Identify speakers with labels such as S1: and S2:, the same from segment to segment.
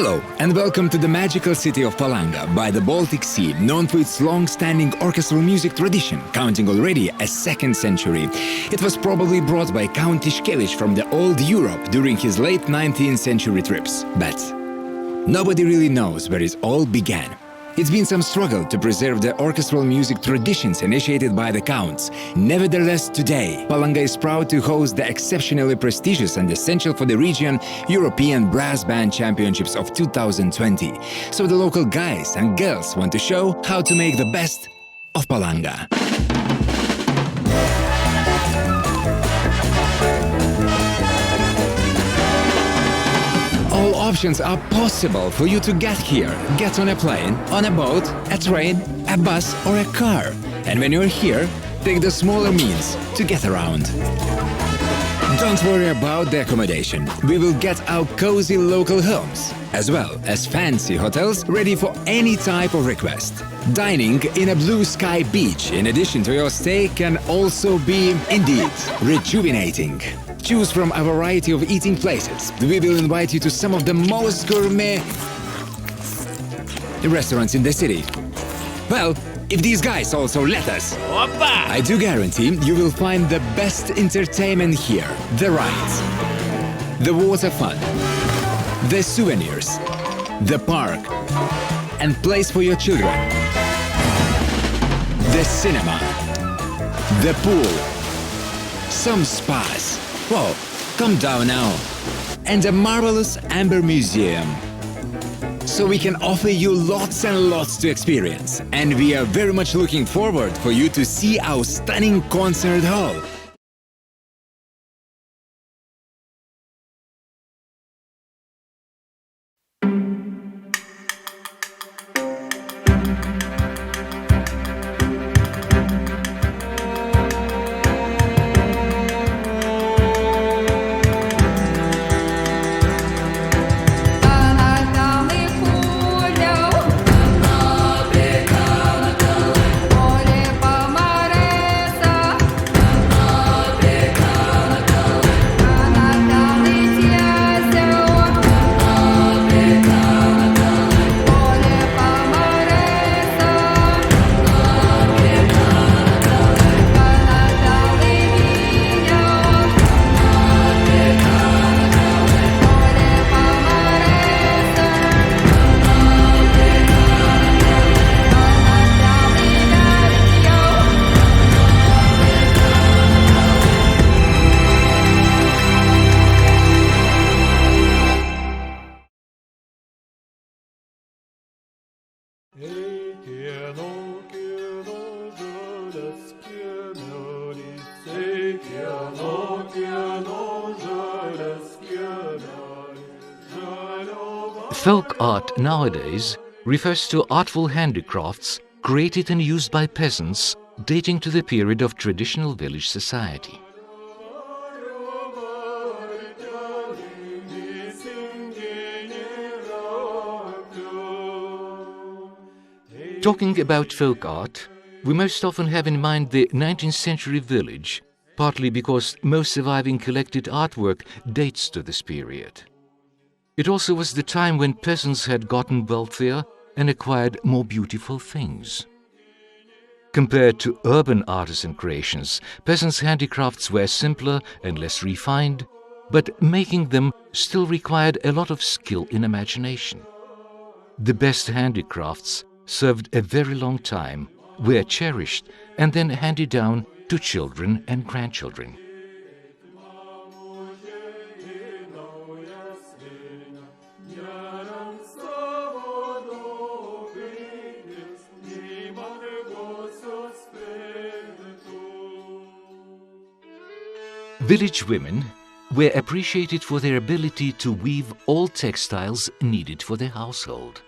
S1: Hello and welcome to the magical city of Palanga by the Baltic Sea, known for its long-standing orchestral music tradition, counting already a 2nd century. It was probably brought by Count Tiškević from the old Europe during his late 19th century trips. But nobody really knows where it all began. It's been some struggle to preserve the orchestral music traditions initiated by the counts. Nevertheless, today, Palanga is proud to host the exceptionally prestigious and essential for the region European Brass Band Championships of 2020. So the local guys and girls want to show how to make the best of Palanga. All options are possible for you to get here. Get on a plane, on a boat, a train, a bus or a car. And when you're here, take the smaller means to get around. Don't worry about the accommodation. We will get our cozy local homes, as well as fancy hotels ready for any type of request. Dining in a blue sky beach in addition to your stay can also be, indeed, rejuvenating. Choose from a variety of eating places. We will invite you to some of the most gourmet restaurants in the city. Well, if these guys also let us, I do guarantee you will find the best entertainment here. The rides, the water fun, the souvenirs, the park, and place for your children, the cinema, the pool, some spas. Whoa, come down now. And a marvelous amber museum. So we can offer you lots and lots to experience. And we are very much looking forward for you to see our stunning concert hall.
S2: Folk art nowadays refers to artful handicrafts created and used by peasants dating to the period of traditional village society. Talking about folk art, we most often have in mind the 19th century village, partly because most surviving collected artwork dates to this period. It also was the time when peasants had gotten wealthier and acquired more beautiful things. Compared to urban artisan creations, peasants' handicrafts were simpler and less refined, but making them still required a lot of skill in imagination. The best handicrafts served a very long time, were cherished and then handed down to children and grandchildren. Village women were appreciated for their ability to weave all textiles needed for their household.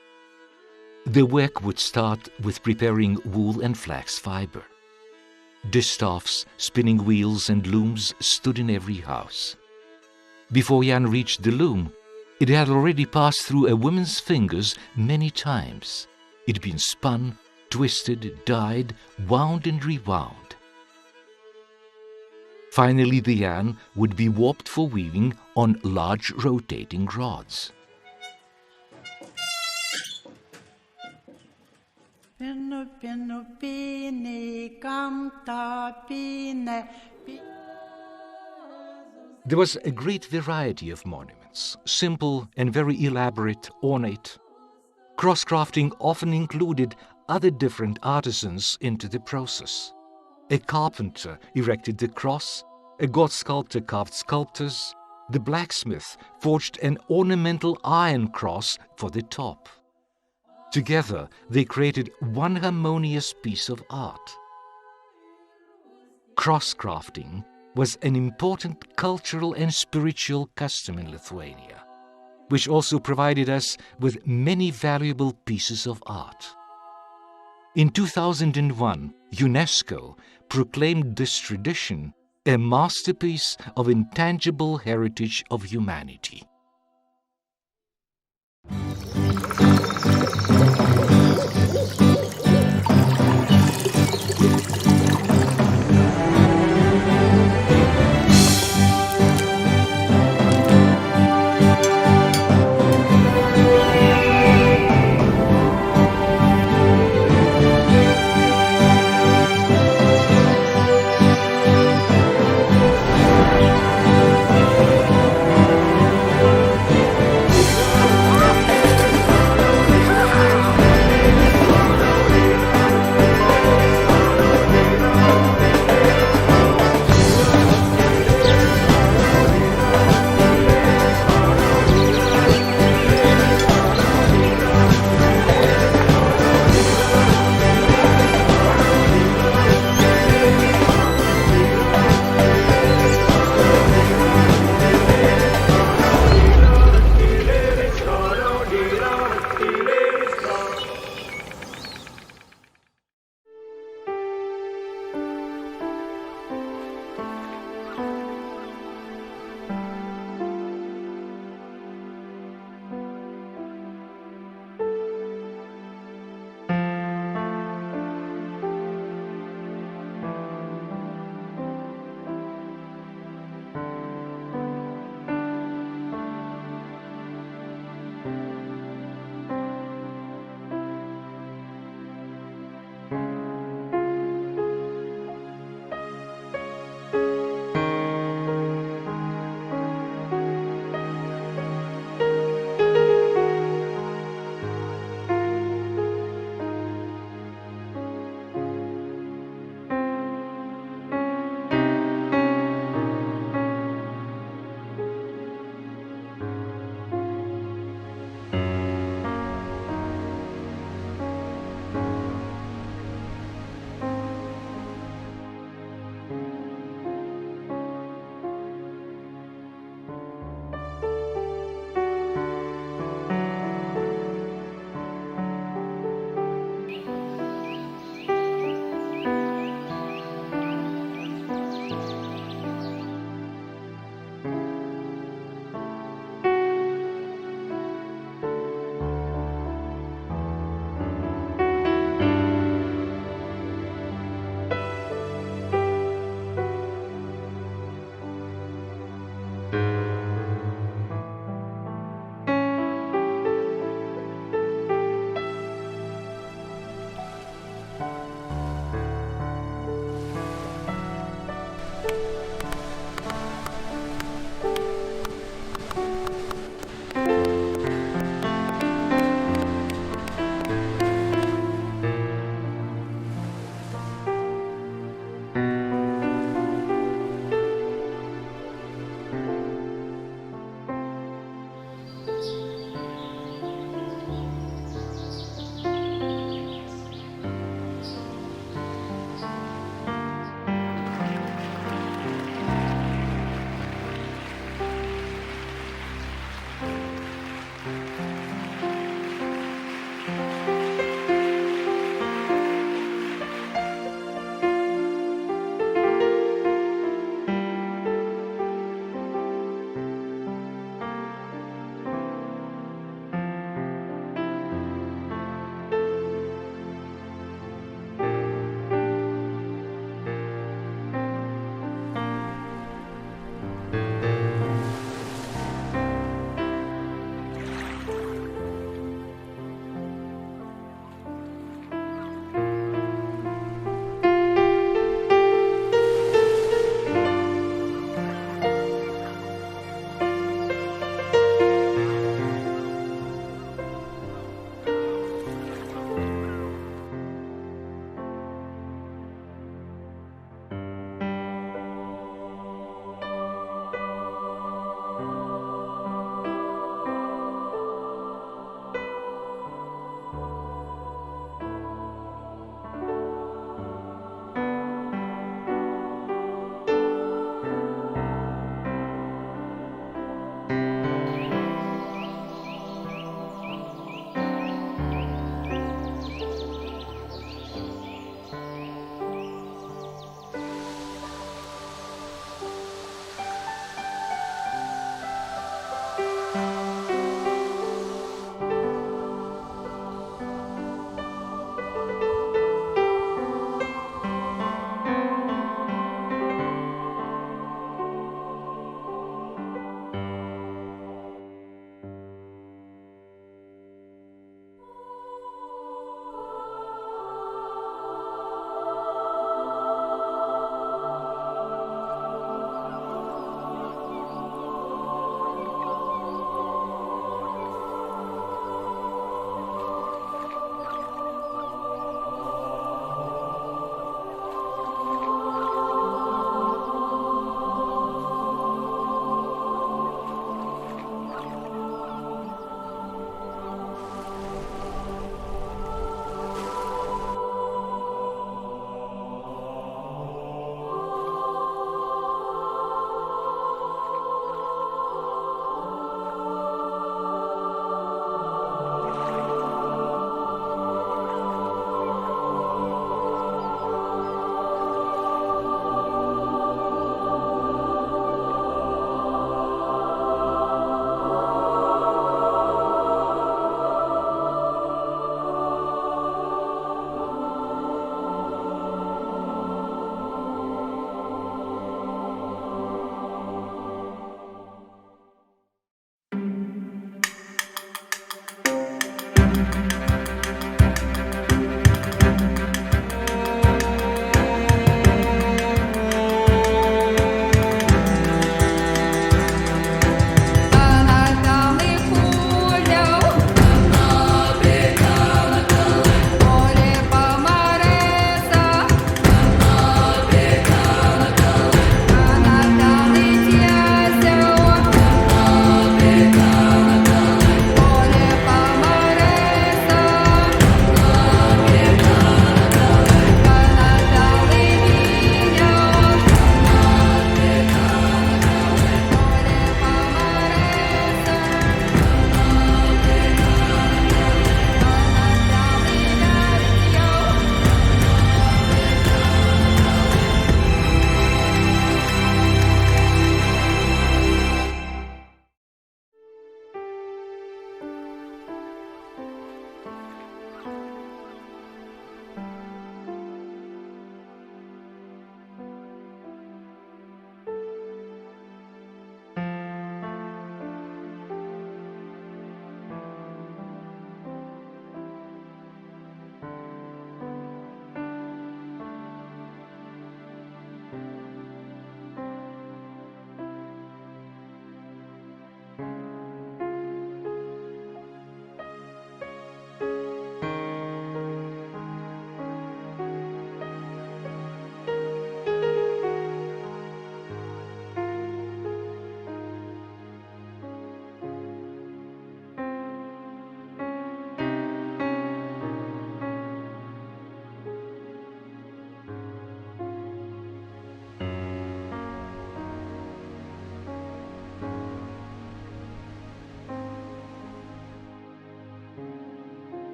S2: Their work would start with preparing wool and flax fiber. Distaffs, spinning wheels and looms stood in every house. Before yarn reached the loom, it had already passed through a woman's fingers many times. It had been spun, twisted, dyed, wound and rewound. Finally, the yarn would be warped for weaving on large rotating rods. There was a great variety of monuments, simple and very elaborate, ornate. Cross-crafting often included other different artisans into the process. A carpenter erected the cross, a god sculptor carved sculptors, the blacksmith forged an ornamental iron cross for the top. Together, they created one harmonious piece of art. Cross-crafting was an important cultural and spiritual custom in Lithuania, which also provided us with many valuable pieces of art. In 2001, UNESCO proclaimed this tradition a masterpiece of intangible heritage of humanity.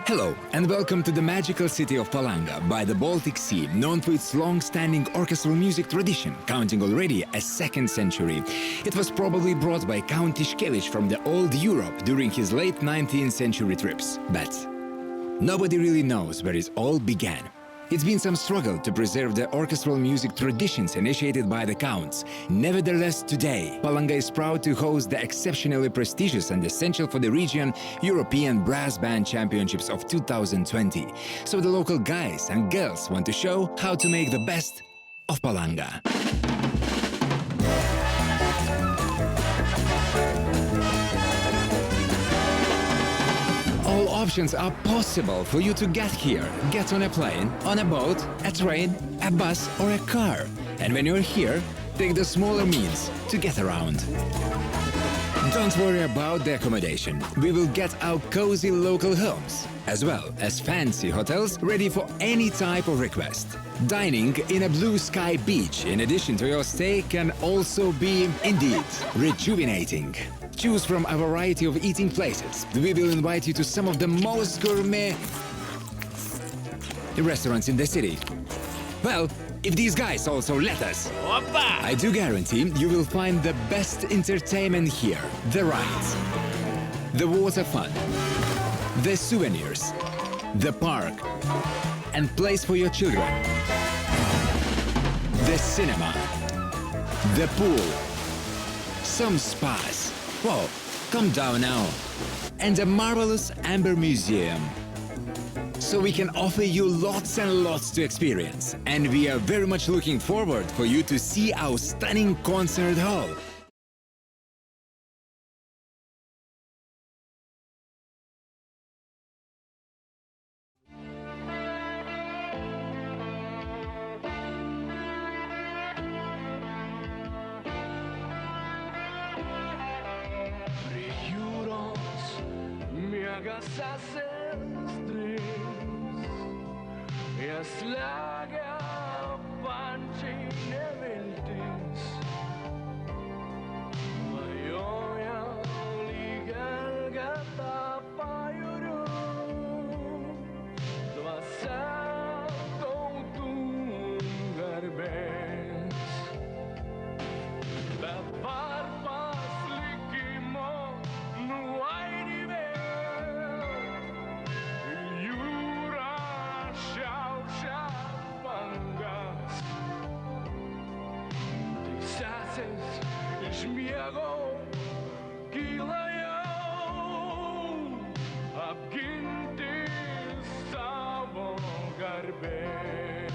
S1: Hello, and welcome to the magical city of Palanga by the Baltic Sea, known for its long-standing orchestral music tradition, counting already a second century. It was probably brought by Count Tiškević from the old Europe during his late 19th century trips. But nobody really knows where it all began. It's been some struggle to preserve the orchestral music traditions initiated by the counts. Nevertheless, today, Palanga is proud to host the exceptionally prestigious and essential for the region European Brass Band Championships of 2020. So the local guys and girls want to show how to make the best of Palanga. All options are possible for you to get here. Get on a plane, on a boat, a train, a bus or a car. And when you're here, take the smaller means to get around. Don't worry about the accommodation. We will get our cozy local homes, as well as fancy hotels ready for any type of request. Dining in a blue sky beach in addition to your stay can also be, indeed, rejuvenating. Choose from a variety of eating places. We will invite you to some of the most gourmet restaurants in the city. Well, if these guys also let us, I do guarantee you will find the best entertainment here. The rides, the water fun, the souvenirs, the park, and place for your children, the cinema, the pool, some spas. Whoa, calm down now. And a marvelous amber museum. So we can offer you lots and lots to experience. And we are very much looking forward for you to see our stunning concert hall.
S3: Jag slagar pancine viltis. Vad gör jag? Ligger gata pajuru. Dva salto tungar bens. Da parpas likimo nu aini vel. Jura Pangas. Τις άσες σμιαγώ κυλαιώ απ' κίντη σάβο καρπές.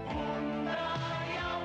S4: Bunda jau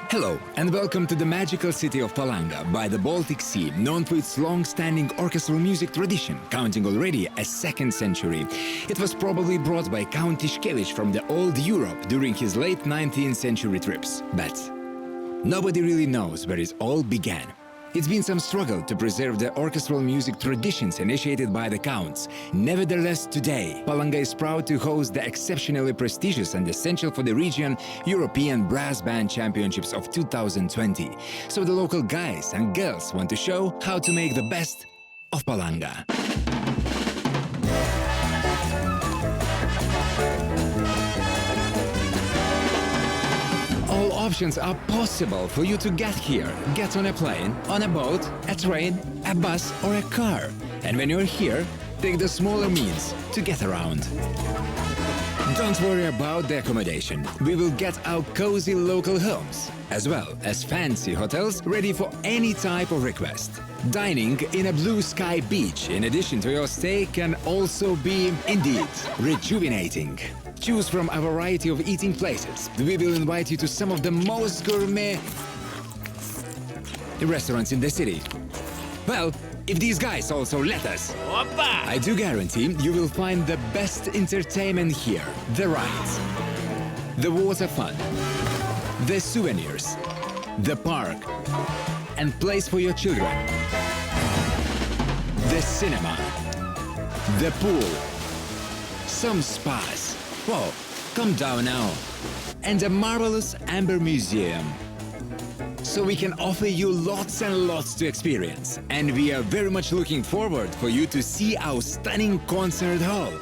S1: Hello, and welcome to the magical city of Palanga by the Baltic Sea, known for its long-standing orchestral music tradition, counting already a second century. It was probably brought by Count Tiškević from the old Europe during his late 19th century trips. But nobody really knows where it all began. It's been some struggle to preserve the orchestral music traditions initiated by the counts. Nevertheless, today, Palanga is proud to host the exceptionally prestigious and essential for the region European Brass Band Championships of 2020. So the local guys and girls want to show how to make the best of Palanga. All options are possible for you to get here. Get on a plane, on a boat, a train, a bus or a car. And when you're here, take the smaller means to get around. Don't worry about the accommodation. We will get our cozy local homes, as well as fancy hotels ready for any type of request. Dining in a blue sky beach in addition to your stay can also be, indeed, rejuvenating. Choose from a variety of eating places. We will invite you to some of the most gourmet restaurants in the city. Well, if these guys also let us, I do guarantee you will find the best entertainment here. The rides, the water fun, the souvenirs, the park, and place for your children, the cinema, the pool, some spas. Whoa, come down now. And a marvelous amber museum. So we can offer you lots and lots to experience. And we are very much looking forward for you to see our stunning concert hall.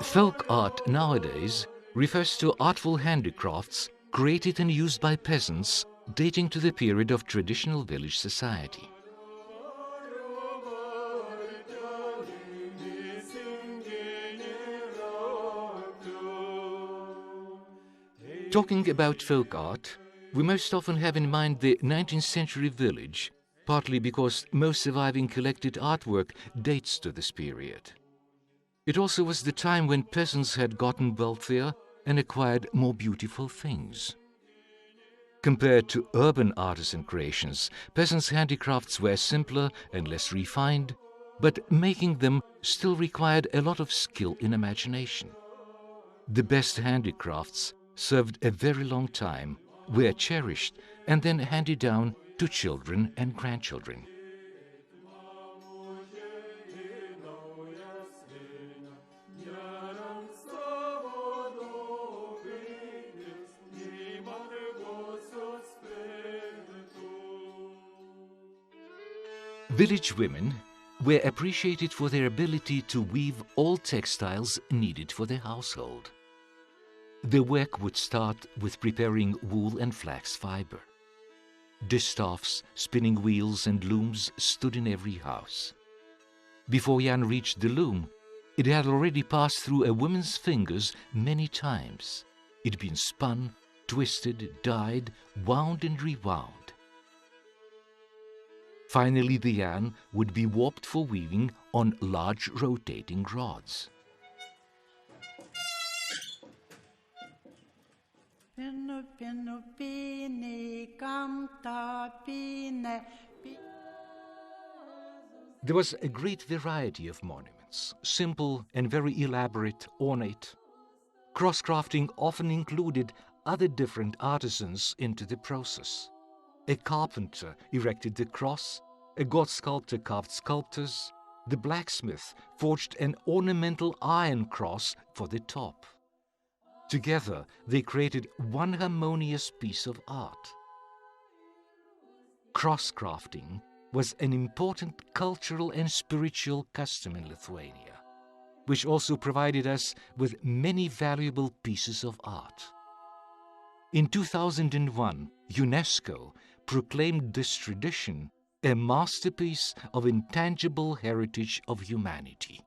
S2: Folk art nowadays refers to artful handicrafts created and used by peasants dating to the period of traditional village society. Talking about folk art, we most often have in mind the 19th century village, partly because most surviving collected artwork dates to this period. It also was the time when peasants had gotten wealthier and acquired more beautiful things. Compared to urban artisan creations, peasants' handicrafts were simpler and less refined, but making them still required a lot of skill and imagination. The best handicrafts served a very long time, were cherished and then handed down to children and grandchildren. Village women were appreciated for their ability to weave all textiles needed for their household. Their work would start with preparing wool and flax fiber. Distaffs, spinning wheels and looms stood in every house. Before yarn reached the loom, it had already passed through a woman's fingers many times. It had been spun, twisted, dyed, wound and rewound. Finally, the yarn would be warped for weaving on large rotating rods. There was a great variety of monuments, simple and very elaborate, ornate. Cross-crafting often included other different artisans into the process. A carpenter erected the cross, a god sculptor carved sculptures, the blacksmith forged an ornamental iron cross for the top. Together, they created one harmonious piece of art. Cross-crafting was an important cultural and spiritual custom in Lithuania, which also provided us with many valuable pieces of art. In 2001, UNESCO proclaimed this tradition a masterpiece of intangible heritage of humanity.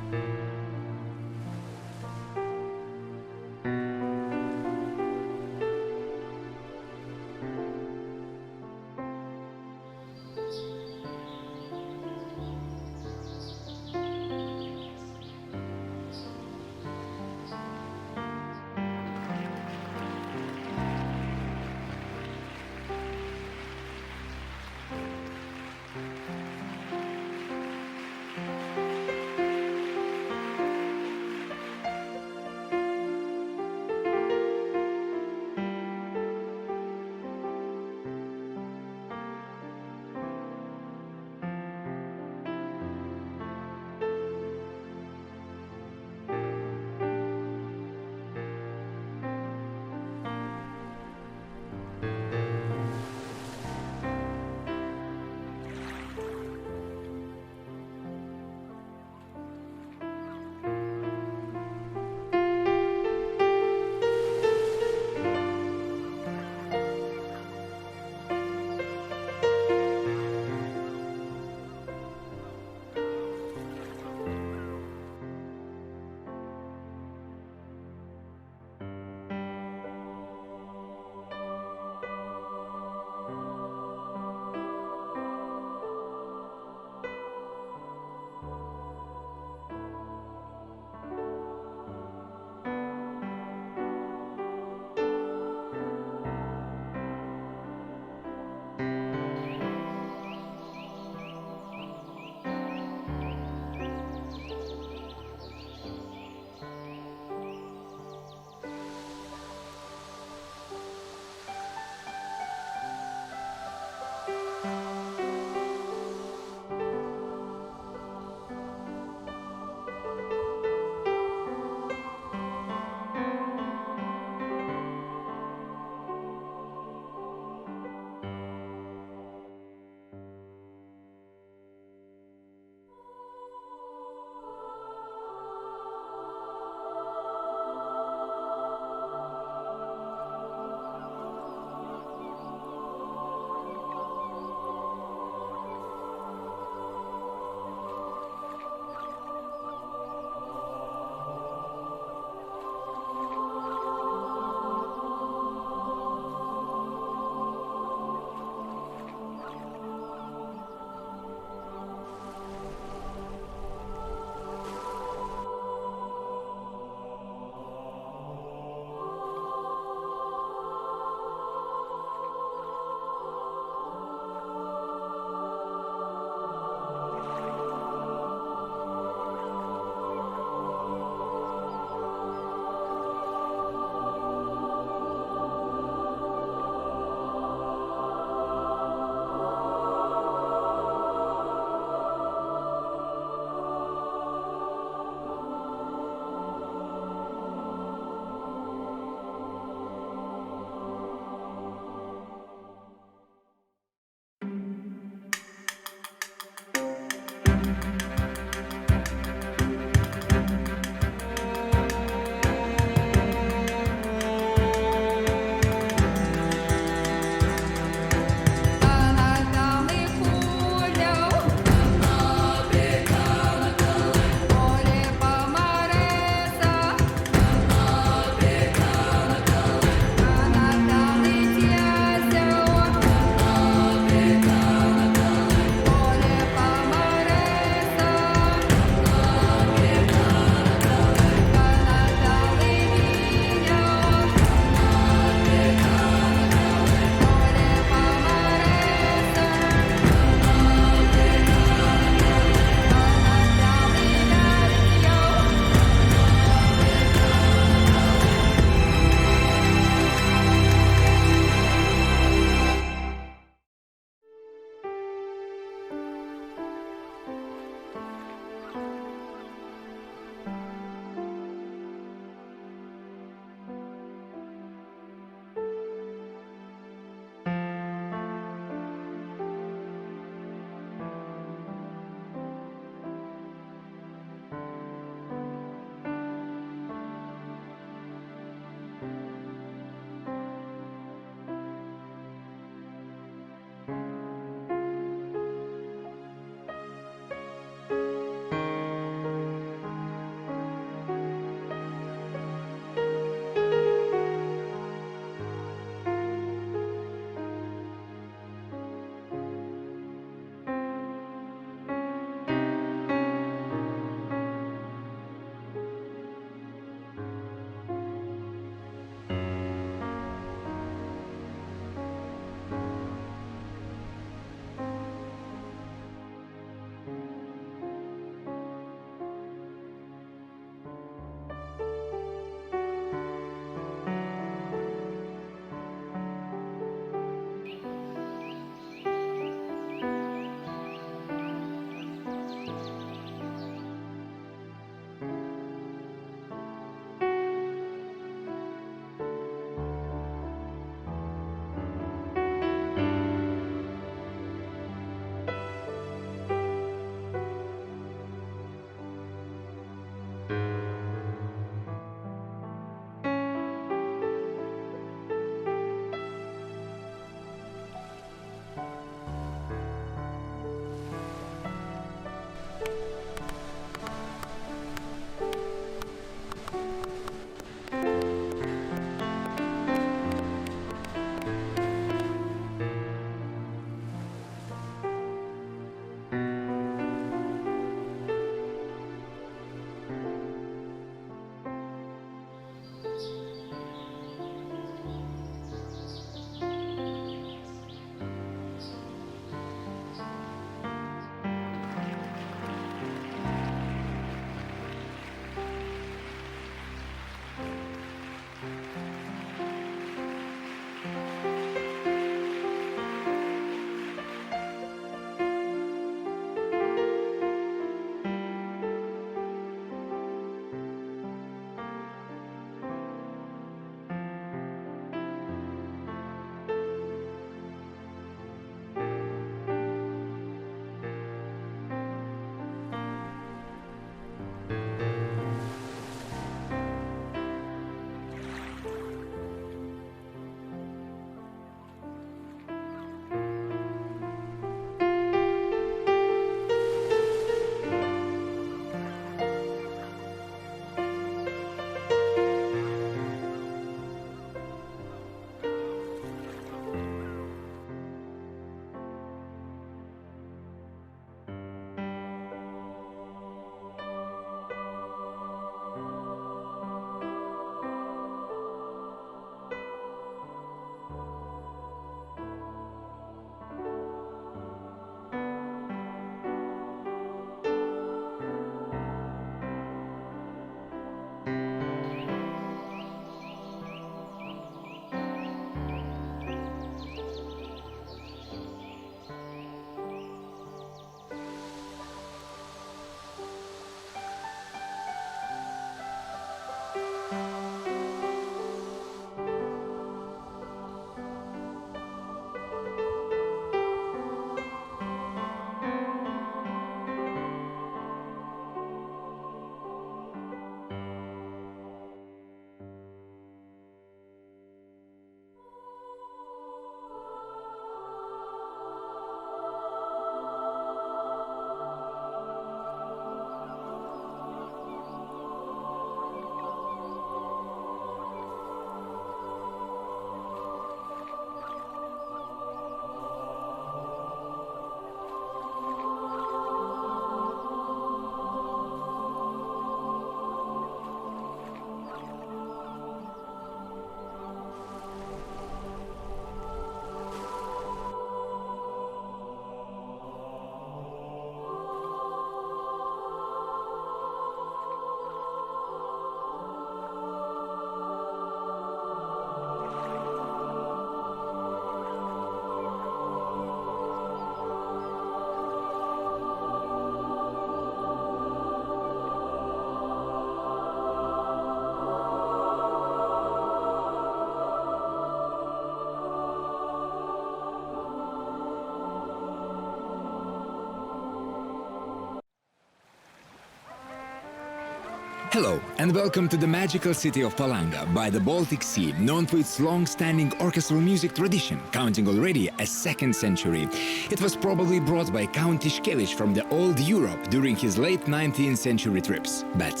S1: Hello, and welcome to the magical city of Palanga by the Baltic Sea, known for its long-standing orchestral music tradition, counting already a second century. It was probably brought by Count Tiškević from the old Europe during his late 19th century trips. But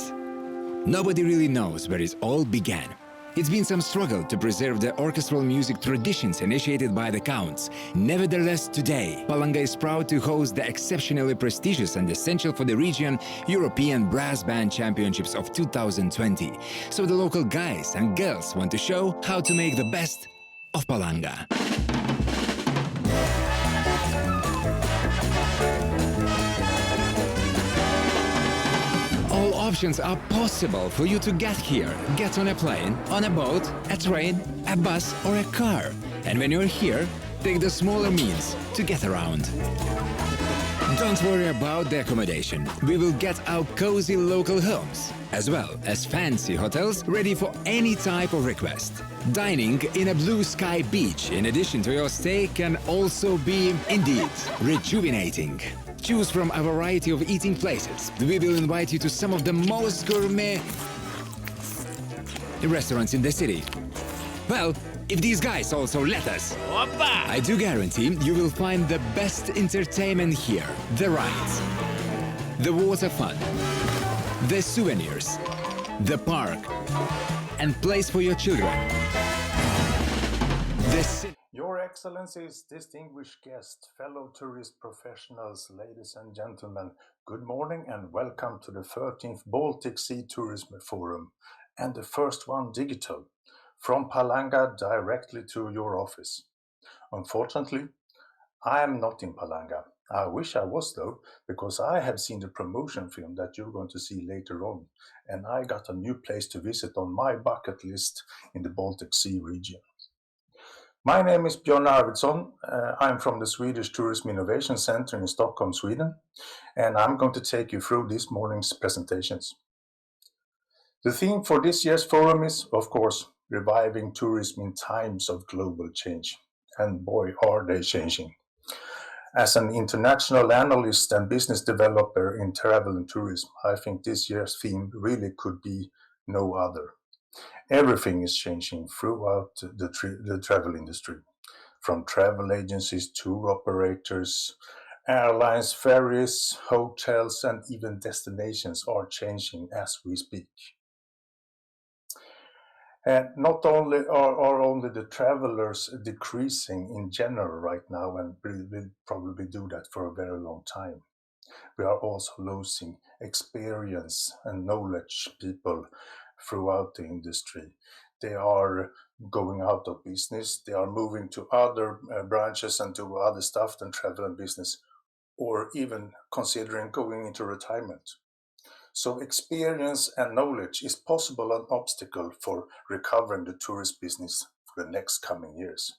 S1: nobody really knows where it all began. It's been some struggle to preserve the orchestral music traditions initiated by the counts. Nevertheless, today, Palanga is proud to host the exceptionally prestigious and essential for the region European Brass Band Championships of 2020. So the local guys and girls want to show how to make the best of Palanga. All options are possible for you to get here. Get on a plane, on a boat, a train, a bus or a car. And when you're here, take the smaller means to get around. Don't worry about the accommodation. We will get our cozy local homes, as well as fancy hotels ready for any type of request. Dining in a blue sky beach in addition to your stay can also be, indeed, rejuvenating. Choose from a variety of eating places. We will invite you to some of the most gourmet restaurants in the city. Well, if these guys also let us, I do guarantee you will find the best entertainment here. The rides, the water fun, the souvenirs, the park, and place for your children.
S4: Your Excellencies, distinguished guests, fellow tourist professionals, ladies and gentlemen, good morning and welcome to the 13th Baltic Sea Tourism Forum, and the first one digital, from Palanga directly to your office. Unfortunately, I am not in Palanga. I wish I was though, because I have seen the promotion film that you're going to see later on, and I got a new place to visit on my bucket list in the Baltic Sea region. My name is Björn Arvidsson. I'm from the Swedish Tourism Innovation Center in Stockholm, Sweden, and I'm going to take you through this morning's presentations. The theme for this year's forum is, of course, reviving tourism in times of global change. And boy, are they changing. As an international analyst and business developer in travel and tourism, I think this year's theme really could be no other. Everything is changing throughout the travel industry, from travel agencies, tour operators, airlines, ferries, hotels, and even destinations are changing as we speak. And not only are only the travelers decreasing in general right now, and will probably do that for a very long time. We are also losing experience and knowledge people throughout the industry. They are going out of business. They are moving to other branches and do other stuff than travel and business, or even considering going into retirement. So experience and knowledge is possible an obstacle for recovering the tourist business for the next coming years.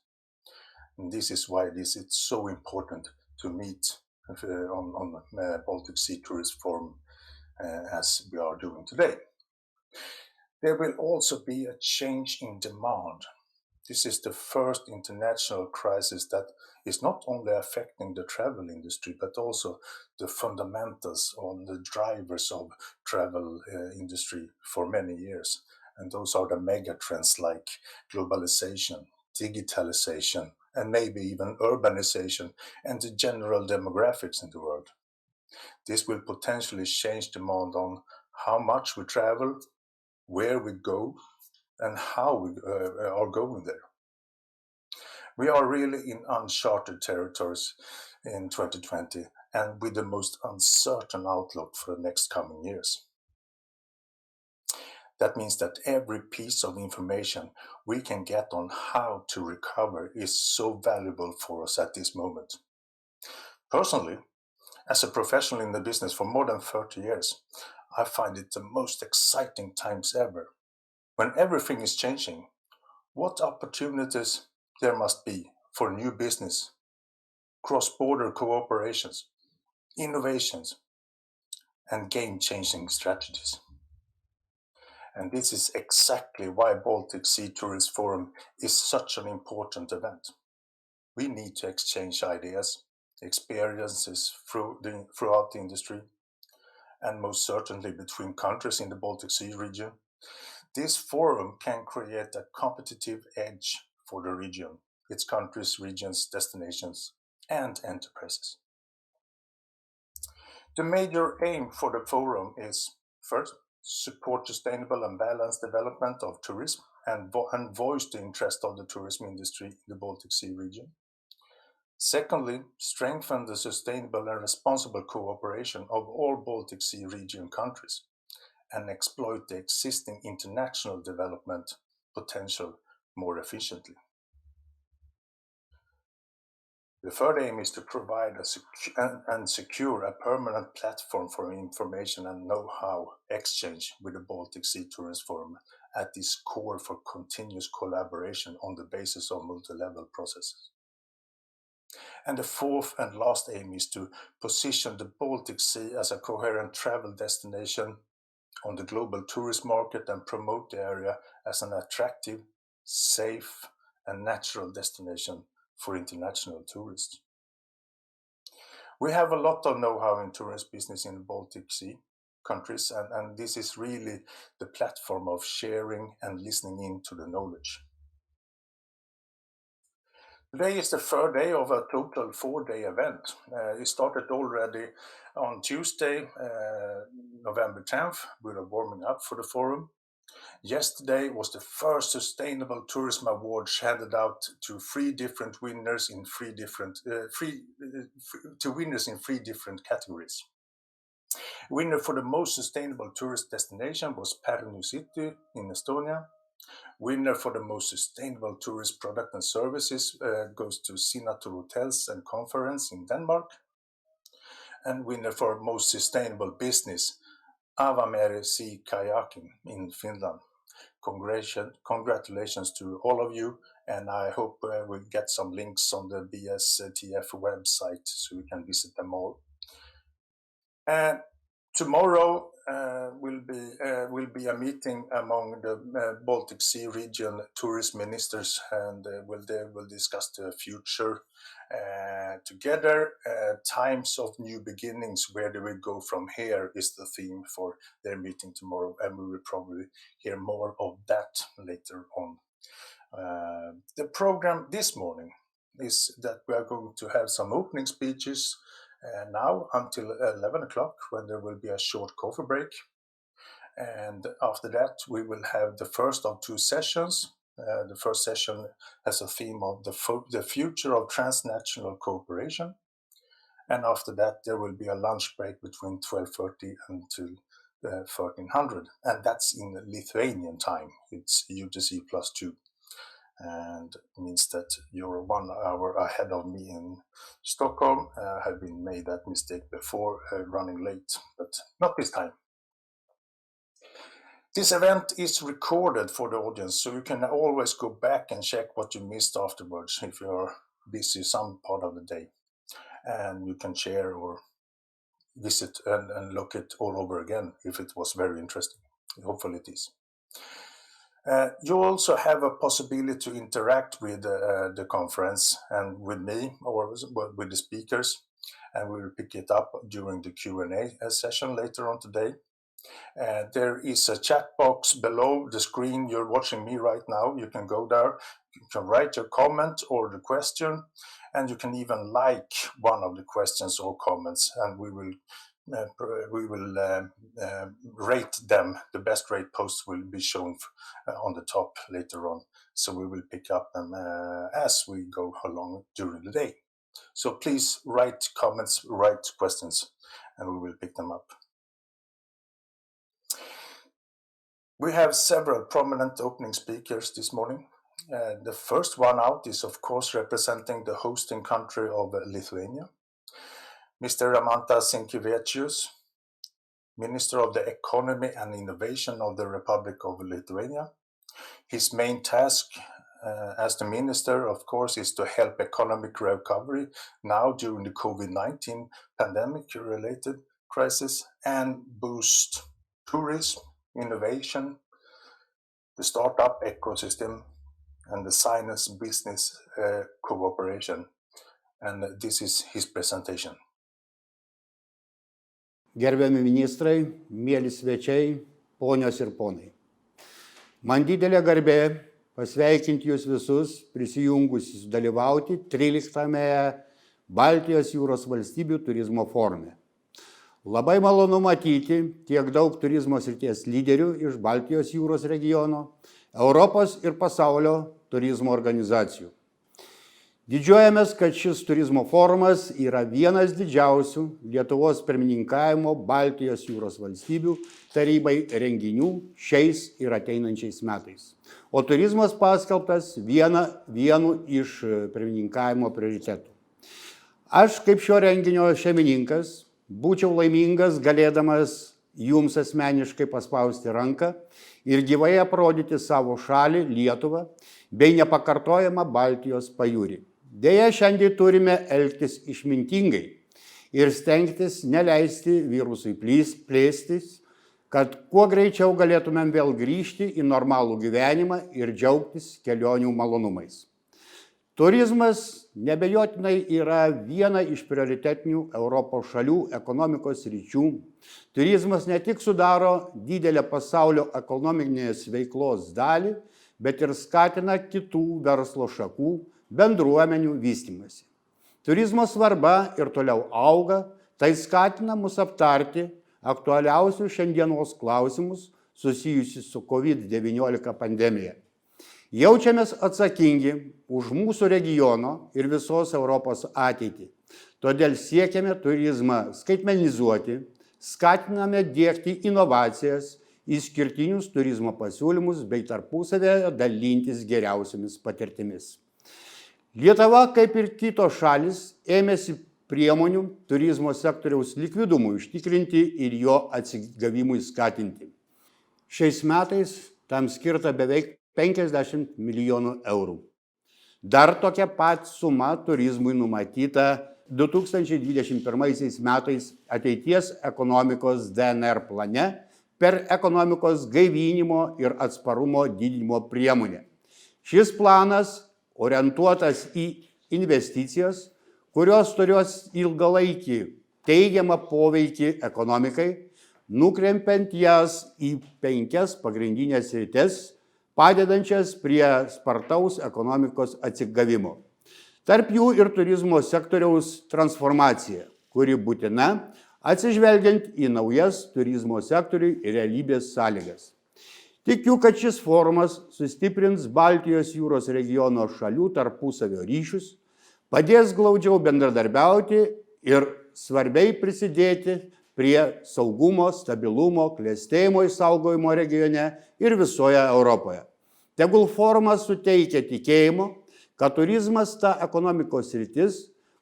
S4: And this is why this is so important to meet on Baltic Sea Tourism Forum as we are doing today. There will also be a change in demand. This is the first international crisis that is not only affecting the travel industry, but also the fundamentals or the drivers of travel industry for many years. And those are the mega trends like globalization, digitalization, and maybe even urbanization and the general demographics in the world. This will potentially change demand on how much we travel, where we go, and how we are going there. We are really in uncharted territories in 2020 and with the most uncertain outlook for the next coming years. That means that every piece of information we can get on how to recover is so valuable for us at this moment. Personally, as a professional in the business for more than 30 years, I find it the most exciting times ever. When everything is changing, what opportunities there must be for new business, cross-border cooperations, innovations, and game-changing strategies. And this is exactly why Baltic Sea Tourism Forum is such an important event. We need to exchange ideas, experiences throughout the industry, and most certainly between countries in the Baltic Sea region, this forum can create a competitive edge for the region, its countries, regions, destinations, and enterprises. The major aim for the forum is, first, support sustainable and balanced development of tourism and voice the interest of the tourism industry in the Baltic Sea region. Secondly, strengthen the sustainable and responsible cooperation of all Baltic Sea region countries and exploit the existing international development potential more efficiently. The third aim is to provide and secure a permanent platform for information and know-how exchange with the Baltic Sea Tourism Forum at its core for continuous collaboration on the basis of multi-level processes. And the fourth and last aim is to position the Baltic Sea as a coherent travel destination on the global tourist market and promote the area as an attractive, safe, and natural destination for international tourists. We have a lot of know-how in tourist business in the Baltic Sea countries, and this is really the platform of sharing and listening in to the knowledge. Today is the third day of a total 4-day event. It started already on Tuesday, November 10th, with a warming up for the forum. Yesterday was the first Sustainable Tourism Awards handed out to three different winners in three different categories. Winner for the most sustainable tourist destination was Pärnu City in Estonia. Winner for the most sustainable tourist product and services goes to Signature Hotels and Conference in Denmark. And winner for most sustainable business, Avamere Sea Kayaking in Finland. Congratulations to all of you, and I hope we'll get some links on the BSTF website so we can visit them all. Tomorrow will be a meeting among the Baltic Sea region tourist ministers, and they will discuss the future together. Times of new beginnings, where do we go from here, is the theme for their meeting tomorrow, and we will probably hear more of that later on. The program this morning is that we are going to have some opening speeches now until 11 o'clock, when there will be a short coffee break. And after that, we will have the first of two sessions. The first session has a theme of the future of transnational cooperation. And after that, there will be a lunch break between 12:30 until 1300. And that's in Lithuanian time. It's UTC +2. And means that you're 1 hour ahead of me in Stockholm. I have been made that mistake before, running late, but not this time. This event is recorded for the audience, so you can always go back and check what you missed afterwards if you're busy some part of the day. And you can share or visit and look it all over again if it was very interesting. Hopefully it is. You also have a possibility to interact with the conference and with me or with the speakers, and we will pick it up during the Q&A session later on today. There is a chat box below the screen you're watching me right now. You can go there, you can write your comment or the question, and you can even like one of the questions or comments, and we will rate them. The best rate posts will be shown on the top later on. So we will pick up them as we go along during the day. So please write comments, write questions, and we will pick them up. We have several prominent opening speakers this morning. The first one out is, of course, representing the hosting country of Lithuania, Mr. Ramantas Sinkevičius, Minister of the Economy and Innovation of the Republic of Lithuania. His main task as the minister, of course, is to help economic recovery now during the COVID-19 pandemic-related crisis and boost tourism, innovation, the startup ecosystem, and the science business cooperation. And this is his presentation.
S5: Gerbiami ministrai, mėly svečiai, ponios ir ponai. Man didelė garbė pasveikinti jūs visus prisijungusius dalyvauti 13-ame Baltijos jūros valstybių turizmo forume. Labai malonu matyti tiek daug turizmo srities lyderių iš Baltijos jūros regiono, Europos ir pasaulio turizmo organizacijų. Didžiuojamės, kad šis turizmo forumas yra vienas didžiausių Lietuvos pirmininkavimo Baltijos jūros valstybių tarybai renginių šiais ir ateinančiais metais. O turizmas paskelbtas vienu iš pirmininkavimo prioritetų. Aš kaip šio renginio šeimininkas būčiau laimingas galėdamas jums asmeniškai paspausti ranką ir gyvai aprodyti savo šalį, Lietuvą, bei nepakartojamą Baltijos pajūrį. Deja, šiandien turime elgtis išmintingai ir stengtis neleisti virusui plėstis, kad kuo greičiau galėtumėm vėl grįžti į normalų gyvenimą ir džiaugtis kelionių malonumais. Turizmas nebejotinai yra viena iš prioritetinių Europos šalių ekonomikos sričių. Turizmas ne tik sudaro didelę pasaulio ekonominės veiklos dalį, bet ir skatina kitų verslo šakų, bendruomenių vystymąsi. Turizmo svarba ir toliau auga, tai skatina mus aptarti aktualiausius šiandienos klausimus susijusius su COVID-19 pandemija. Jaučiamės atsakingi už mūsų regiono ir visos Europos ateitį. Todėl siekiame turizmą skaitmenizuoti, skatiname diegti inovacijas, išskirtinius turizmo pasiūlymus bei tarpusavėje dalintis geriausiamis patirtimis. Lietuva, kaip ir kitos šalis, ėmėsi priemonių turizmo sektoriaus likvidumui užtikrinti ir jo atsigavimui skatinti. Šiais metais tam skirta beveik 50 milijonų eurų. Dar tokia pat suma turizmui numatyta 2021 metais ateities ekonomikos DNR plane per ekonomikos gaivinimo ir atsparumo didinimo priemonę. Šis planas orientuotas į investicijas, kurios turės ilgalaikį teigiamą poveikį ekonomikai, nukreipiant jas į 5 pagrindinės sritis, padedančias prie spartaus ekonomikos atsigavimo. Tarp jų ir turizmo sektoriaus transformacija, kuri būtina atsižvelgiant į naujas turizmo sektoriui realybės sąlygas. Tikiu, kad šis forumas sustiprins Baltijos jūros regiono šalių tarpusavio ryšius, padės glaudžiau bendradarbiauti ir svarbiai prisidėti prie saugumo, stabilumo, klestėjimo išsaugojimo regione ir visoje Europoje. Tegul forumas suteikia tikėjimo, kad turizmas ta ekonomikos sritis,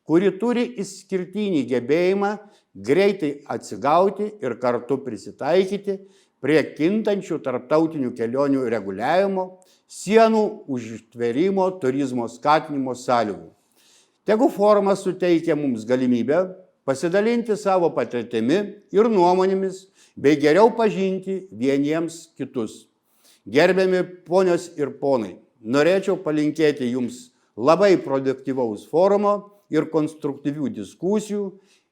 S5: kuri turi išskirtinį gebėjimą greitai atsigauti ir kartu prisitaikyti prie kintančių tarptautinių kelionių reguliavimo, sienų užtvėrimo, turizmo skatinimo sąlygų. Tegu forumas suteikia mums galimybę pasidalinti savo patirtimi ir nuomonėmis, bei geriau pažinti vieniems kitus. Gerbiami ponios ir ponai, norėčiau palinkėti jums labai produktyvaus forumo ir konstruktyvių diskusijų,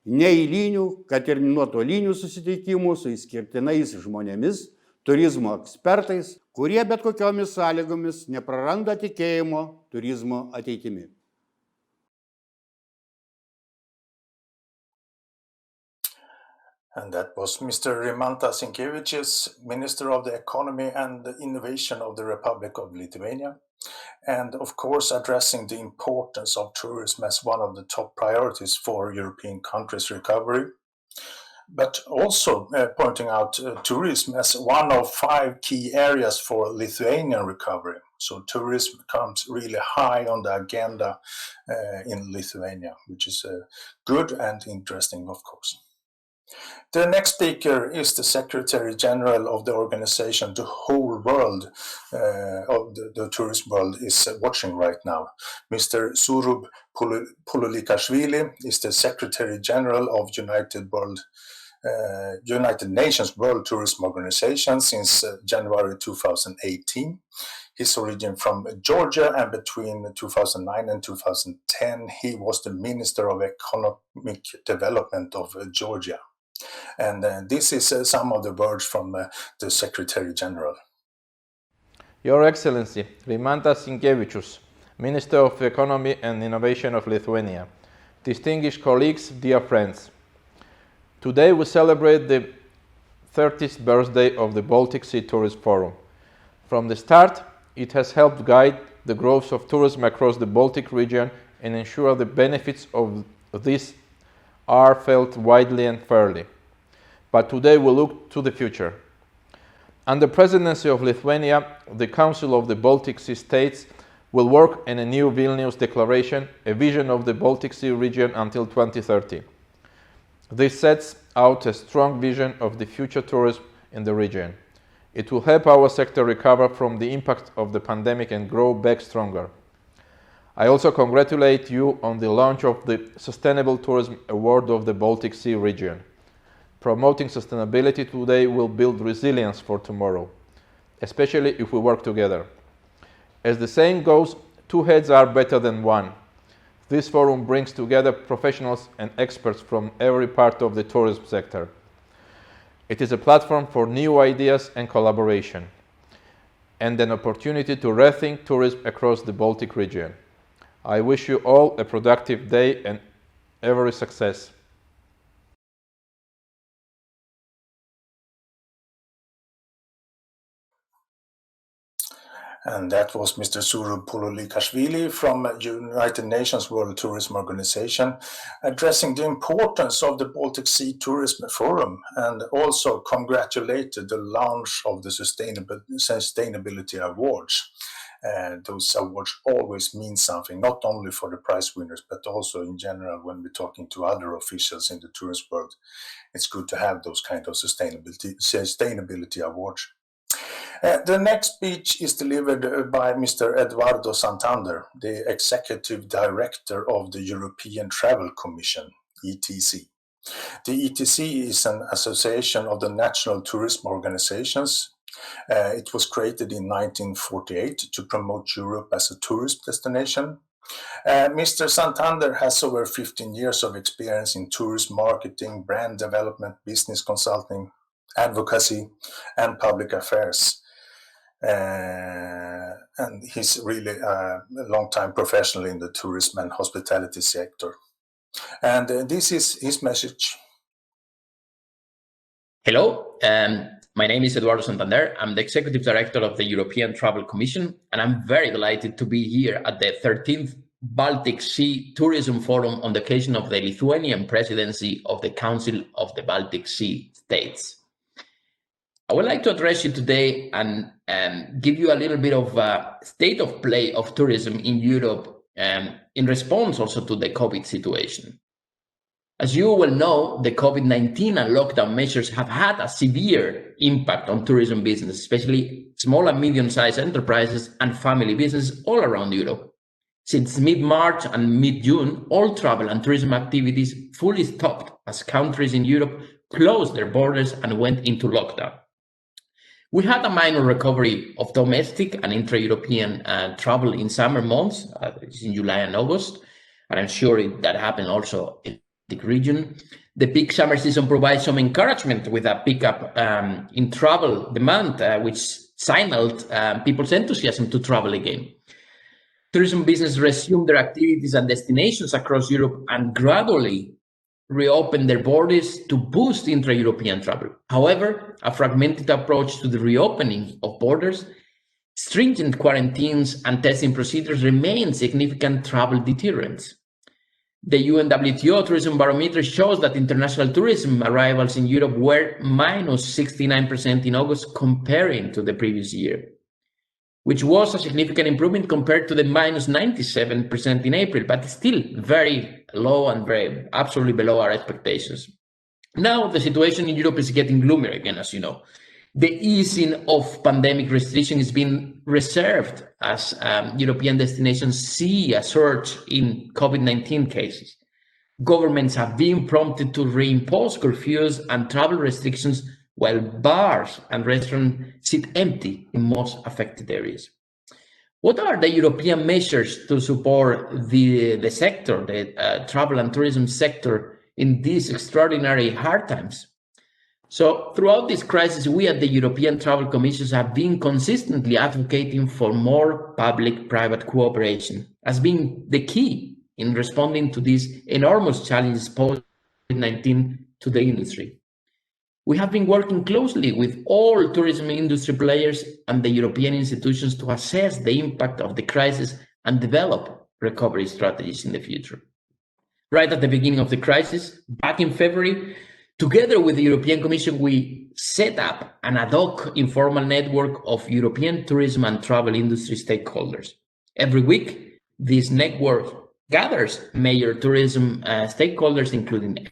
S5: neeilinių, kad ir nuotolinių susitikimų su išskirtinais žmonėmis, turizmo ekspertais, kurie bet kokiomis sąlygomis nepraranda tikėjimo turizmo ateitimi.
S4: And that was Mr. Rimantas Sinkevičius, Minister of the Economy and Innovation of the Republic of Lithuania, and of course addressing the importance of tourism as one of the top priorities for European countries' recovery, but also pointing out tourism as one of 5 key areas for Lithuanian recovery. So tourism comes really high on the agenda in Lithuania, which is good and interesting, of course. The next speaker is the Secretary General of the organization. The whole world of the tourism world is watching right now. Mr. Surub Pululikashvili is the Secretary General of United Nations World Tourism Organization since January 2018. His origin from Georgia, and between 2009 and 2010, he was the Minister of Economic Development of Georgia. And this is some of the words from the Secretary General.
S6: Your Excellency, Rimantas Sinkevičius, Minister of Economy and Innovation of Lithuania, distinguished colleagues, dear friends. Today we celebrate the 30th birthday of the Baltic Sea Tourism Forum. From the start, it has helped guide the growth of tourism across the Baltic region and ensure the benefits of this are felt widely and fairly. But today we look to the future. Under presidency of Lithuania, the Council of the Baltic Sea States will work on a new Vilnius Declaration, a vision of the Baltic Sea region until 2030. This sets out a strong vision of the future tourism in the region. It will help our sector recover from the impact of the pandemic and grow back stronger. I also congratulate you on the launch of the Sustainable Tourism Award of the Baltic Sea region. Promoting sustainability today will build resilience for tomorrow, especially if we work together. As the saying goes, two heads are better than one. This forum brings together professionals and experts from every part of the tourism sector. It is a platform for new ideas and collaboration, and an opportunity to rethink tourism across the Baltic region. I wish you all a productive day and every success.
S4: And that was Mr. Suru Pololikashvili from United Nations World Tourism Organization, addressing the importance of the Baltic Sea Tourism Forum, and also congratulated the launch of the Sustainability Awards. Those awards always mean something, not only for the prize winners, but also in general when we're talking to other officials in the tourism world. It's good to have those kind of sustainability awards. The next speech is delivered by Mr. Eduardo Santander, the Executive Director of the European Travel Commission, ETC. The ETC is an association of the national tourism organizations. It was created in 1948 to promote Europe as a tourist destination. Mr. Santander has over 15 years of experience in tourism marketing, brand development, business consulting, advocacy, and public affairs. And he's really a long-time professional in the tourism and hospitality sector. And this is his message.
S7: Hello, my name is Eduardo Santander. I'm the Executive Director of the European Travel Commission, and I'm very delighted to be here at the 13th Baltic Sea Tourism Forum on the occasion of the Lithuanian presidency of the Council of the Baltic Sea States. I would like to address you today and give you a little bit of a state of play of tourism in Europe in response also to the COVID situation. As you well know, the COVID-19 and lockdown measures have had a severe impact on tourism business, especially small and medium-sized enterprises and family businesses all around Europe. Since mid-March and mid-June, all travel and tourism activities fully stopped as countries in Europe closed their borders and went into lockdown. We had a minor recovery of domestic and intra-European travel in summer months, in July and August, and I'm sure that happened also in the region. The peak summer season provides some encouragement with a pickup in travel demand, which signaled people's enthusiasm to travel again. Tourism business resumed their activities and destinations across Europe and gradually reopen their borders to boost intra-European travel. However, a fragmented approach to the reopening of borders, stringent quarantines and testing procedures remain significant travel deterrents. The UNWTO Tourism Barometer shows that international tourism arrivals in Europe were minus 69% in August comparing to the previous year, which was a significant improvement compared to the minus 97% in April, but still very low and very absolutely below our expectations. Now the situation in Europe is getting gloomier again, as you know. The easing of pandemic restriction is being reserved as European destinations see a surge in COVID-19 cases. Governments have been prompted to reimpose curfews and travel restrictions while bars and restaurants sit empty in most affected areas. What are the European measures to support the sector, the travel and tourism sector in these extraordinary hard times. So throughout this crisis, we at the European Travel Commissions have been consistently advocating for more public-private cooperation as being the key in responding to these enormous challenges posed by COVID-19 to the industry. We have been working closely with all tourism industry players and the European institutions to assess the impact of the crisis and develop recovery strategies in the future. Right at the beginning of the crisis, back in February, together with the European Commission, we set up an ad hoc informal network of European tourism and travel industry stakeholders. Every week, this network gathers major tourism stakeholders, including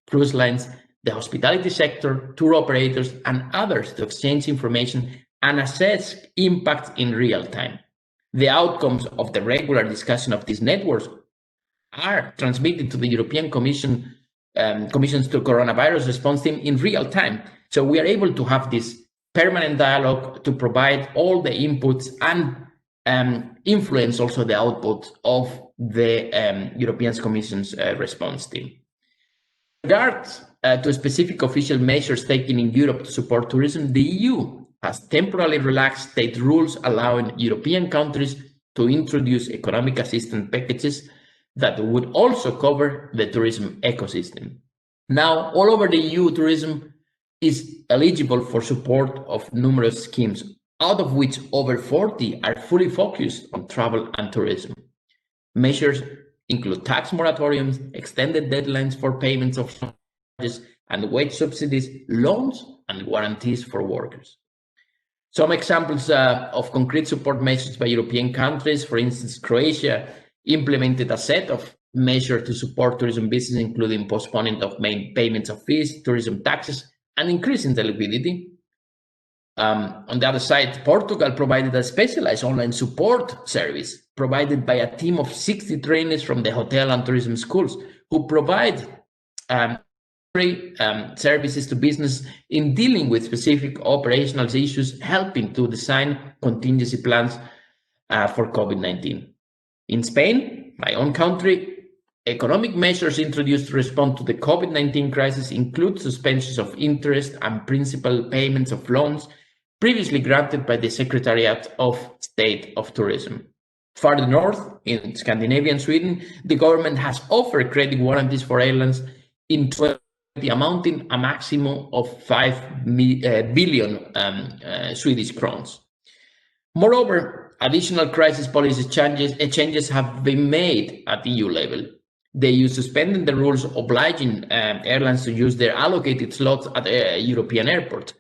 S7: cruise lines, the hospitality sector, tour operators, and others to exchange information and assess impact in real time. The outcomes of the regular discussion of these networks are transmitted to the European Commission's to coronavirus response team in real time. So we are able to have this permanent dialogue to provide all the inputs and influence also the output of the European Commission's response team. With regard to specific official measures taken in Europe to support tourism, the EU has temporarily relaxed state rules allowing European countries to introduce economic assistance packages that would also cover the tourism ecosystem. Now, all over the EU, tourism is eligible for support of numerous schemes, out of which over 40 are fully focused on travel and tourism. Measures include tax moratoriums, extended deadlines for payments of charges and wage subsidies, loans, and guarantees for workers. Some examples of concrete support measures by European countries, for instance, Croatia implemented a set of measures to support tourism business, including postponing of main payments of fees, tourism taxes, and increasing the liquidity. On the other side, Portugal provided a specialized online support service provided by a team of 60 trainers from the hotel and tourism schools who provide free services to business in dealing with specific operational issues, helping to design contingency plans for COVID-19. In Spain, my own country, economic measures introduced to respond to the COVID-19 crisis include suspensions of interest and principal payments of loans previously granted by the Secretariat of State of Tourism. Farther north, in Scandinavia and Sweden, the government has offered credit warranties for airlines in 2020 amounting a maximum of 5 billion Swedish crowns. Moreover, additional crisis policy changes have been made at EU level. The EU suspended the rules obliging airlines to use their allocated slots at European airports.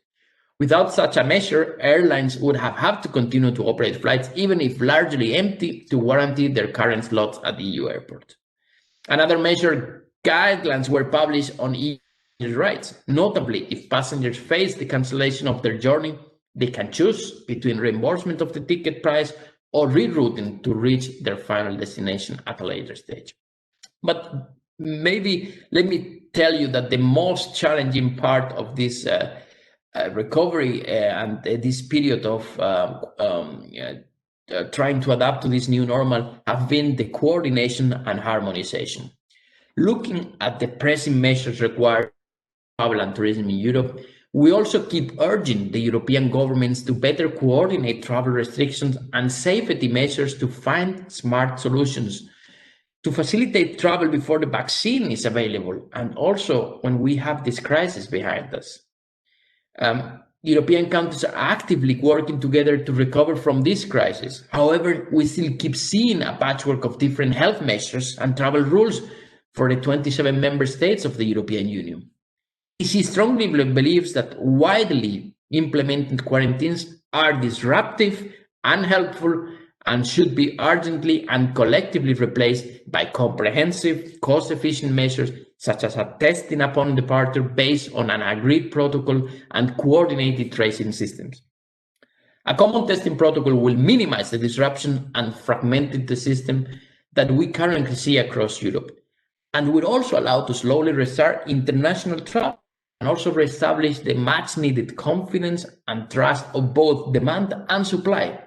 S7: Without such a measure, airlines would have had to continue to operate flights, even if largely empty, to guarantee their current slots at the EU airport. Another measure, guidelines were published on EU rights. Notably, if passengers face the cancellation of their journey, they can choose between reimbursement of the ticket price or rerouting to reach their final destination at a later stage. But maybe let me tell you that the most challenging part of this recovery and this period of trying to adapt to this new normal have been the coordination and harmonization. Looking at the pressing measures required for travel and tourism in Europe, we also keep urging the European governments to better coordinate travel restrictions and safety measures to find smart solutions to facilitate travel before the vaccine is available and also when we have this crisis behind us. European countries are actively working together to recover from this crisis. However, we still keep seeing a patchwork of different health measures and travel rules for the 27 member states of the European Union. EC strongly believes that widely implemented quarantines are disruptive, unhelpful, and should be urgently and collectively replaced by comprehensive, cost-efficient measures such as a testing upon departure based on an agreed protocol and coordinated tracing systems. A common testing protocol will minimize the disruption and fragmented the system that we currently see across Europe, and will also allow to slowly restart international travel and also reestablish the much needed confidence and trust of both demand and supply.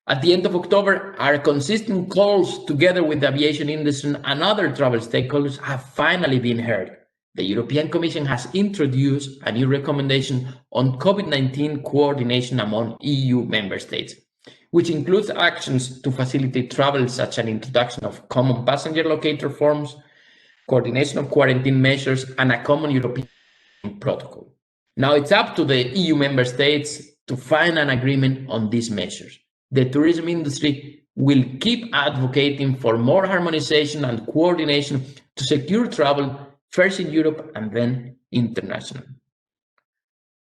S7: At the end of October, our consistent calls together with the aviation industry and other travel stakeholders have finally been heard. The European Commission has introduced a new recommendation on COVID-19 coordination among EU member states, which includes actions to facilitate travel such as introduction of common passenger locator forms, coordination of quarantine measures, and a common European protocol. Now it's up to the EU member states to find an agreement on these measures. The tourism industry will keep advocating for more harmonization and coordination to secure travel, first in Europe and then international.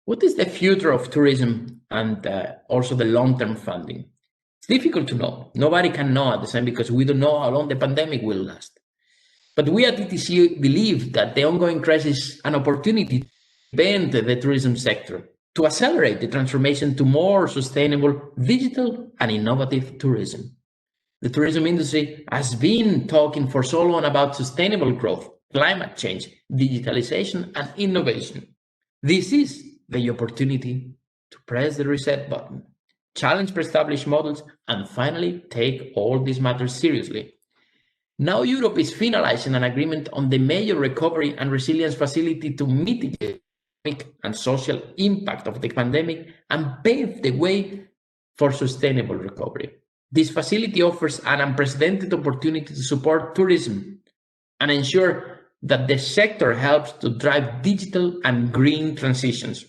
S7: What is the future of tourism and also the long-term funding? It's difficult to know. Nobody can know at the same because we don't know how long the pandemic will last. But we at ETC believe that the ongoing crisis is an opportunity to bend the tourism sector, to accelerate the transformation to more sustainable, digital, and innovative tourism. The tourism industry has been talking for so long about sustainable growth, climate change, digitalization, and innovation. This is the opportunity to press the reset button, challenge pre-established models, and finally take all these matters seriously. Now Europe is finalizing an agreement on the major recovery and resilience facility to mitigate the economic and social impact of the pandemic and pave the way for sustainable recovery. This facility offers an unprecedented opportunity to support tourism and ensure that the sector helps to drive digital and green transitions,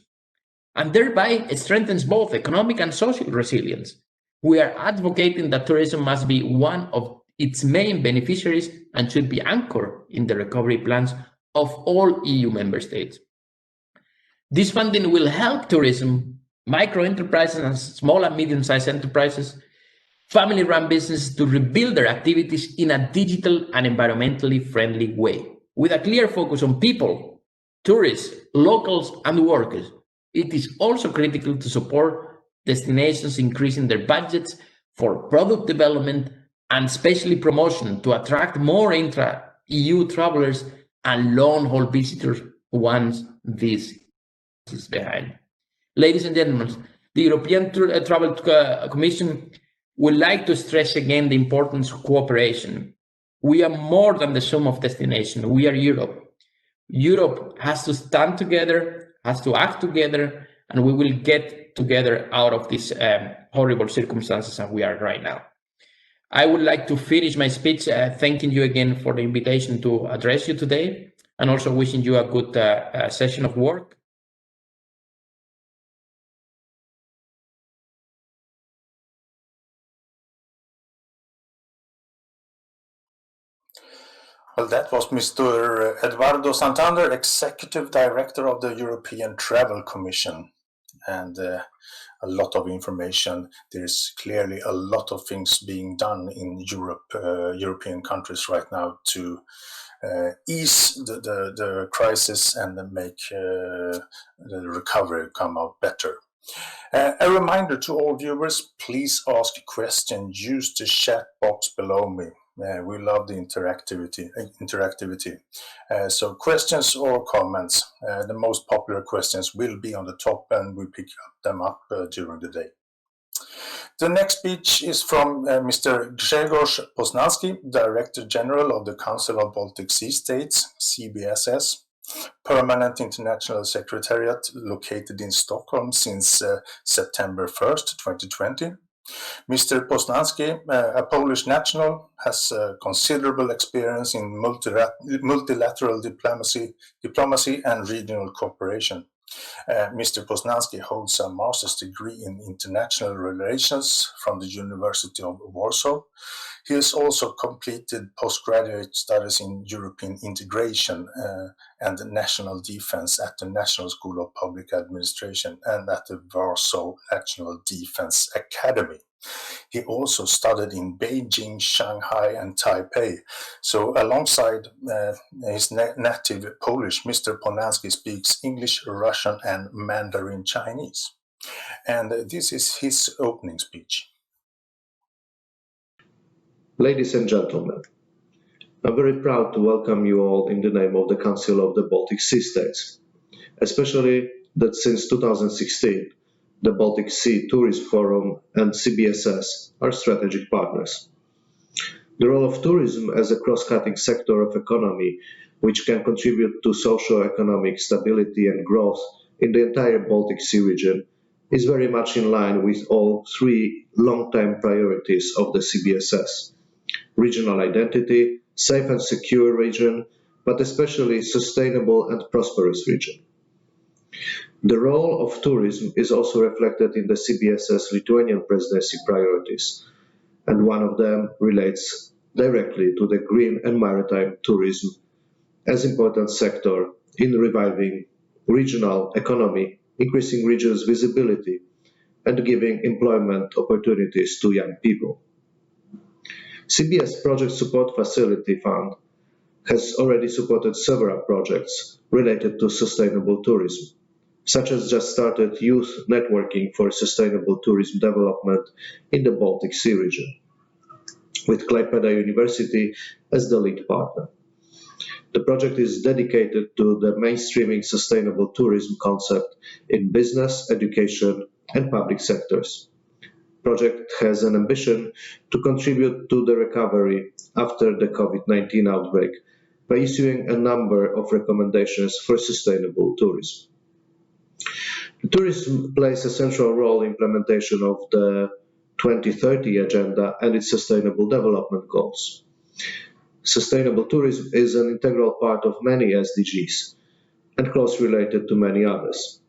S7: and thereby it strengthens both economic and social resilience. We are advocating that tourism must be one of its main beneficiaries and should be anchored in the recovery plans of all EU member states. This funding will help tourism, micro enterprises and small and medium-sized enterprises, family-run businesses to rebuild their activities in a digital and environmentally friendly way, with a clear focus on people, tourists, locals, and workers. It is also critical to support destinations increasing their budgets for product development and especially promotion to attract more intra-EU travelers and long-haul visitors once this is behind. Ladies and gentlemen, the European Travel Commission would like to stress again the importance of cooperation. We are more than the sum of destinations. We are Europe. Europe has to stand together, has to act together, and we will get together out of these horrible circumstances that we are right now. I would like to finish my speech thanking you again for the invitation to address you today, and also wishing you a good session of work.
S4: Well, that was Mr. Eduardo Santander, Executive Director of the European Travel Commission. And a lot of information. There's clearly a lot of things being done in Europe, European countries right now to ease the crisis and make the recovery come out better. A reminder to all viewers, please ask a question. Use the chat box below me. We love the interactivity. So questions or comments, the most popular questions will be on the top and we pick them up during the day. The next speech is from Mr. Grzegorz Poznanski, Director General of the Council of Baltic Sea States, CBSS, Permanent International Secretariat located in Stockholm since September 1st, 2020. Mr. Poznanski, a Polish national, has considerable experience in multilateral diplomacy and regional cooperation. Mr. Poznanski holds a master's degree in international relations from the University of Warsaw. He has also completed postgraduate studies in European integration and national defense at the National School of Public Administration and at the Warsaw National Defense Academy. He also studied in Beijing, Shanghai, and Taipei. So alongside his native Polish, Mr. Poznanski speaks English, Russian, and Mandarin Chinese. And this is his opening speech.
S8: Ladies and gentlemen, I'm very proud to welcome you all in the name of the Council of the Baltic Sea States, especially that since 2016, the Baltic Sea Tourism Forum, and CBSS are strategic partners. The role of tourism as a cross-cutting sector of economy, which can contribute to socio-economic stability and growth in the entire Baltic Sea region, is very much in line with all three long-term priorities of the CBSS: regional identity, safe and secure region, but especially sustainable and prosperous region. The role of tourism is also reflected in the CBSS Lithuanian presidency priorities, and one of them relates directly to the green and maritime tourism as important sector in reviving regional economy, increasing regions' visibility, and giving employment opportunities to young people. CBS Project Support Facility Fund has already supported several projects related to sustainable tourism, such as just started youth networking for sustainable tourism development in the Baltic Sea region, with Klaipėda University as the lead partner. The project is dedicated to the mainstreaming sustainable tourism concept in business, education, and public sectors. The project has an ambition to contribute to the recovery after the COVID-19 outbreak by issuing a number of recommendations for sustainable tourism. Tourism plays a central role in implementation of the 2030 Agenda and its Sustainable Development Goals. Sustainable tourism is an integral part of many SDGs and closely related to many others.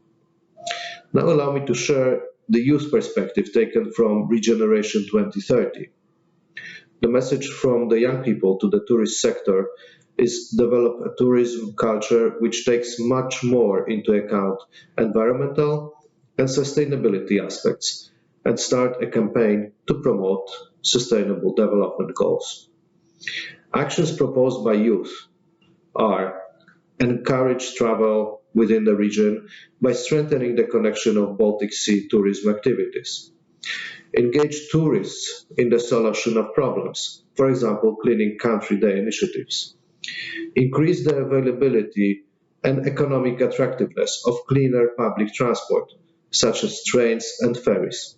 S8: Now allow me to share the youth perspective taken from Regeneration 2030. The message from the young people to the tourist sector is develop a tourism culture which takes much more into account environmental and sustainability aspects and start a campaign to promote sustainable development goals. Actions proposed by youth are encourage travel within the region by strengthening the connection of Baltic Sea tourism activities. Engage tourists in the solution of problems, for example, cleaning country day initiatives. Increase the availability and economic attractiveness of cleaner public transport, such as trains and ferries.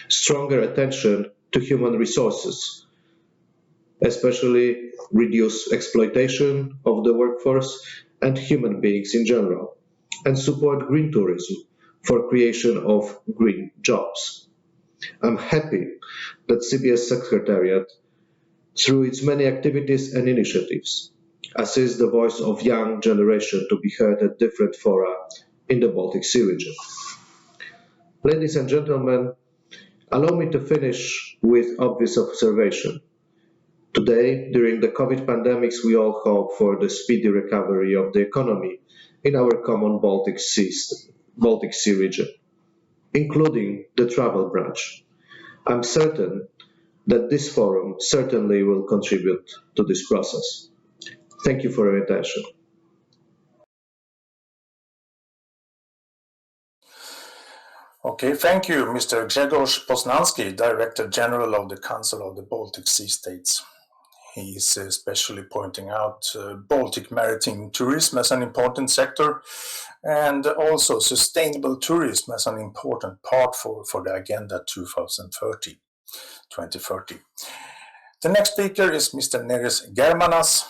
S8: Stronger attention to human resources, especially reduce exploitation of the workforce and human beings in general, and support green tourism for creation of green jobs. I'm happy that CBS Secretariat, through its many activities and initiatives, assists the voice of young generation to be heard at different fora in the Baltic Sea region. Ladies and gentlemen, allow me to finish with obvious observation. Today, during the COVID pandemics, we all hope for the speedy recovery of the economy in our common Baltic Sea region, including the travel branch. I'm certain that this forum certainly will contribute to this process. Thank you for your attention.
S4: Okay, thank you, Mr. Grzegorz Poznański, Director General of the Council of the Baltic Sea States. He is especially pointing out Baltic maritime tourism as an important sector and also sustainable tourism as an important part for the Agenda 2030. The next speaker is Mr. Neris Germanas,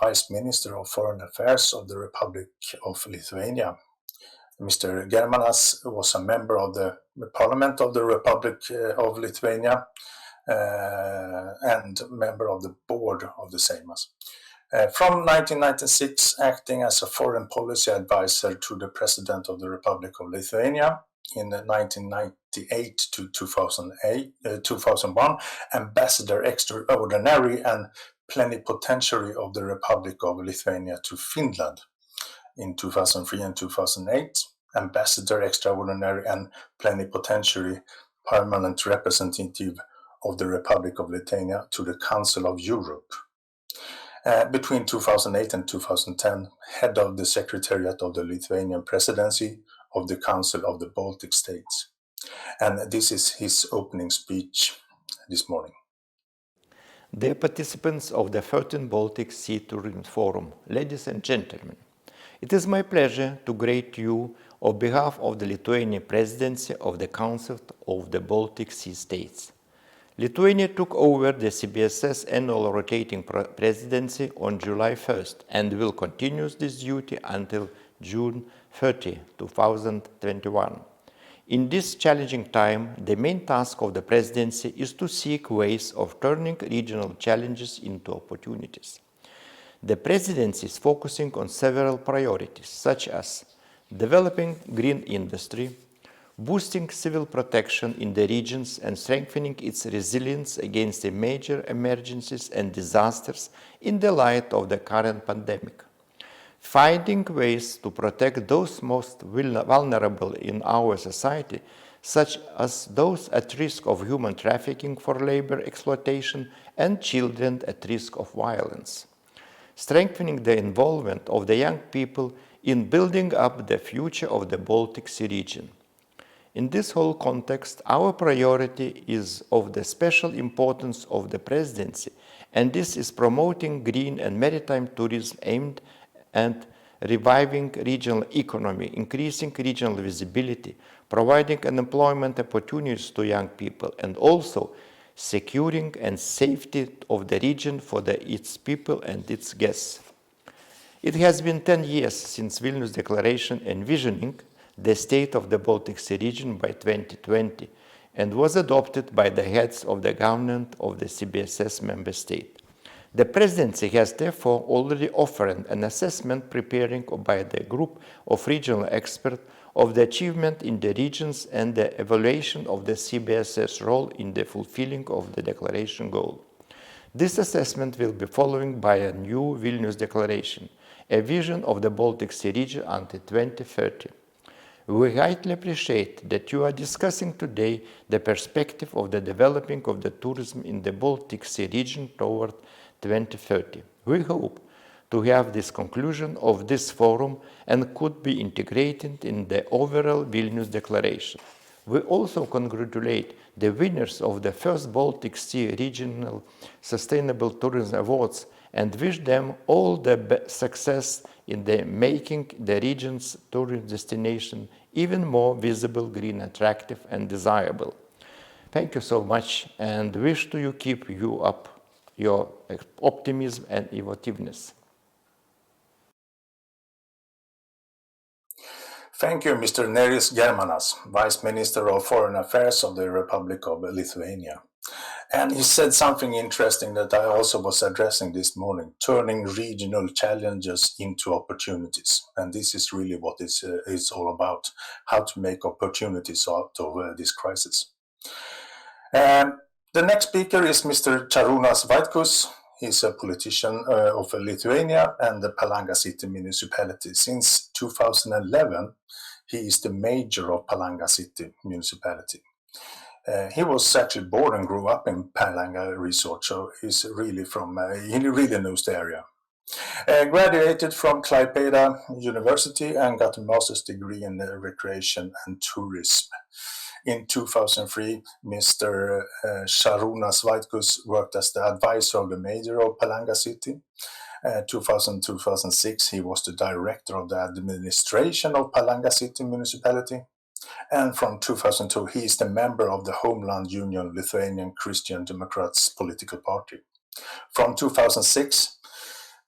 S4: Vice Minister of Foreign Affairs of the Republic of Lithuania. Mr. Germanas was a member of the Parliament of the Republic of Lithuania and member of the board of the same. From 1996, acting as a foreign policy advisor to the President of the Republic of Lithuania. In 1998 to 2001, Ambassador Extraordinary and Plenipotentiary of the Republic of Lithuania to Finland. In 2003 and 2008, Ambassador Extraordinary and Plenipotentiary Permanent Representative of the Republic of Lithuania to the Council of Europe. Between 2008 and 2010, head of the Secretariat of the Lithuanian Presidency of the Council of the Baltic States. And this is his opening speech this morning.
S9: Dear participants of the 13th Baltic Sea Tourism Forum, ladies and gentlemen, it is my pleasure to greet you on behalf of the Lithuanian Presidency of the Council of the Baltic Sea States. Lithuania took over the CBSS annual rotating presidency on July 1st and will continue this duty until June 30, 2021. In this challenging time, the main task of the presidency is to seek ways of turning regional challenges into opportunities. The presidency is focusing on several priorities, such as developing green industry, boosting civil protection in the regions and strengthening its resilience against the major emergencies and disasters in the light of the current pandemic, finding ways to protect those most vulnerable in our society, such as those at risk of human trafficking for labor exploitation and children at risk of violence, strengthening the involvement of the young people in building up the future of the Baltic Sea region. In this whole context, our priority is of the special importance of the presidency, and this is promoting green and maritime tourism aimed at reviving regional economy, increasing regional visibility, providing employment opportunities to young people, and also securing and safety of the region for its people and its guests. It has been 10 years since Vilnius Declaration envisioning the state of the Baltic Sea region by 2020 and was adopted by the heads of the government of the CBSS member state. The presidency has therefore already offered an assessment preparing by the group of regional experts of the achievement in the regions and the evaluation of the CBSS role in the fulfilling of the declaration goal. This assessment will be followed by a new Vilnius Declaration, a vision of the Baltic Sea region until 2030. We highly appreciate that you are discussing today the perspective of the developing of the tourism in the Baltic Sea region toward 2030. We hope to have this conclusion of this forum and could be integrated in the overall Vilnius Declaration. We also congratulate the winners of the first Baltic Sea Regional Sustainable Tourism Awards and wish them all the success in making the region's tourist destination even more visible, green, attractive, and desirable. Thank you so much, and wish to you keep you up your optimism and innovativeness.
S4: Thank you, Mr. Neris Germanas, Vice Minister of Foreign Affairs of the Republic of Lithuania. And he said something interesting that I also was addressing this morning, turning regional challenges into opportunities. And this is really what it's all about, how to make opportunities out of this crisis. The next speaker is Mr. Šarūnas Vaitkus. He's a politician of Lithuania and the Palanga City municipality. Since 2011, he is the mayor of Palanga City municipality. He was actually born and grew up in Palanga resort, so he's really he really knows the area. Graduated from Klaipėda University and got a master's degree in recreation and tourism. In 2003, Mr. Šarūnas Vaitkus worked as the advisor of the mayor of Palanga City. 2000-2006, he was the director of the administration of Palanga City municipality. And from 2002, he is the member of the Homeland Union Lithuanian Christian Democrats political party. From 2006,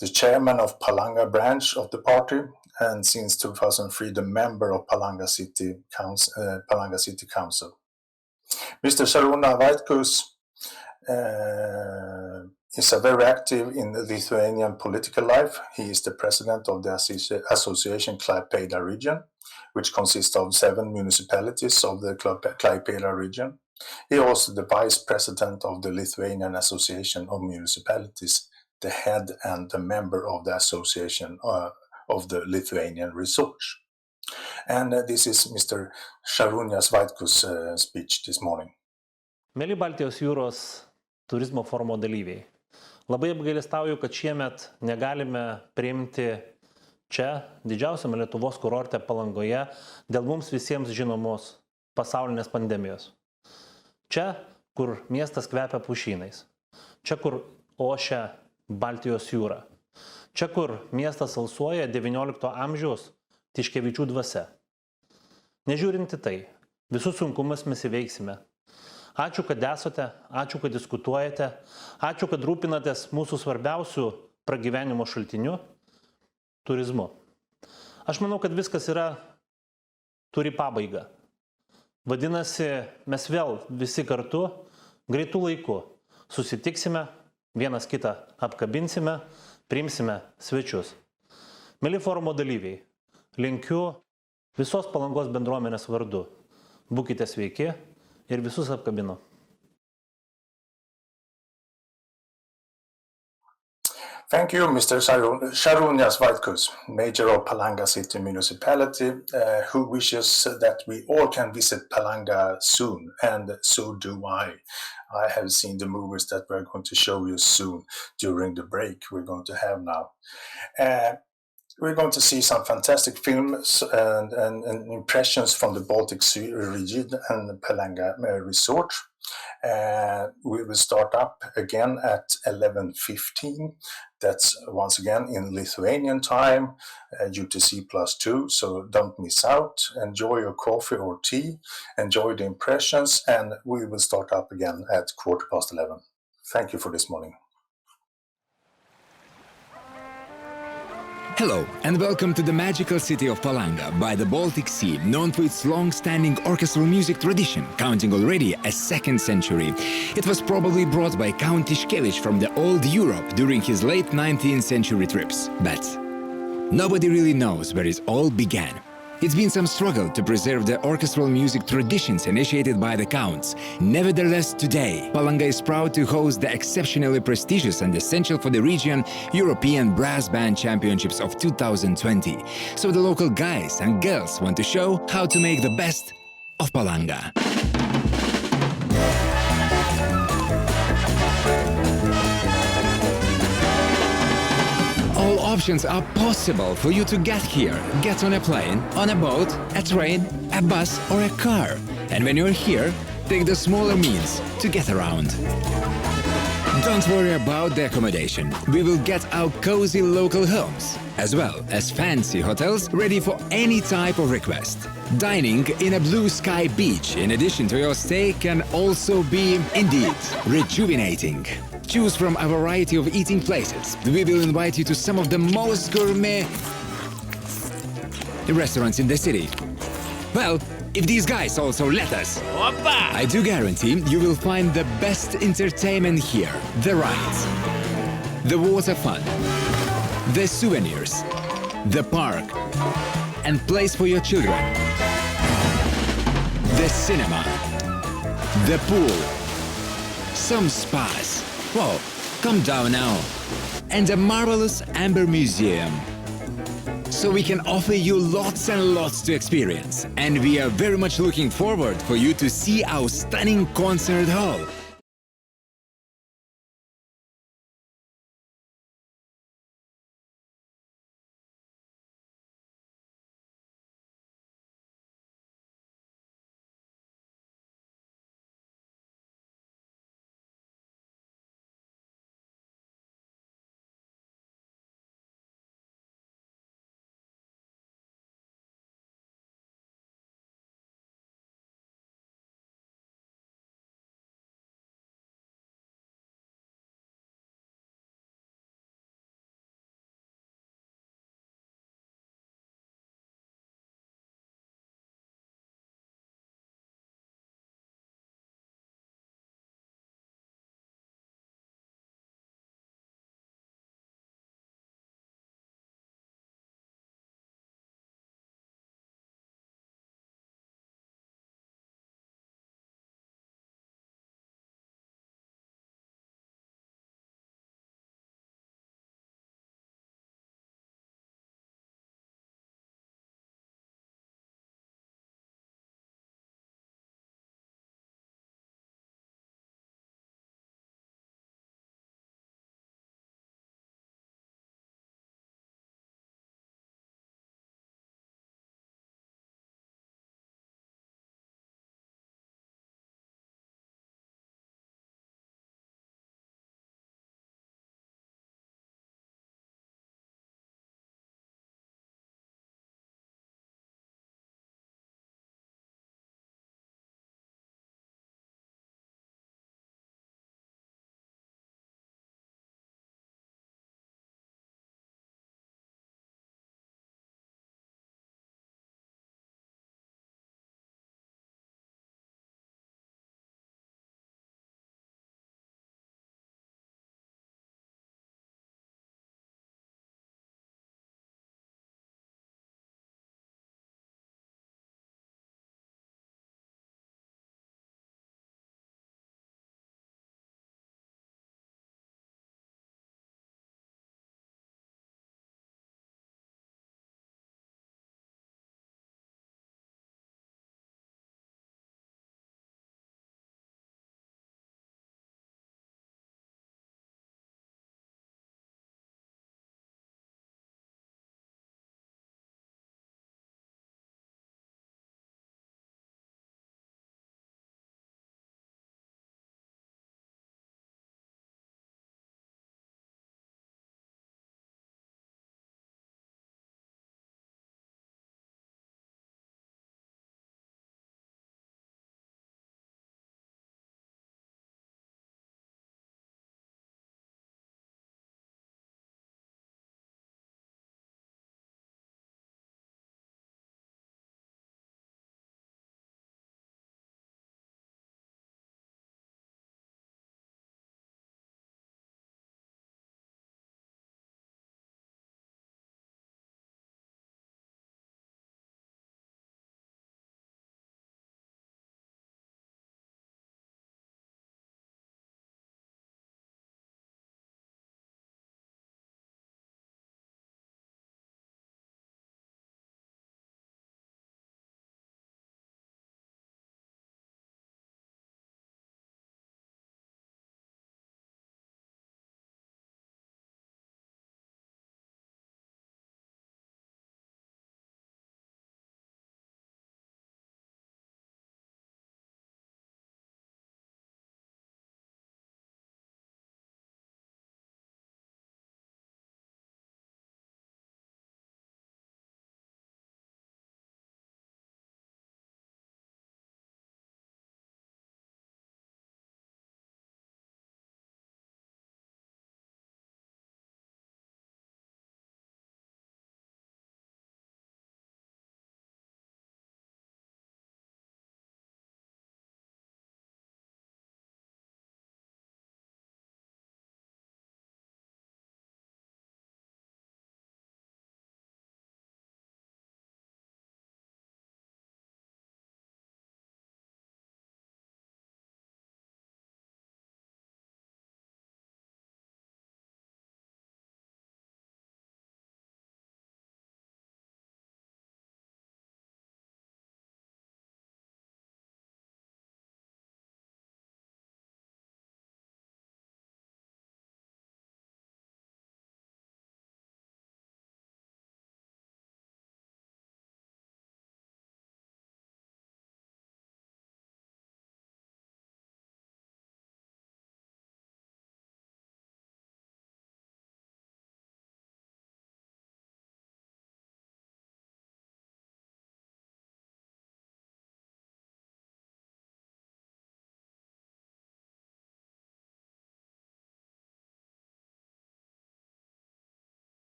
S4: the chairman of Palanga branch of the party, and since 2003, the member of Palanga City Council. Mr. Šarūnas Vaitkus is very active in the Lithuanian political life. He is the president of the association Klaipėda region, which consists of 7 municipalities of the Klaipėda region. He is also the vice president of the Lithuanian Association of Municipalities, the head and the member of the Association of the Lithuanian Resorts. And this is Mr. Šarūnas Vaitkus' speech this morning.
S10: Mėly Baltijos jūros turizmo forumo dalyviai, labai apgailestauju, kad šiemet negalime priimti čia, didžiausiame Lietuvos kurorte Palangoje, dėl mums visiems žinomos pasaulinės pandemijos. Čia, kur miestas kvepia pušynais. Čia, kur ošia Baltijos jūra. Čia, kur miestas alsuoja XIX amžiaus Tiškevičių dvasia. Nežiūrinti tai, visus sunkumus mes įveiksime. Ačiū, kad esate, ačiū, kad diskutuojate, ačiū, kad rūpinatės mūsų svarbiausių pragyvenimo šaltiniu – turizmu. Aš manau, kad viskas turi pabaigą. Vadinasi, mes vėl visi kartu, greitų laikų susitiksime, vienas kitą apkabinsime, priimsime svečius. Mėly forumo dalyviai, linkiu visos Palangos bendruomenės vardu. Būkite sveiki ir visus apkabinu.
S4: Thank you, Mr. Šarūnas Vaitkus, Mayor of Palanga City Municipality, who wishes that we all can visit Palanga soon, and so do I. I have seen the movies that we're going to show you soon during the break we're going to have now. We're going to see some fantastic films and impressions from the Baltic Sea region and the Palanga Resort. We will start up again at 11:15. That's once again in Lithuanian time, UTC+2, so don't miss out. Enjoy your coffee or tea, enjoy the impressions, and we will start up again at 11:15. Thank you for this morning.
S1: Hello, and welcome to the magical city of Palanga by the Baltic Sea, known for its long-standing orchestral music tradition, counting already a 2nd century. It was probably brought by Count Tiškevič from the old Europe during his late 19th century trips. But nobody really knows where it all began. It's been some struggle to preserve the orchestral music traditions initiated by the Counts. Nevertheless, today, Palanga is proud to host the exceptionally prestigious and essential for the region European Brass Band Championships of 2020. So the local guys and girls want to show how to make the best of Palanga. All options are possible for you to get here. Get on a plane, on a boat, a train, a bus or a car. And when you're here, take the smaller means to get around. Don't worry about the accommodation. We will get our cozy local homes, as well as fancy hotels ready for any type of request. Dining in a blue sky beach in addition to your stay can also be, indeed, rejuvenating. Choose from a variety of eating places. We will invite you to some of the most gourmet restaurants in the city. Well, if these guys also let us, I do guarantee you will find the best entertainment here. The rides, the water fun, the souvenirs, the park, and place for your children, the cinema, the pool, some spas. Whoa, come down now. And a marvelous Amber Museum. So we can offer you lots and lots to experience. And we are very much looking forward for you to see our stunning concert hall.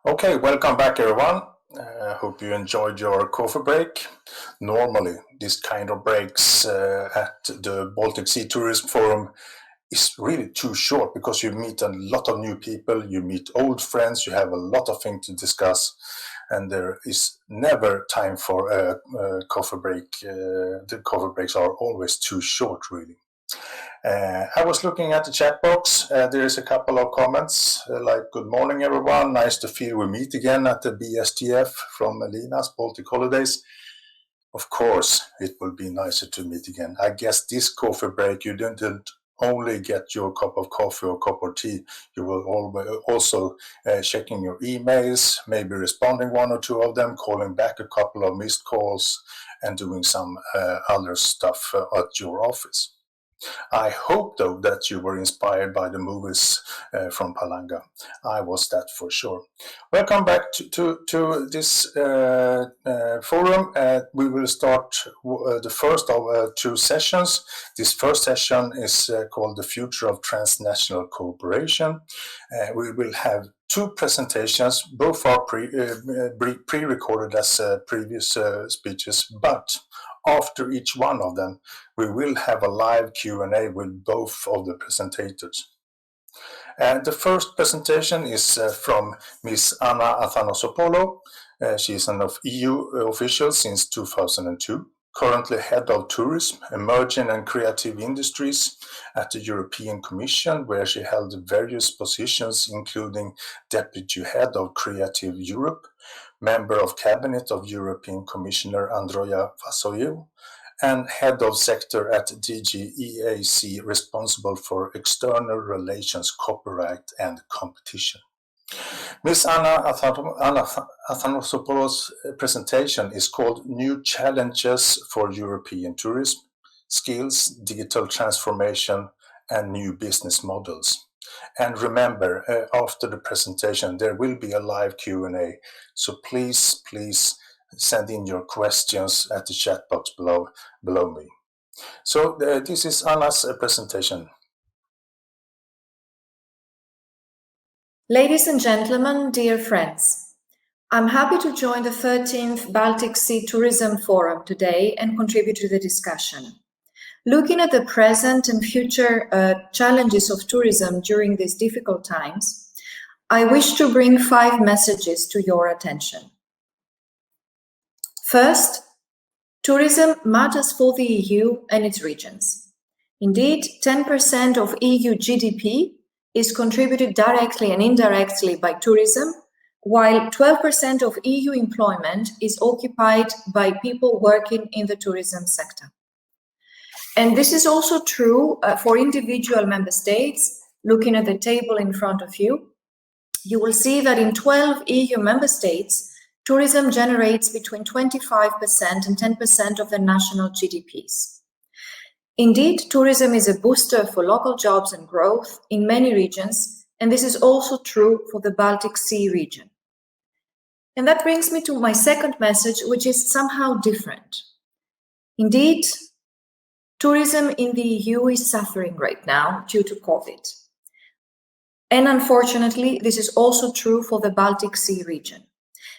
S4: Okay, welcome back everyone. Hope you enjoyed your coffee break. Normally, this kind of breaks at the Baltic Sea Tourism Forum is really too short because you meet a lot of new people, you meet old friends, you have a lot of things to discuss, and there is never time for a coffee break. The coffee breaks are always too short, really. I was looking at the chat box. There is a couple of comments like, good morning, everyone. Nice to feel we meet again at the BSTF from Elina's Baltic Holidays. Of course, it will be nicer to meet again. I guess this coffee break, you didn't only get your cup of coffee or cup of tea. You will also checking your emails, maybe responding one or two of them, calling back a couple of missed calls, and doing some other stuff at your office. I hope, though, that you were inspired by the movies from Palanga. I was that for sure. Welcome back to this forum. We will start the first of two sessions. This first session is called The Future of Transnational Cooperation. We will have two presentations. Both are pre-recorded as previous speeches, but after each one of them, we will have a live Q&A with both of the presentators. And the first presentation is from Ms. Anna Athanasopoulou. She is an EU official since 2002, currently head of tourism, emerging and creative industries at the European Commission, where she held various positions, including deputy head of Creative Europe, member of cabinet of European Commissioner Androja Vasoiu, and head of sector at DG EAC, responsible for external relations, copyright and competition. Ms. Anna Athanasopoulou's presentation is called New Challenges for European Tourism, Skills, Digital Transformation and New Business Models. And remember, after the presentation, there will be a live Q&A. So please send in your questions at the chat box below me. So this is Anna's presentation.
S11: Ladies and gentlemen, dear friends, I'm happy to join the 13th Baltic Sea Tourism Forum today and contribute to the discussion. Looking at the present and future challenges of tourism during these difficult times, I wish to bring 5 messages to your attention. First, tourism matters for the EU and its regions. Indeed, 10% of EU GDP is contributed directly and indirectly by tourism, while 12% of EU employment is occupied by people working in the tourism sector. And this is also true for individual member states. Looking at the table in front of you, you will see that in 12 EU member states, tourism generates between 25% and 10% of their national GDPs. Indeed, tourism is a booster for local jobs and growth in many regions, and this is also true for the Baltic Sea region. And that brings me to my second message, which is somehow different. Indeed, tourism in the EU is suffering right now due to COVID. And unfortunately, this is also true for the Baltic Sea region.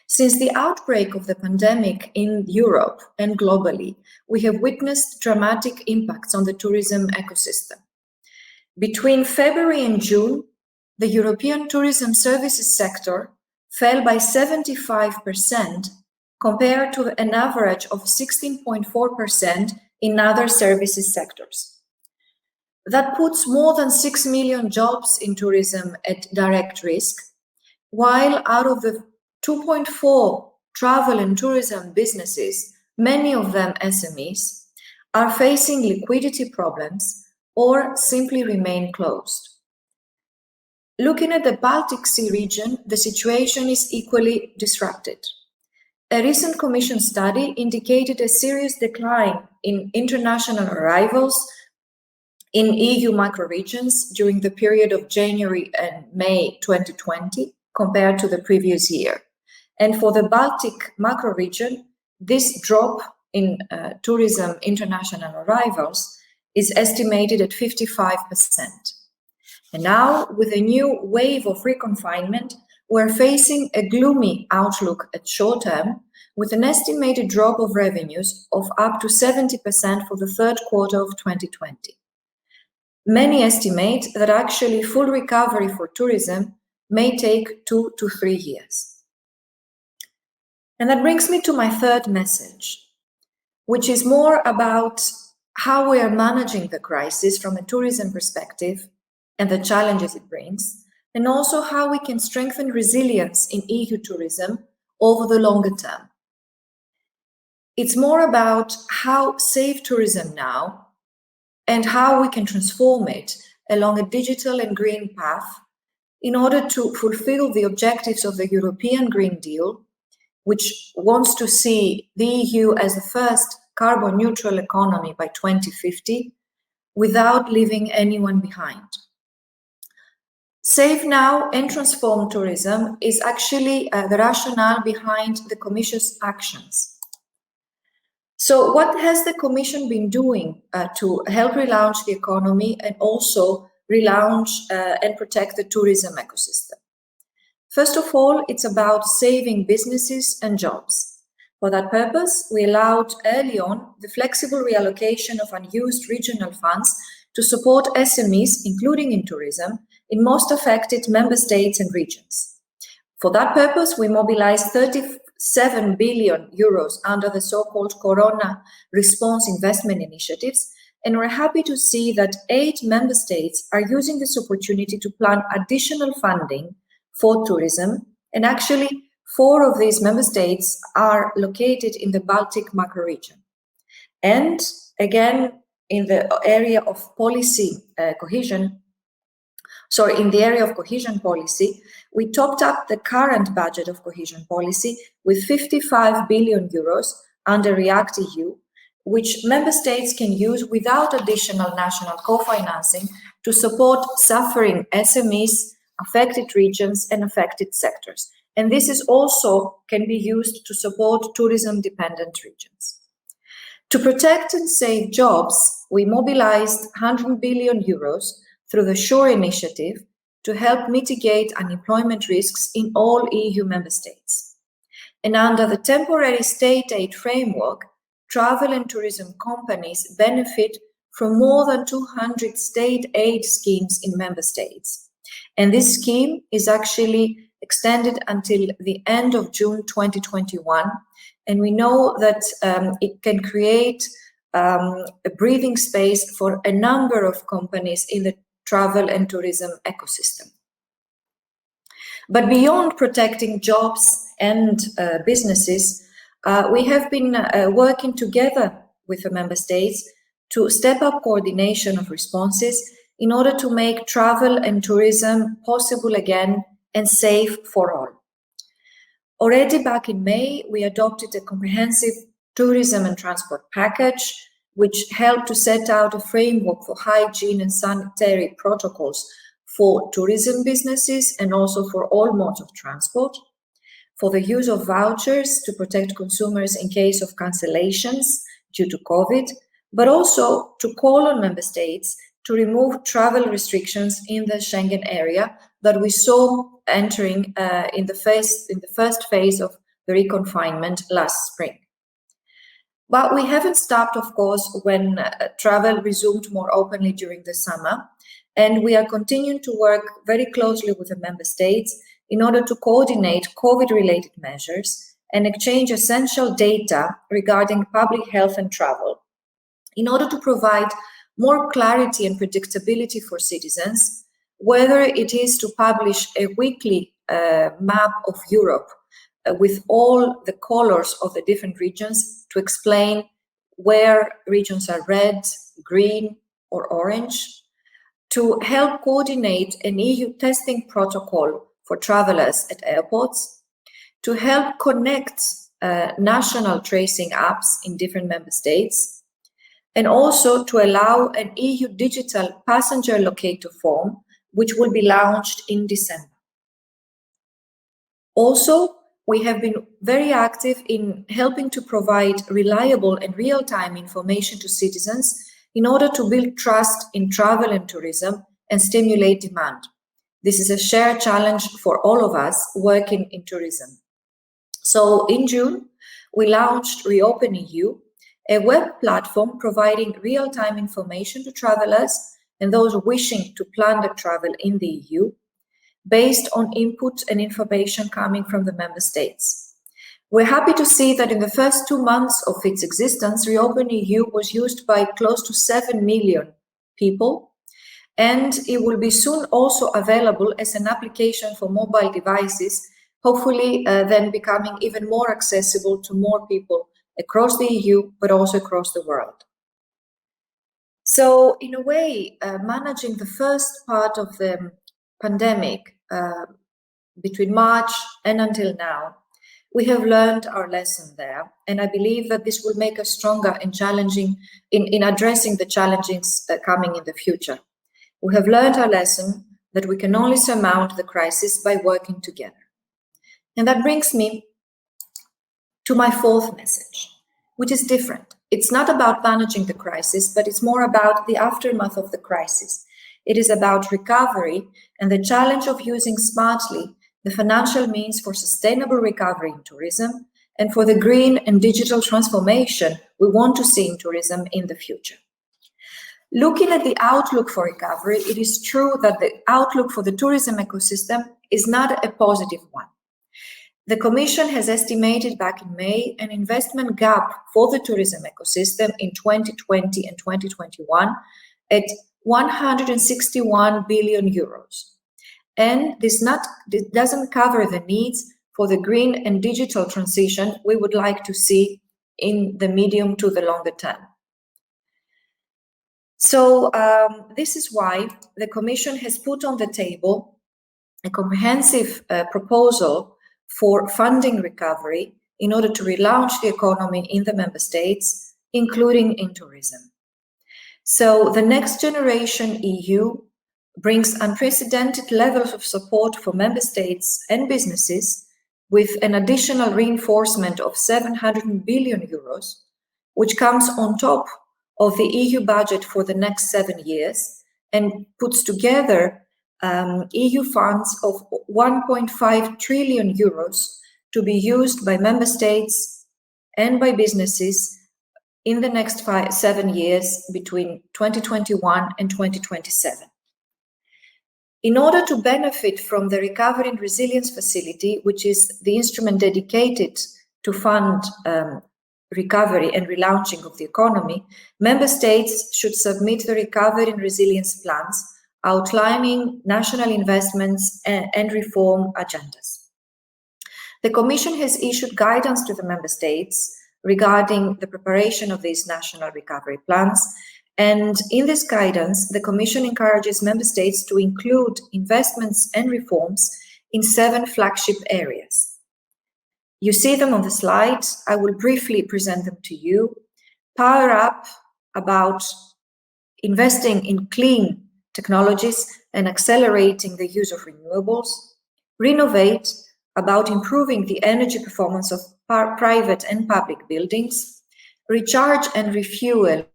S11: Since the outbreak of the pandemic in Europe and globally, we have witnessed dramatic impacts on the tourism ecosystem. Between February and June, the European tourism services sector fell by 75% compared to an average of 16.4% in other services sectors. That puts more than 6 million jobs in tourism at direct risk, while out of the 2.4 travel and tourism businesses, many of them SMEs, are facing liquidity problems or simply remain closed. Looking at the Baltic Sea region, the situation is equally disrupted. A recent Commission study indicated a serious decline in international arrivals in EU macro-regions during the period of January and May 2020 compared to the previous year. And for the Baltic macro-region, this drop in tourism international arrivals is estimated at 55%. And now, with a new wave of reconfinement, we're facing a gloomy outlook at short term, with an estimated drop of revenues of up to 70% for the third quarter of 2020. Many estimate that actually full recovery for tourism may take 2 to 3 years. And that brings me to my third message, which is more about how we are managing the crisis from a tourism perspective and the challenges it brings, and also how we can strengthen resilience in EU tourism over the longer term. It's more about how save tourism now and how we can transform it along a digital and green path in order to fulfill the objectives of the European Green Deal, which wants to see the EU as the first carbon neutral economy by 2050 without leaving anyone behind. Save Now and Transform Tourism is actually the rationale behind the Commission's actions. So what has the Commission been doing to help relaunch the economy and also relaunch and protect the tourism ecosystem? First of all, it's about saving businesses and jobs. For that purpose, we allowed early on the flexible reallocation of unused regional funds to support SMEs, including in tourism, in most affected member states and regions. For that purpose, we mobilized 37 billion euros under the so-called Corona Response Investment Initiatives, and we're happy to see that 8 member states are using this opportunity to plan additional funding for tourism, and actually 4 of these member states are located in the Baltic macro region. And again, in the area of policy cohesion policy, we topped up the current budget of cohesion policy with 55 billion euros under REACT-EU, which member states can use without additional national co-financing to support suffering SMEs, affected regions and affected sectors. And this is also can be used to support tourism-dependent regions. To protect and save jobs, we mobilized 100 billion euros through the SURE initiative to help mitigate unemployment risks in all EU member states. And under the temporary state aid framework, travel and tourism companies benefit from more than 200 state aid schemes in member states. And this scheme is actually extended until the end of June 2021. And we know that it can create a breathing space for a number of companies in the travel and tourism ecosystem. But beyond protecting jobs and businesses, we have been working together with the member states to step up coordination of responses in order to make travel and tourism possible again and safe for all. Already back in May, we adopted a comprehensive tourism and transport package, which helped to set out a framework for hygiene and sanitary protocols for tourism businesses and also for all modes of transport, for the use of vouchers to protect consumers in case of cancellations due to COVID, but also to call on member states to remove travel restrictions in the Schengen area that we saw entering in the first phase of the reconfinement last spring. But we haven't stopped, of course, when travel resumed more openly during the summer, and we are continuing to work very closely with the member states in order to coordinate COVID-related measures and exchange essential data regarding public health and travel in order to provide more clarity and predictability for citizens, whether it is to publish a weekly map of Europe with all the colors of the different regions to explain where regions are red, green, or orange, to help coordinate an EU testing protocol for travelers at airports, to help connect national tracing apps in different member states, and also to allow an EU digital passenger locator form, which will be launched in December. Also, we have been very active in helping to provide reliable and real-time information to citizens in order to build trust in travel and tourism and stimulate demand. This is a shared challenge for all of us working in tourism. So in June, we launched Reopen EU, a web platform providing real-time information to travelers and those wishing to plan their travel in the EU, based on input and information coming from the member states. We're happy to see that in the first 2 months of its existence, Reopen EU was used by close to 7 million people, and it will be soon also available as an application for mobile devices, hopefully then becoming even more accessible to more people across the EU, but also across the world. So in a way, managing the first part of the pandemic between March and until now, we have learned our lesson there, and I believe that this will make us stronger in addressing the challenges coming in the future. We have learned our lesson that we can only surmount the crisis by working together. And that brings me to my fourth message, which is different. It's not about managing the crisis, but it's more about the aftermath of the crisis. It is about recovery and the challenge of using smartly the financial means for sustainable recovery in tourism and for the green and digital transformation we want to see in tourism in the future. Looking at the outlook for recovery, it is true that the outlook for the tourism ecosystem is not a positive one. The Commission has estimated back in May an investment gap for the tourism ecosystem in 2020 and 2021 at 161 billion euros. And this doesn't cover the needs for the green and digital transition we would like to see in the medium to the longer term. So this is why the Commission has put on the table a comprehensive proposal for funding recovery in order to relaunch the economy in the member states, including in tourism. So the Next Generation EU brings unprecedented levels of support for member states and businesses with an additional reinforcement of 700 billion euros, which comes on top of the EU budget for the next 7 years and puts together EU funds of 1.5 trillion euros to be used by member states and by businesses in the next 7 years between 2021 and 2027. In order to benefit from the Recovery and Resilience Facility, which is the instrument dedicated to fund recovery and relaunching of the economy, member states should submit the recovery and resilience plans outlining national investments and reform agendas. The Commission has issued guidance to the member states regarding the preparation of these national recovery plans, and in this guidance, the Commission encourages member states to include investments and reforms in 7 flagship areas. You see them on the slide. I will briefly present them to you. Power Up, about investing in clean technologies and accelerating the use of renewables. Renovate, about improving the energy performance of private and public buildings. Recharge and Refuel,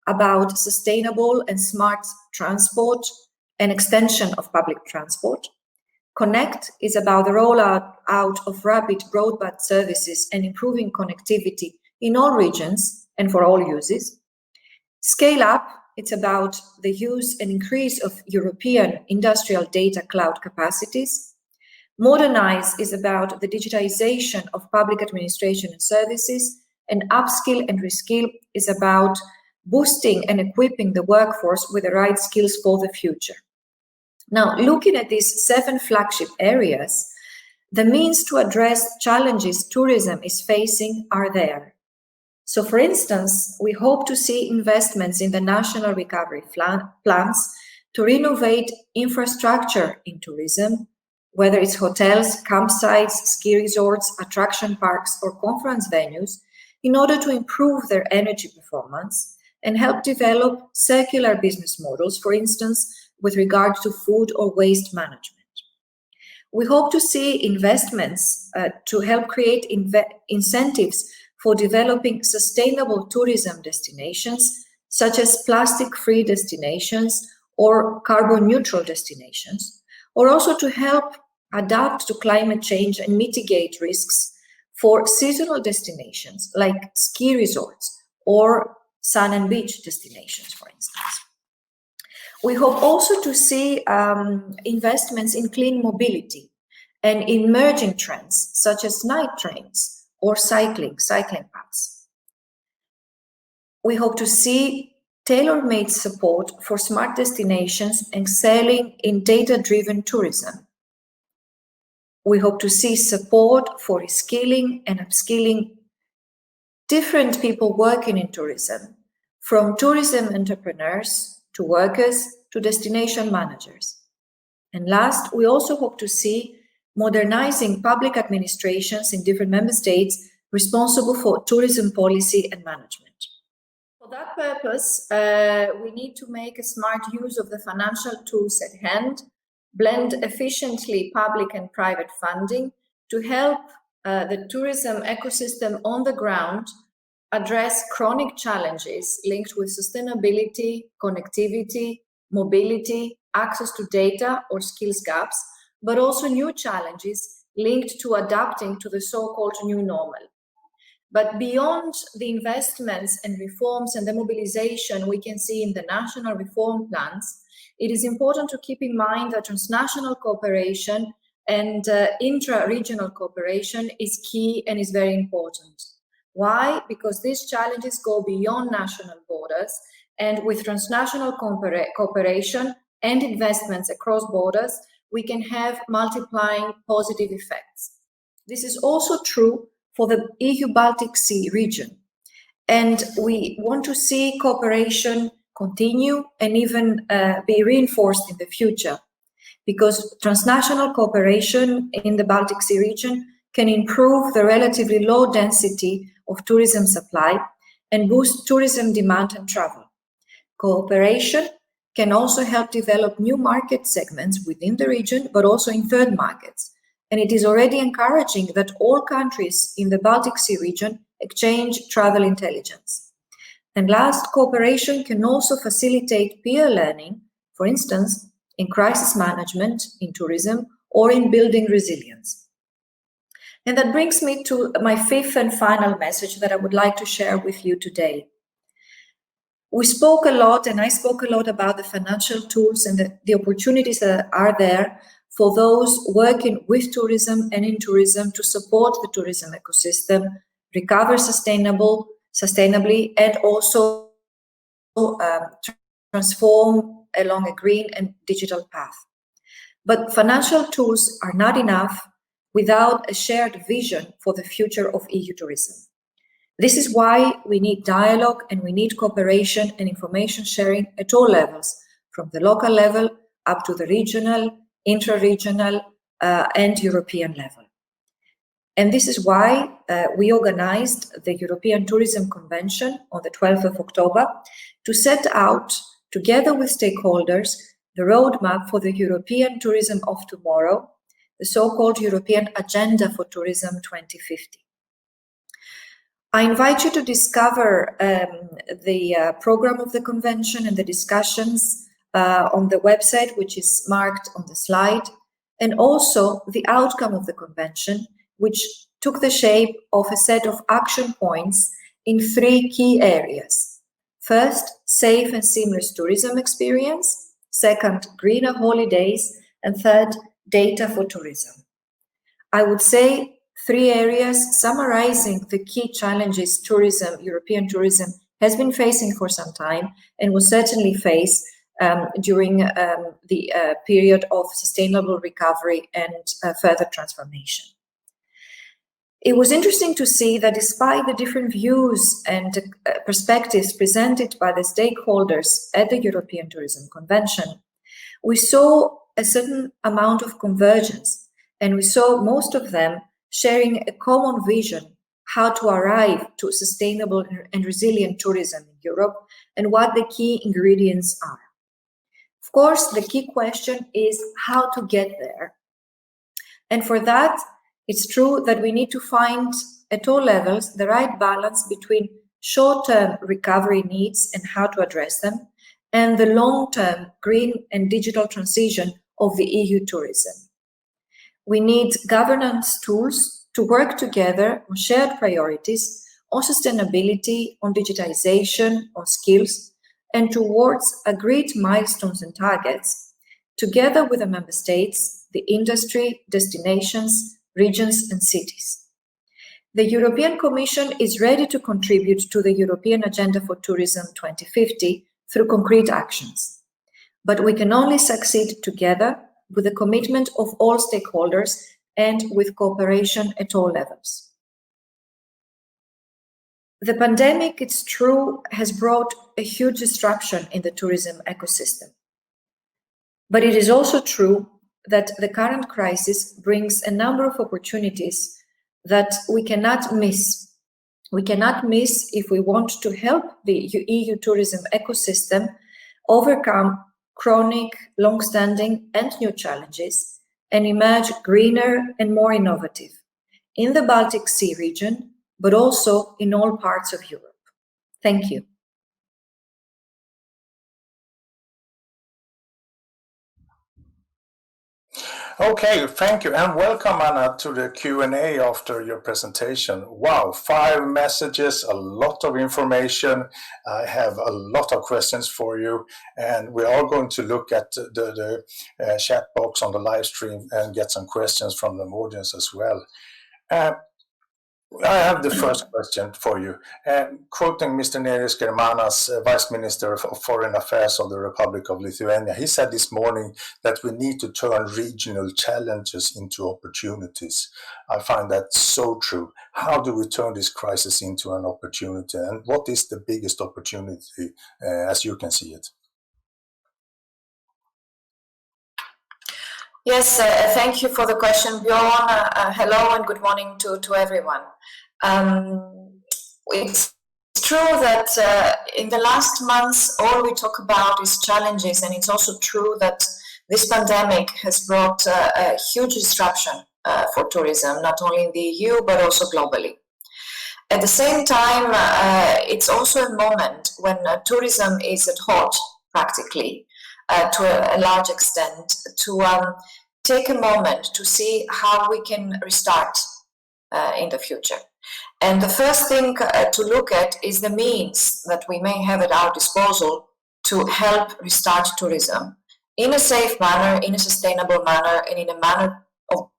S11: about sustainable and smart transport and extension of public transport. Connect is about the rollout of rapid broadband services and improving connectivity in all regions and for all uses. Scale Up, it's about the use and increase of European industrial data cloud capacities. Modernize is about the digitization of public administration and services. And Upskill and Reskill is about boosting and equipping the workforce with the right skills for the future. Now, looking at these 7 flagship areas, the means to address challenges tourism is facing are there. So, for instance, we hope to see investments in the national recovery plans to renovate infrastructure in tourism, whether it's hotels, campsites, ski resorts, attraction parks, or conference venues, in order to improve their energy performance and help develop circular business models, for instance, with regard to food or waste management. We hope to see investments to help create incentives for developing sustainable tourism destinations, such as plastic-free destinations or carbon neutral destinations, or also to help adapt to climate change and mitigate risks for seasonal destinations like ski resorts or sun and beach destinations, for instance. We hope also to see investments in clean mobility and emerging trends such as night trains or cycling paths. We hope to see tailor-made support for smart destinations excelling in data-driven tourism. We hope to see support for reskilling and upskilling different people working in tourism, from tourism entrepreneurs to workers to destination managers. And last, we also hope to see modernizing public administrations in different member states responsible for tourism policy and management. For that purpose, we need to make a smart use of the financial tools at hand, blend efficiently public and private funding to help the tourism ecosystem on the ground address chronic challenges linked with sustainability, connectivity, mobility, access to data or skills gaps, but also new challenges linked to adapting to the so-called new normal. But beyond the investments and reforms and the mobilization we can see in the national reform plans, it is important to keep in mind that transnational cooperation and intra-regional cooperation is key and is very important. Why? Because these challenges go beyond national borders, and with transnational cooperation and investments across borders, we can have multiplying positive effects. This is also true for the EU Baltic Sea region. And we want to see cooperation continue and even be reinforced in the future, because transnational cooperation in the Baltic Sea region can improve the relatively low density of tourism supply and boost tourism demand and travel. Cooperation can also help develop new market segments within the region, but also in third markets. And it is already encouraging that all countries in the Baltic Sea region exchange travel intelligence. And last, cooperation can also facilitate peer learning, for instance, in crisis management, in tourism, or in building resilience. And that brings me to my fifth and final message that I would like to share with you today. We spoke a lot, and I spoke a lot about the financial tools and the opportunities that are there for those working with tourism and in tourism to support the tourism ecosystem, recover sustainably, and also transform along a green and digital path. But financial tools are not enough without a shared vision for the future of EU tourism. This is why we need dialogue and we need cooperation and information sharing at all levels, from the local level up to the regional, intra-regional, and European level. And this is why we organized the European Tourism Convention on the 12th of October to set out, together with stakeholders, the roadmap for the European tourism of tomorrow, the so-called European Agenda for Tourism 2050. I invite you to discover the program of the convention and the discussions on the website, which is marked on the slide, and also the outcome of the convention, which took the shape of a set of action points in three key areas. First, safe and seamless tourism experience. Second, greener holidays. And third, data for tourism. I would say three areas summarizing the key challenges tourism, European tourism, has been facing for some time and will certainly face during the period of sustainable recovery and further transformation. It was interesting to see that despite the different views and perspectives presented by the stakeholders at the European Tourism Convention, we saw a certain amount of convergence, and we saw most of them sharing a common vision how to arrive to sustainable and resilient tourism in Europe and what the key ingredients are. Of course, the key question is how to get there. And for that, it's true that we need to find at all levels the right balance between short-term recovery needs and how to address them, and the long-term green and digital transition of the EU tourism. We need governance tools to work together on shared priorities, on sustainability, on digitization, on skills, and towards agreed milestones and targets, together with the member states, the industry, destinations, regions, and cities. The European Commission is ready to contribute to the European Agenda for Tourism 2050 through concrete actions. But we can only succeed together with the commitment of all stakeholders and with cooperation at all levels. The pandemic, it's true, has brought a huge disruption in the tourism ecosystem. But it is also true that the current crisis brings a number of opportunities that we cannot miss. We cannot miss if we want to help the EU tourism ecosystem overcome chronic, long-standing and new challenges and emerge greener and more innovative in the Baltic Sea region, but also in all parts of Europe. Thank you.
S4: Okay, thank you, and welcome, Anna, to the Q&A after your presentation. Wow, 5 messages, a lot of information. I have a lot of questions for you, and we are going to look at the chat box on the live stream and get some questions from the audience as well. I have the first question for you. Quoting Mr. Neris Germanas, Vice Minister of Foreign Affairs of the Republic of Lithuania, he said this morning that we need to turn regional challenges into opportunities. I find that so true. How do we turn this crisis into an opportunity? And what is the biggest opportunity as you can see it?
S11: Yes, thank you for the question, Bjorn. Hello and good morning to everyone. It's true that in the last months, all we talk about is challenges, and it's also true that this pandemic has brought a huge disruption for tourism, not only in the EU, but also globally. At the same time, it's also a moment when tourism is at halt, practically, to a large extent, to take a moment to see how we can restart in the future. And the first thing to look at is the means that we may have at our disposal to help restart tourism in a safe manner, in a sustainable manner, and in a manner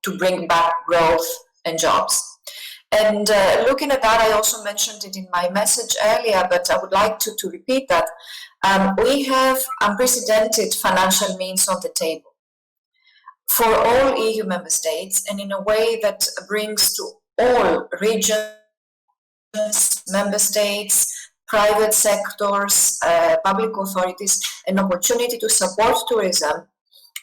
S11: to bring back growth and jobs. And looking at that, I also mentioned it in my message earlier, but I would like to repeat that. We have unprecedented financial means on the table for all EU member states, and in a way that brings to all regions, member states, private sectors, public authorities, an opportunity to support tourism,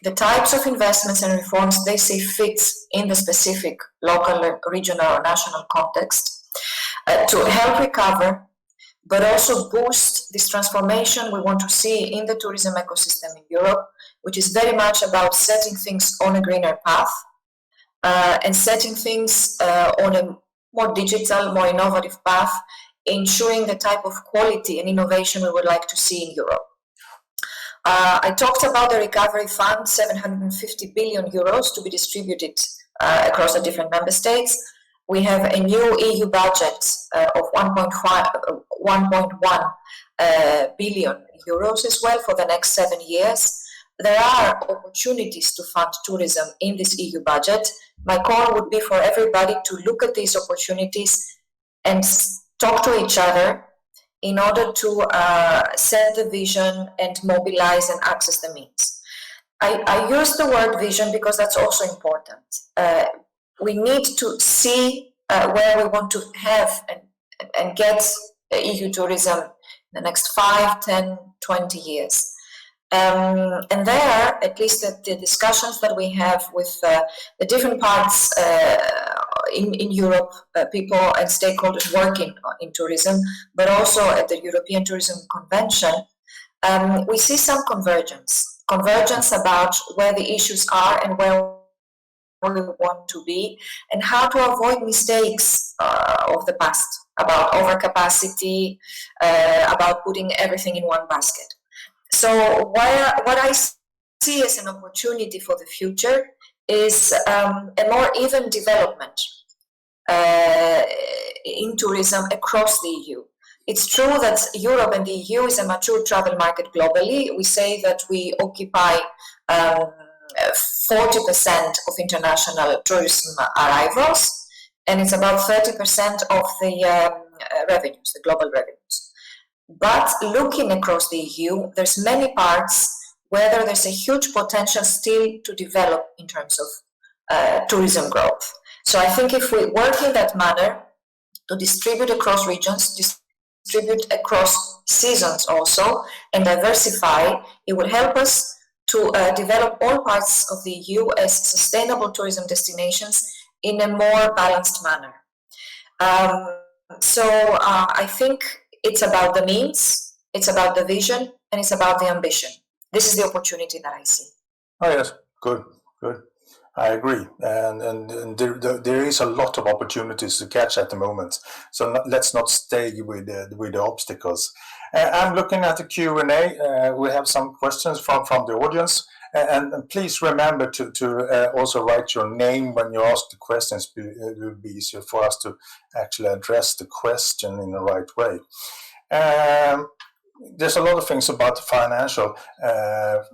S11: the types of investments and reforms they see fit in the specific local, regional, or national context, to help recover, but also boost this transformation we want to see in the tourism ecosystem in Europe, which is very much about setting things on a greener path and setting things on a more digital, more innovative path, ensuring the type of quality and innovation we would like to see in Europe. I talked about the recovery fund, 750 billion euros to be distributed across the different member states. We have a new EU budget of 1.1 billion euros as well for the next 7 years. There are opportunities to fund tourism in this EU budget. My call would be for everybody to look at these opportunities and talk to each other in order to set the vision and mobilize and access the means. I use the word vision because that's also important. We need to see where we want to have and get EU tourism in the next 5, 10, 20 years. And there, at least the discussions that we have with the different parts in Europe, people and stakeholders working in tourism, but also at the European Tourism Convention, we see some convergence about where the issues are and where we want to be, and how to avoid mistakes of the past, about overcapacity, about putting everything in one basket. So what I see as an opportunity for the future is a more even development in tourism across the EU. It's true that Europe and the EU is a mature travel market globally. We say that we occupy 40% of international tourism arrivals, and it's about 30% of the revenues, the global revenues. But looking across the EU, there's many parts where there's a huge potential still to develop in terms of tourism growth. So I think if we work in that manner to distribute across regions, distribute across seasons also, and diversify, it will help us to develop all parts of the EU as sustainable tourism destinations in a more balanced manner. So I think it's about the means, it's about the vision, and it's about the ambition. This is the opportunity that I see.
S4: Oh yes, good. I agree, and there is a lot of opportunities to catch at the moment. So let's not stay with the obstacles. I'm looking at the Q&A. We have some questions from the audience, and please remember to also write your name when you ask the questions. It will be easier for us to actually address the question in the right way. There's a lot of things about the financial.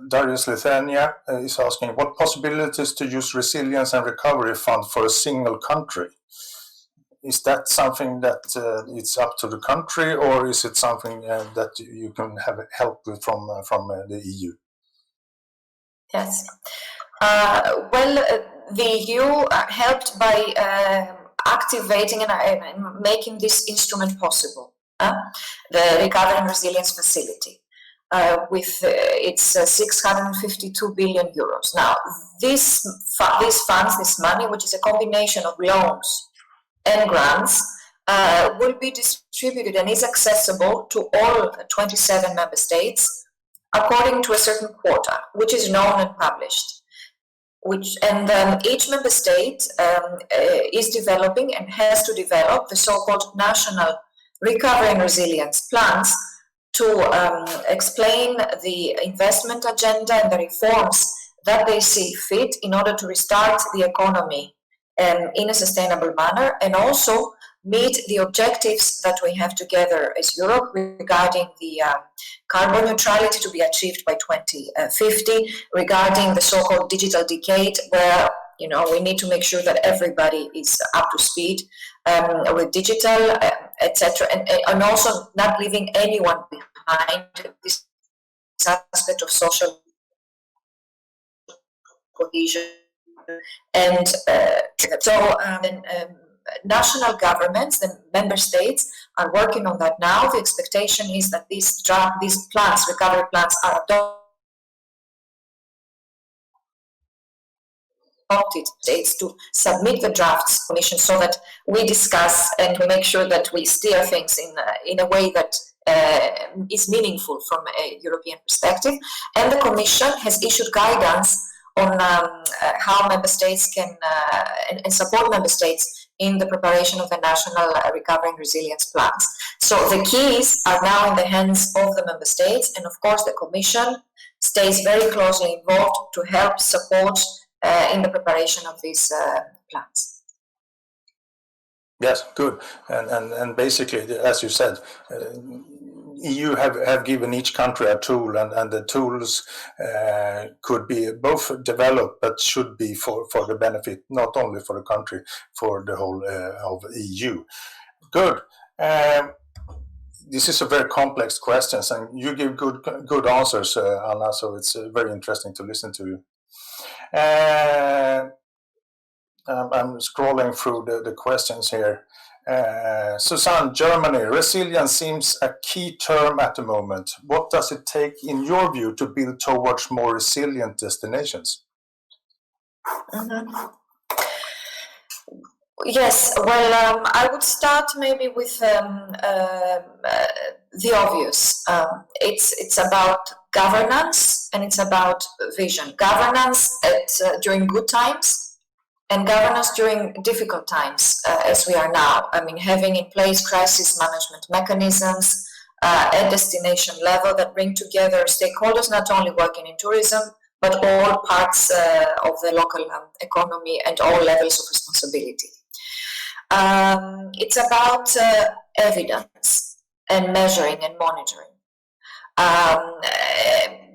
S4: Darius Lithuania is asking what possibilities to use resilience and recovery fund for a single country. Is that something that it's up to the country, or is it something that you can have help with from the EU?
S11: Yes. The EU helped by activating and making this instrument possible. The Recovery and Resilience Facility, with its 652 billion euros. Now, these funds, this money, which is a combination of loans and grants, will be distributed and is accessible to all 27 member states according to a certain quota, which is known and published. Each member state is developing and has to develop the so-called national recovery and resilience plans to explain the investment agenda and the reforms that they see fit in order to restart the economy in a sustainable manner, and also meet the objectives that we have together as Europe regarding the carbon neutrality to be achieved by 2050, regarding the so-called digital decade, where we need to make sure that everybody is up to speed with digital, etc., and also not leaving anyone behind. This aspect of social cohesion, and national governments, the member states, are working on that now. The expectation is that these plans, recovery plans, are adopted states to submit the drafts commission, so that we discuss and we make sure that we steer things in a way that is meaningful from a European perspective. And the Commission has issued guidance on how member states can and support member states in the preparation of the national recovery and resilience plans. So the keys are now in the hands of the member states, and of course the Commission stays very closely involved to help support in the preparation of these plans.
S4: Yes, good. And basically, as you said, EU have given each country a tool, and the tools could be both developed, but should be for the benefit, not only for the country, for the whole of EU. Good. This is a very complex question, and you give good answers, Anna, so it's very interesting to listen to you. I'm scrolling through the questions here. Susanne, Germany, resilience seems a key term at the moment. What does it take, in your view, to build towards more resilient destinations?
S11: Mm-hmm. Yes, well, I would start maybe with the obvious. It's about governance, and it's about vision. Governance during good times, and governance during difficult times, as we are now. I mean, having in place crisis management mechanisms, at destination level that bring together stakeholders not only working in tourism, but all parts of the local economy and all levels of responsibility. It's about evidence and measuring and monitoring.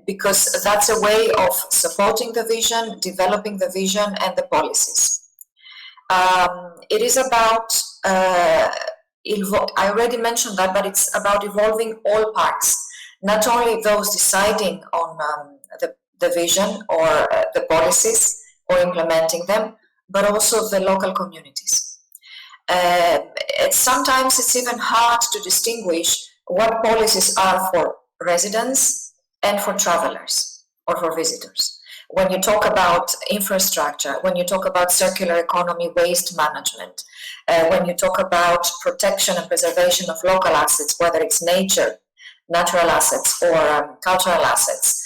S11: Because that's a way of supporting the vision, developing the vision and the policies. It is about, I already mentioned that, but it's about evolving all parts, not only those deciding on the vision or the policies or implementing them, but also the local communities. Sometimes it's even hard to distinguish what policies are for residents and for travelers or for visitors. When you talk about infrastructure, when you talk about circular economy, waste management, when you talk about protection and preservation of local assets, whether it's nature, natural assets, or cultural assets,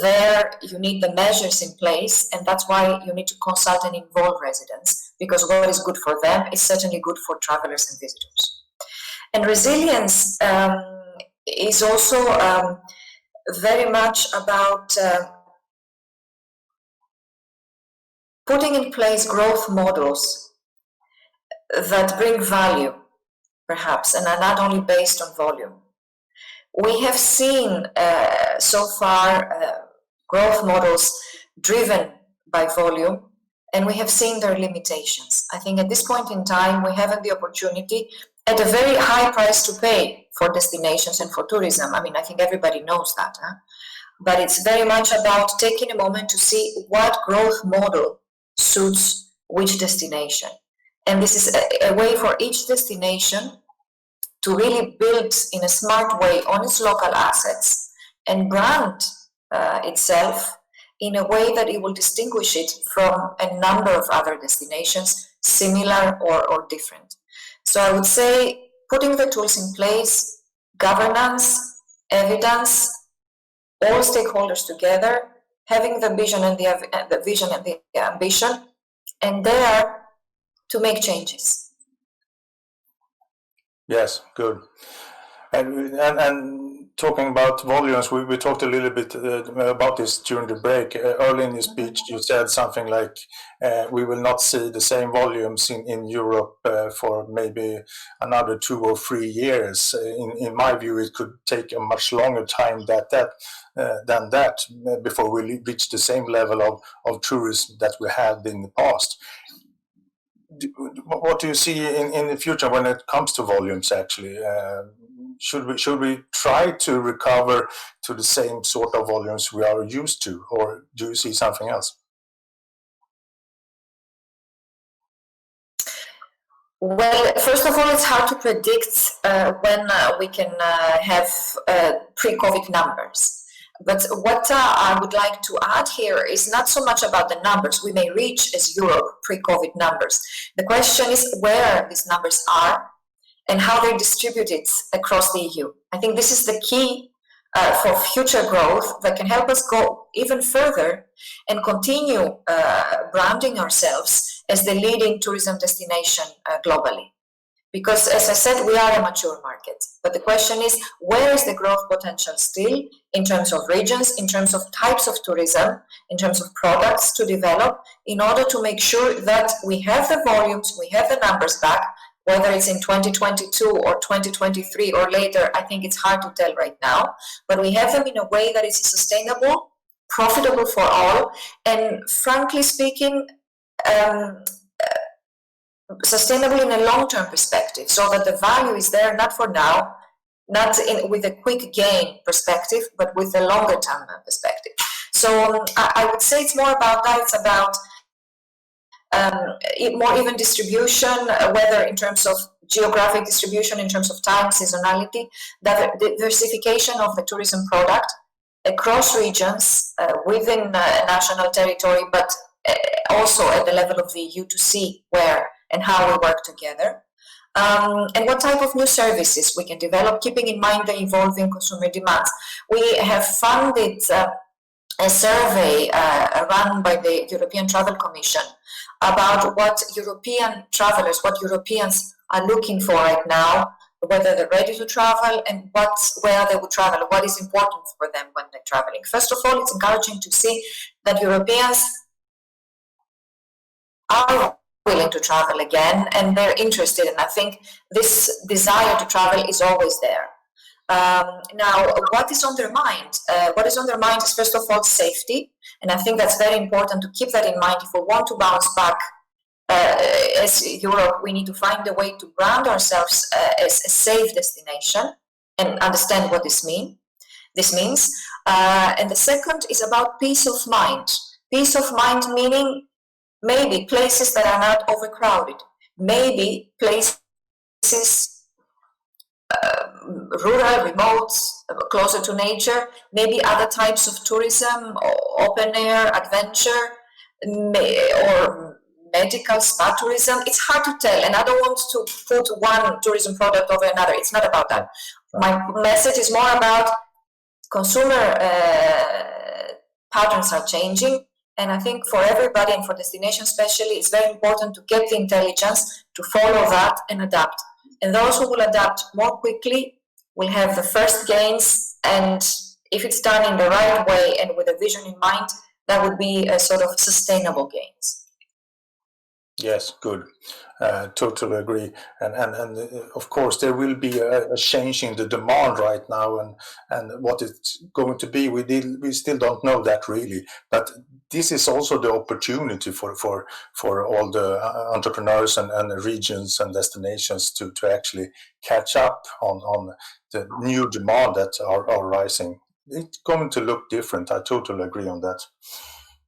S11: there you need the measures in place, and that's why you need to consult and involve residents, because what is good for them is certainly good for travelers and visitors. And resilience is also very much about putting in place growth models that bring value, perhaps, and are not only based on volume. We have seen so far growth models driven by volume, and we have seen their limitations. I think at this point in time, we have the opportunity at a very high price to pay for destinations and for tourism. I mean, I think everybody knows that. But it's very much about taking a moment to see what growth model suits which destination. And this is a way for each destination to really build in a smart way on its local assets and brand itself in a way that it will distinguish it from a number of other destinations, similar or different. So I would say putting the tools in place, governance, evidence, all stakeholders together, having the vision and the ambition, and there to make changes.
S4: Yes, good. And talking about volumes, we talked a little bit about this during the break. Early in your speech, you said something like, we will not see the same volumes in Europe for maybe another 2 or 3 years. In my view, it could take a much longer time than that before we reach the same level of tourism that we had in the past. What do you see in the future when it comes to volumes, actually? Should we try to recover to the same sort of volumes we are used to, or do you see something else?
S11: Well, first of all, it's hard to predict when we can have pre-COVID numbers. But what I would like to add here is not so much about the numbers we may reach as Europe pre-COVID numbers. The question is where these numbers are and how they're distributed across the EU. I think this is the key for future growth that can help us go even further and continue branding ourselves as the leading tourism destination globally. Because, as I said, we are a mature market. But the question is, where is the growth potential still in terms of regions, in terms of types of tourism, in terms of products to develop, in order to make sure that we have the volumes, we have the numbers back, whether it's in 2022 or 2023 or later, I think it's hard to tell right now, but we have them in a way that is sustainable, profitable for all, and frankly speaking, sustainable in a long-term perspective, so that the value is there not for now, not with a quick gain perspective, but with a longer-term perspective. So I would say it's more about that. It's about more even distribution, whether in terms of geographic distribution, in terms of time, seasonality, the diversification of the tourism product across regions within national territory, but also at the level of the EU to see where and how we work together, and what type of new services we can develop, keeping in mind the evolving consumer demands. We have funded a survey run by the European Travel Commission about what European travelers, what Europeans are looking for right now whether they're ready to travel and where they would travel, what is important for them when they're traveling. First of all, it's encouraging to see that Europeans are willing to travel again and they're interested, and I think this desire to travel is always there. Now, what is on their mind? What is on their mind is, first of all, safety, and I think that's very important to keep that in mind. If we want to bounce back as Europe, we need to find a way to brand ourselves as a safe destination and understand what this means. And the second is about peace of mind. Peace of mind meaning maybe places that are not overcrowded, maybe places rural, remote, closer to nature, maybe other types of tourism, or open air adventure, or medical spa tourism. It's hard to tell, and I don't want to put one tourism product over another. It's not about that. My message is more about consumer patterns are changing, and I think for everybody and for destinations especially, it's very important to get the intelligence to follow that and adapt. And those who will adapt more quickly will have the first gains, and if it's done in the right way and with a vision in mind, that would be a sort of sustainable gains.
S4: Yes, good. Totally agree. And of course, there will be a change in the demand right now, and what it's going to be, we still don't know that really. But this is also the opportunity for all the entrepreneurs and regions and destinations to actually catch up on the new demand that are rising. It's going to look different. I totally agree on that.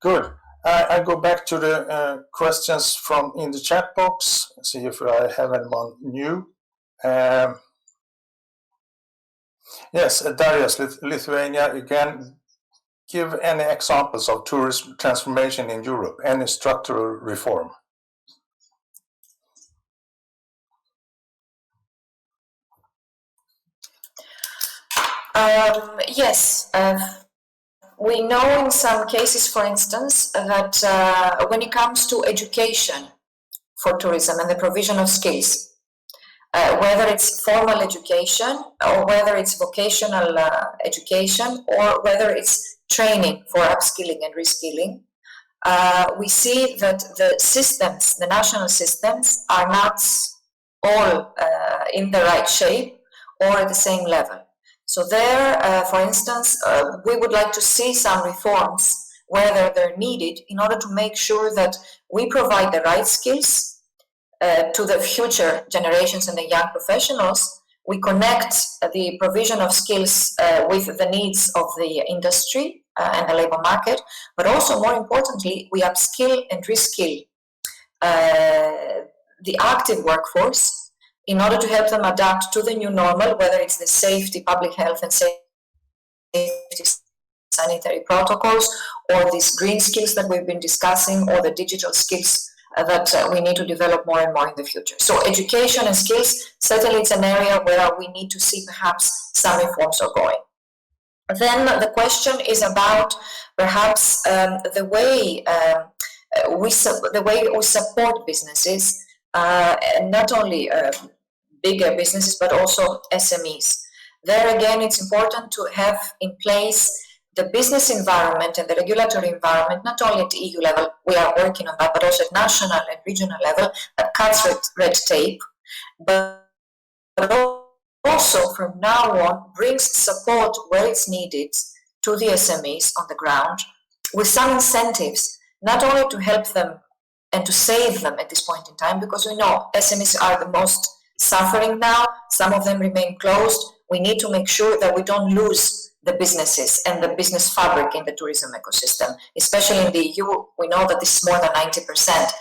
S4: Good. I go back to the questions from in the chat box, see if I have anyone new. Yes, Darius, Lithuania again. Give any examples of tourism transformation in Europe, any structural reform.
S11: Yes. We know in some cases, for instance, that when it comes to education for tourism and the provision of skills, whether it's formal education or whether it's vocational education or whether it's training for upskilling and reskilling, we see that the systems, the national systems, are not all in the right shape or at the same level. So there, for instance, we would like to see some reforms, whether they're needed, in order to make sure that we provide the right skills to the future generations and the young professionals. We connect the provision of skills with the needs of the industry and the labor market, but also, more importantly, we upskill and reskill the active workforce in order to help them adapt to the new normal, whether it's the safety, public health and safety sanitary protocols, or these green skills that we've been discussing, or the digital skills that we need to develop more and more in the future. So education and skills, certainly it's an area where we need to see perhaps some reforms are going. Then the question is about perhaps the way we support businesses, not only bigger businesses, but also SMEs. There again, it's important to have in place the business environment and the regulatory environment, not only at EU level, we are working on that, but also at national and regional level, that cuts red tape, but also from now on brings support where it's needed to the SMEs on the ground, with some incentives, not only to help them and to save them at this point in time, because we know SMEs are the most suffering now, some of them remain closed. We need to make sure that we don't lose the businesses and the business fabric in the tourism ecosystem, especially in the EU. We know that this is more than 90%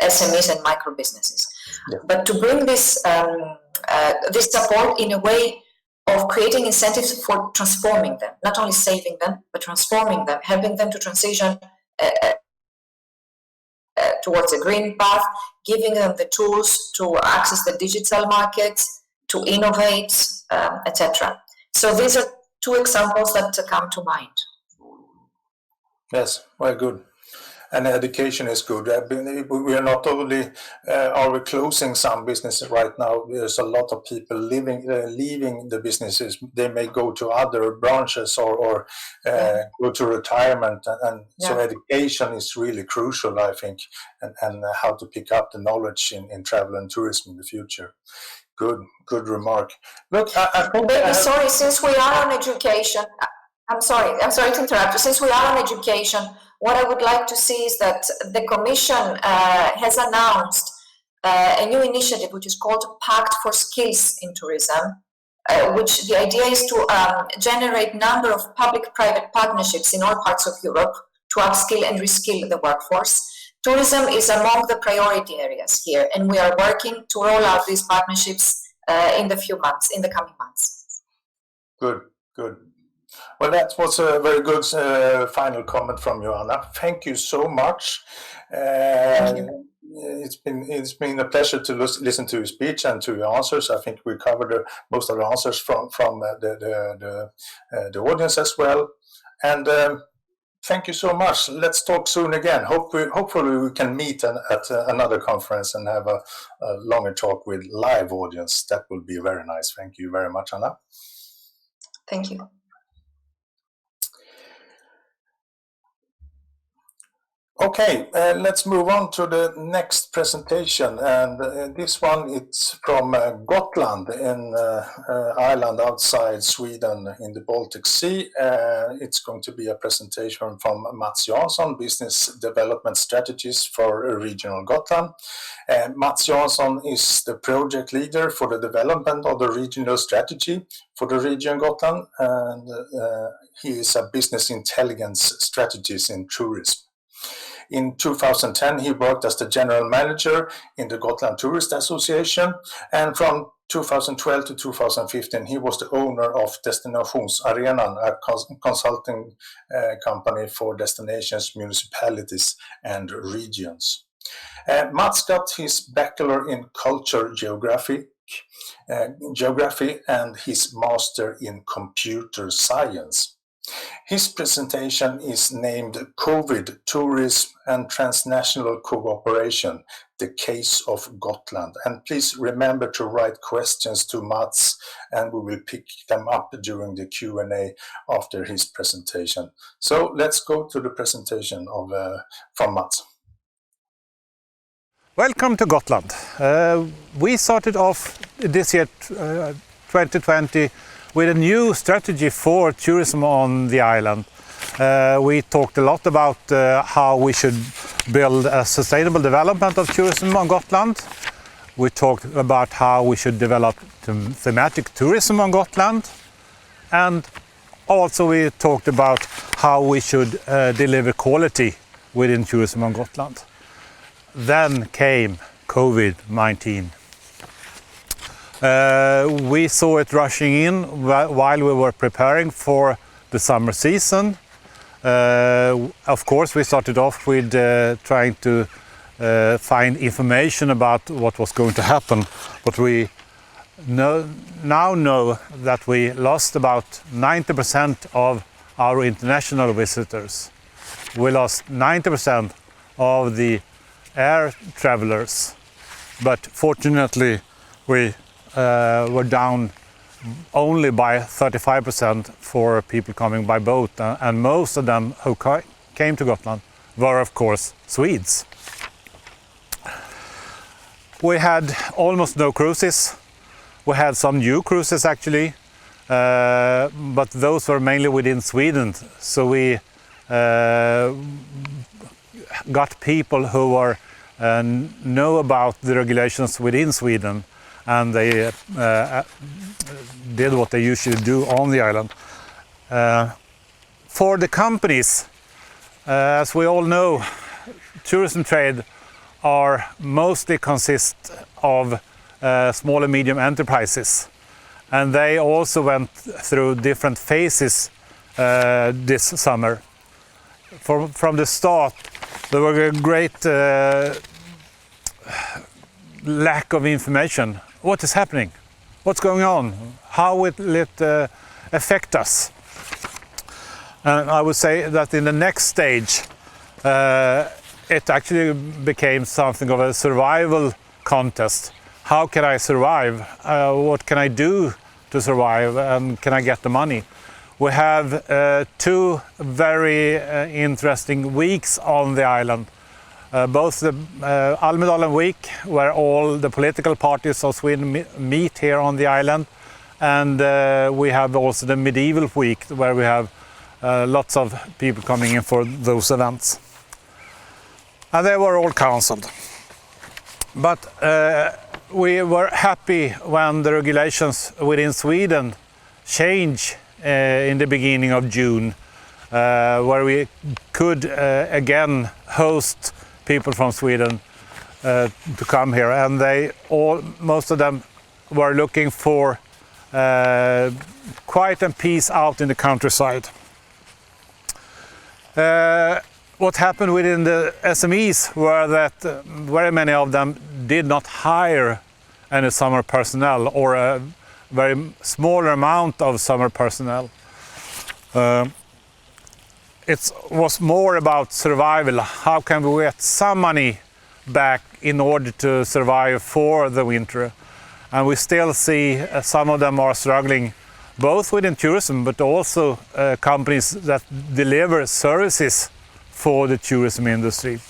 S11: SMEs and micro businesses. Yeah. But to bring this this support in a way of creating incentives for transforming them, not only saving them, but transforming them, helping them to transition towards a green path, giving them the tools to access the digital markets, to innovate, etc. So these are two examples that come to mind.
S4: Yes, very good. and education is good. We are not only are we closing some businesses right now. There's a lot of people leaving the businesses. They may go to other branches or go to retirement, and so education is really crucial, I think, and how to pick up the knowledge in travel and tourism in the future. Good remark. Look, I think
S11: sorry, since we are on education, I'm sorry to interrupt you. Since we are on education, what I would like to see is that the Commission has announced a new initiative which is called Pact for Skills in Tourism, which the idea is to generate number of public-private partnerships in all parts of Europe to upskill and reskill the workforce. Tourism is among the priority areas here, and we are working to roll out these partnerships in the coming months.
S4: Good. Well, that was a very good final comment from you, Anna. Thank you so much.
S11: Thank you.
S4: It's been a pleasure to listen to your speech and to your answers. I think we covered most of the answers from the audience as well. And thank you so much. Let's talk soon again. Hopefully we can meet at another conference and have a longer talk with live audience. That would be very nice. Thank you very much, Anna.
S11: Thank you.
S4: Okay, let's move on to the next presentation, and this one it's from Gotland, in island outside Sweden in the Baltic Sea. It's going to be a presentation from Mats Jansson, Business Development Strategies for Regional Gotland. Mats Jansson is the project leader for the development of the regional strategy for the region Gotland, and he is a business intelligence strategist in tourism. In 2010, he worked as the general manager in the Gotland Tourist Association, and from 2012 to 2015, he was the owner of Destinationsarenan, a consulting company for destinations, municipalities, and regions. Mats got his bachelor in culture geography and his master in computer science. His presentation is named COVID, Tourism and Transnational Cooperation, the Case of Gotland. And please remember to write questions to Mats, and we will pick them up during the Q&A after his presentation. So let's go to the presentation from Mats.
S12: Welcome to Gotland. We started off this year, 2020, with a new strategy for tourism on the island. We talked a lot about how we should build a sustainable development of tourism on Gotland. We talked about how we should develop thematic tourism on Gotland. And also we talked about how we should deliver quality within tourism on Gotland. Then came COVID-19. We saw it rushing in while we were preparing for the summer season. Of course, we started off with trying to find information about what was going to happen, but we now know that we lost about 90% of our international visitors. We lost 90% of the air travelers, but fortunately we were down only by 35% for people coming by boat, and most of them who came to Gotland were of course Swedes. We had almost no cruises. We had some new cruises actually, but those were mainly within Sweden, so we got people who were know about the regulations within Sweden, and they did what they usually do on the island. For the companies, as we all know, tourism trade are mostly consist of small and medium enterprises, and they also went through different phases this summer. From the start, there was a great lack of information. What is happening? What's going on? How will it affect us? And I would say that in the next stage, it actually became something of a survival contest. How can I survive? What can I do to survive? And can I get the money? We have 2 very interesting weeks on the island. Both the Almedalen Week, where all the political parties of Sweden meet here on the island, and we have also the Medieval Week, where we have lots of people coming in for those events. And they were all cancelled. But we were happy when the regulations within Sweden changed in the beginning of June, where we could again host people from Sweden to come here, and most of them were looking for quiet and peace out in the countryside. What happened within the SMEs were that very many of them did not hire any summer personnel, or a very small amount of summer personnel. It was more about survival. How can we get some money back in order to survive for the winter? And we still see some of them are struggling, both within tourism, but also companies that deliver services for the tourism industry.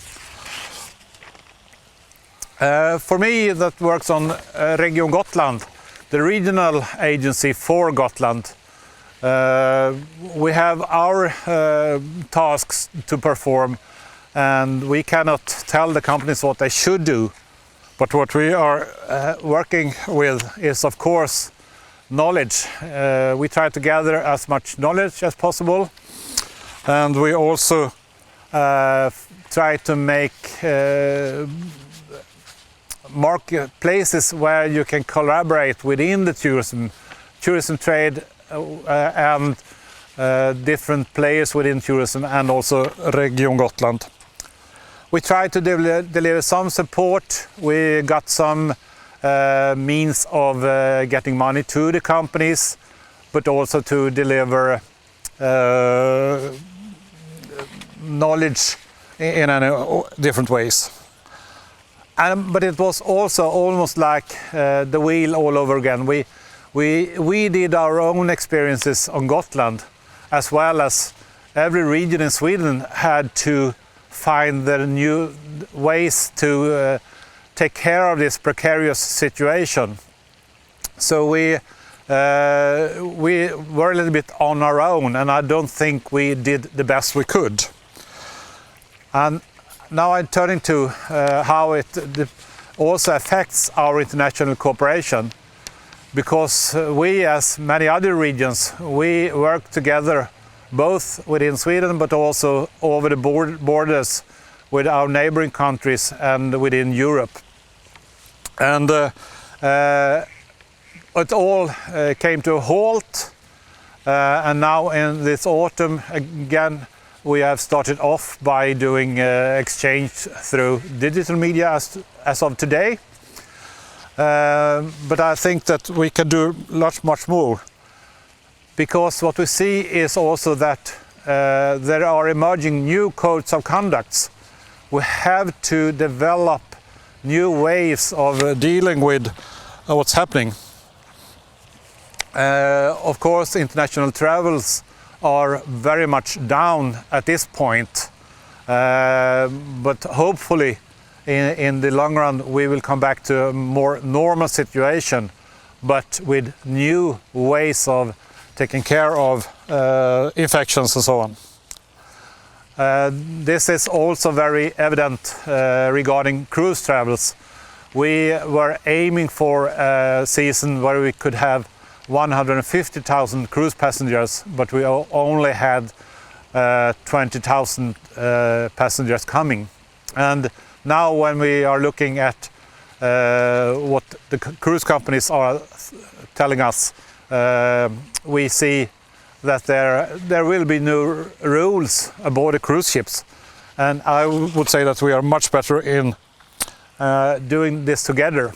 S12: For me, that works on Region Gotland, the regional agency for Gotland. We have our tasks to perform, and we cannot tell the companies what they should do. But what we are working with is, of course, knowledge. We try to gather as much knowledge as possible, and we also try to make marketplaces where you can collaborate within the tourism trade and different players within tourism, and also Region Gotland. We try to deliver some support. We got some means of getting money to the companies, but also to deliver knowledge in different ways. But it was also almost like the wheel all over again. We did our own experiences on Gotland, as well as every region in Sweden had to find their new ways to take care of this precarious situation. So we were a little bit on our own, and I don't think we did the best we could. And now I'm turning to how it also affects our international cooperation, because we, as many other regions, we work together both within Sweden but also over the borders with our neighboring countries and within Europe. And it all came to a halt, and now in this autumn again we have started off by doing exchange through digital media as of today. But I think that we can do much more, because what we see is also that there are emerging new codes of conduct. We have to develop new ways of dealing with what's happening. Of course, international travels are very much down at this point, but hopefully in the long run we will come back to a more normal situation, but with new ways of taking care of infections and so on. This is also very evident regarding cruise travels. We were aiming for a season where we could have 150,000 cruise passengers, but we only had 20,000 passengers coming. And now when we are looking at what the cruise companies are telling us, we see that there will be new rules aboard the cruise ships. And I would say that we are much better in doing this together.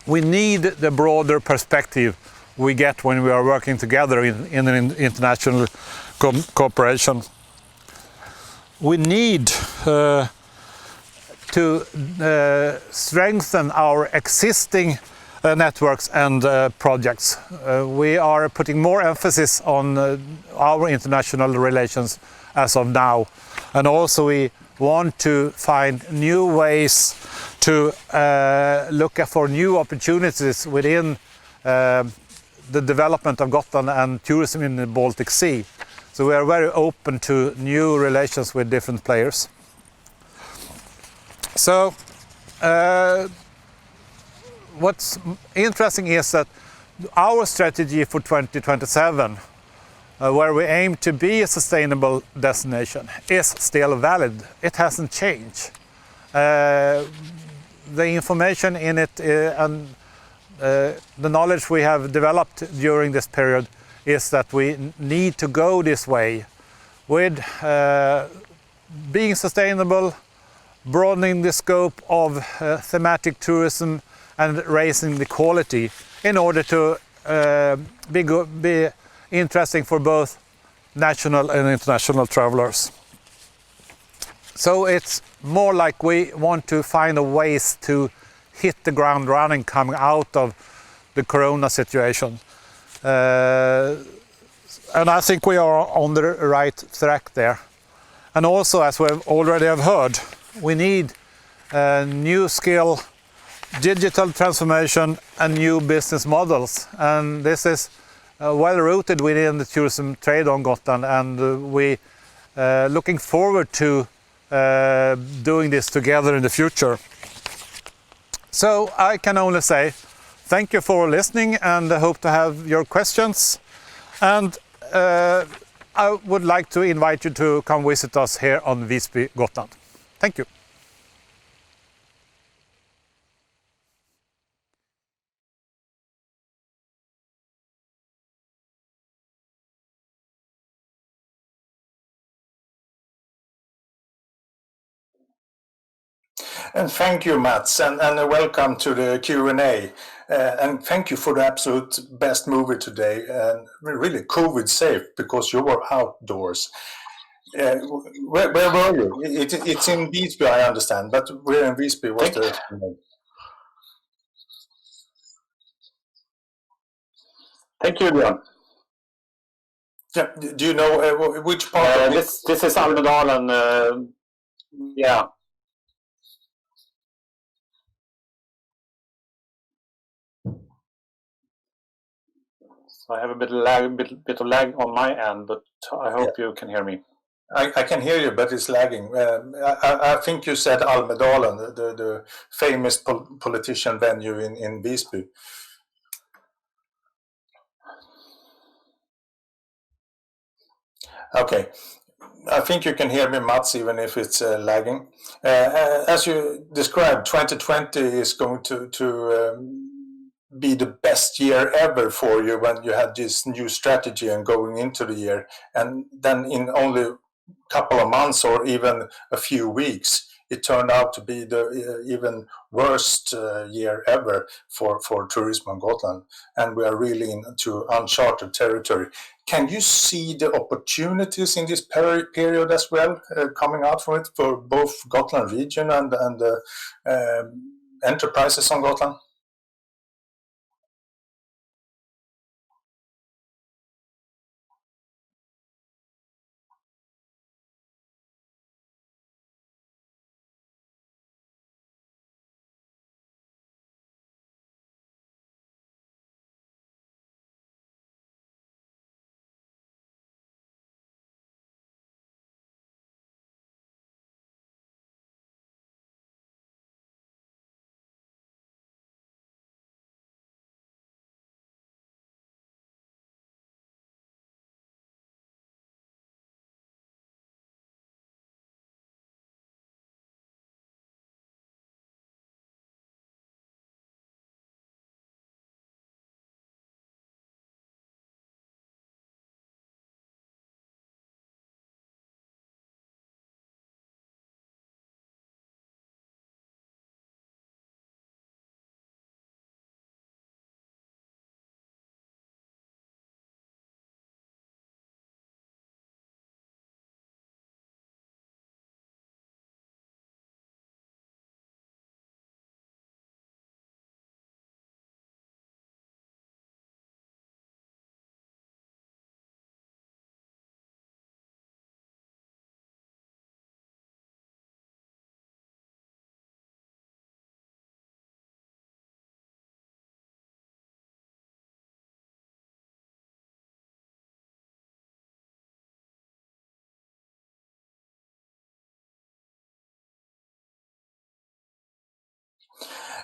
S12: We need the broader perspective we get when we are working together in an international cooperation. we need to strengthen our existing networks and projects. We are putting more emphasis on our international relations as of now, and also we want to find new ways to look for new opportunities within the development of Gotland and tourism in the Baltic Sea. So we are very open to new relations with different players. So what's interesting is that our strategy for 2027, where we aim to be a sustainable destination, is still valid. It hasn't changed. The information in it and the knowledge we have developed during this period is that we need to go this way with being sustainable, broadening the scope of thematic tourism and raising the quality in order to be interesting for both national and international travelers. So it's more like we want to find a ways to hit the ground running coming out of the corona situation. And I think we are on the right track there. And also, as we already have heard, we need new skill, digital transformation and new business models. And this is well rooted within the tourism trade on Gotland, and we looking forward to doing this together in the future. So I can only say thank you for listening, and I hope to have your questions. And I would like to invite you to come visit us here on Visby, Gotland. Thank you.
S4: And thank you, Mats, and welcome to the Q&A. And thank you for the absolute best movie today, and really COVID safe because you were outdoors. Where were you? It's in Visby, I understand, but where in Visby was the...
S13: Thank you, Björn.
S4: Yeah, do you know which part of
S13: this is Almedalen, yeah. So I have a bit of lag on my end, but I hope you can hear me.
S4: I can hear you, but it's lagging. I think you said Almedalen, the famous politician venue in Visby. Okay. I think you can hear me, Mats, even if it's lagging. As you described, 2020 is going to be the best year ever for you when you had this new strategy and going into the year. And then in only a couple of months or even a few weeks, it turned out to be the even worst year ever for tourism on Gotland. And we are really into uncharted territory. Can you see the opportunities in this period as well, coming out from it for both Gotland region and the enterprises on Gotland?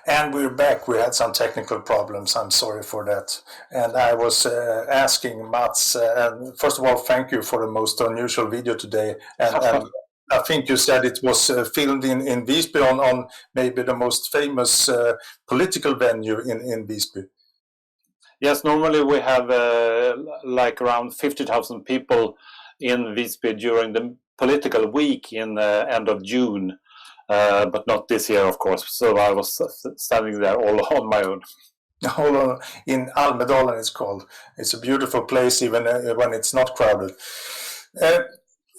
S4: And we're back. We had some technical problems. I'm sorry for that. And I was asking Mats, and first of all, thank you for the most unusual video today. And I think you said it was filmed in Visby on maybe the most famous political venue in Visby.
S13: Yes, normally we have like around 50,000 people in Visby during the political week in the end of June, but not this year, of course. So I was standing there all on my own.
S4: In Almedalen, it's called. It's a beautiful place, even when it's not crowded.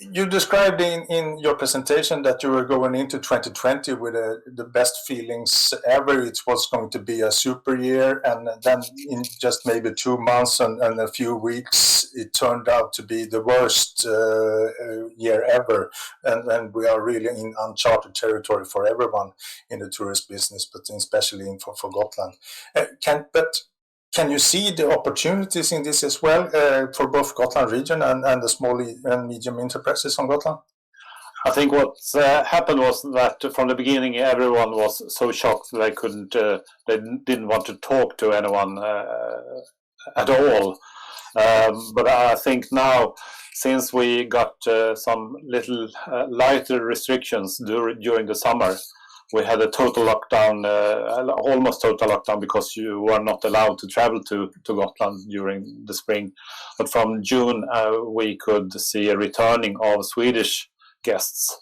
S4: You described in your presentation that you were going into 2020 with the best feelings ever. It was going to be a super year, and then in just maybe 2 months and a few weeks, it turned out to be the worst year ever. And we are really in uncharted territory for everyone in the tourist business, but especially for Gotland. Can you see the opportunities in this as well for both Gotland region and the small and medium enterprises on Gotland?
S13: I think what happened was that from the beginning everyone was so shocked they couldn't, they didn't want to talk to anyone at all. But I think now, since we got some little lighter restrictions during the summer, we had a total lockdown, almost total lockdown, because you were not allowed to travel to Gotland during the spring. But from June, we could see a returning of Swedish guests.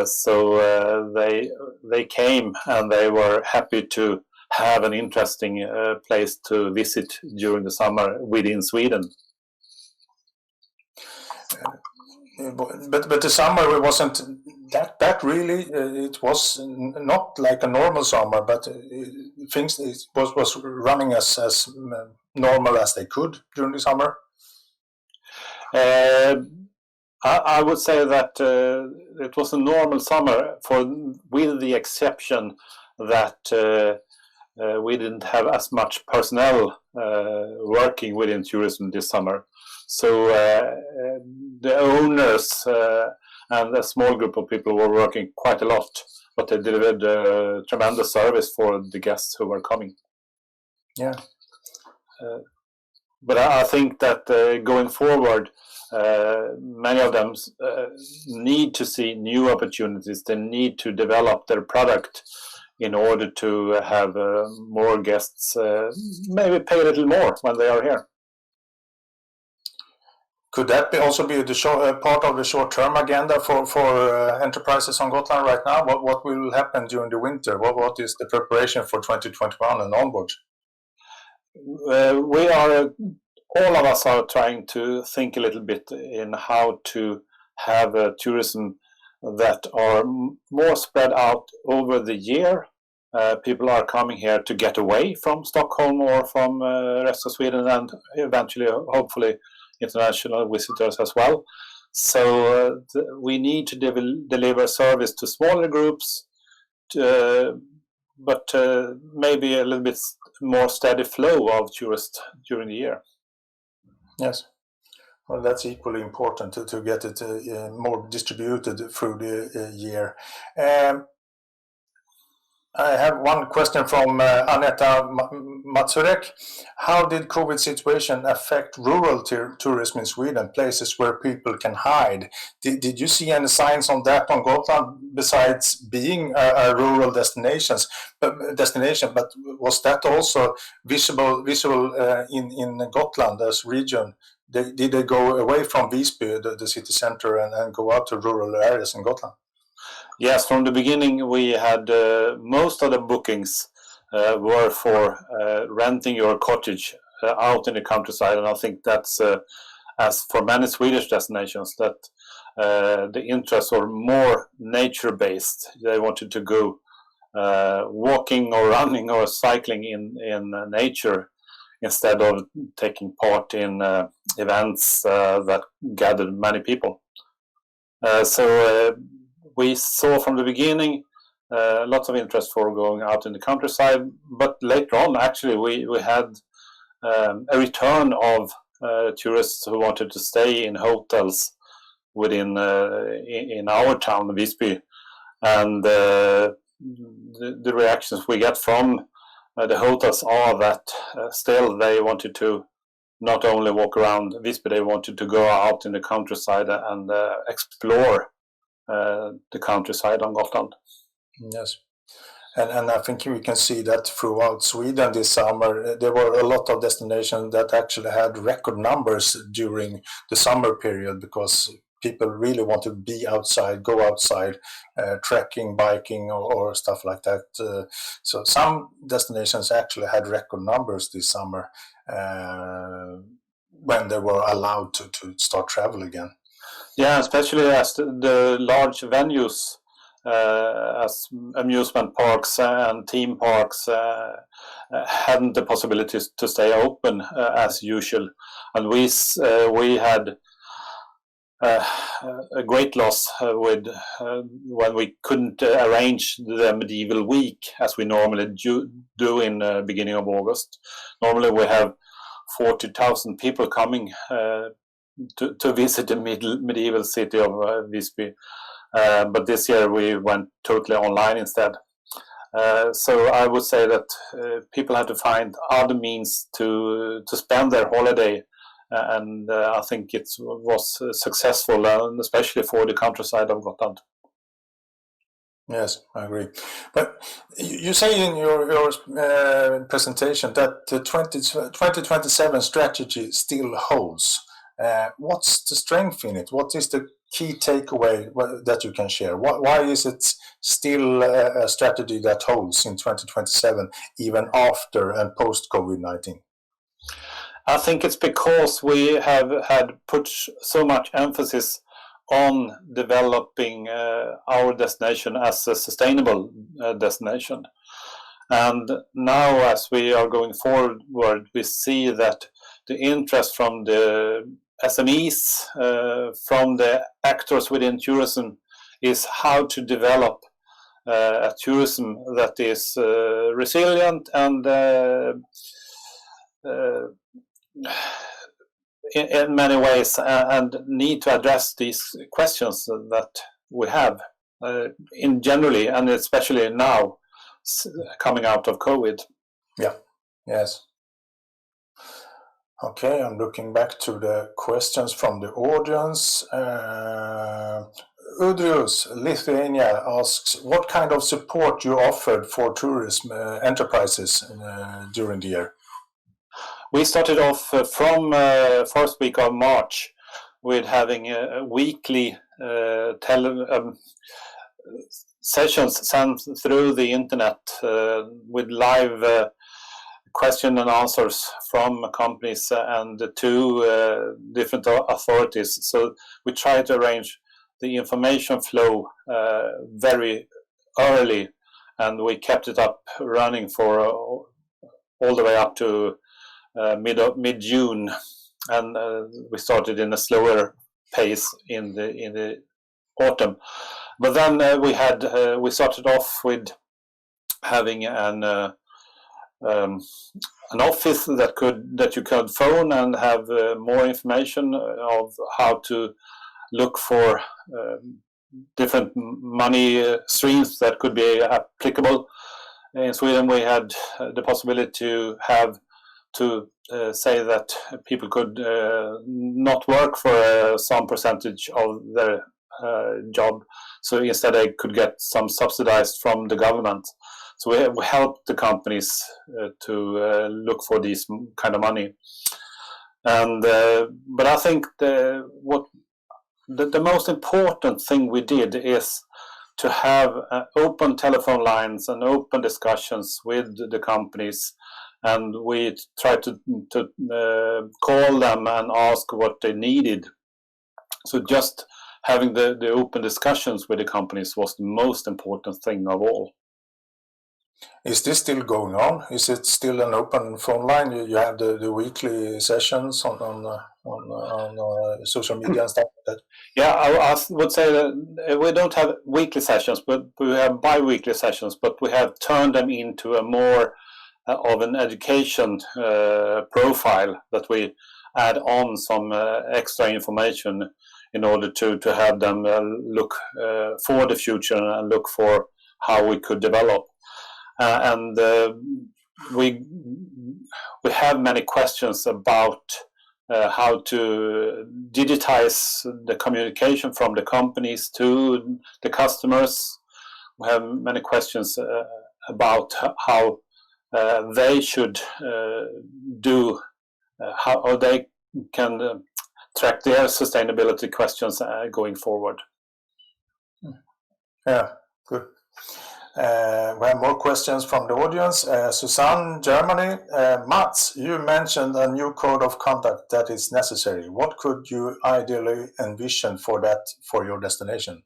S13: So they came and they were happy to have an interesting place to visit during the summer within Sweden.
S4: But the summer wasn't that really. It was not like a normal summer, but things was running as normal as they could during the summer.
S13: I would say that it was a normal summer, with the exception that we didn't have as much personnel working within tourism this summer. So the owners and a small group of people were working quite a lot, but they delivered a tremendous service for the guests who were coming.
S4: Yeah.
S13: But I think that going forward, many of them need to see new opportunities. They need to develop their product in order to have more guests, maybe pay a little more when they are here.
S4: Could that also be the part of the short-term agenda for enterprises on Gotland right now? What will happen during the winter? What is the preparation for 2021 and onwards?
S13: All of us are trying to think a little bit in how to have tourism that are more spread out over the year. People are coming here to get away from Stockholm or from the rest of Sweden, and eventually, hopefully, international visitors as well. So we need to deliver service to smaller groups, but maybe a little bit more steady flow of tourists during the year.
S4: Yes. Well, that's equally important to get it more distributed through the year. I have one question from Aneta Matsurek. How did COVID situation affect rural tourism in Sweden, places where people can hide? Did you see any signs on that on Gotland, besides being a rural destination? But was that also visible in Gotland as region? Did they go away from Visby, the city center, and go out to rural areas in Gotland?
S13: Yes, from the beginning we had most of the bookings were for renting your cottage out in the countryside, and I think that's as for many Swedish destinations that the interests were more nature-based. They wanted to go walking or running or cycling in nature instead of taking part in events that gathered many people. So we saw from the beginning lots of interest for going out in the countryside, but later on, actually, we had a return of tourists who wanted to stay in hotels within in our town, Visby, and the reactions we get from the hotels are that still they wanted to not only walk around Visby, they wanted to go out in the countryside and explore the countryside on Gotland.
S4: Yes. And I think we can see that throughout Sweden this summer. There were a lot of destinations that actually had record numbers during the summer period because people really want to be outside, go outside, trekking, biking, or stuff like that. So some destinations actually had record numbers this summer when they were allowed to start travel again.
S13: Yeah, especially as the large venues, as amusement parks and theme parks hadn't the possibilities to stay open as usual, and we had a great loss with when we couldn't arrange the medieval week as we normally do in the beginning of August. Normally we have 40,000 people coming to visit the medieval city of Visby. But this year we went totally online instead. So I would say that people had to find other means to spend their holiday, and I think it was successful, especially for the countryside of Gotland.
S4: Yes, I agree. But you say in your presentation that the 2027 strategy still holds. What's the strength in it? What is the key takeaway that you can share? Why is it still a strategy that holds in 2027, even after and post COVID-19?
S13: I think it's because we have had put so much emphasis on developing our destination as a sustainable destination. And now as we are going forward, we see that the interest from the SMEs, from the actors within tourism, is how to develop a tourism that is resilient and in many ways, and need to address these questions that we have in generally, and especially now coming out of COVID.
S4: Yeah. Yes. Okay, I'm looking back to the questions from the audience. Udrius, Lithuania, asks, what kind of support you offered for tourism enterprises during the year?
S13: We started off from first week of March with having a weekly sessions sent through the internet with live question and answers from companies and two different authorities. So we tried to arrange the information flow very early, and we kept it up running for all the way up to mid-June, and we started in a slower pace in the autumn. But then we started off with having an office that you could phone and have more information of how to look for different money streams that could be applicable. In Sweden, we had the possibility to have say that people could not work for some percentage of their job, so instead they could get some subsidized from the government. So we helped the companies to look for these kind of money. And but I think the most important thing we did is to have open telephone lines and open discussions with the companies, and we tried to call them and ask what they needed. So just having the open discussions with the companies was the most important thing of all.
S4: Is this still going on? Is it still an open phone line? You have the weekly sessions on social media and stuff like that?
S13: Yeah, I would say that we don't have weekly sessions, but we have bi-weekly sessions, but we have turned them into a more of an education profile, that we add on some extra information in order to have them look for the future and look for how we could develop. And we have many questions about how to digitize the communication from the companies to the customers. We have many questions about how they should do, how they can track their sustainability questions going forward.
S4: Yeah, good. We have more questions from the audience. Susanne, Germany. Mats, you mentioned a new code of conduct that is necessary. What could you ideally envision for that for your destination?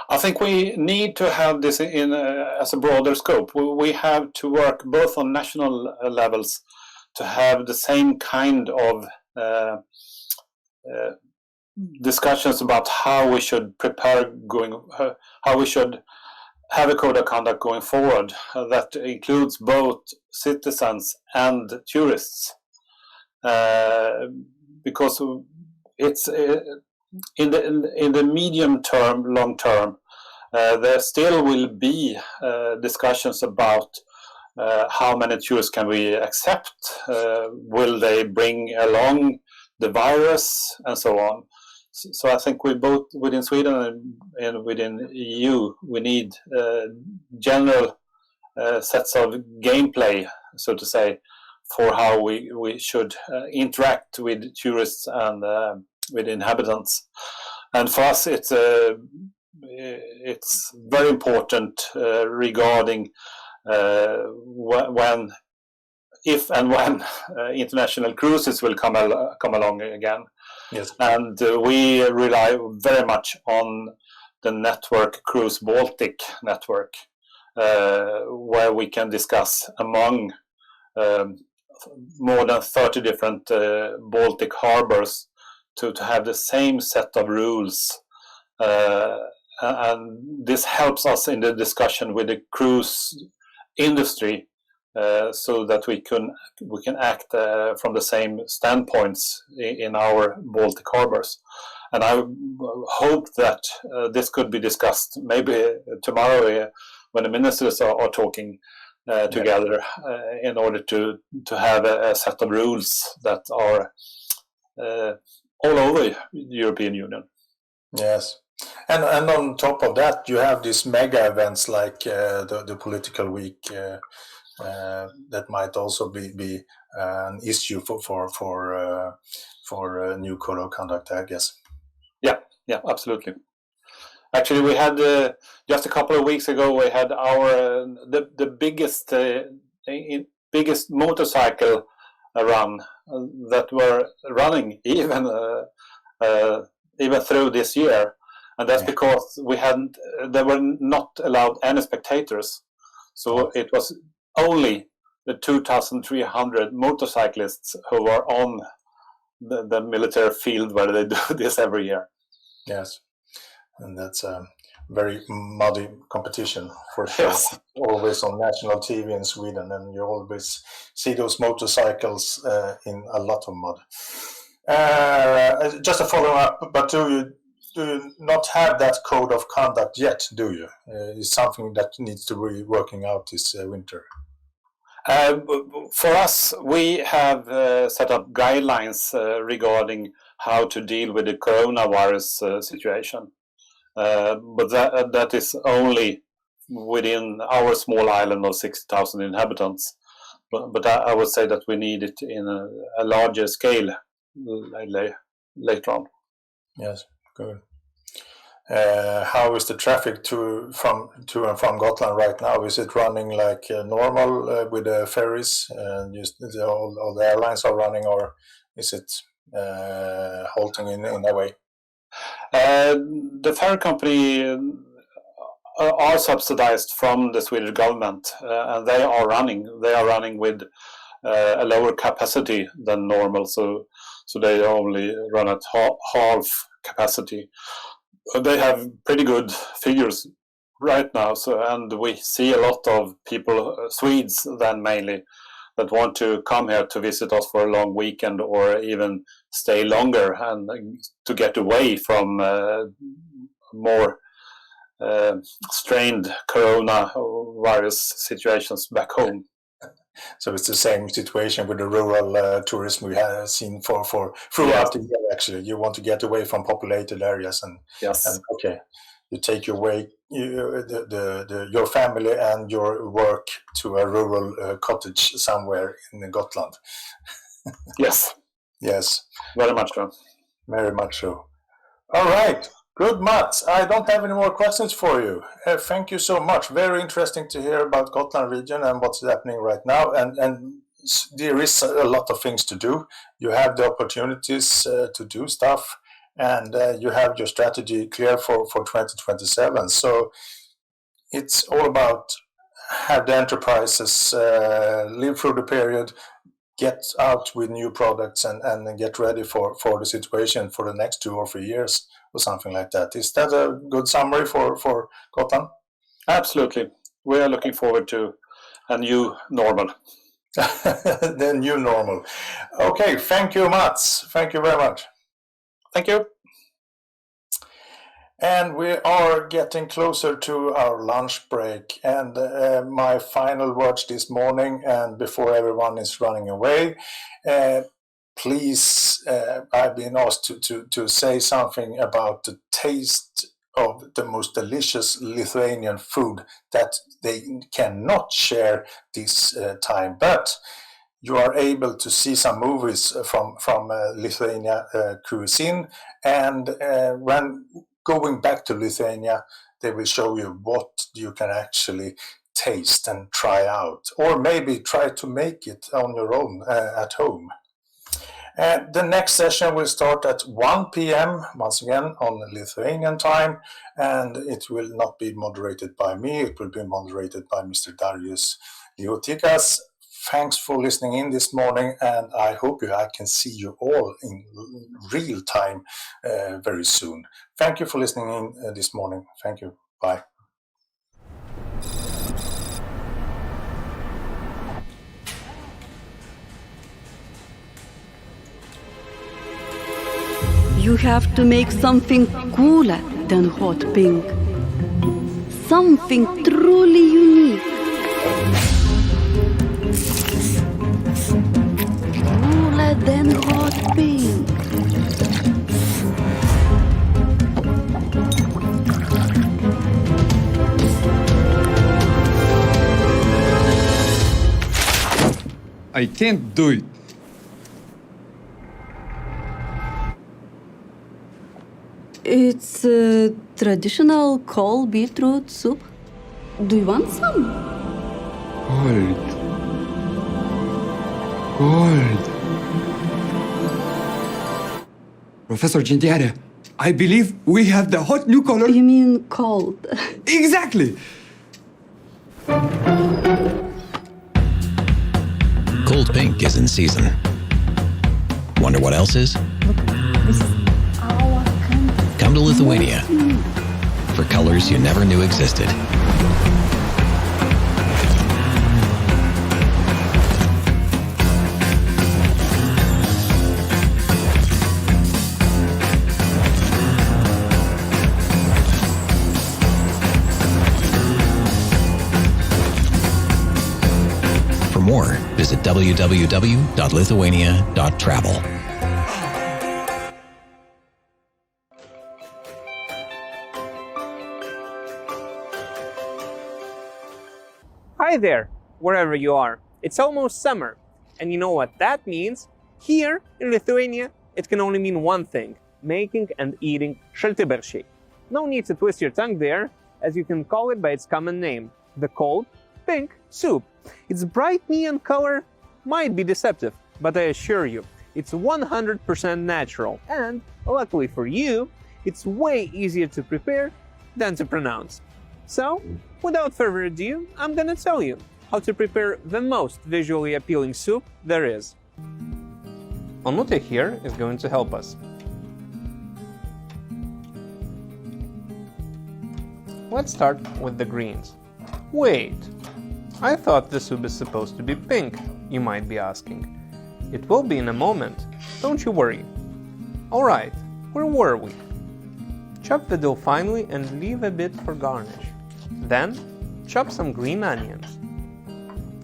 S13: I think we need to have this in as a broader scope. We have to work both on national levels to have the same kind of discussions about how we should prepare how we should have a code of conduct going forward that includes both citizens and tourists, because it's in the medium term, long term, there still will be discussions about how many tourists can we accept, will they bring along the virus, and so on. So I think we both within Sweden and within EU, we need general sets of gameplay, so to say, for how we should interact with tourists and with inhabitants. And for us, it's very important regarding if and when international cruises will come along again.
S4: Yes.
S13: And we rely very much on the network, Cruise Baltic network, where we can discuss among more than 30 different Baltic harbors to have the same set of rules. And this helps us in the discussion with the cruise industry, so that we can act from the same standpoints in our Baltic harbors. And I hope that this could be discussed maybe tomorrow when the ministers are talking together, in order to have a set of rules that are all over the European Union.
S4: Yes. And on top of that, you have these mega events like the political week, that might also be an issue for a new code of conduct, I guess.
S13: Yeah, absolutely. Actually, we had just a couple of weeks ago, we had our the biggest motorcycle run that were running even through this year, and that's because they were not allowed any spectators, so it was only the 2,300 motorcyclists who were on the military field where they do this every year.
S4: Yes, and that's a very muddy competition for sure.
S13: Yes.
S4: Always on national TV in Sweden, and you always see those motorcycles in a lot of mud. Just a follow-up, but do you not have that code of conduct yet, do you? It's something that needs to be working out this winter.
S13: For us, we have set up guidelines regarding how to deal with the coronavirus situation. But that is only within our small island of 60,000 inhabitants. But I would say that we need it in a larger scale later on.
S4: Yes, good. How is the traffic to and from Gotland right now? Is it running like normal with the ferries and all the airlines are running, or is it halting in a way?
S13: The ferry company are subsidized from the Swedish government, and they are running with a lower capacity than normal, so they only run at half capacity. They have pretty good figures right now, and we see a lot of people, Swedes then mainly, that want to come here to visit us for a long weekend or even stay longer and to get away from more strained coronavirus situations back home.
S4: So it's the same situation with the rural tourism we have seen throughout the year. Actually, you want to get away from populated areas, and okay, you take your family and your work to a rural cottage somewhere in Gotland.
S13: Yes, very much so.
S4: Very much so. All right. Good, Mats. I don't have any more questions for you. Thank you so much. Very interesting to hear about Gotland region and what's happening right now. And there is a lot of things to do. You have the opportunities to do stuff, and you have your strategy clear for 2027. So it's all about have the enterprises live through the period, get out with new products, and get ready for the situation for the next 2 or 3 years. Or something like that. Is that a good summary for Gotland?
S13: Absolutely. We are looking forward to a new normal.
S4: The new normal. Okay, thank you, Mats. Thank you very much.
S13: Thank you.
S4: And we are getting closer to our lunch break. And my final words this morning, and before everyone is running away, please, I've been asked to say something about the taste of the most delicious Lithuanian food that they cannot share this time. But you are able to see some movies from Lithuania cuisine. And when going back to Lithuania, they will show you what you can actually taste and try out. Or maybe try to make it on your own at home. The next session will start at 1 p.m. once again on Lithuanian time, and it will not be moderated by me. It will be moderated by Mr. Darius Liotikas. Thanks for listening in this morning, and I hope I can see you all in real time very soon. Thank you for listening in this morning. Thank you. Bye.
S14: You have to make something cooler than hot pink. Something truly unique. Cooler than hot pink.
S15: I can't do it.
S14: It's a traditional cold beetroot soup. Do you want some?
S15: Cold. Cold. Professor Gentiare, I believe we have the hot new color.
S14: You mean cold?
S15: Exactly.
S16: Cold pink is in season. Wonder what else is? Come to Lithuania for colors you never knew existed. For more, visit www.lithuania.travel.
S17: Hi there, wherever you are. It's almost summer, and you know what that means? Here in Lithuania, it can only mean one thing: making and eating šaltibarščiai. No need to twist your tongue there, as you can call it by its common name, the cold, pink soup. Its bright neon color might be deceptive, but I assure you, it's 100% natural, and luckily for you, it's way easier to prepare than to pronounce. So, without further ado, I'm gonna tell you how to prepare the most visually appealing soup there is. Onute here is going to help us. Let's start with the greens. Wait, I thought the soup is supposed to be pink, you might be asking. It will be in a moment, don't you worry. Alright, where were we? Chop the dill finely and leave a bit for garnish. Then, chop some green onions.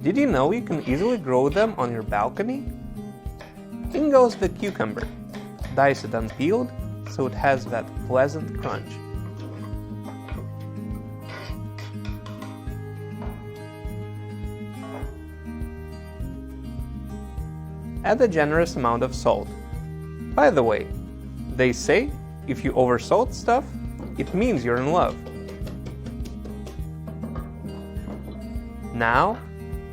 S17: Did you know you can easily grow them on your balcony? In goes the cucumber. Dice it unpeeled so it has that pleasant crunch. Add a generous amount of salt. By the way, they say if you oversalt stuff, it means you're in love. Now,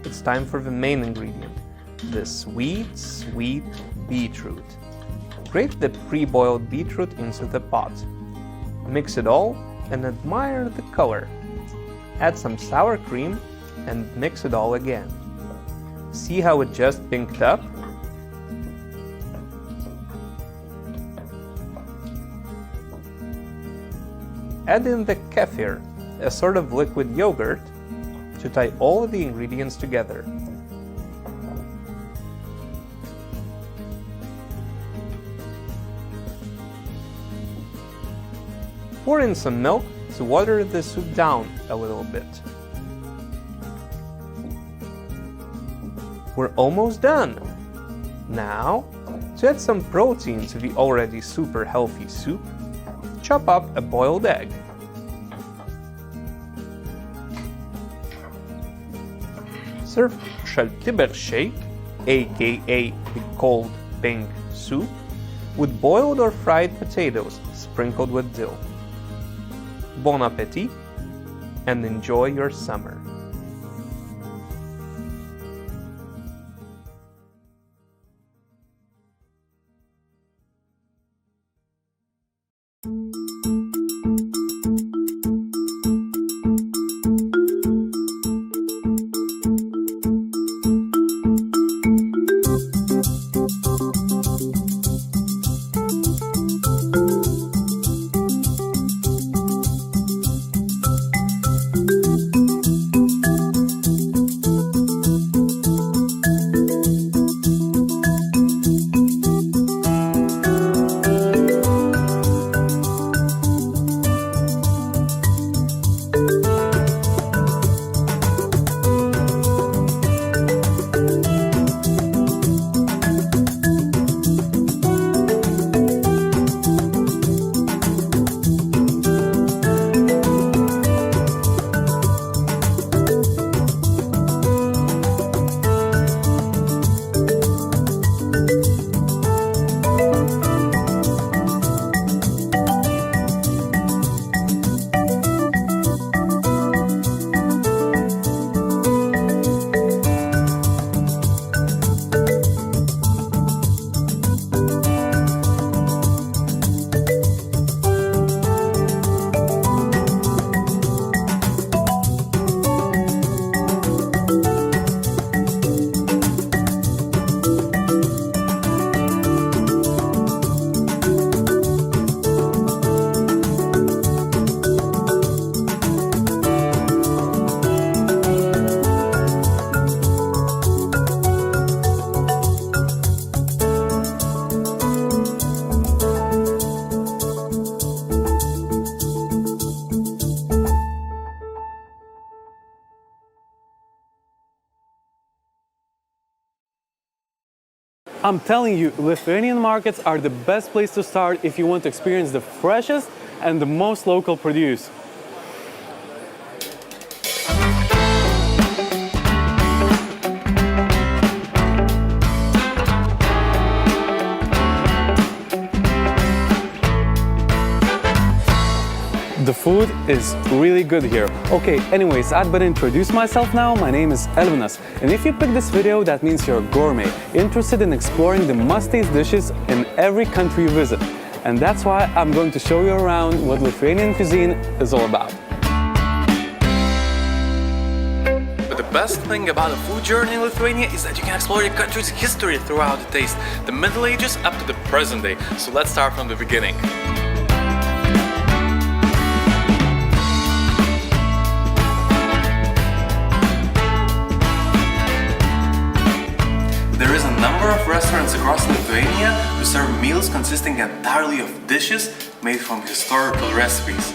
S17: it's time for the main ingredient, the sweet, sweet beetroot. Grate the pre-boiled beetroot into the pot. Mix it all and admire the color. Add some sour cream and mix it all again. See how it just pinked up? Add in the kefir, a sort of liquid yogurt, to tie all of the ingredients together. Pour in some milk to water the soup down a little bit. We're almost done! Now, to add some protein to the already super healthy soup, chop up a boiled egg. Serve šaltibarščiai, aka the cold pink soup, with boiled or fried potatoes sprinkled with dill. Bon appétit and enjoy your summer.
S18: I'm telling you, Lithuanian markets are the best place to start if you want to experience the freshest and the most local produce. The food is really good here. Okay, anyways, I'd better introduce myself now. My name is Elvinas, and if you pick this video, that means you're a gourmet, interested in exploring the must-taste dishes in every country you visit. And that's why I'm going to show you around what Lithuanian cuisine is all about.
S19: But the best thing about a food journey in Lithuania is that you can explore the country's history throughout the taste, the Middle Ages up to the present day. So let's start from the beginning. There is a number of restaurants across Lithuania who serve meals consisting entirely of dishes made from historical recipes.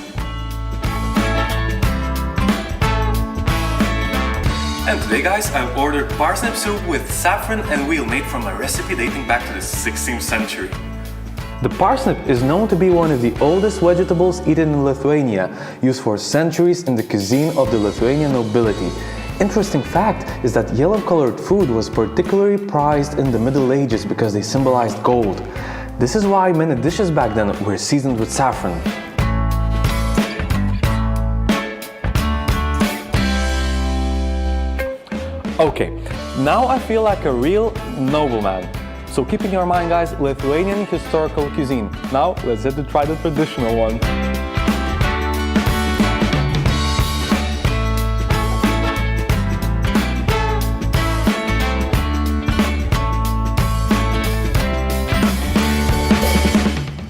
S19: And today, guys, I've ordered parsnip soup with saffron and wheel made from a recipe dating back to the 16th century.
S18: The parsnip is known to be one of the oldest vegetables eaten in Lithuania, used for centuries in the cuisine of the Lithuanian nobility. Interesting fact is that yellow-colored food was particularly prized in the Middle Ages because they symbolized gold. This is why many dishes back then were seasoned with saffron. Okay, now I feel like a real nobleman. So keep in your mind, guys, Lithuanian historical cuisine. Now let's hit to try the traditional one.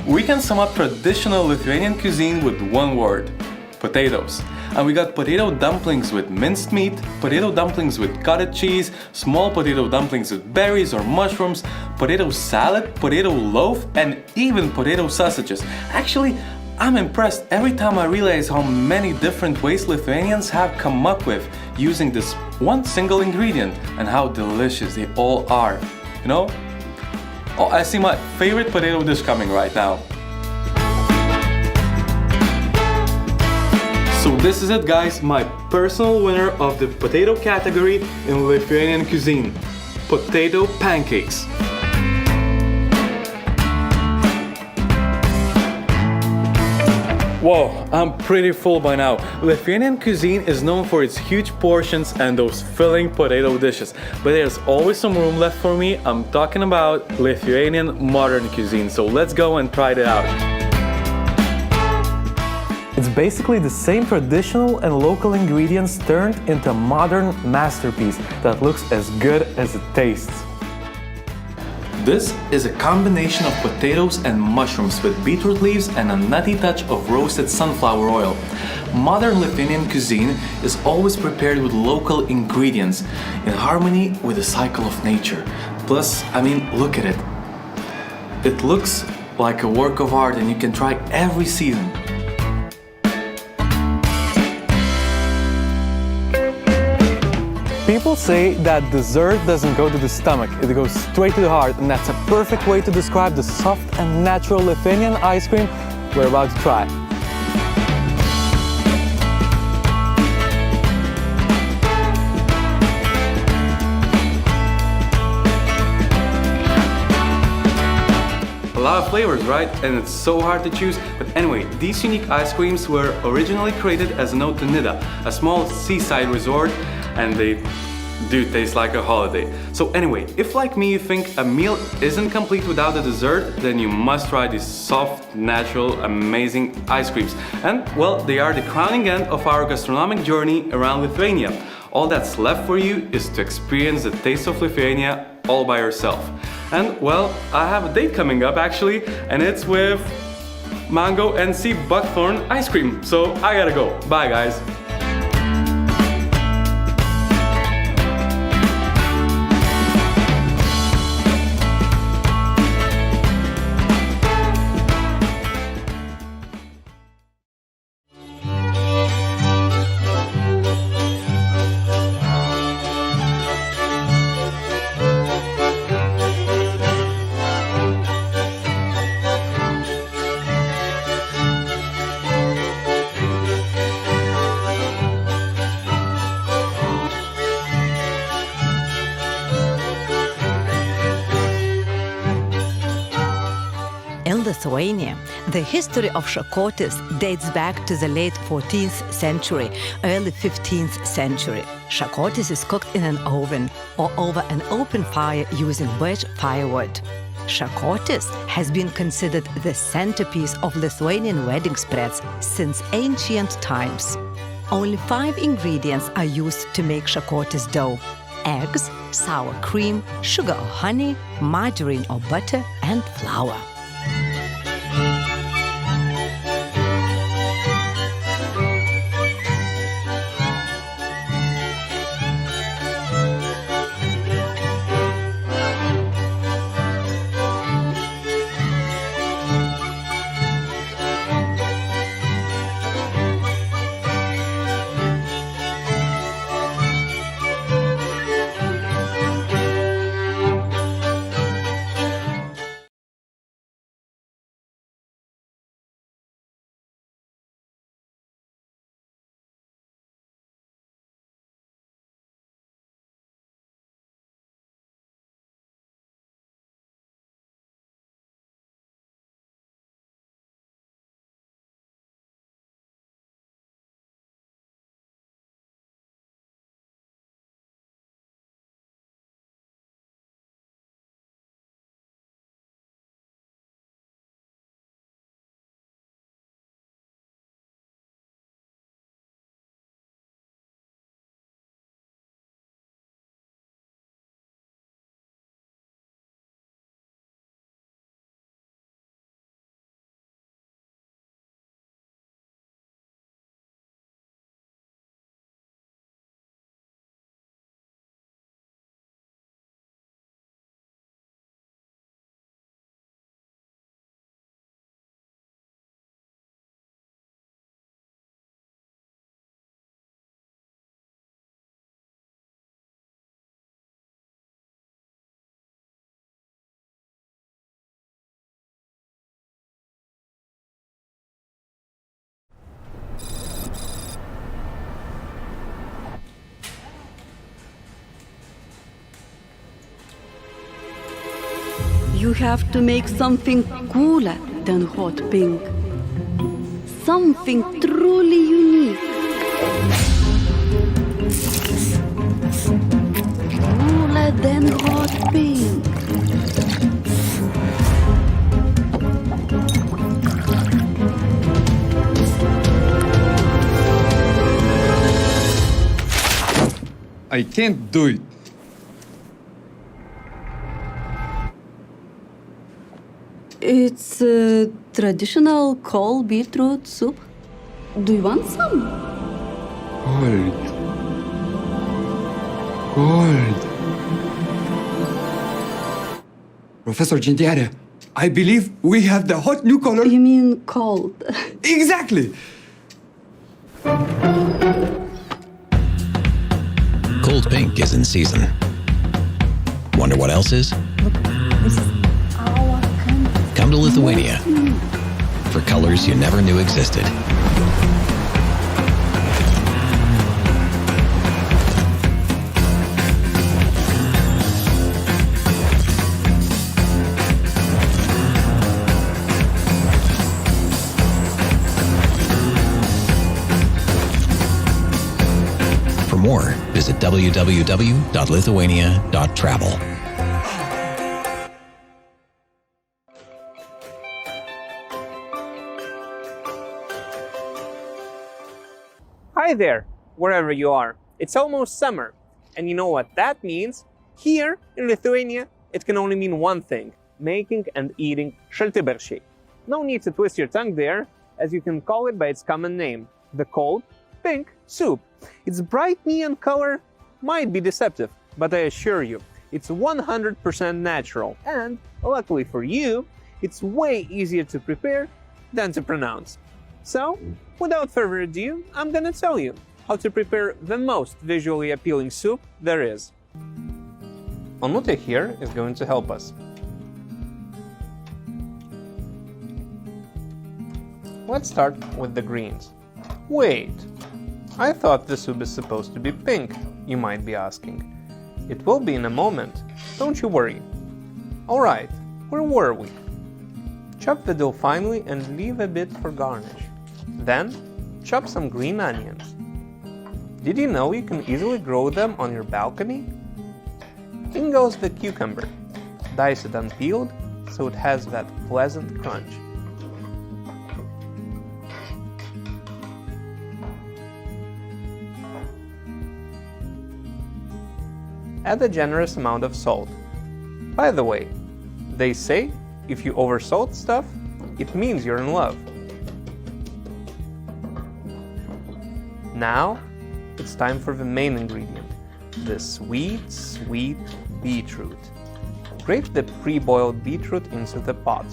S19: We can sum up traditional Lithuanian cuisine with one word: potatoes. And we got potato dumplings with minced meat, potato dumplings with cottage cheese, small potato dumplings with berries or mushrooms, potato salad, potato loaf, and even potato sausages. Actually, I'm impressed every time I realize how many different ways Lithuanians have come up with using this one single ingredient and how delicious they all are. You know? Oh, I see my favorite potato dish coming right now. So this is it, guys, my personal winner of the potato category in Lithuanian cuisine: potato pancakes. Whoa, I'm pretty full by now. Lithuanian cuisine is known for its huge portions and those filling potato dishes, but there's always some room left for me. I'm talking about Lithuanian modern cuisine, so let's go and try it out.
S18: It's basically the same traditional and local ingredients turned into a modern masterpiece that looks as good as it tastes.
S19: This is a combination of potatoes and mushrooms with beetroot leaves and a nutty touch of roasted sunflower oil. Modern Lithuanian cuisine is always prepared with local ingredients in harmony with the cycle of nature. Plus, I mean, look at it. It looks like a work of art and you can try every season.
S18: People say that dessert doesn't go to the stomach, it goes straight to the heart, and that's a perfect way to describe the soft and natural Lithuanian ice cream we're about to try.
S19: A lot of flavors, right? And it's so hard to choose. But anyway, these unique ice creams were originally created as an ode to Nida, a small seaside resort, and they do taste like a holiday. So anyway, if like me you think a meal isn't complete without a dessert, then you must try these soft, natural, amazing ice creams. And well, they are the crowning end of our gastronomic journey around Lithuania. All that's left for you is to experience the taste of Lithuania all by yourself. And well, I have a date coming up actually, and it's with mango and sea buckthorn ice cream. So I gotta go. Bye guys.
S20: In Lithuania, the history of shakotis dates back to the late 14th century, early 15th century. Shakotis is cooked in an oven or over an open fire using birch firewood. Shakotis has been considered the centerpiece of Lithuanian wedding spreads since ancient times. Only 5 ingredients are used to make shakotis dough: eggs, sour cream, sugar or honey, margarine or butter, and flour.
S14: You have to make something cooler than hot pink. Something truly unique. Cooler than hot pink.
S15: I can't do it.
S14: It's a traditional cold beetroot soup. Do you want some?
S15: Cold. Cold. Professor Gentiare, I believe we have the hot new color.
S14: You mean cold?
S15: Exactly.
S16: Cold pink is in season. Wonder what else is? Come to Lithuania for colors you never knew existed. For more, visit www.lithuania.travel.
S17: Hi there, wherever you are. It's almost summer, and you know what that means? Here in Lithuania, it can only mean one thing: making and eating šaltibarščiai. No need to twist your tongue there, as you can call it by its common name, the cold, pink soup. Its bright neon color might be deceptive, but I assure you, it's 100% natural, and luckily for you, it's way easier to prepare than to pronounce. So, without further ado, I'm gonna tell you how to prepare the most visually appealing soup there is. Onute here is going to help us. Let's start with the greens. Wait, I thought the soup is supposed to be pink, you might be asking. It will be in a moment, don't you worry. Alright, where were we? Chop the dill finely and leave a bit for garnish. Then, chop some green onions. Did you know you can easily grow them on your balcony? In goes the cucumber. Dice it unpeeled, so it has that pleasant crunch. Add a generous amount of salt. By the way, they say if you oversalt stuff, it means you're in love. Now, it's time for the main ingredient, the sweet, sweet beetroot. Grate the pre-boiled beetroot into the pot.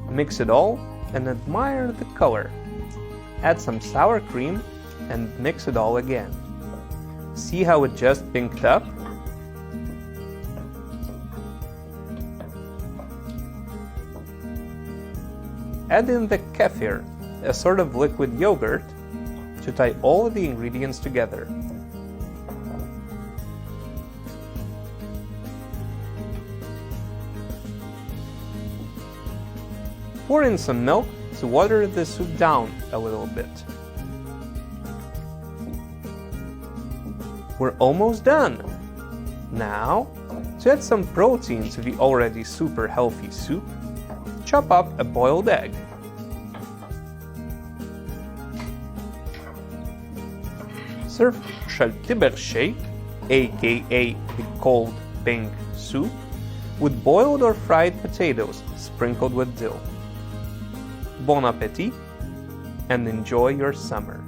S17: Mix it all and admire the color. Add some sour cream and mix it all again. See how it just pinked up? Add in the kefir, a sort of liquid yogurt, to tie all of the ingredients together. Pour in some milk to water the soup down a little bit. We're almost done! Now, to add some protein to the already super healthy soup, chop up a boiled egg. Serve šaltibarščiai, aka the cold pink soup, with boiled or fried potatoes sprinkled with dill. Bon appétit and enjoy your summer.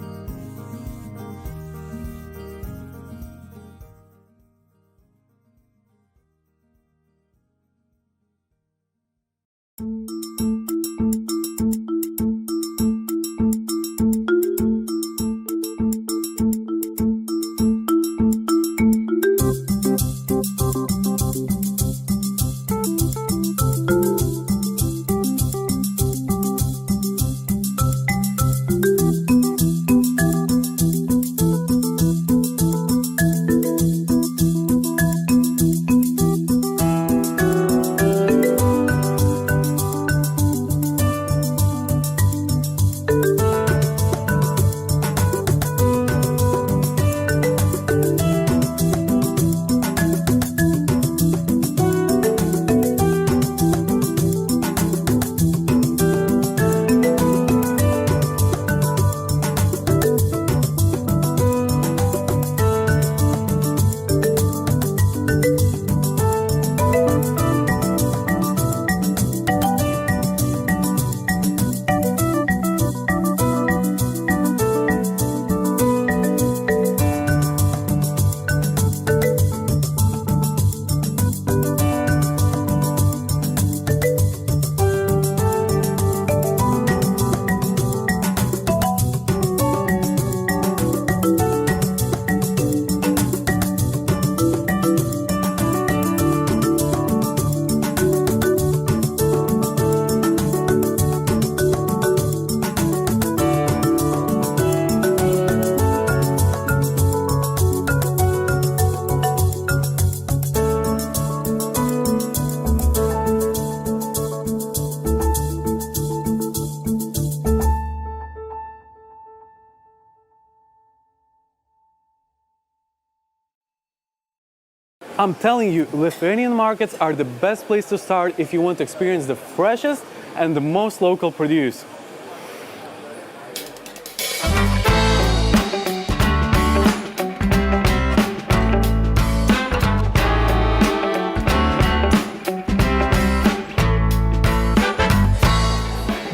S18: I'm telling you, Lithuanian markets are the best place to start if you want to experience the freshest and the most local produce.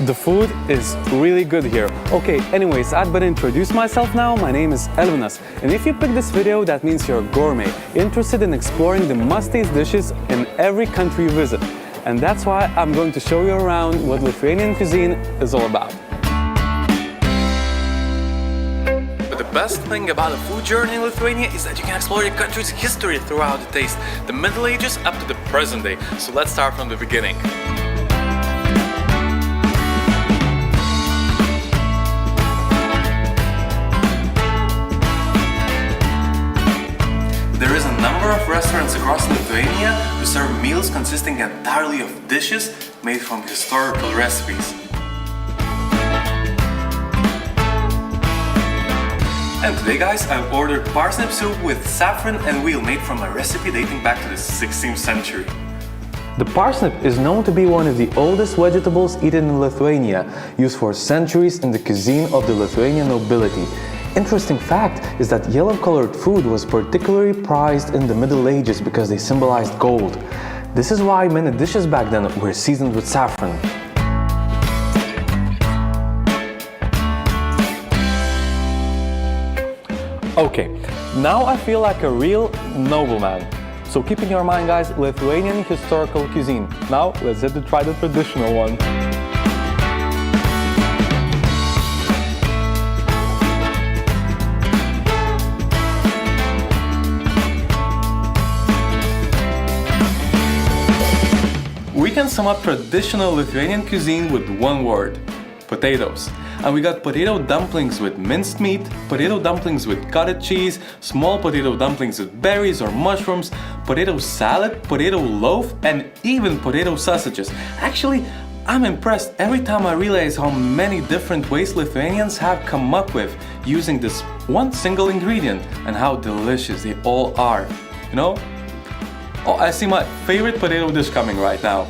S18: The food is really good here. Okay, anyways, I'd better introduce myself now. My name is Elvinas, and if you pick this video, that means you're a gourmet, interested in exploring the must-taste dishes in every country you visit. And that's why I'm going to show you around what Lithuanian cuisine is all about. But the best thing about a food journey in Lithuania is that you can explore the country's history throughout the taste, the Middle Ages up to the present day. So let's start from the beginning. There is a number of restaurants across Lithuania who serve meals consisting entirely of dishes made from historical recipes. And today, guys, I've ordered parsnip soup with saffron and wheel made from a recipe dating back to the 16th century. The parsnip is known to be one of the oldest vegetables eaten in Lithuania, used for centuries in the cuisine of the Lithuanian nobility. Interesting fact is that yellow-colored food was particularly prized in the Middle Ages because they symbolized gold. This is why many dishes back then were seasoned with saffron. Okay, now I feel like a real nobleman. So keep in your mind, guys, Lithuanian historical cuisine. Now let's hit to try the traditional one. We can sum up traditional Lithuanian cuisine with one word: potatoes. And we got potato dumplings with minced meat, potato dumplings with cottage cheese, small potato dumplings with berries or mushrooms, potato salad, potato loaf, and even potato sausages. Actually, I'm impressed every time I realize how many different ways Lithuanians have come up with using this one single ingredient and how delicious they all are. You know? Oh, I see my favorite potato dish coming right now.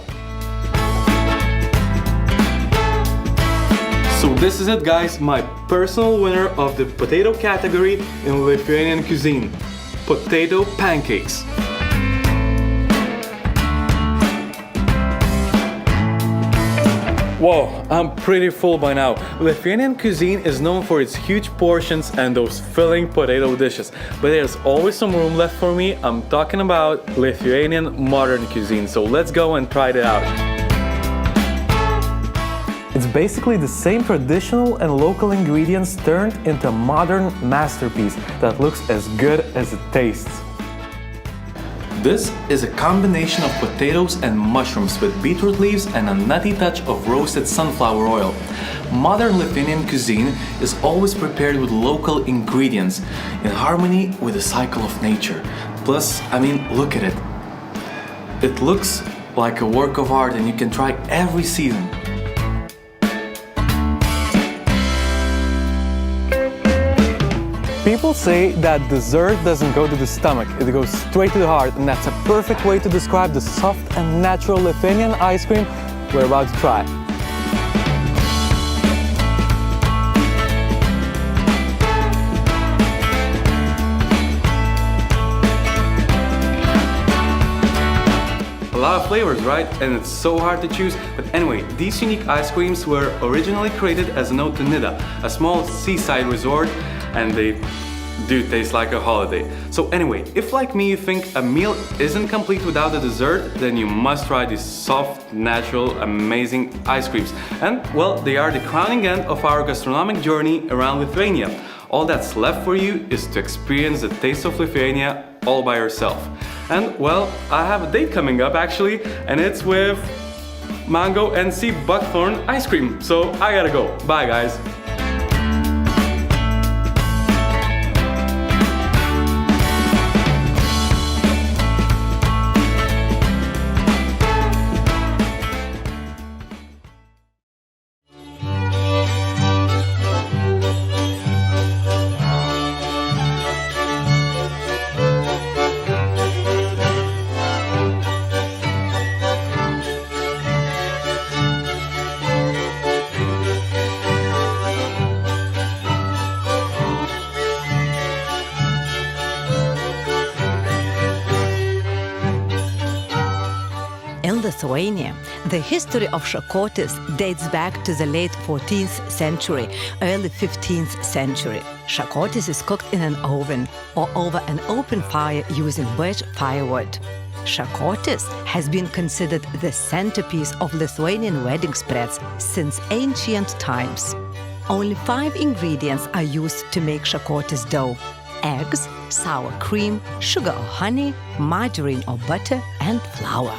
S18: So this is it, guys, my personal winner of the potato category in Lithuanian cuisine: potato pancakes. Whoa, I'm pretty full by now. Lithuanian cuisine is known for its huge portions and those filling potato dishes, but there's always some room left for me. I'm talking about Lithuanian modern cuisine, so let's go and try it out. It's basically the same traditional and local ingredients turned into a modern masterpiece that looks as good as it tastes. This is a combination of potatoes and mushrooms with beetroot leaves and a nutty touch of roasted sunflower oil. Modern Lithuanian cuisine is always prepared with local ingredients, in harmony with the cycle of nature. Plus, I mean, look at it. It looks like a work of art and you can try every season. People say that dessert doesn't go to the stomach, it goes straight to the heart, and that's a perfect way to describe the soft and natural Lithuanian ice cream we're about to try. A lot of flavors, right? And it's so hard to choose. But anyway, these unique ice creams were originally created as an ode to Nida, a small seaside resort, and they do taste like a holiday. So anyway, if like me you think a meal isn't complete without a dessert, then you must try these soft, natural, amazing ice creams. And well, they are the crowning end of our gastronomic journey around Lithuania. All that's left for you is to experience the taste of Lithuania all by yourself. And well, I have a date coming up actually, and it's with mango and sea buckthorn ice cream. So I gotta go. Bye guys.
S20: Lithuania, the history of Šakotis dates back to the late 14th century, early 15th century. Šakotis is cooked in an oven or over an open fire using birch firewood. Šakotis has been considered the centerpiece of Lithuanian wedding spreads since ancient times. Only 5 ingredients are used to make Šakotis dough: eggs, sour cream, sugar or honey, margarine or butter, and flour.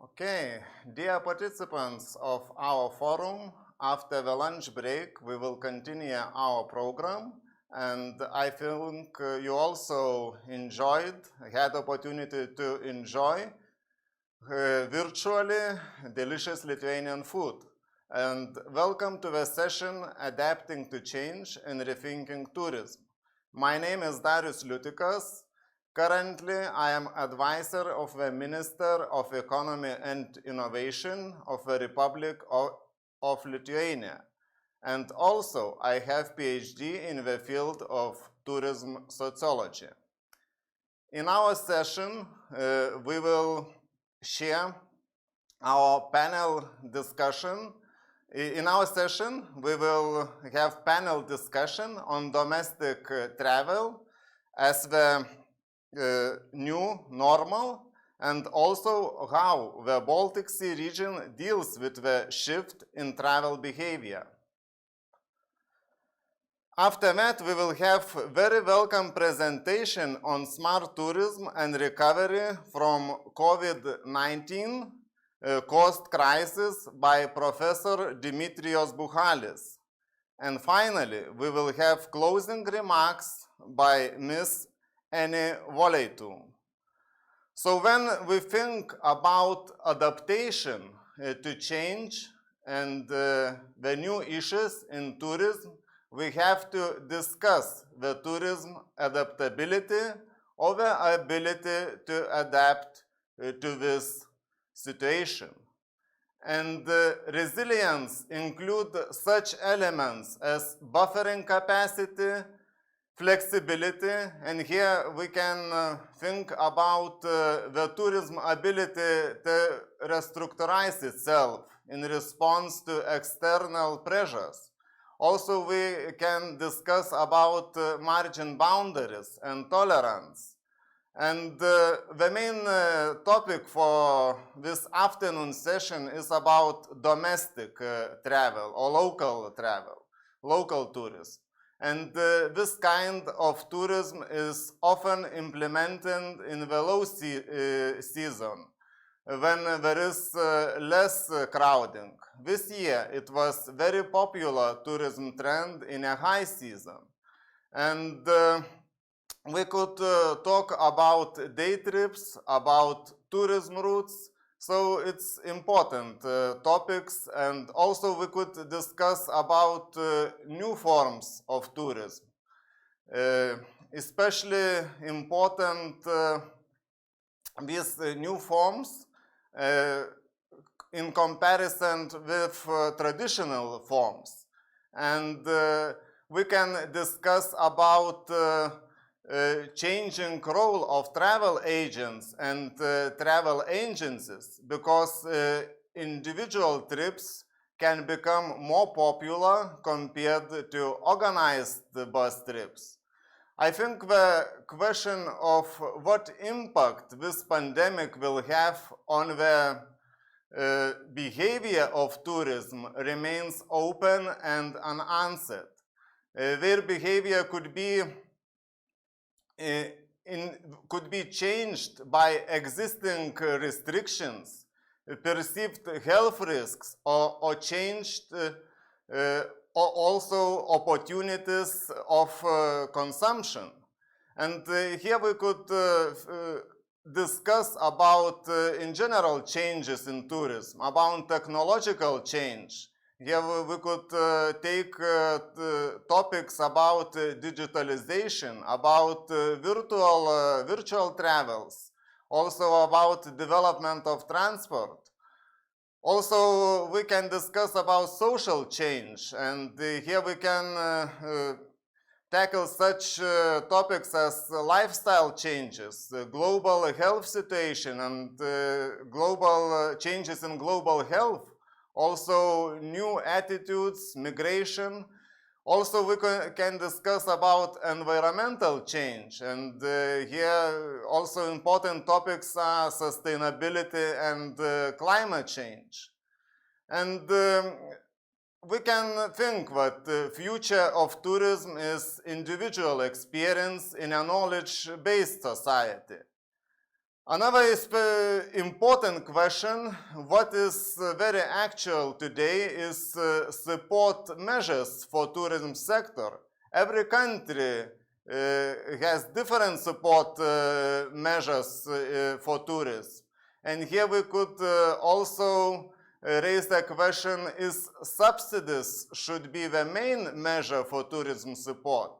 S21: Okay, dear participants of our forum, after the lunch break, we will continue our program, and I think you also had opportunity to enjoy virtually delicious Lithuanian food. And welcome to the session Adapting to Change and Rethinking Tourism. My name is Darius Liutikas. Currently, I am advisor of the Minister of Economy and Innovation of the Republic of Lithuania. And also, I have PhD in the field of tourism sociology. In our session, we will share our panel discussion. In our session, we will have panel discussion on domestic travel as the new normal, and also how the Baltic Sea region deals with the shift in travel behavior. After that, we will have very welcome presentation on smart tourism and recovery from COVID-19 caused crisis by Professor Dimitrios Buchalis. And finally, we will have closing remarks by Ms. Annie Voleitu. So when we think about adaptation to change and the new issues in tourism, we have to discuss the tourism adaptability or the ability to adapt to this situation. And resilience includes such elements as buffering capacity, flexibility, and here we can think about the tourism ability to restructurize itself in response to external pressures. Also, we can discuss about margin boundaries and tolerance. And the main topic for this afternoon session is about domestic travel or local travel, local tourism. And this kind of tourism is often implemented in the low season, when there is less crowding. This year, it was very popular tourism trend in a high season. And we could talk about day trips, about tourism routes. So it's important topics, and also we could discuss about new forms of tourism. Especially important these new forms in comparison with traditional forms. And we can discuss about changing role of travel agents and travel agencies, because individual trips can become more popular compared to organized bus trips. I think the question of what impact this pandemic will have on the behavior of tourism remains open and unanswered. Their behavior could be changed by existing restrictions, perceived health risks, or changed or also opportunities of consumption. And here we could discuss about, in general, changes in tourism, about technological change. Here we could take topics about digitalization, about virtual travels, also about development of transport. Also, we can discuss about social change, and here we can tackle such topics as lifestyle changes, global health situation, and global changes in global health. Also, new attitudes, migration. Also, we can discuss about environmental change, and here also important topics are sustainability and climate change. And we can think that the future of tourism is individual experience in a knowledge-based society. Another important question, what is very actual today is support measures for tourism sector. Every country has different support measures for tourism. And here we could also raise the question, is subsidies should be the main measure for tourism support?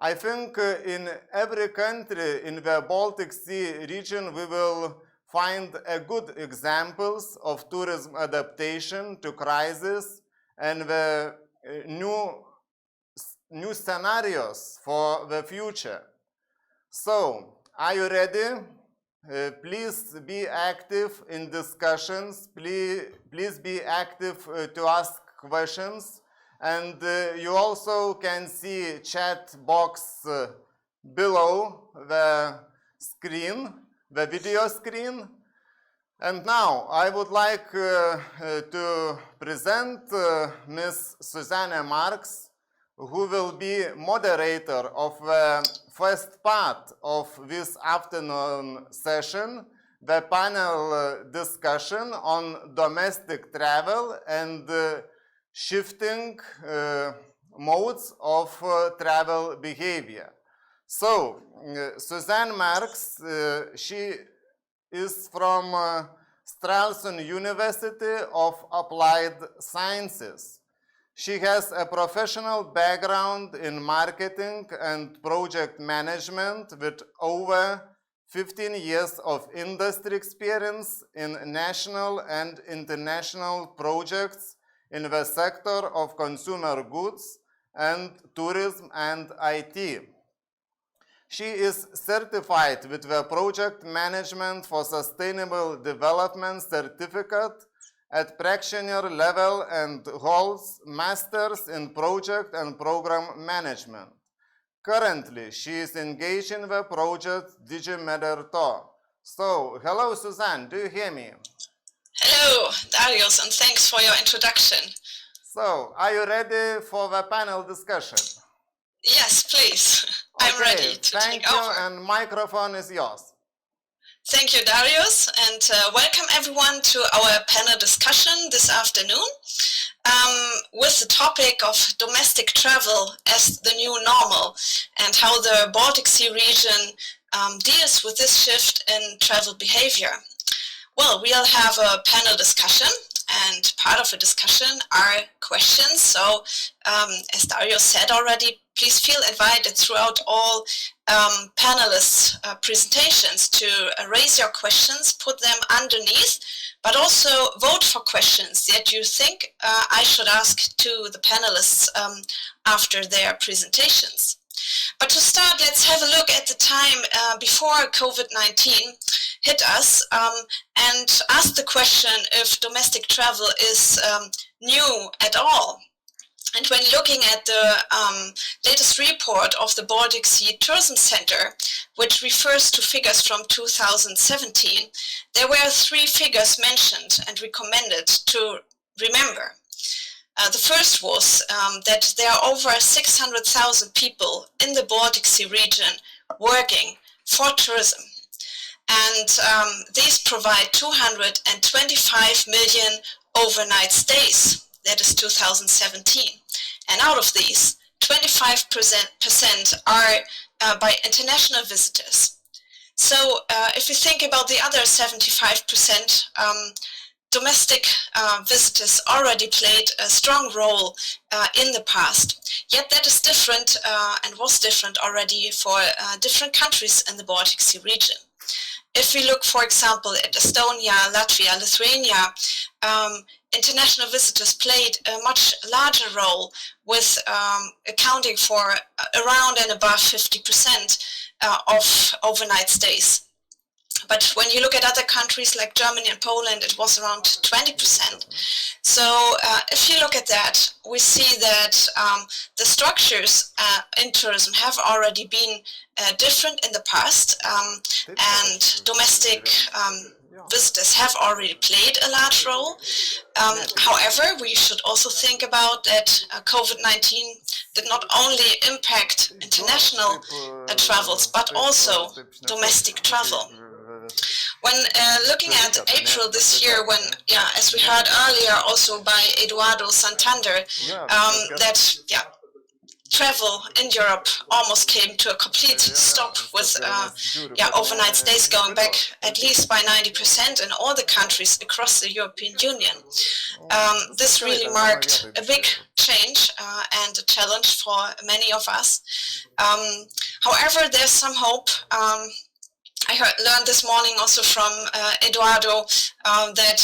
S21: I think in every country in the Baltic Sea region we will find good examples of tourism adaptation to crisis and the new scenarios for the future. So, are you ready? Please be active in discussions. Please be active to ask questions. And you also can see chat box below the screen, the video screen. And now I would like to present Ms. Susanne Marks, who will be moderator of the first part of this afternoon session, the panel discussion on domestic travel and shifting modes of travel behavior. So, Susanne Marks, she is from Stralsund University of Applied Sciences. She has a professional background in marketing and project management with over 15 years of industry experience in national and international projects in the sector of consumer goods and tourism and IT. She is certified with the Project Management for Sustainable Development certificate at practitioner level and holds Masters in Project and Program Management. Currently, she is engaged in the project DigiMederto. So, hello Susanne, do you hear me?
S3: Hello, Darius, and thanks for your introduction.
S21: So, are you ready for the panel discussion?
S3: Yes, please. I'm ready to
S21: take
S3: over.
S21: Thank you, and microphone is yours.
S3: Thank you, Darius, and welcome everyone to our panel discussion this afternoon with the topic of domestic travel as the new normal and how the Baltic Sea region deals with this shift in travel behavior. Well, we'll have a panel discussion, and part of the discussion are questions. So, as Darius said already, please feel invited throughout all panelists' presentations to raise your questions, put them underneath, but also vote for questions that you think I should ask to the panelists after their presentations. But to start, let's have a look at the time before COVID-19 hit us and ask the question if domestic travel is new at all. And when looking at the latest report of the Baltic Sea Tourism Center, which refers to figures from 2017, there were 3 figures mentioned and recommended to remember. The first was that there are over 600,000 people in the Baltic Sea region working for tourism. And these provide 225 million overnight stays. That is 2017. And out of these, 25% are by international visitors. So if you think about the other 75%, domestic visitors already played a strong role in the past. Yet that is different and was different already for different countries in the Baltic Sea region. If we look, for example, at Estonia, Latvia, Lithuania, international visitors played a much larger role with accounting for around and above 50% of overnight stays. But when you look at other countries like Germany and Poland, it was around 20%. So if you look at that, we see that the structures in tourism have already been different in the past, and domestic visitors have already played a large role. However, we should also think about that COVID-19 did not only impact international travels, but also domestic travel. When looking at April this year, when, as we heard earlier also by Eduardo Santander, that, travel in Europe almost came to a complete stop with overnight stays going back at least by 90% in all the countries across the European Union. This really marked a big change and a challenge for many of us. However, there's some hope. I learned this morning also from Eduardo that,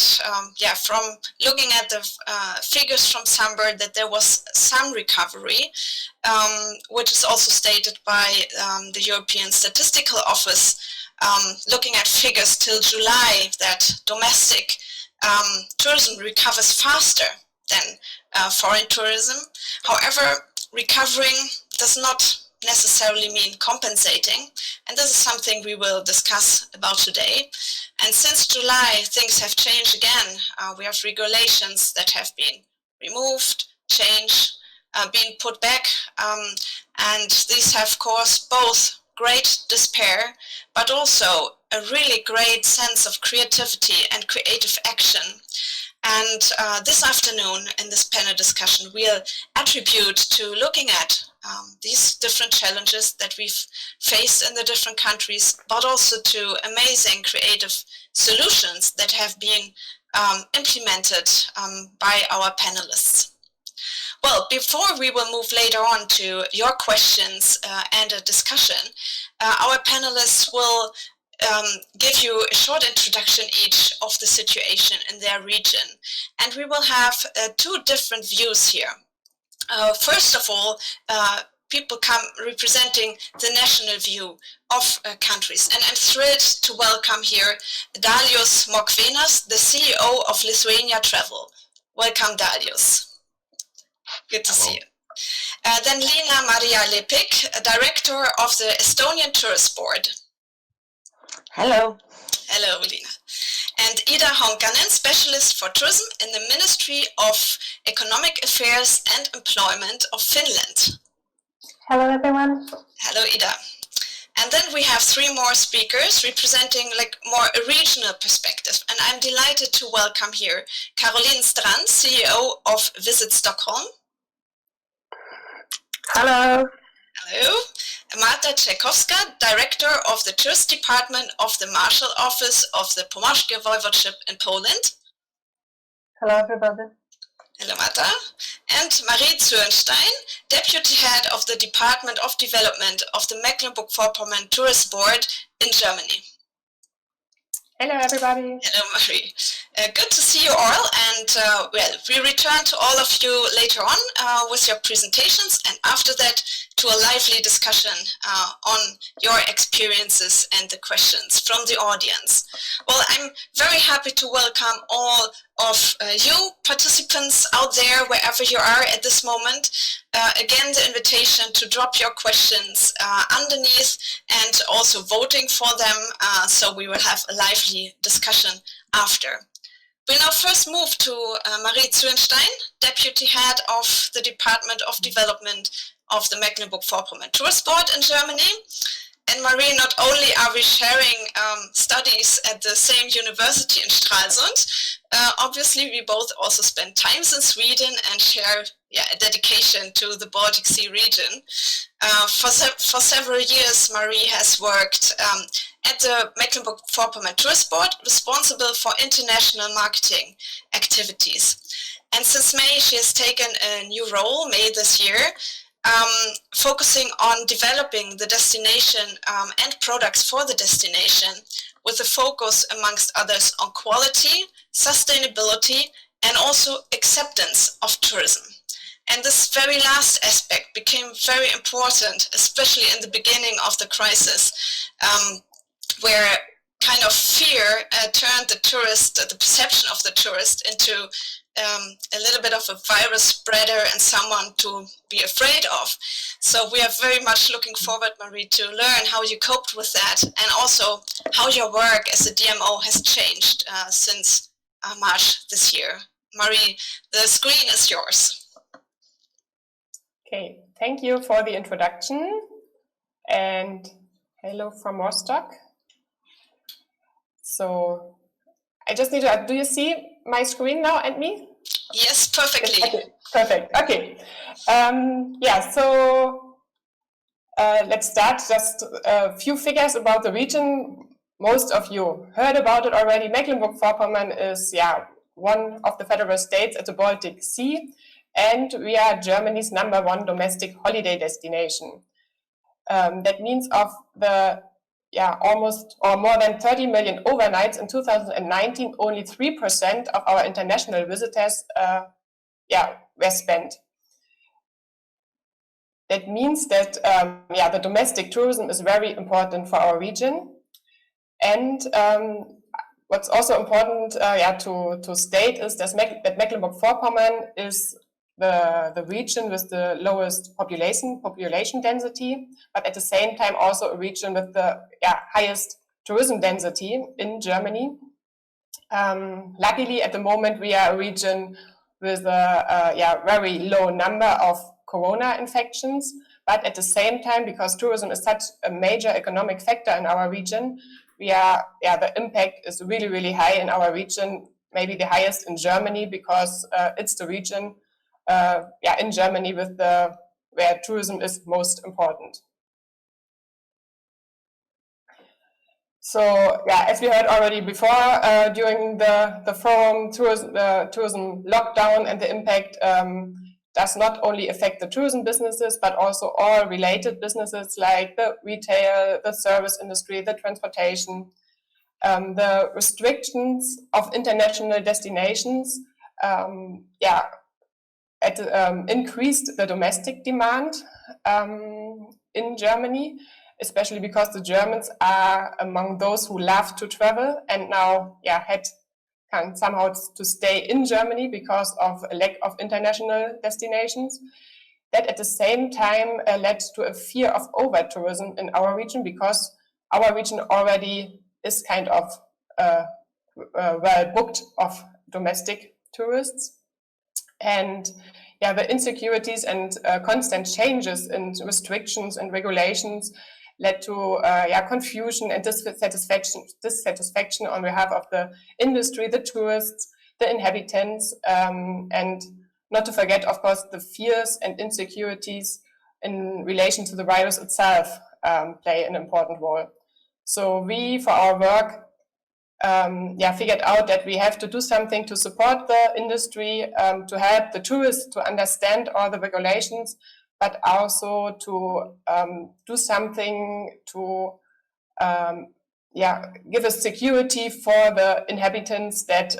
S3: from looking at the figures from summer, that there was some recovery, which is also stated by the European Statistical Office, looking at figures till July, that domestic tourism recovers faster than foreign tourism. However, recovering does not necessarily mean compensating, and this is something we will discuss about today. And since July, things have changed again. We have regulations that have been removed, changed, been put back, and these have caused both great despair, but also a really great sense of creativity and creative action. And this afternoon in this panel discussion, we'll attribute to looking at these different challenges that we've faced in the different countries, but also to amazing creative solutions that have been implemented by our panelists. Well, before we will move later on to your questions and a discussion, our panelists will give you a short introduction each of the situation in their region. And we will have two different views here. First of all, people come representing the national view of countries. And I'm thrilled to welcome here Dalius Mokvenas, the CEO of Lithuania Travel. Welcome, Dalius. Good to see you. Then Lina Maria Lepik, Director of the Estonian Tourist Board.
S2: Hello.
S3: Hello, Lina. And Ida Honkanen, Specialist for Tourism in the Ministry of Economic Affairs and Employment of Finland.
S2: Hello, everyone.
S3: Hello, Ida. And then we have three more speakers representing more a regional perspective. And I'm delighted to welcome here Caroline Strand, CEO of Visit Stockholm.
S2: Hello.
S3: Hello. Marta Tchaikovska, Director of the Tourist Department of the Marshal Office of the Pomorskie Voivodeship in Poland.
S2: Hello, everybody.
S3: Hello, Marta. And Marie Zürnstein, Deputy Head of the Department of Development of the Mecklenburg-Vorpommern Tourist Board in Germany.
S2: Hello, everybody.
S3: Hello, Marie. Good to see you all. And we return to all of you later on with your presentations, and after that to a lively discussion on your experiences and the questions from the audience. Well, I'm very happy to welcome all of you participants out there, wherever you are at this moment. Again, the invitation to drop your questions underneath and also voting for them, so we will have a lively discussion after. We'll now first move to Marie Zürnstein, Deputy Head of the Department of Development of the Mecklenburg-Vorpommern Tourist Board in Germany. And Marie, not only are we sharing studies at the same university in Stralsund, obviously we both also spend times in Sweden and share a dedication to the Baltic Sea region. For several years, Marie has worked at the Mecklenburg-Vorpommern Tourist Board, responsible for international marketing activities. And since May, she has taken a new role, May this year, focusing on developing the destination and products for the destination, with a focus, amongst others, on quality, sustainability, and also acceptance of tourism. And this very last aspect became very important, especially in the beginning of the crisis, where kind of fear turned the tourist, the perception of the tourist, into a little bit of a virus spreader and someone to be afraid of. So we are very much looking forward, Marie, to learn how you coped with that, and also how your work as a DMO has changed since March this year. Marie, the screen is yours.
S2: Okay, thank you for the introduction, and hello from Rostock. So I just need to, do you see my screen now and me?
S3: Yes, perfectly.
S2: Okay, perfect. Okay. Yeah, so let's start. Just a few figures about the region. Most of you heard about it already. Mecklenburg-Vorpommern is, one of the federal states at the Baltic Sea, and we are Germany's #1 domestic holiday destination. That means of the almost or more than 30 million overnights in 2019, only 3% of our international visitors were spent. That means that the domestic tourism is very important for our region. And what's also important to state is that Mecklenburg-Vorpommern is the region with the lowest population density, but at the same time also a region with the highest tourism density in Germany. Luckily, at the moment, we are a region with a very low number of corona infections, but at the same time, because tourism is such a major economic factor in our region, the impact is really, really high in our region, maybe the highest in Germany, because it's the region in Germany with where tourism is most important. So as we heard already before, during the forum, tourism lockdown and the impact does not only affect the tourism businesses, but also all related businesses like the retail, the service industry, the transportation. The restrictions of international destinations increased the domestic demand in Germany, especially because the Germans are among those who love to travel and now can somehow to stay in Germany because of a lack of international destinations. That at the same time led to a fear of over-tourism in our region, because our region already is kind of well booked of domestic tourists. And the insecurities and constant changes in restrictions and regulations led to confusion and dissatisfaction on behalf of the industry, the tourists, the inhabitants, and not to forget, of course, the fears and insecurities in relation to the virus itself play an important role. So we, for our work, figured out that we have to do something to support the industry, to help the tourists to understand all the regulations, but also to do something to give us security for the inhabitants that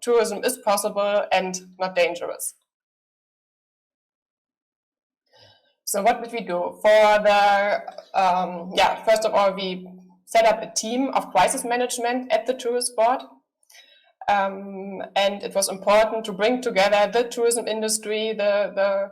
S2: tourism is possible and not dangerous. So what did we do? For the, first of all, we set up a team of crisis management at the tourist board. And it was important to bring together the tourism industry, the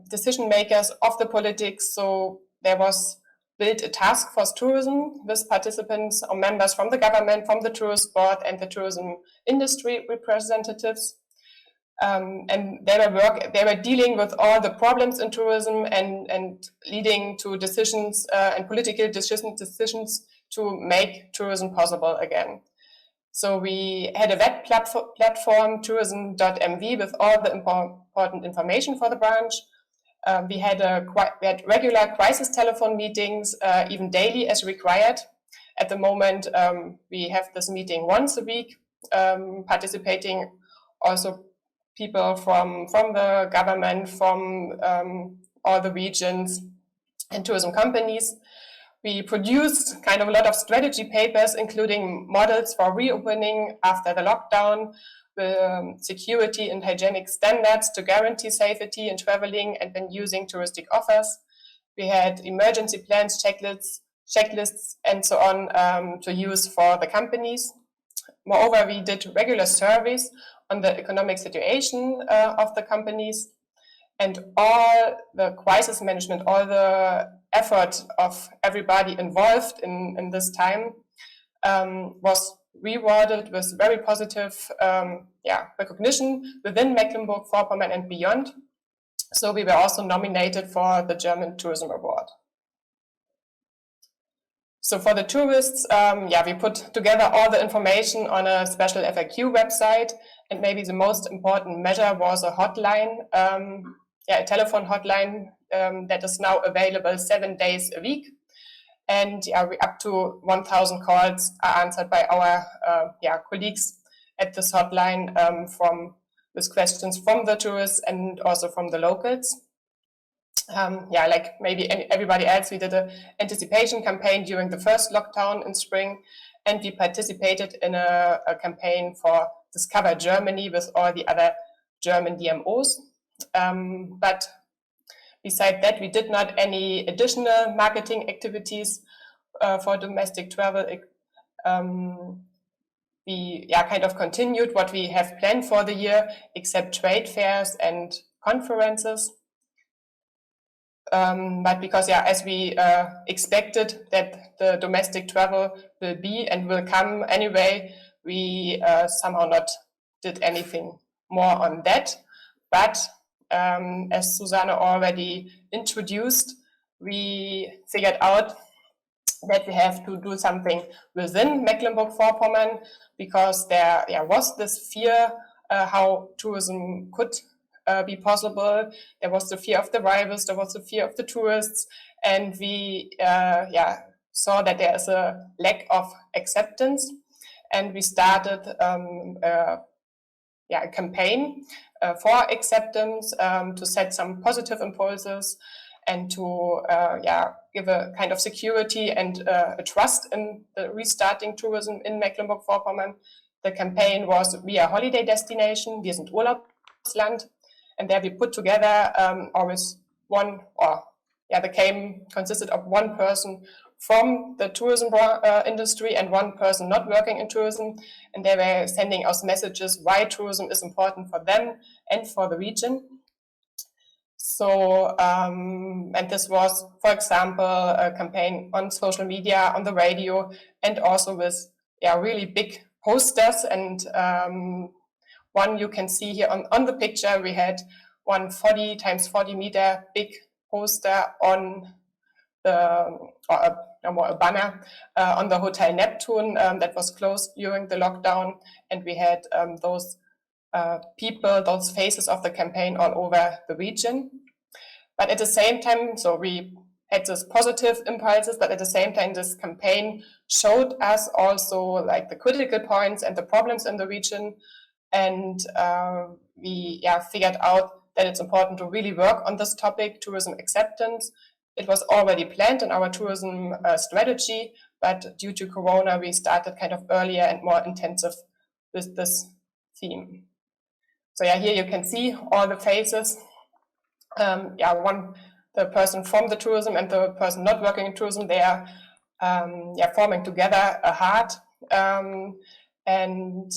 S2: decision makers of the politics. So there was built a task force tourism with participants or members from the government, from the tourist board, and the tourism industry representatives. And they were dealing with all the problems in tourism and leading to decisions and political decisions to make tourism possible again. So we had a web platform, tourism.mv, with all the important information for the branch. We had regular crisis telephone meetings, even daily as required. At the moment, we have this meeting once a week, participating also people from the government, from all the regions and tourism companies. We produced kind of a lot of strategy papers, including models for reopening after the lockdown, security and hygienic standards to guarantee safety in traveling and when using touristic offers. We had emergency plans, checklists, and so on to use for the companies. Moreover, we did regular surveys on the economic situation of the companies, and all the crisis management, all the effort of everybody involved in this time was rewarded with very positive recognition within Mecklenburg-Vorpommern and beyond. So we were also nominated for the German Tourism Award. So for the tourists, we put together all the information on a special FAQ website, and maybe the most important measure was a hotline, a telephone hotline that is now available 7 days a week. And we up to 1,000 calls are answered by our colleagues at this hotline with questions from the tourists and also from the locals. Like maybe everybody else, we did an anticipation campaign during the first lockdown in spring, and we participated in a campaign for Discover Germany with all the other German DMOs. But beside that, we did not any additional marketing activities for domestic travel. We kind of continued what we have planned for the year, except trade fairs and conferences. But because, as we expected that the domestic travel will be and will come anyway, we somehow not did anything more on that. But as Susanne already introduced, we figured out that we have to do something within Mecklenburg-Vorpommern, because there was this fear how tourism could be possible. There was the fear of the rivals, there was the fear of the tourists, and we saw that there is a lack of acceptance, and we started a campaign for acceptance to set some positive impulses and to give a kind of security and a trust in the restarting tourism in Mecklenburg-Vorpommern. The campaign was "We are holiday destination, wir sind Urlaubsland," and there we put together always the campaign consisted of one person from the tourism industry and one person not working in tourism, and they were sending us messages why tourism is important for them and for the region. So, and this was, for example, a campaign on social media, on the radio, and also with really big posters. And one you can see here on the picture, we had one 40 times 40 meter big poster on a banner on the Hotel Neptune that was closed during the lockdown, and we had those those faces of the campaign all over the region. But at the same time, so we had this positive impulses, but at the same time, this campaign showed us also like the critical points and the problems in the region, and we figured out that it's important to really work on this topic, tourism acceptance. It was already planned in our tourism strategy, but due to Corona, we started kind of earlier and more intensive with this theme. So here you can see all the faces. The person from the tourism and the person not working in tourism, they are forming together a heart. And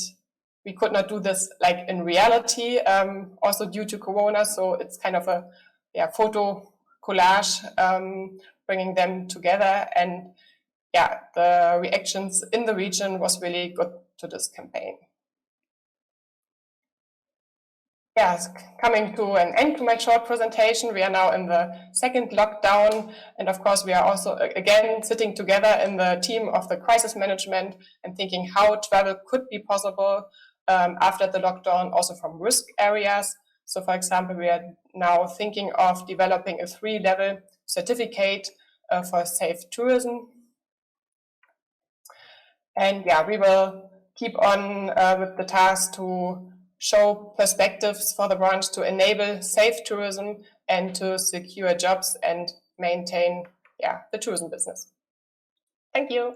S2: we could not do this like in reality, also due to Corona. So it's kind of a photo collage, bringing them together. And the reactions in the region was really good to this campaign. Coming to an end to my short presentation, we are now in the second lockdown. And of course, we are also, again, sitting together in the team of the crisis management and thinking how travel could be possible after the lockdown, also from risk areas. So, for example, we are now thinking of developing a 3-level certificate for safe tourism. And we will keep on with the task to show perspectives for the branch to enable safe tourism and to secure jobs and maintain the tourism business. Thank you.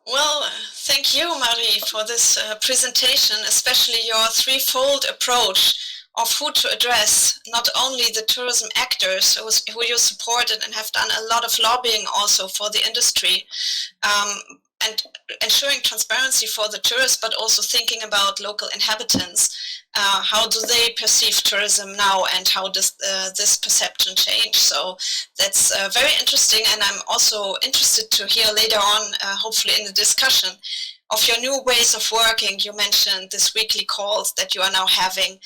S3: Well, thank you, Marie, for this presentation, especially your threefold approach of who to address, not only the tourism actors who you supported and have done a lot of lobbying also for the industry, and ensuring transparency for the tourists, but also thinking about local inhabitants. How do they perceive tourism now, and how does this perception change? So that's very interesting, and I'm also interested to hear later on, hopefully in the discussion, of your new ways of working. You mentioned this weekly calls that you are now having.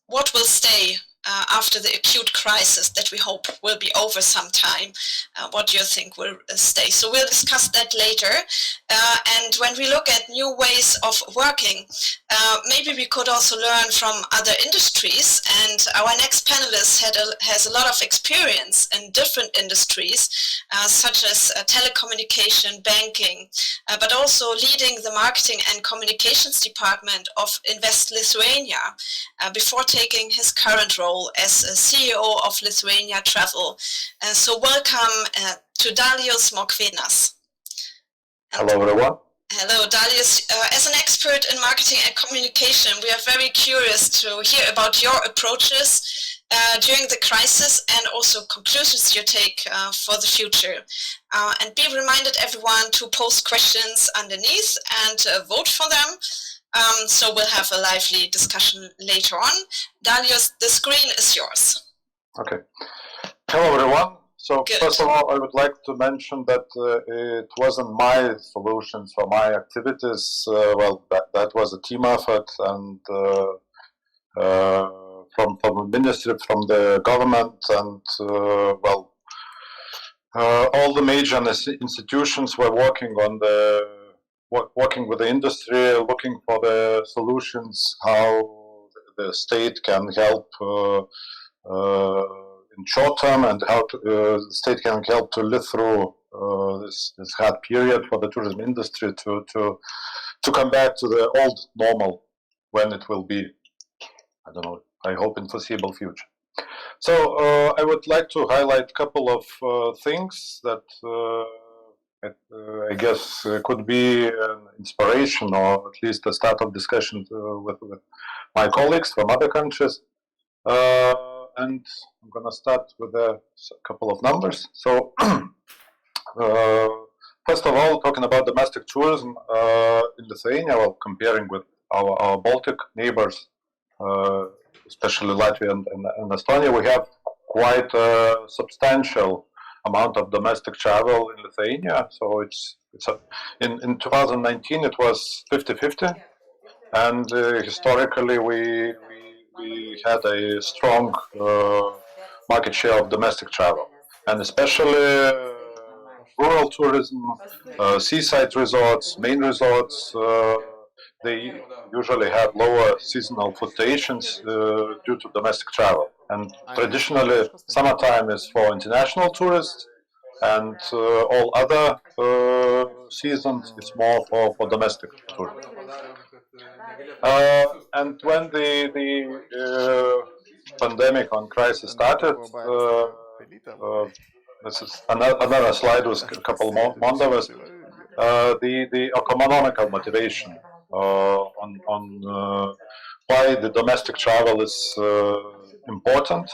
S3: What will stay after the acute crisis that we hope will be over sometime? What do you think will stay? So we'll discuss that later. And when we look at new ways of working, maybe we could also learn from other industries. And our next panelist has a lot of experience in different industries, such as telecommunication, banking, but also leading the marketing and communications department of Invest Lithuania before taking his current role as CEO of Lithuania Travel. So welcome to Dalius Mokvenas.
S13: Hello, everyone.
S3: Hello, Dalius. As an expert in marketing and communication, we are very curious to hear about your approaches during the crisis and also conclusions you take for the future. And be reminded, everyone, to post questions underneath and vote for them. So we'll have a lively discussion later on. Dalius, the screen is yours.
S13: Okay. Hello, everyone. So first of all, I would like to mention that it wasn't my solutions for my activities. Well, that was a team effort, and from the ministry, from the government, and all the major institutions were working on working with the industry, looking for the solutions how the state can help in short term, and how the state can help to live through this hard period for the tourism industry to come back to the old normal when it will be. I don't know. I hope in foreseeable future. So I would like to highlight a couple of things that I guess could be an inspiration, or at least a start of discussion with my colleagues from other countries. And I'm going to start with a couple of numbers. So first of all, talking about domestic tourism in Lithuania, well, comparing with our Baltic neighbors, especially Latvia and Estonia, we have quite a substantial amount of domestic travel in Lithuania. So in 2019 it was 50-50, and historically we had a strong market share of domestic travel, and especially rural tourism, seaside resorts, main resorts. They usually have lower seasonal fluctuations due to domestic travel. And traditionally, summertime is for international tourists, and all other seasons is more for domestic tourists. And when the pandemic on crisis started, this is another slide with a couple more mandalas. The economical motivation on why the domestic travel is important,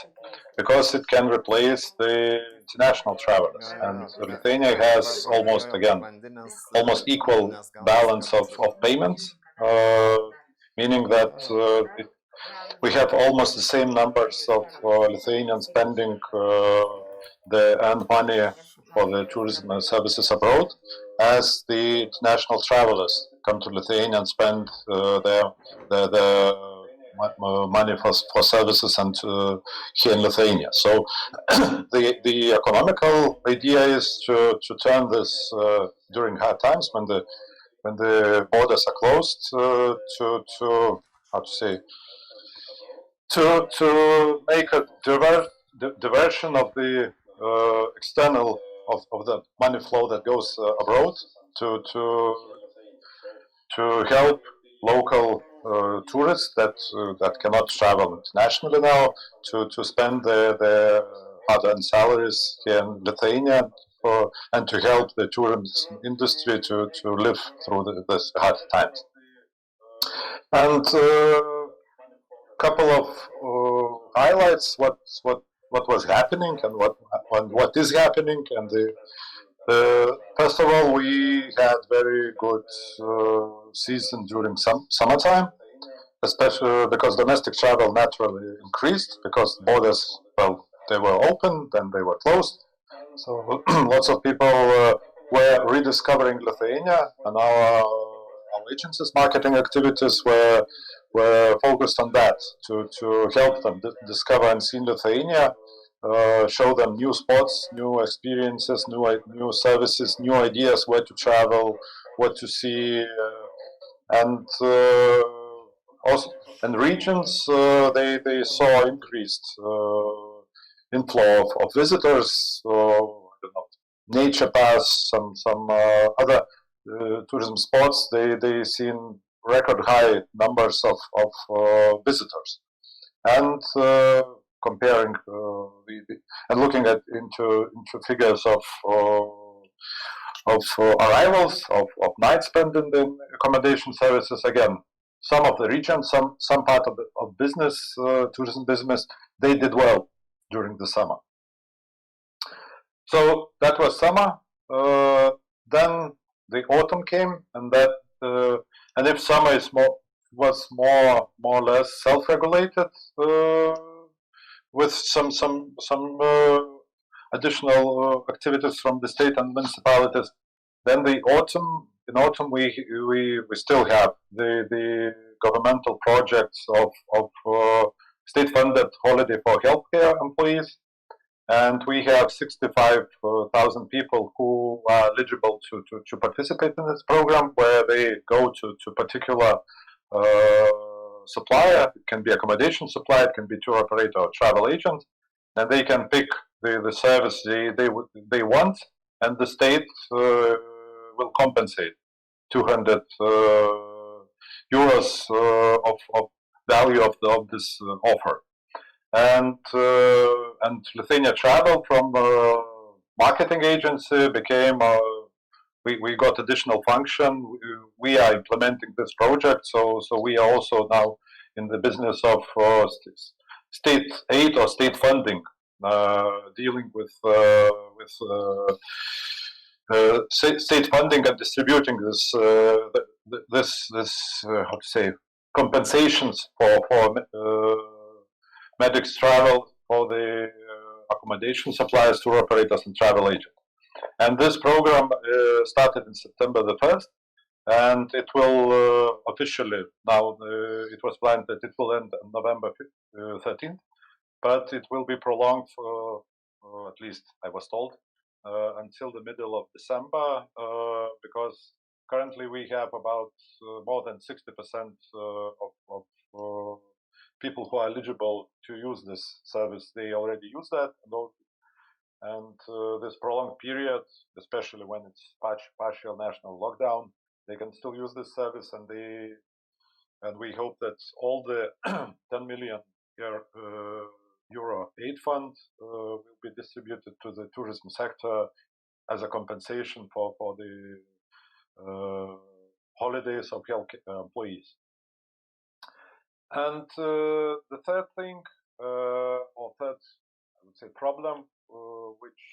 S13: because it can replace the international travelers, and Lithuania has almost equal balance of payments, meaning that we have almost the same numbers of Lithuanians spending the earned money for the tourism and services abroad as the international travelers come to Lithuania and spend their money for services and here in Lithuania. So the economical idea is to turn this during hard times when the borders are closed to how to say, to make a diversion of the external of the money flow that goes abroad to help local tourists that cannot travel internationally now to spend their hard-earned salaries here in Lithuania and to help the tourism industry to live through this hard times. And couple of highlights what was happening and what is happening. And first of all, we had very good season during summertime, especially because domestic travel naturally increased because borders, well, they were open, then they were closed. So lots of people were rediscovering Lithuania, and our agency's marketing activities were were focused on that, to help them discover and see Lithuania, show them new spots, new experiences, new services, new ideas, where to travel, what to see, and also in regions they saw increased inflow of visitors. I don't know, nature paths, some other tourism spots. They seen record high numbers of visitors, and comparing and looking at into figures of arrivals, of night spent in the accommodation services. Again, some of the regions, some part of business, tourism business, they did well during the summer. So that was summer. Then the autumn came, and and if summer was more or less self-regulated, with some additional activities from the state and municipalities, then in autumn we still have the governmental projects of state-funded holiday for healthcare employees. And we have 65,000 people who are eligible to participate in this program, where they go to particular supplier. It can be accommodation supplier, it can be tour operator or travel agent, and they can pick the service they want, and the state will compensate 200 euros of value of this offer. And Lithuania Travel, from marketing agency, became we got additional function. We are implementing this project, so we are also now in the business of state aid or state funding, dealing with state funding and distributing this how to say, compensations for medics travel, for the accommodation suppliers, tour operators, and travel agents. And this program started in September the 1st, and it will officially, now it was planned that it will end on November 13th, but it will be prolonged for, at least I was told, until the middle of December, because currently we have about more than 60% of people who are eligible to use this service. They already use that, and this prolonged period, especially when it's partial national lockdown, they can still use this service, and we hope that all the 10 million euro aid fund will be distributed to the tourism sector as a compensation for the holidays of health employees. And the third thing, or third, I would say, problem, which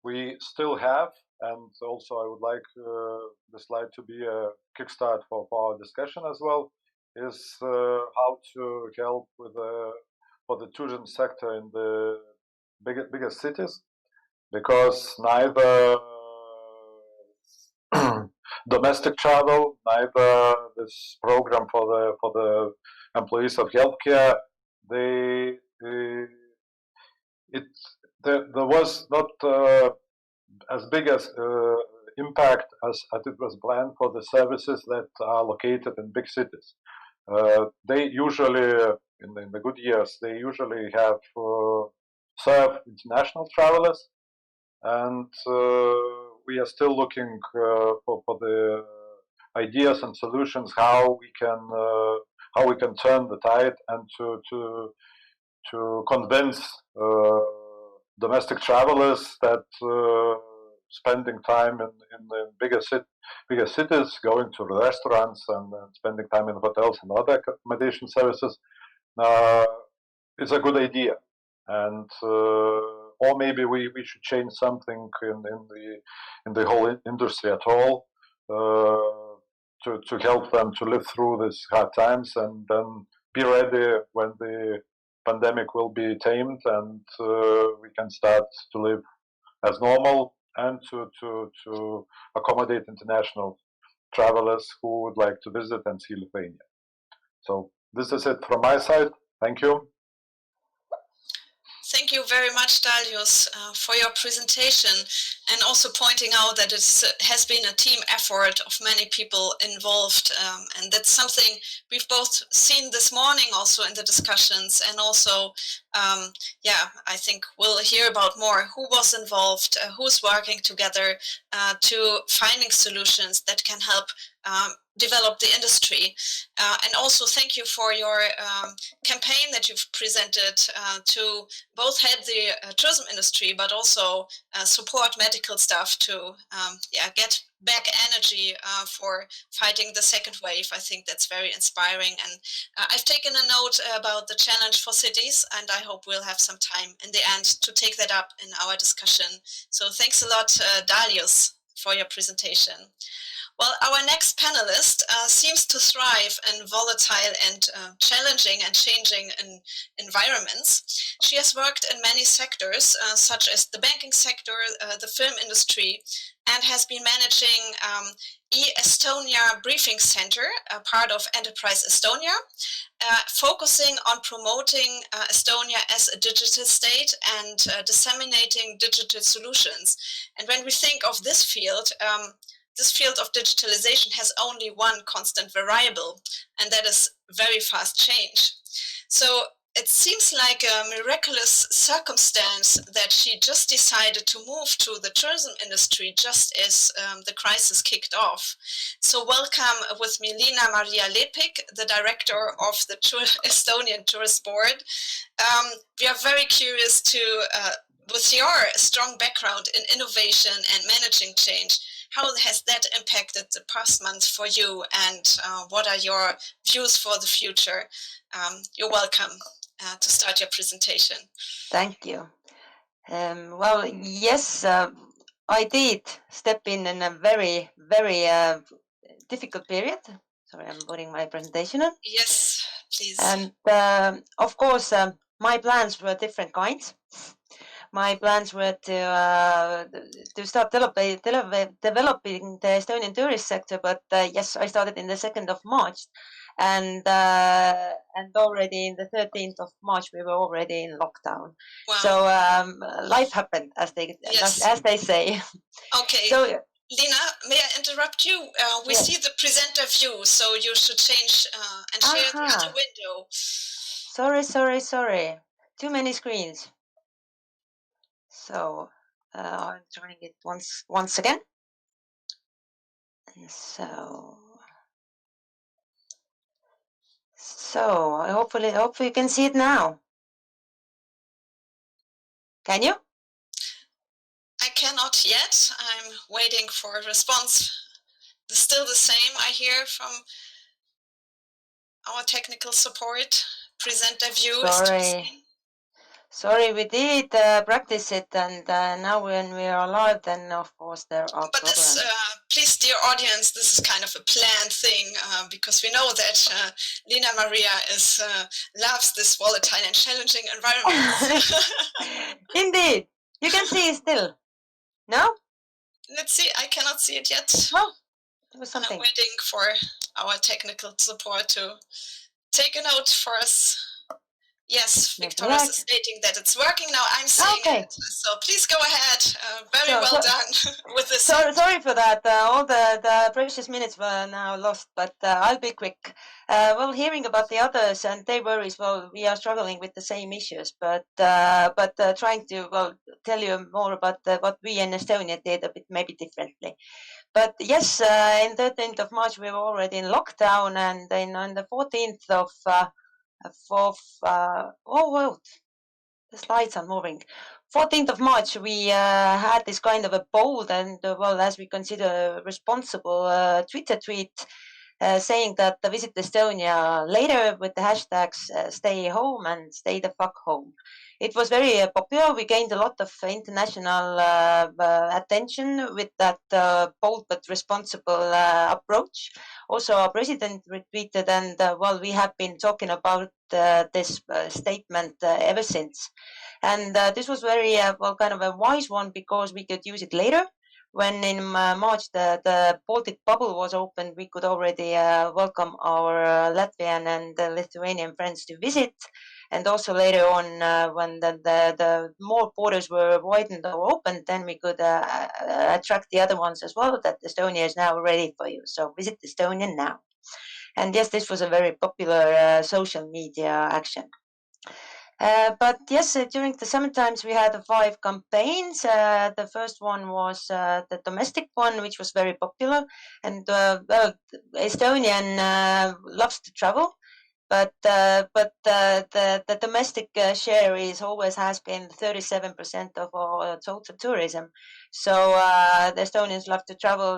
S13: we still have, and also I would like the slide to be a kickstart for our discussion as well, is how to help with for the tourism sector in the bigger cities, because neither domestic travel, neither this program for the employees of healthcare, there was not as big as impact as it was planned for the services that are located in big cities. They usually, in the good years, they usually have served international travelers, and we are still looking for the ideas and solutions how we can turn the tide and to convince domestic travelers that spending time in the bigger cities, going to the restaurants and spending time in hotels and other accommodation services is a good idea, and or maybe we should change something in the whole industry at all to help them to live through these hard times, and then be ready when the pandemic will be tamed, and we can start to live as normal, and to accommodate international travelers who would like to visit and see Lithuania. So this is it from my side. Thank you.
S3: Thank you very much, Darius, for your presentation and also pointing out that it has been a team effort of many people involved. And that's something we've both seen this morning also in the discussions, and also, I think we'll hear about more who was involved, who's working together to finding solutions that can help develop the industry. And also thank you for your campaign that you've presented to both help the tourism industry, but also support medical staff to get back energy for fighting the second wave. I think that's very inspiring. And I've taken a note about the challenge for cities, and I hope we'll have some time in the end to take that up in our discussion. So thanks a lot, Darius, for your presentation. Well, our next panelist seems to thrive in volatile and challenging and changing environments. She has worked in many sectors, such as the banking sector, the film industry, and has been managing e-Estonia Briefing Center, a part of Enterprise Estonia, focusing on promoting Estonia as a digital state and disseminating digital solutions. And when we think of this field of digitalization has only one constant variable, and that is very fast change. So it seems like a miraculous circumstance that she just decided to move to the tourism industry just as the crisis kicked off. So welcome with me, Lina Maria Lepik, the director of the Estonian Tourist Board. We are very curious to, with your strong background in innovation and managing change, how has that impacted the past month for you, and what are your views for the future? You're welcome to start your presentation.
S5: Thank you. Well, yes, I did step in a very, very difficult period. Sorry, I'm putting my presentation on.
S3: Yes, please.
S5: And of course, my plans were different kinds. My plans were to start developing the Estonian tourist sector, but yes, I started in the 2nd of March, and already in the 13th of March we were already in lockdown. Wow. So life happened, as they say.
S3: Okay. So, Lina, may I interrupt you? We see the presenter view, so you should change and share the other window.
S5: Sorry. Too many screens. So I'm trying it once again. And so hopefully you can see it now. Can you?
S3: I cannot yet. I'm waiting for a response. It's still the same, I hear from our technical support. Presenter view is still the same.
S5: Sorry, we did practice it, and now when we are live, then of course there are
S3: But
S5: problems.
S3: This, please, dear audience, this is kind of a planned thing because we know that Lina Maria loves this volatile and challenging environment.
S5: Indeed, you can see it still. No?
S3: Let's see. I cannot see it yet.
S5: Oh, there was something.
S3: I'm waiting for our technical support to take a note for us. Yes, Victoria is stating that it's working now. I'm seeing it. So please go ahead. Very well done with this.
S5: Sorry for that. All the precious minutes were now lost, but I'll be quick. Well, hearing about the others and their worries, well, we are struggling with the same issues, but trying to tell you more about what we in Estonia did a bit maybe differently. But yes, in 13th of March we were already in lockdown, and on the 14th of the slides are moving. 14th of March, we had this kind of a bold and, as we consider responsible Twitter tweet saying that visit Estonia later with the hashtags stay home and stay the fuck home. It was very popular. We gained a lot of international attention with that bold but responsible approach. Also, our president retweeted, and we have been talking about this statement ever since. And this was very kind of a wise one because we could use it later when in March the Baltic bubble was opened, we could already welcome our Latvian and Lithuanian friends to visit. And also later on, when the more borders were widened or opened, then we could attract the other ones as well, that Estonia is now ready for you. So visit Estonia now. And yes, this was a very popular social media action. But yes, during the summer times, we had 5 campaigns. The first one was the domestic one, which was very popular. And well, Estonian loves to travel. But the domestic share is always has been 37% of our total tourism. So the Estonians love to travel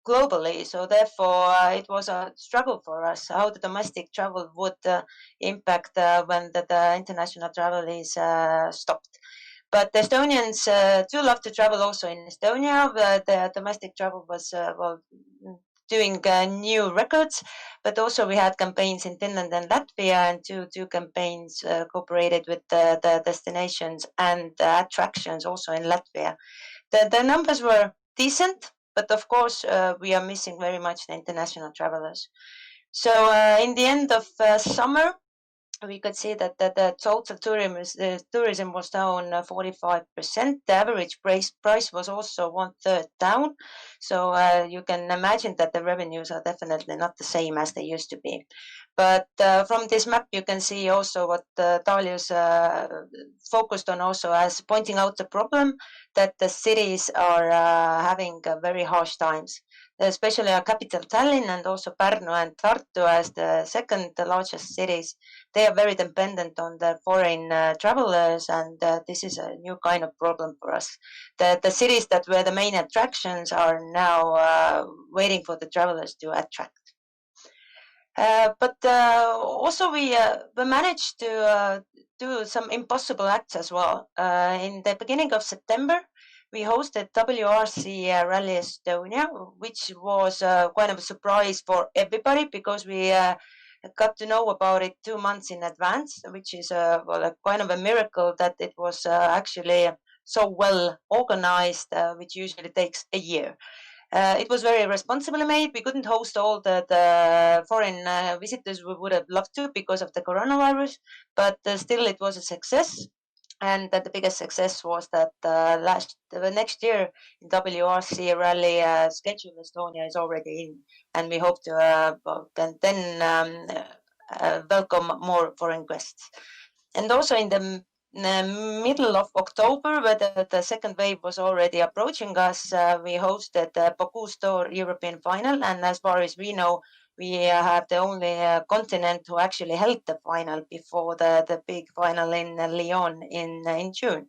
S5: globally. So therefore, it was a struggle for us how the domestic travel would impact when the international travel is stopped. But the Estonians do love to travel also in Estonia. The domestic travel was well, doing new records, but also we had campaigns in Finland and Latvia, and two campaigns cooperated with the destinations and attractions also in Latvia. The numbers were decent, but of course we are missing very much the international travelers. So in the end of summer, we could see that the total tourism was down 45%. The average price was also 1/3 down. So you can imagine that the revenues are definitely not the same as they used to be. But from this map, you can see also what Dalius focused on also as pointing out the problem that the cities are having very harsh times. Especially our capital Tallinn and also Pärnu and Tartu as the second largest cities, they are very dependent on the foreign travelers, and this is a new kind of problem for us. The cities that were the main attractions are now waiting for the travelers to attract. But also we managed to do some impossible acts as well. In the beginning of September, we hosted WRC Rally Estonia, which was kind of a surprise for everybody because we got to know about it 2 months in advance, which is well, a kind of a miracle that it was actually so well organized, which usually takes a year. It was very responsibly made. We couldn't host all the foreign visitors we would have loved to because of the coronavirus, but still it was a success. And the biggest success was that the next year in WRC Rally schedule Estonia is already in, and we hope to welcome more foreign guests. And also in the middle of October, where the second wave was already approaching us, we hosted the Baku Store European final, and as far as we know, we have the only continent who actually held the final before the big final in Lyon in June.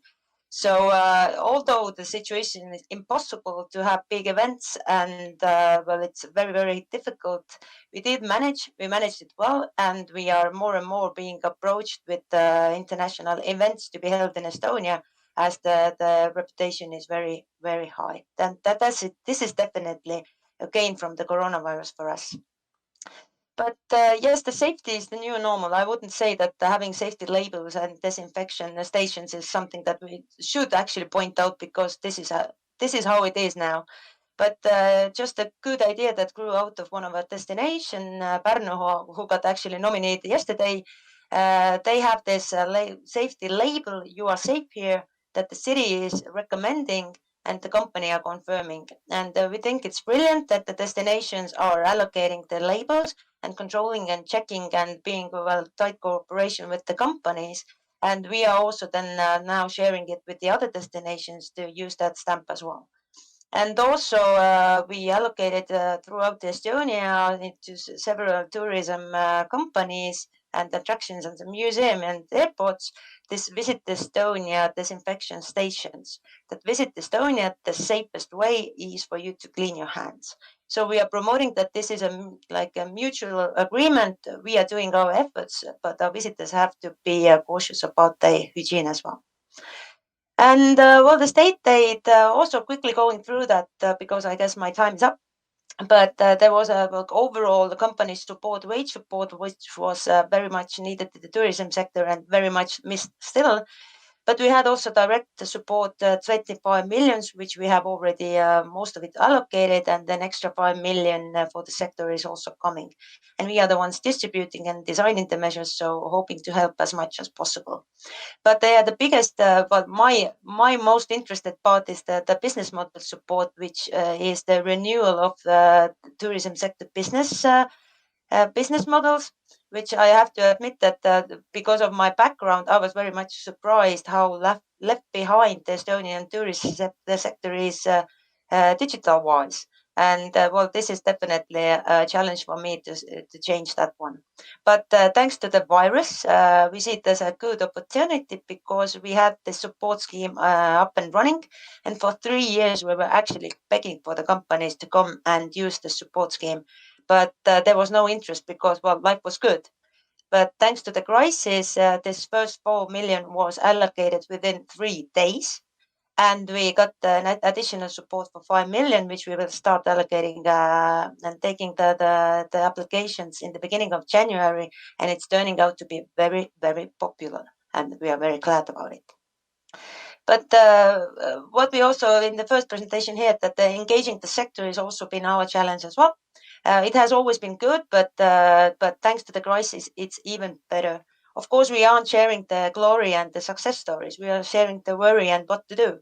S5: So although the situation is impossible to have big events and well, it's very, very difficult, we managed it well, and we are more and more being approached with international events to be held in Estonia as the reputation is very, very high. And that's it. This is definitely a gain from the coronavirus for us. But yes, the safety is the new normal. I wouldn't say that having safety labels and disinfection stations is something that we should actually point out because this is how it is now. But just a good idea that grew out of one of our destination, Pärnu, who got actually nominated yesterday. They have this safety label, "You are safe here," that the city is recommending and the company are confirming. And we think it's brilliant that the destinations are allocating the labels and controlling and checking and being well tight cooperation with the companies. And we are also then now sharing it with the other destinations to use that stamp as well. And also we allocated throughout Estonia into several tourism companies and attractions and the museum and airports this Visit Estonia disinfection stations. That Visit Estonia, the safest way is for you to clean your hands. So we are promoting that this is like a mutual agreement. We are doing our efforts, but our visitors have to be cautious about their hygiene as well. And well, the state aid also quickly going through that because I guess my time is up. But there was overall the company support, wage support, which was very much needed in the tourism sector and very much missed still. But we had also direct support, 25 million, which we have already most of it allocated, and an extra 5 million for the sector is also coming. And we are the ones distributing and designing the measures, so hoping to help as much as possible. But the biggest, but my most interested part is the business model support, which is the renewal of the tourism sector business models, which I have to admit that because of my background, I was very much surprised how left behind the Estonian tourism sector is digital-wise. And well, this is definitely a challenge for me to change that one. But thanks to the virus, we see it as a good opportunity because we had the support scheme up and running. And for 3 years, we were actually begging for the companies to come and use the support scheme. But there was no interest because, well, life was good. But thanks to the crisis, this first 4 million was allocated within 3 days. And we got an additional support for 5 million, which we will start allocating and taking the applications in the beginning of January. And it's turning out to be very, very popular. And we are very glad about it. But what we also in the first presentation here, that engaging the sector has also been our challenge as well. It has always been good, but thanks to the crisis, it's even better. Of course, we aren't sharing the glory and the success stories. We are sharing the worry and what to do.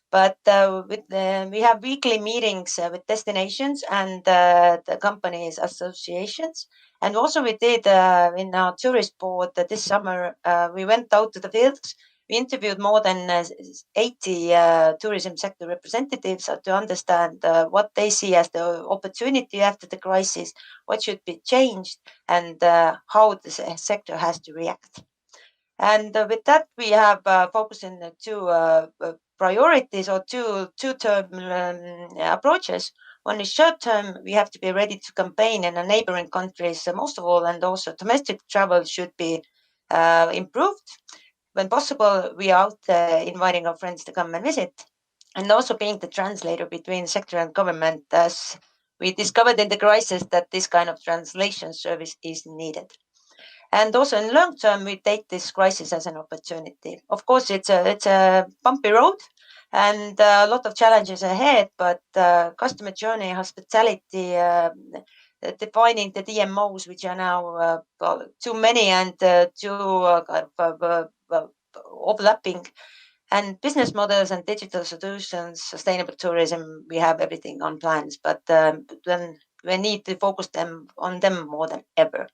S5: But we have weekly meetings with destinations and the companies associations. And also we did in our tourist board this summer, we went out to the fields. We interviewed more than 80 tourism sector representatives to understand what they see as the opportunity after the crisis, what should be changed, and how the sector has to react. And with that, we have focused on the two priorities or two-term approaches. One is short-term. We have to be ready to campaign in the neighboring countries, most of all, and also domestic travel should be improved. When possible, we are out inviting our friends to come and visit, and also being the translator between sector and government, as we discovered in the crisis that this kind of translation service is needed. And also in long term, we take this crisis as an opportunity. Of course, it's a bumpy road and a lot of challenges ahead, but customer journey, hospitality, defining the DMOs, which are now too many and too overlapping, and business models and digital solutions, sustainable tourism, we have everything on plans, but then we need to focus on them more than ever.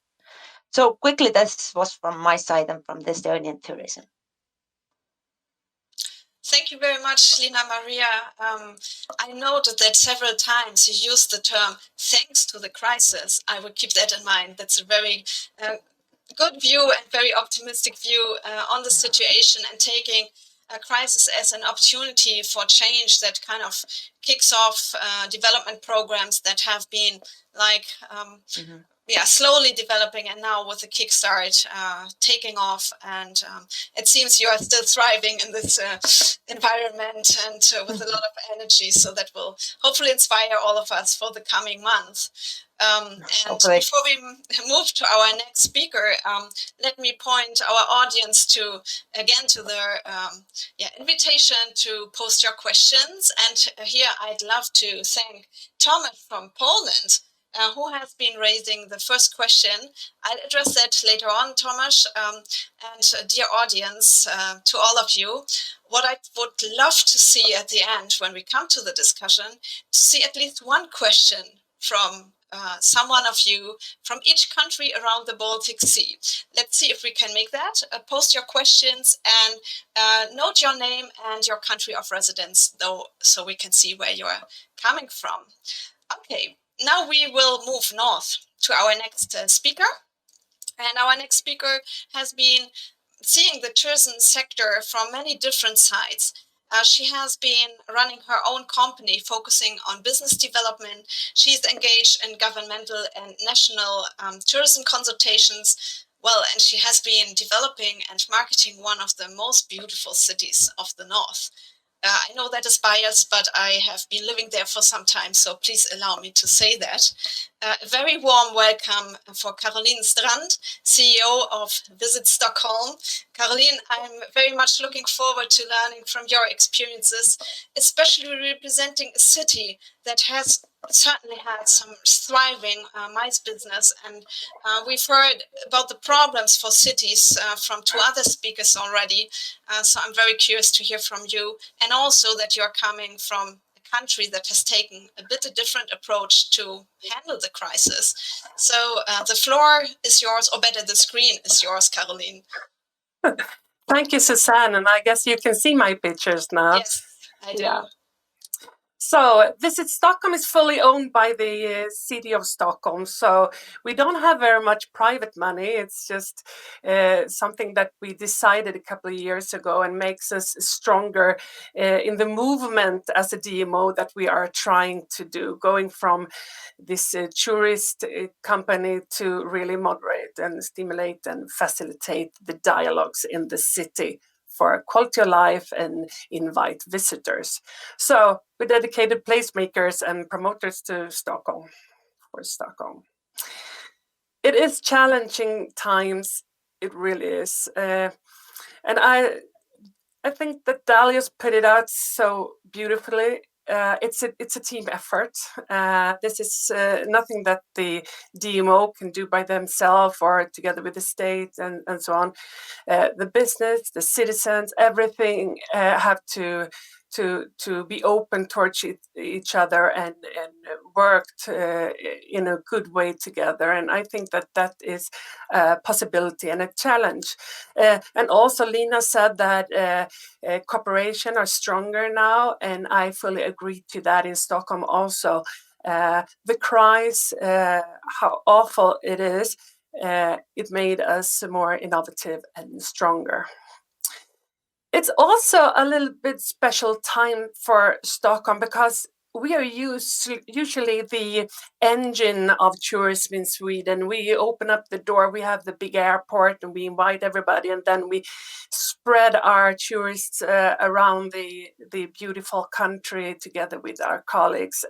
S5: So quickly, this was from my side and from the Estonian tourism.
S3: Thank you very much, Lina Maria. I noted that several times you used the term "thanks to the crisis." I would keep that in mind. That's a very good view and very optimistic view on the situation, and taking a crisis as an opportunity for change that kind of kicks off development programs that have been like slowly developing, and now with the kickstart taking off. And it seems you are still thriving in this environment and with a lot of energy. So that will hopefully inspire all of us for the coming months. And before we move to our next speaker, let me point our audience to the invitation to post your questions. And here I'd love to thank Thomas from Poland, who has been raising the first question. I'll address that later on, Tomasz. And dear audience, to all of you, what I would love to see at the end when we come to the discussion, to see at least one question from someone of you from each country around the Baltic Sea. Let's see if we can make that. Post your questions and note your name and your country of residence, though, so we can see where you're coming from. Okay. Now we will move north to our next speaker. And our next speaker has been seeing the tourism sector from many different sides. She has been running her own company focusing on business development. She's engaged in governmental and national tourism consultations. Well, and she has been developing and marketing one of the most beautiful cities of the north. I know that is biased, but I have been living there for some time, so please allow me to say that. A very warm welcome for Caroline Strand, CEO of Visit Stockholm. Caroline, I'm very much looking forward to learning from your experiences, especially representing a city that has certainly had some thriving mice business, and we've heard about the problems for cities from two other speakers already, so I'm very curious to hear from you, and also that you're coming from a country that has taken a bit a different approach to handle the crisis. So the floor is yours, or better, the screen is yours, Caroline.
S6: Thank you, Susanne, and I guess you can see my pictures now.
S3: Yes, I do.
S6: Yeah. So Visit Stockholm is fully owned by the city of Stockholm. So we don't have very much private money. It's just something that we decided a couple of years ago and makes us stronger in the movement as a DMO that we are trying to do, going from this tourist company to really moderate and stimulate and facilitate the dialogues in the city for quality of life and invite visitors. So we dedicated placemakers and promoters to Stockholm, for Stockholm. It is challenging times, it really is. And I think that Dalius put it out so beautifully. It's a team effort. This is nothing that the DMO can do by themselves or together with the state and so on. The business, the citizens, everything have to be open towards each other and worked in a good way together. And I think that is a possibility and a challenge. And also Lina said that cooperation are stronger now, and I fully agree to that in Stockholm also. The crisis, how awful it is, it made us more innovative and stronger. It's also a little bit special time for Stockholm because we are usually the engine of tourism in Sweden. We open up the door, we have the big airport, and we invite everybody, and then we spread our tourists around the beautiful country together with our colleagues.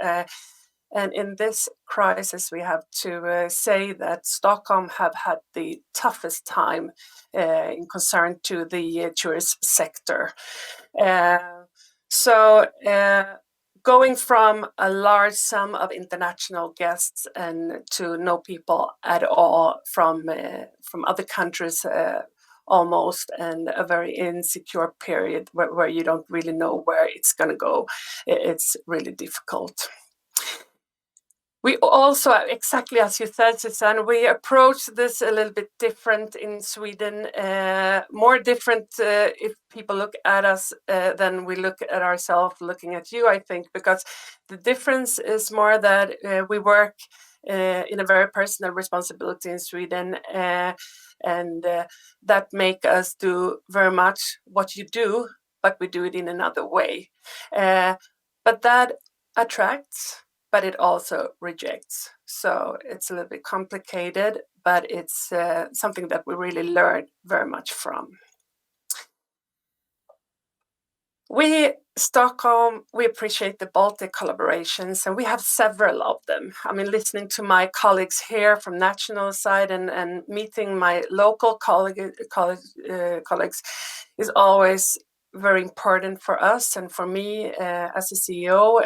S6: And in this crisis, we have to say that Stockholm have had the toughest time in concern to the tourist sector. So going from a large sum of international guests and to no people at all from other countries almost, and a very insecure period where you don't really know where it's going to go, it's really difficult. We also, exactly as you said, Susanne, we approach this a little bit different in Sweden, more different if people look at us than we look at ourselves looking at you, I think, because the difference is more that we work in a very personal responsibility in Sweden, and that make us do very much what you do, but we do it in another way. But that attracts, but it also rejects. So it's a little bit complicated, but it's something that we really learned very much from. We, Stockholm, we appreciate the Baltic collaborations, and we have several of them. I mean, listening to my colleagues here from national side and meeting my local colleagues is always very important for us and for me as a CEO.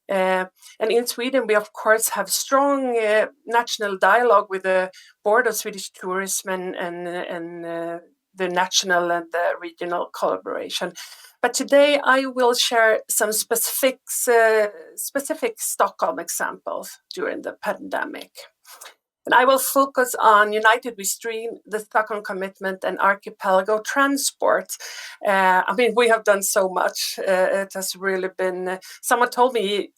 S6: And in Sweden, we of course have strong national dialogue with the Board of Swedish Tourism and the national and the regional collaboration. But today I will share some specific Stockholm examples during the pandemic. And I will focus on United We Stream, the Stockholm Commitment, and Archipelago Transport. I mean, we have done so much. It has really been, someone told me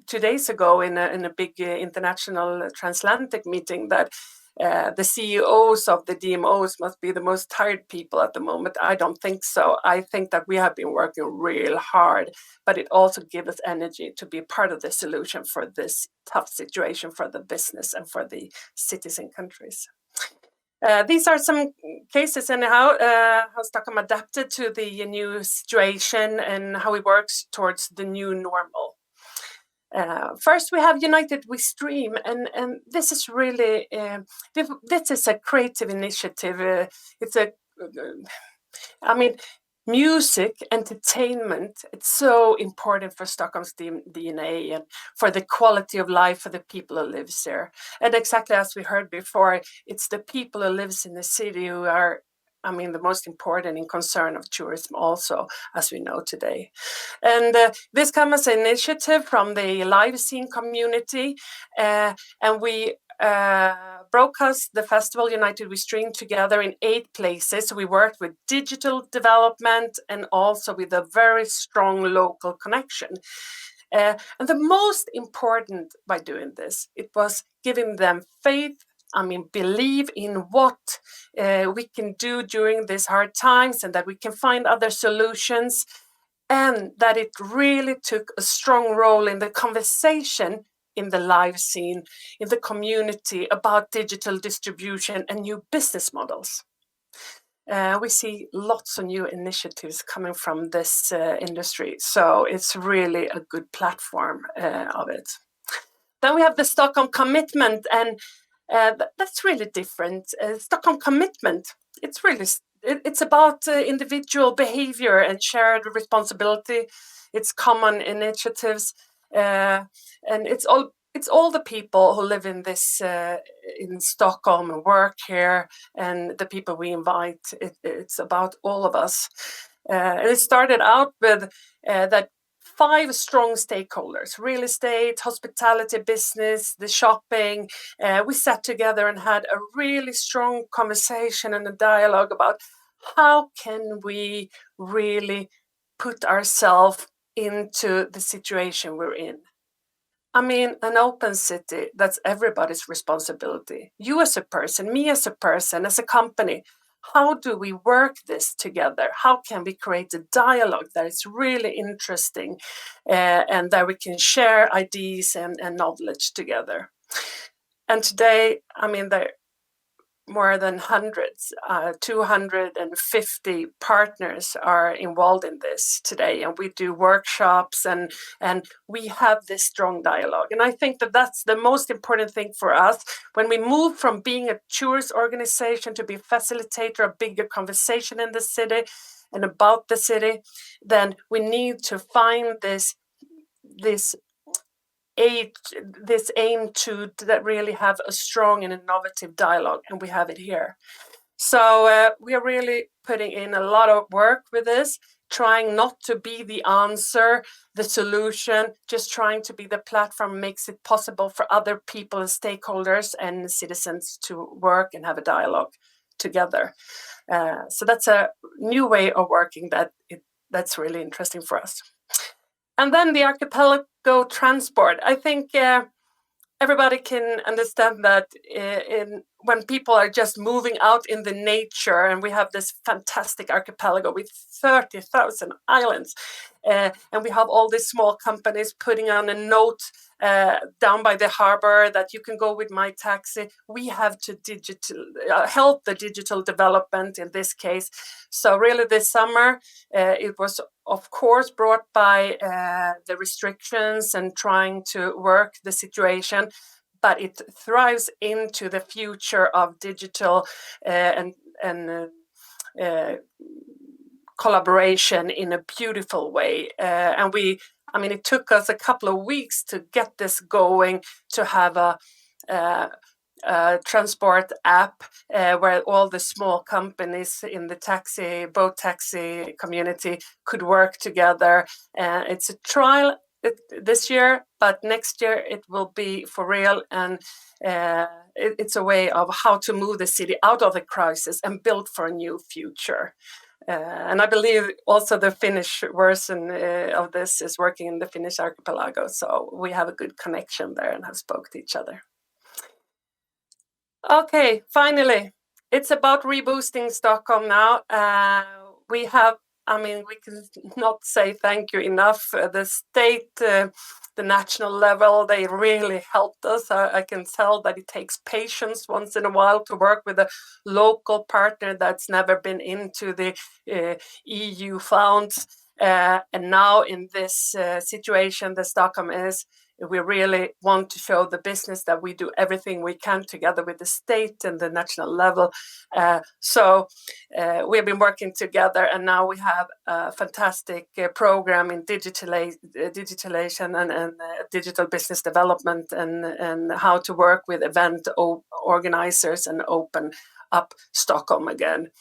S6: 2 days ago in a big international transatlantic meeting that the CEOs of the DMOs must be the most tired people at the moment. I don't think so. I think that we have been working real hard, but it also gives us energy to be part of the solution for this tough situation for the business and for the cities and countries. These are some cases and how Stockholm adapted to the new situation and how it works towards the new normal. First, we have United We Stream, and this is really this is a creative initiative. It's a I mean, music, entertainment, it's so important for Stockholm's DNA and for the quality of life for the people who live there. And exactly as we heard before, it's the people who lives in the city who are, the most important in concern of tourism also, as we know today. And this comes as an initiative from the live scene community, and we broadcast the festival United We Stream together in 8 places. We worked with digital development and also with a very strong local connection. And the most important by doing this, it was giving them faith, believe in what we can do during these hard times and that we can find other solutions, and that it really took a strong role in the conversation in the live scene, in the community about digital distribution and new business models. We see lots of new initiatives coming from this industry, so it's really a good platform of it. Then we have the Stockholm Commitment, and that's really different. Stockholm Commitment, it's about individual behavior and shared responsibility. It's common initiatives, and it's all the people who live in this in Stockholm and work here, and the people we invite. It's about all of us. And it started out with that 5 strong stakeholders: real estate, hospitality, business, the shopping. We sat together and had a really strong conversation and a dialogue about how can we really put ourselves into the situation we're in. An open city, that's everybody's responsibility. You as a person, me as a person, as a company. How do we work this together? How can we create a dialogue that is really interesting and that we can share ideas and knowledge together? And today, there are more than hundreds, 250 partners are involved in this today, and we do workshops and we have this strong dialogue. And I think that that's the most important thing for us when we move from being a tourist organization to be a facilitator of bigger conversation in the city and about the city. Then we need to find this aim to that really have a strong and innovative dialogue, and we have it here. So we are really putting in a lot of work with this, trying not to be the answer, the solution, just trying to be the platform makes it possible for other people and stakeholders and citizens to work and have a dialogue together. So that's a new way of working that's really interesting for us. And then the archipelago transport. I think everybody can understand that when people are just moving out in the nature, and we have this fantastic archipelago with 30,000 islands, and we have all these small companies putting on a note down by the harbor that you can go with my taxi. We have to help the digital development in this case. So really this summer, it was of course brought by the restrictions and trying to work the situation, but it thrives into the future of digital and collaboration in a beautiful way. And it took us a couple of weeks to get this going, to have a transport app where all the small companies in the boat taxi community could work together. It's a trial this year, but next year it will be for real, and it's a way of how to move the city out of the crisis and build for a new future. And I believe also the Finnish version of this is working in the Finnish archipelago, so we have a good connection there and have spoke to each other. Okay, finally, it's about reboosting Stockholm now. We have I mean, we can not say thank you enough. The state, the national level, they really helped us. I can tell that it takes patience once in a while to work with a local partner that's never been into the EU funds. And now in this situation that Stockholm is, we really want to show the business that we do everything we can together with the state and the national level. So we've been working together, and now we have a fantastic program in digitalization and digital business development, and how to work with event organizers and open up Stockholm again.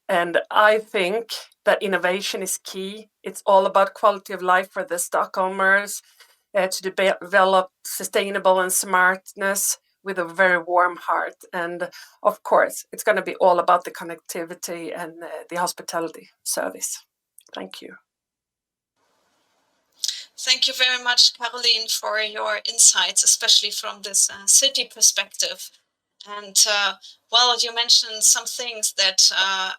S6: And I think that innovation is key. It's all about quality of life for the Stockholmers, to develop sustainable and smartness with a very warm heart. And of course, it's going to be all about the connectivity and the hospitality service. Thank you.
S3: Thank you very much, Caroline, for your insights, especially from this city perspective. And well, you mentioned some things that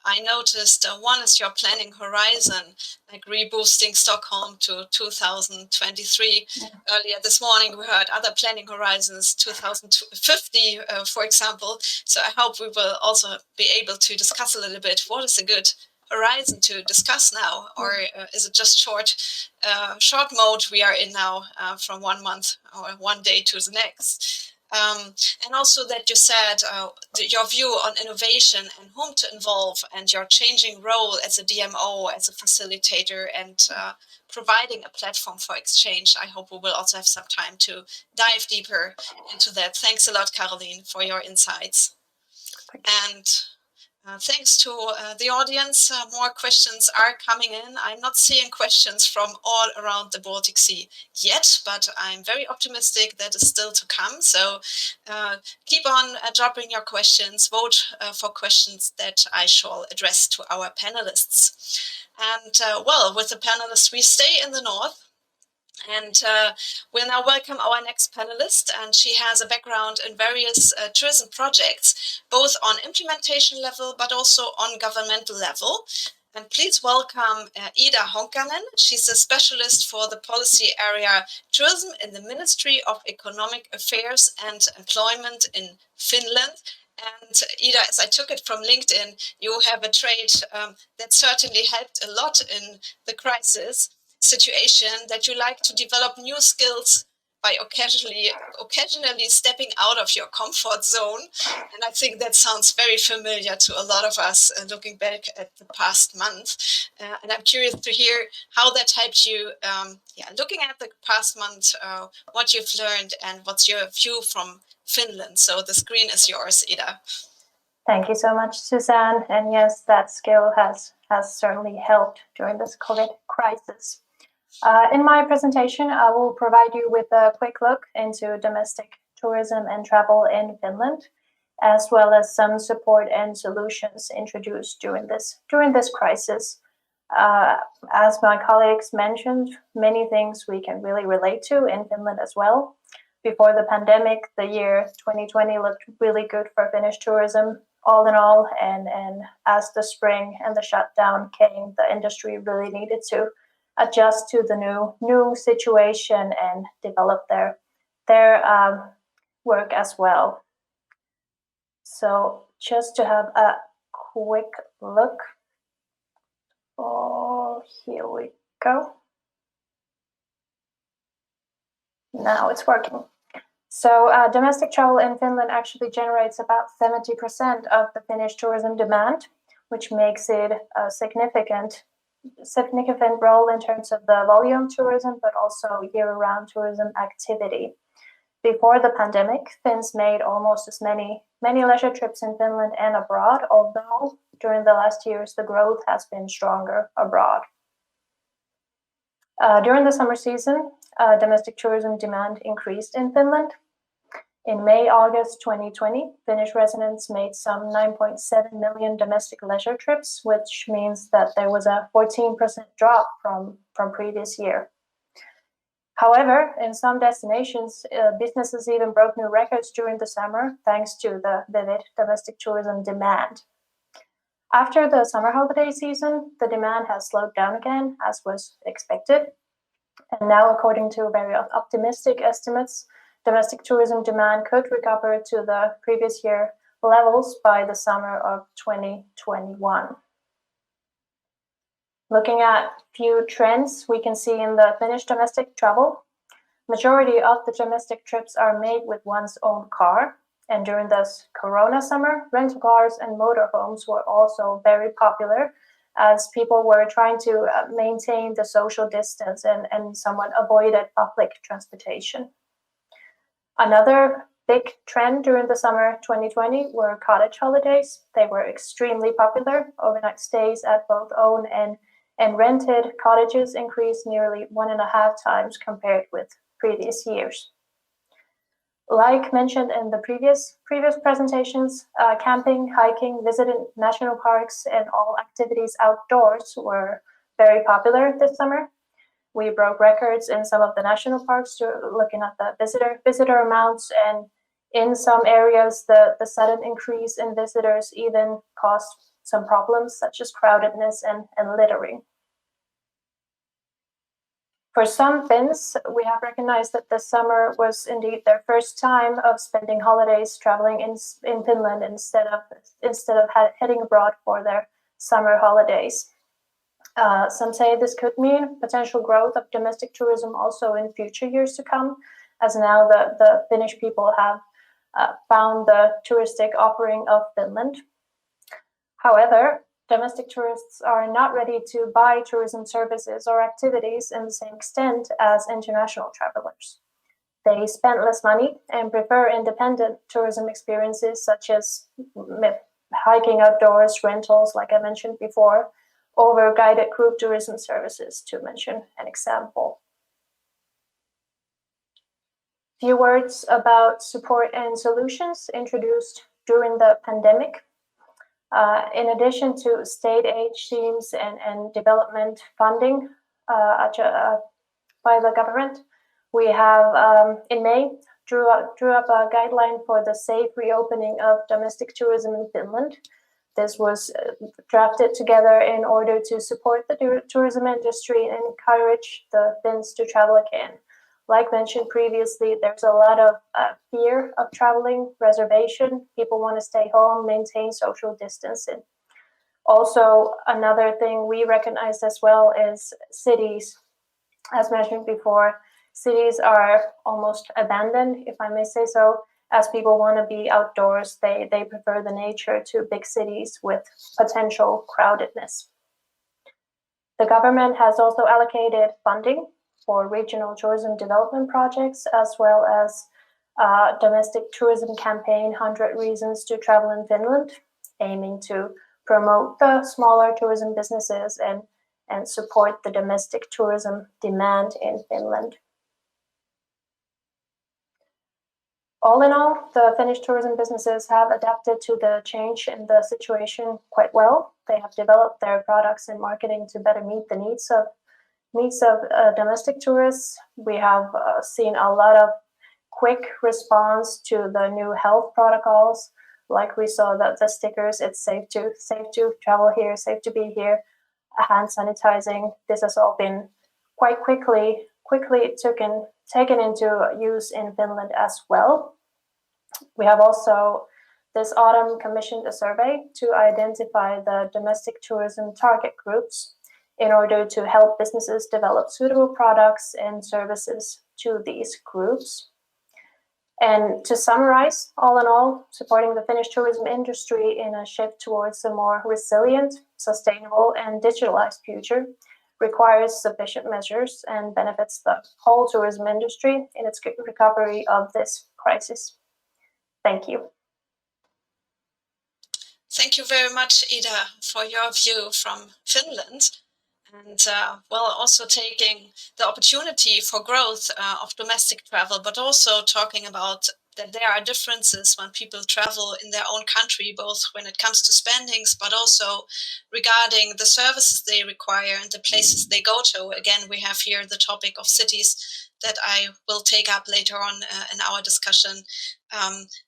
S3: I noticed. One is your planning horizon, like reboosting Stockholm to 2023. Yeah. Earlier this morning, we heard other planning horizons, 2050, for example. So I hope we will also be able to discuss a little bit what is a good horizon to discuss now, or is it just short mode we are in now, from 1 month or 1 day to the next? And also that you said your view on innovation and whom to involve, and your changing role as a DMO, as a facilitator, and providing a platform for exchange. I hope we will also have some time to dive deeper into that. Thanks a lot, Caroline, for your insights. And thanks to the audience. More questions are coming in. I'm not seeing questions from all around the Baltic Sea yet, but I'm very optimistic that is still to come. So keep on dropping your questions. Vote for questions that I shall address to our panelists. And well, with the panelists, we stay in the north. And we'll now welcome our next panelist, and she has a background in various tourism projects, both on implementation level, but also on governmental level. And please welcome Ida Honkanen. She's a specialist for the policy area tourism in the Ministry of Economic Affairs and Employment in Finland. And Ida, as I took it from LinkedIn, you have a trait that certainly helped a lot in the crisis situation, that you like to develop new skills by occasionally stepping out of your comfort zone. And I think that sounds very familiar to a lot of us looking back at the past month. And I'm curious to hear how that helped you, looking at the past month, what you've learned and what's your view from Finland. So the screen is yours, Ida.
S7: Thank you so much, Suzanne. And yes, that skill has certainly helped during this COVID crisis. In my presentation, I will provide you with a quick look into domestic tourism and travel in Finland, as well as some support and solutions introduced during this crisis. As my colleagues mentioned, many things we can really relate to in Finland as well. Before the pandemic, the year 2020 looked really good for Finnish tourism, all in all, and as the spring and the shutdown came, the industry really needed to adjust to the new situation and develop their work as well. So just to have a quick look. Oh, here we go. Now it's working. So domestic travel in Finland actually generates about 70% of the Finnish tourism demand, which makes it a significant role in terms of the volume tourism, but also year-round tourism activity. Before the pandemic, Finns made almost as many leisure trips in Finland and abroad, although during the last years, the growth has been stronger abroad. During the summer season, domestic tourism demand increased in Finland. In May-August 2020, Finnish residents made some 9.7 million domestic leisure trips, which means that there was a 14% drop from previous year. However, in some destinations, businesses even broke new records during the summer, thanks to the vivid domestic tourism demand. After the summer holiday season, the demand has slowed down again, as was expected. And now, according to very optimistic estimates, domestic tourism demand could recover to the previous year levels by the summer of 2021. Looking at few trends we can see in the Finnish domestic travel, majority of the domestic trips are made with one's own car. And during this Corona summer, rental cars and motorhomes were also very popular as people were trying to maintain the social distance and somewhat avoided public transportation. Another big trend during the summer 2020 were cottage holidays. They were extremely popular. Overnight stays at both owned and rented cottages increased nearly 1.5 times compared with previous years. Like mentioned in the previous presentations, camping, hiking, visiting national parks, and all activities outdoors were very popular this summer. We broke records in some of the national parks looking at the visitor amounts, and in some areas, the sudden increase in visitors even caused some problems such as crowdedness and littering. For some Finns, we have recognized that this summer was indeed their first time of spending holidays traveling in Finland instead of heading abroad for their summer holidays. Some say this could mean potential growth of domestic tourism also in future years to come, as now the Finnish people have found the touristic offering of Finland. However, domestic tourists are not ready to buy tourism services or activities in the same extent as international travelers. They spend less money and prefer independent tourism experiences such as hiking outdoors, rentals, like I mentioned before, over guided group tourism services, to mention an example. Few words about support and solutions introduced during the pandemic. In addition to state aid schemes and development funding by the government, we have in May drew up a guideline for the safe reopening of domestic tourism in Finland. This was drafted together in order to support the tourism industry and encourage the Finns to travel again. Like mentioned previously, there's a lot of fear of traveling, reservation. People want to stay home, maintain social distancing. Also, another thing we recognize as well is cities. As mentioned before, cities are almost abandoned, if I may say so. As people want to be outdoors, they prefer the nature to big cities with potential crowdedness. The government has also allocated funding for regional tourism development projects, as well as domestic tourism campaign 100 Reasons to Travel in Finland, aiming to promote the smaller tourism businesses and support the domestic tourism demand in Finland. All in all, the Finnish tourism businesses have adapted to the change in the situation quite well. They have developed their products and marketing to better meet the needs of domestic tourists. We have seen a lot of quick response to the new health protocols. Like we saw the stickers, it's safe to travel here, safe to be here, hand sanitizing. This has all been quite quickly taken into use in Finland as well. We have also this autumn commissioned a survey to identify the domestic tourism target groups in order to help businesses develop suitable products and services to these groups. And to summarize, all in all, supporting the Finnish tourism industry in a shift towards a more resilient, sustainable, and digitalized future requires sufficient measures and benefits the whole tourism industry in its recovery of this crisis. Thank you.
S3: Thank you very much, Ida, for your view from Finland. And also taking the opportunity for growth of domestic travel, but also talking about that there are differences when people travel in their own country, both when it comes to spendings, but also regarding the services they require and the places they go to. Again, we have here the topic of cities that I will take up later on in our discussion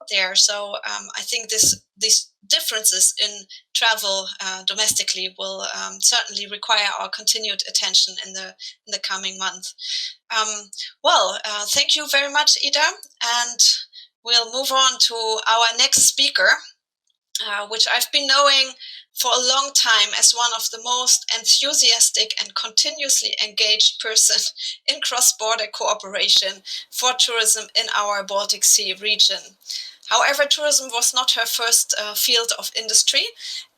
S3: there. So I think these differences in travel domestically will certainly require our continued attention in the coming month. Thank you very much, Ida, and we'll move on to our next speaker, which I've been knowing for a long time as one of the most enthusiastic and continuously engaged person in cross-border cooperation for tourism in our Baltic Sea region. However, tourism was not her first field of industry.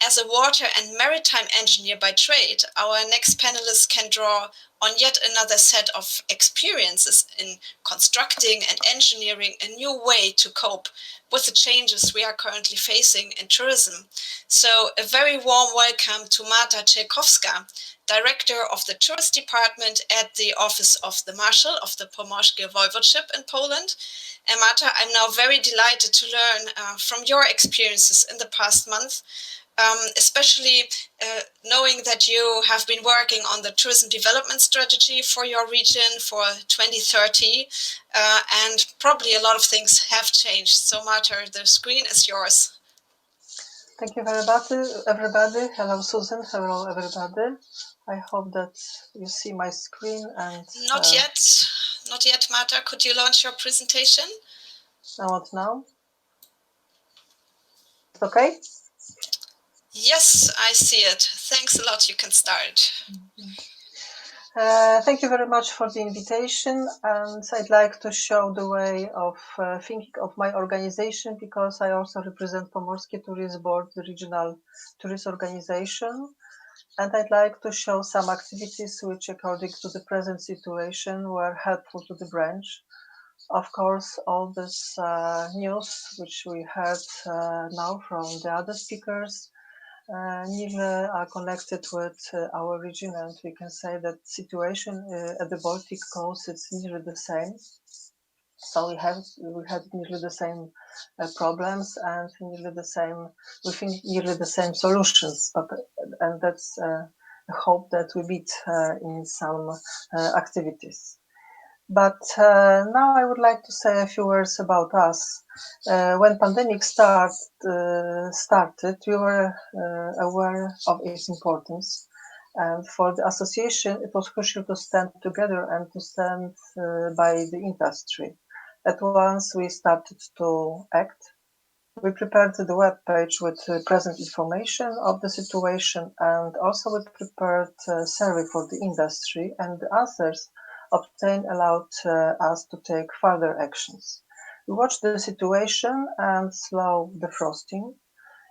S3: As a water and maritime engineer by trade, our next panelist can draw on yet another set of experiences in constructing and engineering a new way to cope with the changes we are currently facing in tourism. So a very warm welcome to Marta Czajkowska, Director of the Tourist Department at the Office of the Marshal of the Pomorskie Voivodeship in Poland. And Marta, I'm now very delighted to learn from your experiences in the past month, especially knowing that you have been working on the tourism development strategy for your region for 2030, and probably a lot of things have changed. So Marta, the screen is yours.
S8: Thank you very much, everybody. Hello, Susan. Hello, everybody. I hope that you see my screen and...
S3: Not yet, Marta. Could you launch your presentation?
S8: What now? Okay?
S3: Yes, I see it. Thanks a lot. You can start.
S8: Thank you very much for the invitation, and I'd like to show the way of thinking of my organization, because I also represent Pomorskie Tourism Board, the regional tourist organization, and I'd like to show some activities which, according to the present situation, were helpful to the branch. Of course, all this news which we heard now from the other speakers nearly are connected with our region, and we can say that situation at the Baltic coast is nearly the same. So we had nearly the same problems and nearly the same, we think nearly the same solutions. And that's a hope that we beat in some activities. But now I would like to say a few words about us. When pandemic started, we were aware of its importance. And for the association, it was crucial to stand together and to stand by the industry. At once, we started to act. We prepared the web page with present information of the situation, and also we prepared a survey for the industry, and the answers obtained allowed us to take further actions. We watched the situation and slow defrosting.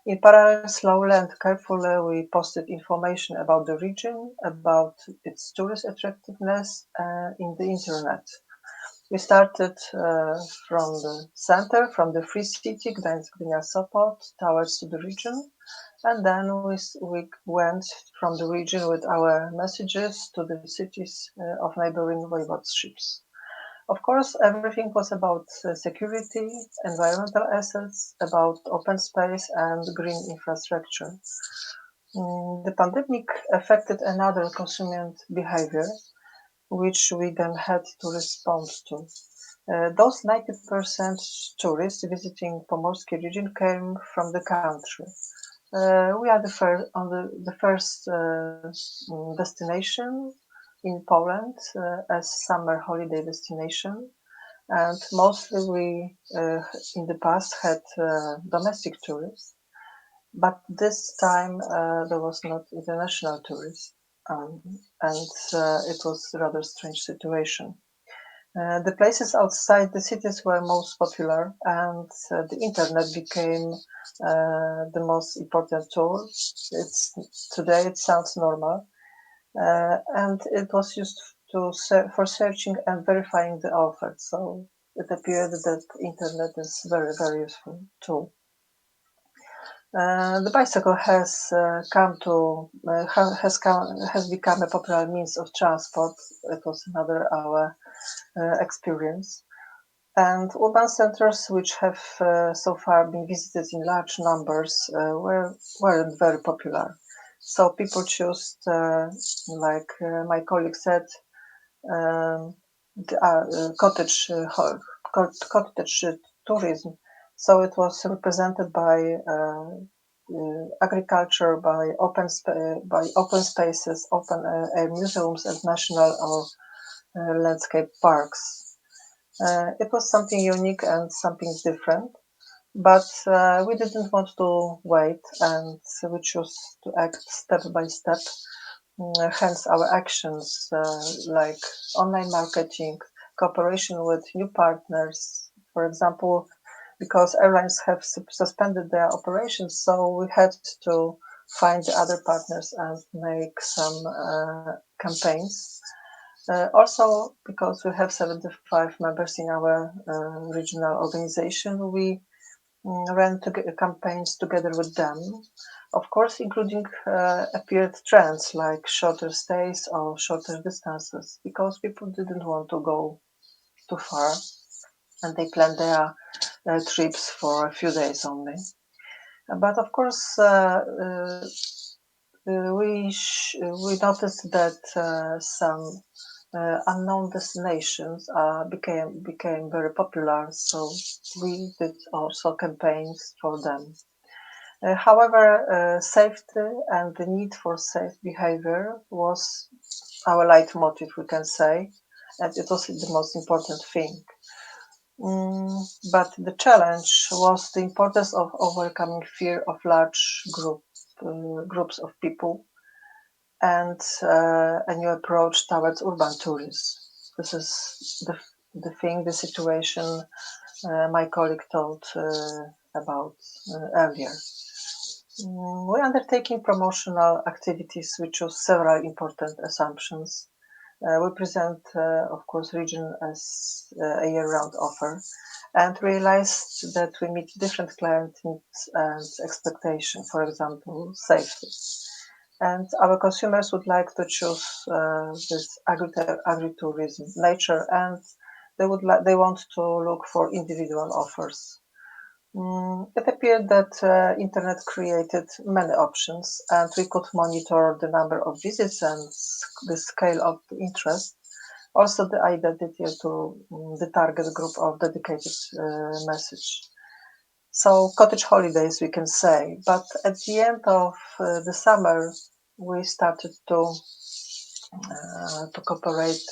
S8: In parallel, slowly and carefully, we posted information about the region, about its tourist attractiveness in the internet. We started from the center, from the free city, Gdańsk, Gdynia, Sopot, towards the region. And then we went from the region with our messages to the cities of neighboring voivodeships. Of course, everything was about security, environmental assets, about open space and green infrastructure. The pandemic affected another consumer behavior, which we then had to respond to. Those 90% tourists visiting Pomorskie region came from the country. We are the first destination in Poland as summer holiday destination, and mostly we in the past had domestic tourists, but this time there was not international tourists, and it was a rather strange situation. The places outside the cities were most popular, and the internet became the most important tool. Today it sounds normal, and it was used for searching and verifying the offer. So it appeared that internet is very, very useful tool. The bicycle has become a popular means of transport. It was another our experience. And urban centers, which have so far been visited in large numbers, weren't very popular. So people chose, like my colleague said, cottage tourism. So it was represented by agriculture, by open spaces, open air museums, and national or landscape parks. It was something unique and something different, but we didn't want to wait, and we chose to act step by step. Hence our actions like online marketing, cooperation with new partners. For example, because airlines have suspended their operations, so we had to find the other partners and make some campaigns. Also, because we have 75 members in our regional organization, we ran campaigns together with them, of course, including appeared trends like shorter stays or shorter distances, because people didn't want to go too far and they planned their trips for a few days only. But of course, we noticed that some unknown destinations became very popular, so we did also campaigns for them. However, safety and the need for safe behavior was our leitmotif, we can say, and it was the most important thing. But the challenge was the importance of overcoming fear of large groups of people and a new approach towards urban tourism. This is the situation my colleague told about earlier. We're undertaking promotional activities which choose several important assumptions. We present, of course, region as a year-round offer and realized that we meet different client needs and expectations, for example, safety. And our consumers would like to choose this agritourism, nature, and they want to look for individual offers. It appeared that internet created many options, and we could monitor the number of visits and the scale of the interest, also the identity to the target group of dedicated message. So cottage holidays, we can say, but at the end of the summer, we started to cooperate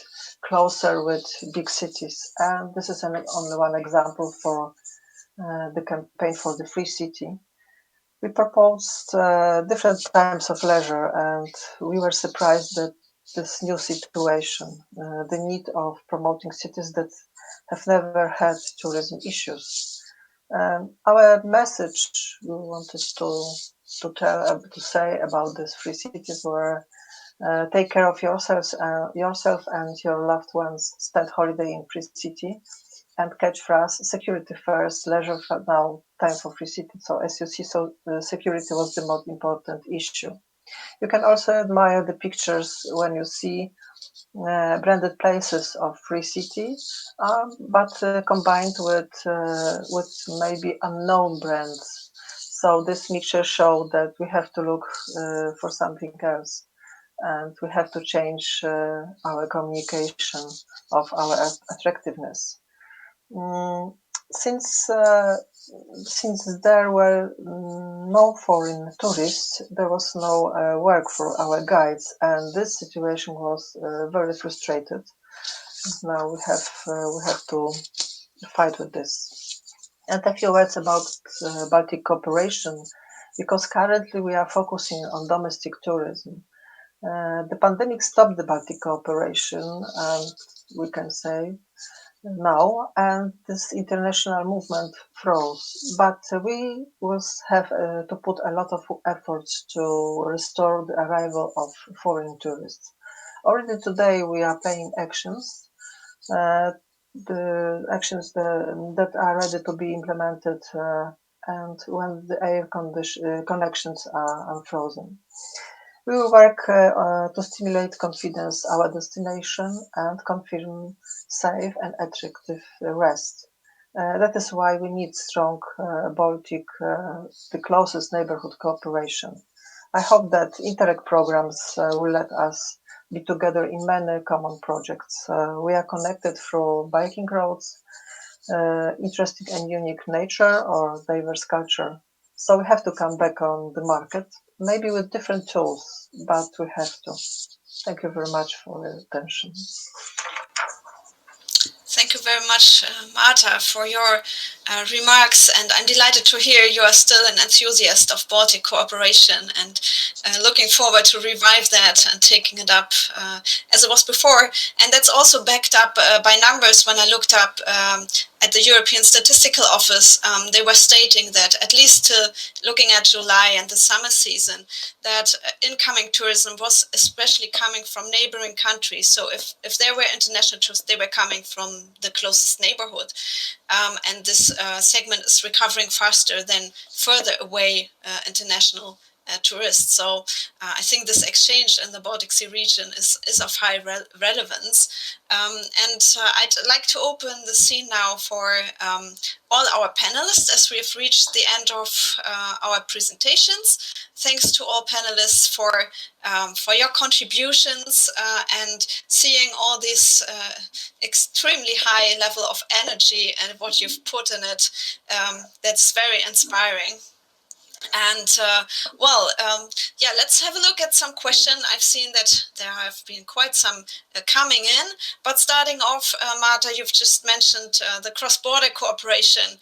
S8: closer with big cities, and this is only one example for the campaign for the free city. We proposed different types of leisure, and we were surprised that this new situation, the need of promoting cities that have never had tourism issues. Our message we wanted to say about these free cities were take care of yourself and your loved ones, spend holiday in free city, and catch for us security first, leisure for now, time for free city. So as you see, security was the most important issue. You can also admire the pictures when you see branded places of free city, but combined with maybe unknown brands. So this mixture showed that we have to look for something else, and we have to change our communication of our attractiveness. Since there were no foreign tourists, there was no work for our guides, and this situation was very frustrated. Now we have to fight with this. And a few words about Baltic cooperation, because currently we are focusing on domestic tourism. The pandemic stopped the Baltic cooperation, and we can say now, and this international movement froze. But we will have to put a lot of efforts to restore the arrival of foreign tourists. Already today, we are planning actions, the actions that are ready to be implemented, and when the air connections are unfrozen. We will work to stimulate confidence our destination and confirm safe and attractive rest. That is why we need strong Baltic, the closest neighborhood cooperation. I hope that Interreg programs will let us be together in many common projects. We are connected through biking routes, interested in unique nature or diverse culture. So we have to come back on the market, maybe with different tools, but we have to. Thank you very much for your attention.
S3: Thank you very much, Marta, for your remarks, and I'm delighted to hear you are still an enthusiast of Baltic cooperation and looking forward to revive that and taking it up as it was before. And that's also backed up by numbers. When I looked up at the European Statistical Office, they were stating that at least looking at July and the summer season, that incoming tourism was especially coming from neighboring countries. So if there were international tourists, they were coming from the closest neighborhood. And this segment is recovering faster than further away international tourists. So I think this exchange in the Baltic Sea region is of high relevance. And I'd like to open the scene now for all our panelists as we have reached the end of our presentations. Thanks to all panelists for your contributions and seeing all this extremely high level of energy and what you've put in it. That's very inspiring. And yeah, let's have a look at some questions. I've seen that there have been quite some coming in, but starting off, Marta, you've just mentioned the cross-border cooperation.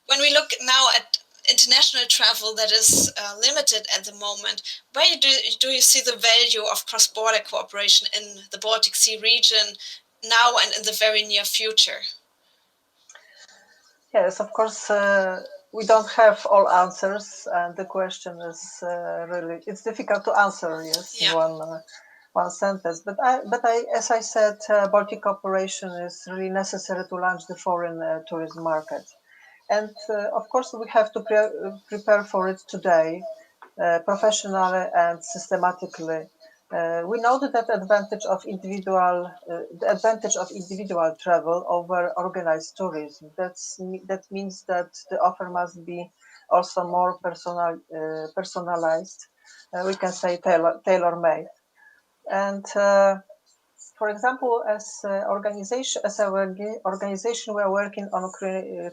S3: When we look now at international travel that is limited at the moment, where do you see the value of cross-border cooperation in the Baltic Sea region now and in the very near future?
S8: Yes, of course, we don't have all answers, and the question is really, it's difficult to answer, yes, in one sentence. But as I said, Baltic cooperation is really necessary to launch the foreign tourism market. And of course, we have to prepare for it today, professionally and systematically. We know that the advantage of individual travel over organized tourism. That means that the offer must be also more personalized. We can say tailor-made. And for example, as our organization, we are working on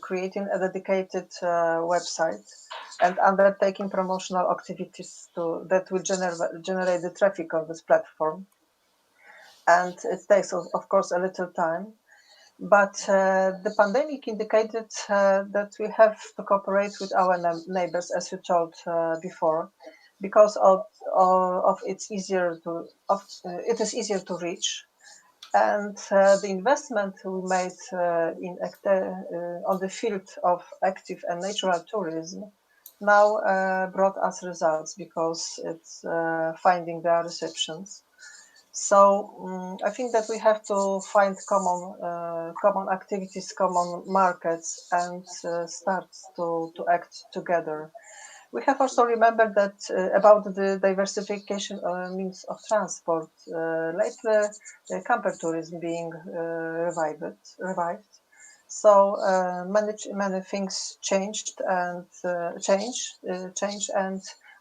S8: creating a dedicated website and undertaking promotional activities that will generate the traffic on this platform. And it takes, of course, a little time. But the pandemic indicated that we have to cooperate with our neighbors, as you told before, because it is easier to reach. And the investment we made on the field of active and natural tourism now brought us results because it's finding their receptions. So I think that we have to find common activities, common markets, and start to act together. We have also remembered that about the diversification means of transport. Lately, camper tourism being revived. So many things changed and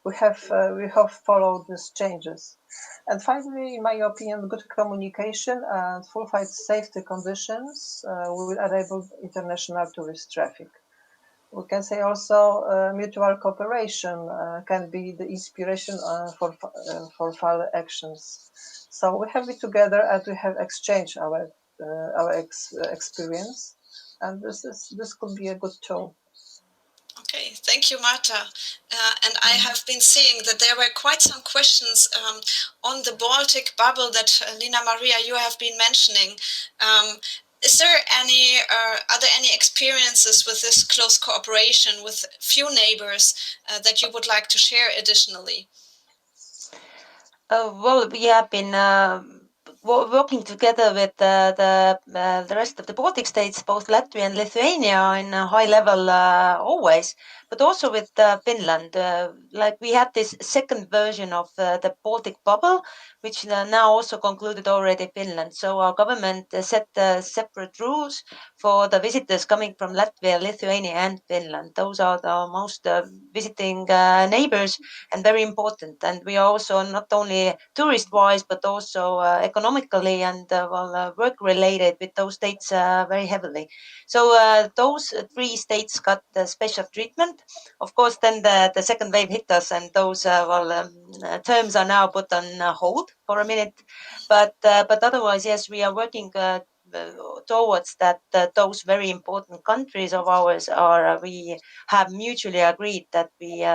S8: we have followed these changes. And finally, in my opinion, good communication and fulfilled safety conditions will enable international tourist traffic. We can say also mutual cooperation can be the inspiration for further actions. So we have it together and we have exchanged our experience, and this could be a good tool.
S3: Okay, thank you, Marta. And I have been seeing that there were quite some questions on the Baltic bubble that Lina Maria, you have been mentioning. Are there any experiences with this close cooperation with few neighbors that you would like to share additionally?
S5: Well, we have been working together with the rest of the Baltic states, both Latvia and Lithuania, in a high level always. but also with Finland. Like we had this second version of the Baltic bubble, which now also concluded already Finland. So our government set separate rules for the visitors coming from Latvia, Lithuania, and Finland. Those are the most visiting neighbors and very important. And we are also not only tourist-wise, but also economically and work-related with those states very heavily. So those three states got the special treatment. Of course, then the second wave hit us, and those terms are now put on hold for a minute. But otherwise, yes, we are working towards that. Those very important countries of ours are. We have mutually agreed that we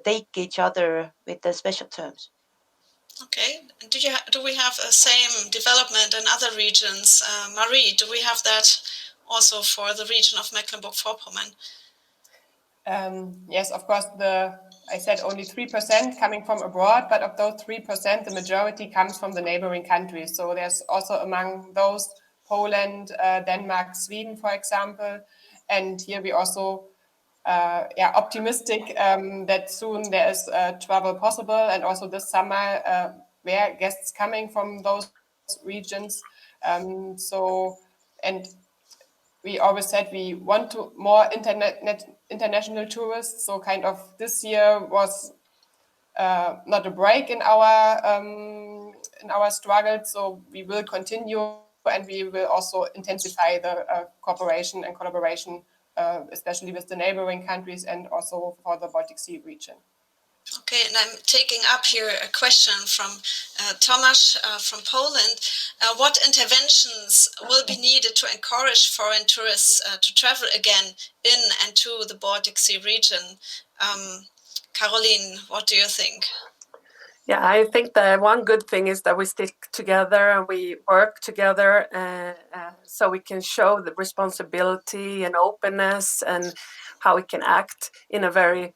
S5: take each other with the special terms.
S3: Okay. Do we have the same development in other regions? Marie, do we have that also for the region of Mecklenburg-Vorpommern?
S2: Yes, of course, I said only 3% coming from abroad, but of those 3%, the majority comes from the neighboring countries. So there's also among those Poland, Denmark, Sweden, for example. And here we also optimistic that soon there is travel possible, and also this summer where guests coming from those regions. And we always said we want to more international tourists. So kind of this year was not a break in our struggle. So we will continue, and we will also intensify the cooperation and collaboration, especially with the neighboring countries and also for the Baltic Sea region.
S3: Okay, and I'm taking up here a question from Tomasz from Poland. What interventions will be needed to encourage foreign tourists to travel again in and to the Baltic Sea region? Caroline, what do you think?
S6: Yeah, I think that one good thing is that we stick together and we work together so we can show the responsibility and openness and how we can act in a very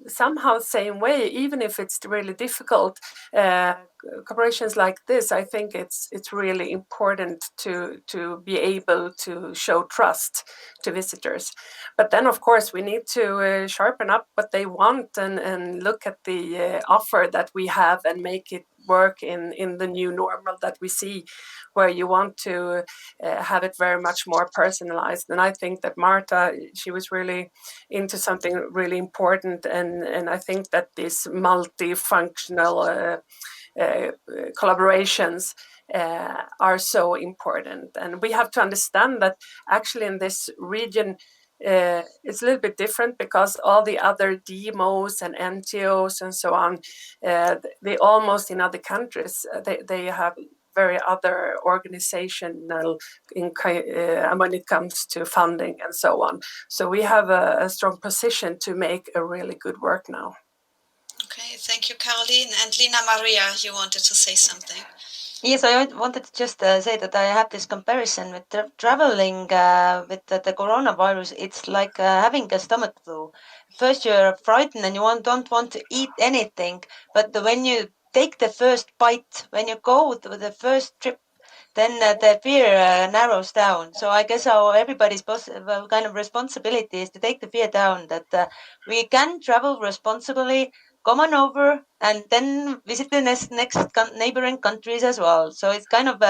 S6: somehow same way, even if it's really difficult. Corporations like this, I think it's really important to be able to show trust to visitors. But then, of course, we need to sharpen up what they want and look at the offer that we have and make it work in the new normal that we see, where you want to have it very much more personalized. And I think that Marta, she was really into something really important, and I think that these multifunctional collaborations are so important. And we have to understand that actually in this region it's a little bit different, because all the other demos and NGOs and so on, they almost in other countries, they have very other organizational when it comes to funding and so on. So we have a strong position to make a really good work now.
S3: Okay, thank you, Caroline. And Lina Maria, you wanted to say something.
S5: Yes, I wanted to just say that I have this comparison with traveling with the coronavirus. It's like having a stomach flu. First, you're frightened and you don't want to eat anything. But when you take the first bite, when you go to the first trip, then the fear narrows down. So I guess everybody's kind of responsibility is to take the fear down, that we can travel responsibly, come on over, and then visit the next neighboring countries as well. So it's kind of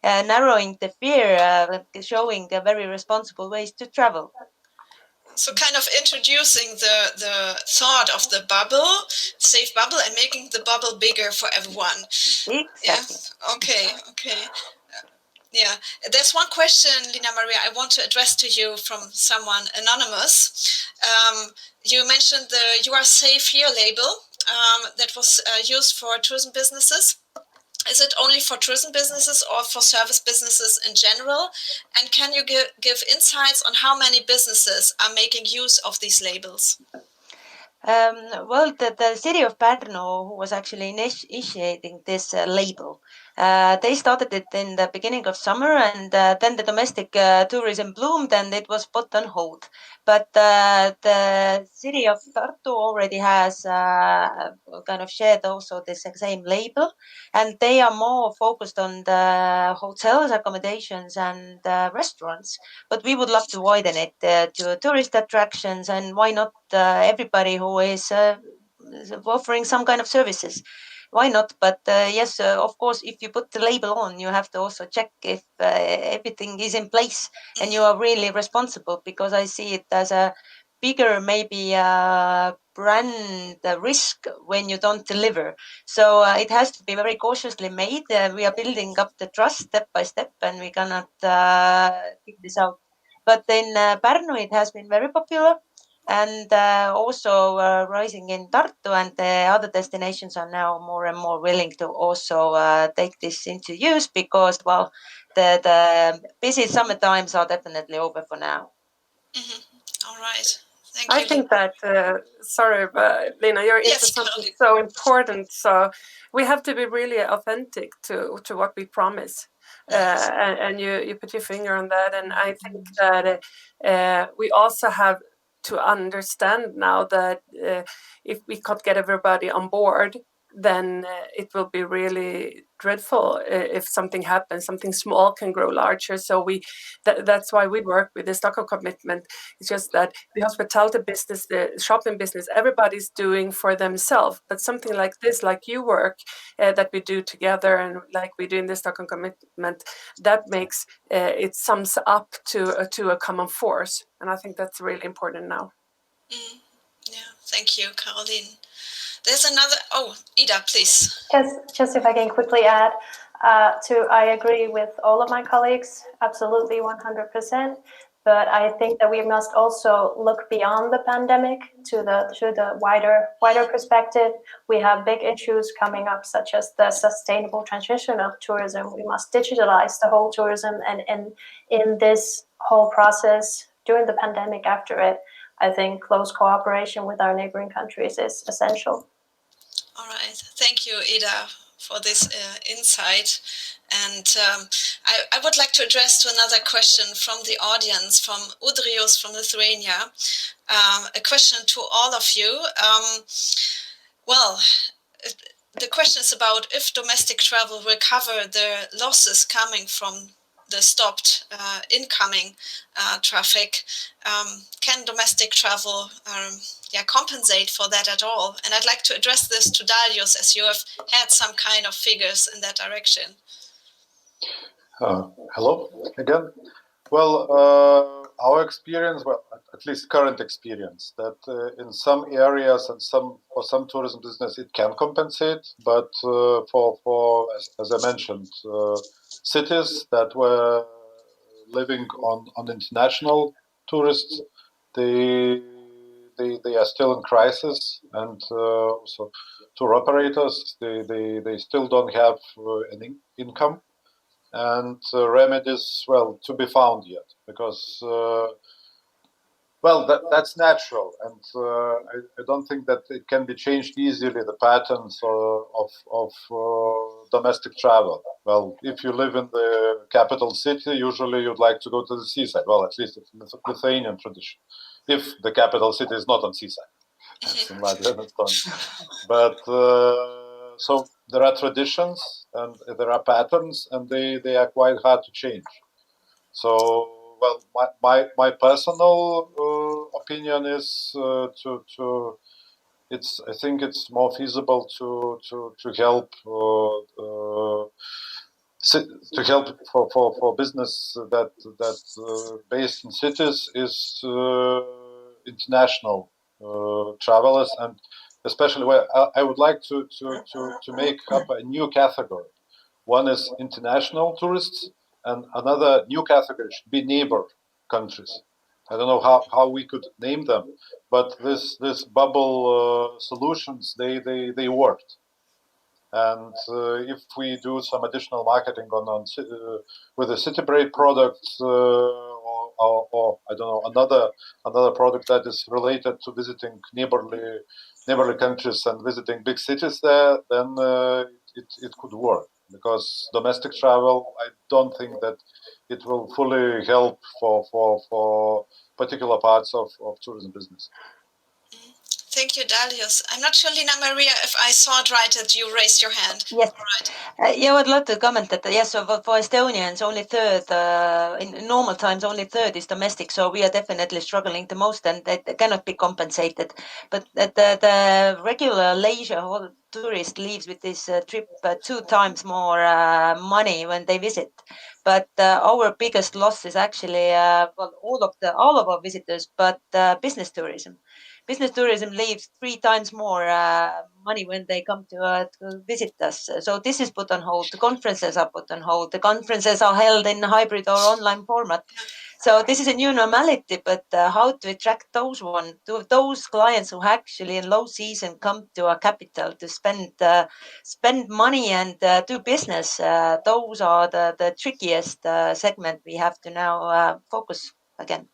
S5: narrowing the fear, showing very responsible ways to travel.
S3: So kind of introducing the thought of the bubble, safe bubble, and making the bubble bigger for everyone.
S5: Exactly.
S3: Yeah. Okay. Yeah, there's one question, Lina Maria, I want to address to you from someone anonymous. You mentioned the You Are Safe Here label that was used for tourism businesses. Is it only for tourism businesses or for service businesses in general? And can you give insights on how many businesses are making use of these labels?
S5: Well, the city of Pärnu, who was actually initiating this label, They started it in the beginning of summer, and then the domestic tourism bloomed and it was put on hold. But the city of Tartu already has kind of shared also the same label, and they are more focused on the hotels, accommodations, and restaurants. But we would love to widen it to tourist attractions, and why not everybody who is offering some kind of services. Why not? But yes, of course, if you put the label on, you have to also check if everything is in place and you are really responsible, because I see it as a bigger, maybe brand risk when you don't deliver. So it has to be very cautiously made. We are building up the trust step by step, and we cannot kick this out. But in Pärnu, it has been very popular, and also rising in Tartu, and the other destinations are now more and more willing to also take this into use, because, well, the busy summer times are definitely over for now.
S3: All right. Thank
S6: I
S3: you.
S6: think that, sorry, but Lena, you're into something so important. So we have to be really authentic to what we promise. And you put your finger on that. And I think that we also have to understand now that if we can't get everybody on board, then it will be really dreadful if something happens. Something small can grow larger. So that's why we work with the Stockholm commitment. It's just that the hospitality business, the shopping business, everybody's doing for themselves. But something like this, like you work, that we do together, and like we do in the Stockholm commitment, that makes it sums up to a common force. And I think that's really important now.
S3: Yeah, thank you, Caroline. There's another. Oh, Ida, please.
S7: Just if I can quickly add, I agree with all of my colleagues, absolutely 100%. But I think that we must also look beyond the pandemic to the wider perspective. We have big issues coming up, such as the sustainable transition of tourism. We must digitalize the whole tourism, and in this whole process, during the pandemic, after it, I think close cooperation with our neighboring countries is essential.
S3: All right. Thank you, Ida, for this insight. And I would like to address to another question from the audience, from Udrius from Lithuania. A question to all of you. Well, the question is about if domestic travel will cover the losses coming from the stopped incoming traffic. Can domestic travel compensate for that at all? And I'd like to address this to Darius, as you have had some kind of figures in that direction.
S4: Hello again. Well, our experience, well, at least current experience, that in some areas and for some tourism business it can compensate, but for as I mentioned, cities that were living on international tourists, they are still in crisis, and also tour operators, they still don't have any income. And remedies, well, to be found yet, because well, that's natural, and I don't think that it can be changed easily, the patterns of domestic travel. Well, if you live in the capital city, usually you'd like to go to the seaside. Well, at least it's a Lithuanian tradition, if the capital city is not on seaside, as in Latvia and Estonia. But so there are traditions and there are patterns, and they are quite hard to change. So, well, my personal opinion is I think it's more feasible to help for business that based in cities is international travelers, and especially where I would like to make up a new category. One is international tourists, and another new category should be neighbor countries. I don't know how we could name them, but this bubble solutions, they worked. And if we do some additional marketing with a city break product or I don't know, another product that is related to visiting neighborly countries and visiting big cities there, then it could work.
S9: because domestic travel, I don't think that it will fully help for particular parts of tourism business.
S3: Thank you, Dalius. I'm not sure, Lina Maria, if I saw it right that you raised your hand.
S5: Yes.
S3: Right.
S5: Yeah, I would love to comment that, yes, so for Estonians, only third, in normal times, only third is domestic. So we are definitely struggling the most, and that cannot be compensated. But the regular leisure tourist leaves with this trip 2 times more money when they visit. But our biggest loss is actually, well, all of our visitors, but business tourism. Business tourism leaves 3 times more money when they come to visit us. So this is put on hold. The conferences are put on hold. The conferences are held in hybrid or online format. So this is a new normality, but how to attract those clients who actually in low season come to our capital to spend money and do business. Those are the trickiest segment we have to now focus again.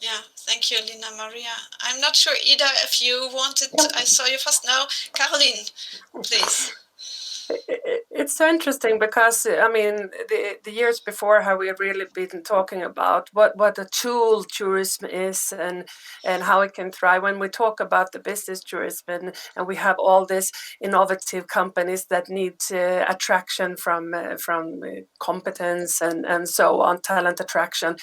S3: Yeah, thank you, Lina Maria. I'm not sure, Ida, if you wanted, I saw you first now. Caroline, please.
S6: It's so interesting because, I mean, the years before, how we have really been talking about what a tool tourism is and how it can thrive. When we talk about the business tourism and we have all these innovative companies that need attraction from competence and so on, talent attraction,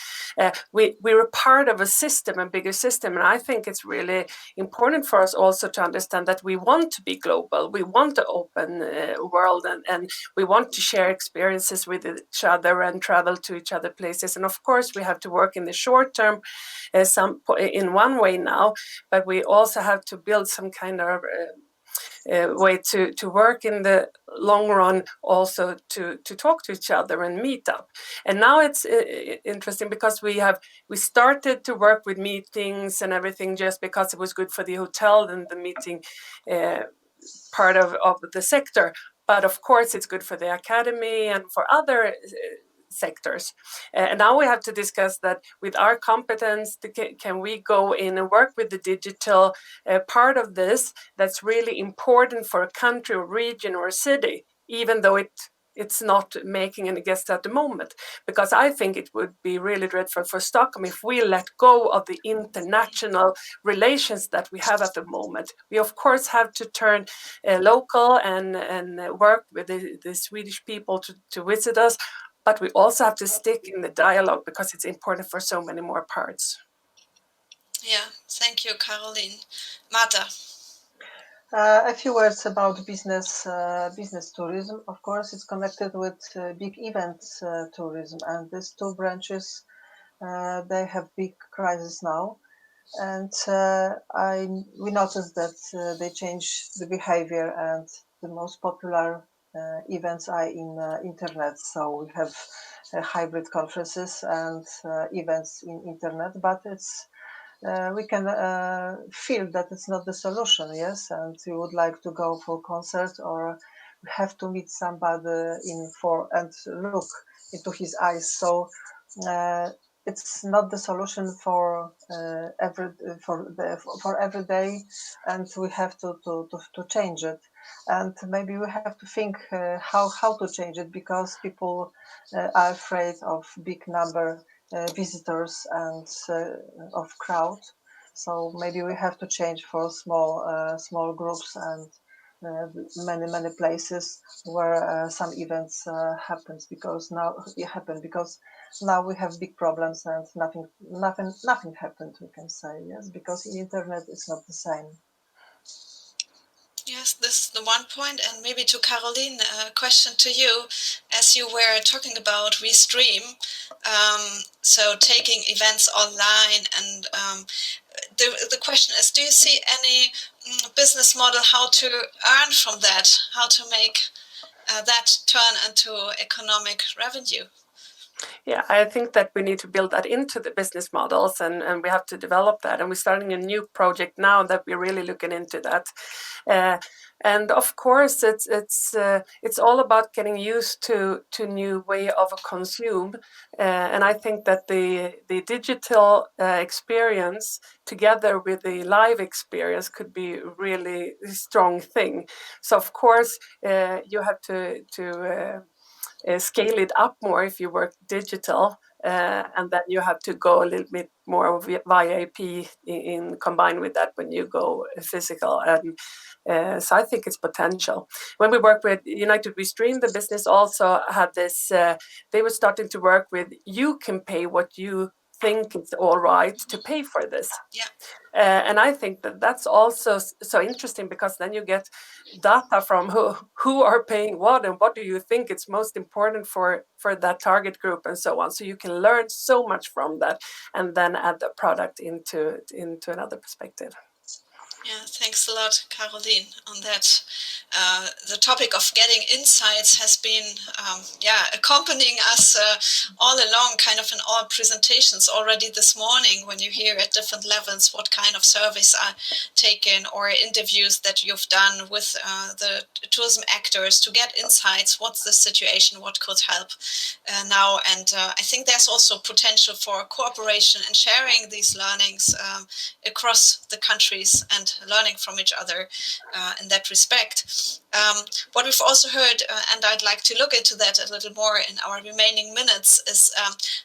S6: we're a part of a system, a bigger system. And I think it's really important for us also to understand that we want to be global. We want to open world and we want to share experiences with each other and travel to each other places. And of course, we have to work in the short term in one way now, but we also have to build some kind of way to work in the long run, also to talk to each other and meet up. And now it's interesting because we started to work with meetings and everything just because it was good for the hotel and the meeting part of the sector. But of course, it's good for the academy and for other sectors. And now we have to discuss that with our competence, can we go in and work with the digital part of this that's really important for a country or region or a city, even though it's not making any guests at the moment. Because I think it would be really dreadful for Stockholm if we let go of the international relations that we have at the moment. We, of course, have to turn local and work with the Swedish people to visit us. But we also have to stick in the dialogue because it's important for so many more parts.
S3: Yeah, thank you, Caroline. Marta.
S8: A few words about business tourism. Of course, it's connected with big events tourism, and these 2 branches they have big crisis now, and we noticed that they change the behavior, and the most popular events are in internet. So we have hybrid conferences and events in internet, but it's we can feel that it's not the solution, yes, and we would like to go for concert or we have to meet somebody and look into his eyes. So it's not the solution for every day, and we have to change it. And maybe we have to think how to change it, because people are afraid of big number visitors and of crowd. So maybe we have to change for small groups and many places where some events happens, because now we have big problems and nothing happened, we can say, yes, because in internet it's not the same.
S3: Yes, this is the one point, and maybe to Caroline, a question to you, as you were talking about Restream, so taking events online, and the question is, do you see any business model how to earn from that, how to make that turn into economic revenue?
S6: Yeah, I think that we need to build that into the business models, and we have to develop that. And we're starting a new project now that we're really looking into that. And of course, it's all about getting used to new way of consume. And I think that the digital experience together with the live experience could be really a strong thing. So of course, you have to scale it up more if you work digital, and then you have to go a little bit more via IP in combined with that when you go physical. And so I think it's potential. When we work with United We Stream, the business also had this. They were starting to work with you can pay what you think it's all right to pay for this.
S3: Yeah.
S6: And I think that that's also so interesting, because then you get data from who are paying what and what do you think it's most important for that target group and so on. So you can learn so much from that and then add the product into another perspective.
S3: Yeah, thanks a lot, Caroline, on that. The topic of getting insights has been, accompanying us all along, kind of in all presentations already this morning, when you hear at different levels what kind of surveys are taken or interviews that you've done with the tourism actors to get insights. What's the situation? What could help now? And I think there's also potential for cooperation and sharing these learnings across the countries and learning from each other in that respect. What we've also heard, and I'd like to look into that a little more in our remaining minutes, is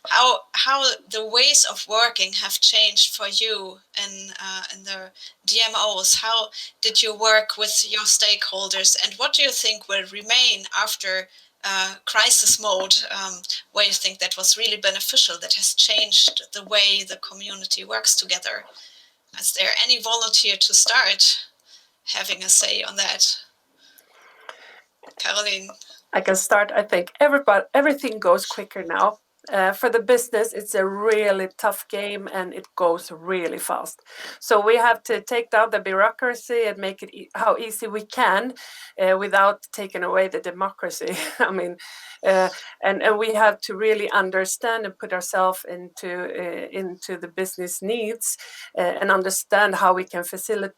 S3: how the ways of working have changed for you in the DMOs. How did you work with your stakeholders, and what do you think will remain after crisis mode, where you think that was really beneficial, that has changed the way the community works together? Is there any volunteer to start having a say on that? Caroline?
S6: I can start. I think everything goes quicker now. For the business, it's a really tough game and it goes really fast. So we have to take down the bureaucracy and make it how easy we can without taking away the democracy. I mean, and we have to really understand and put ourselves into the business needs and understand how we can facilitate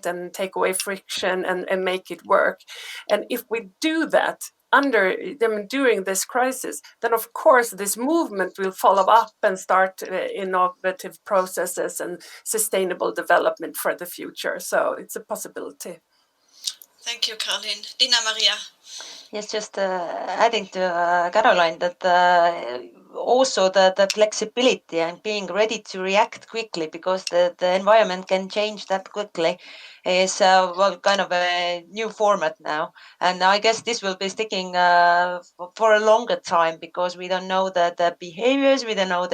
S6: and take away friction and make it work. And if we do that during this crisis, then of course this movement will follow up and start innovative processes and sustainable development for the future. So it's a possibility.
S3: Thank you, Caroline. Dina Maria.
S5: Yes, just adding to Caroline that also the flexibility and being ready to react quickly, because the environment can change that quickly, is kind of a new format now. And I guess this will be sticking for a longer time, because we don't know the behaviors, we don't know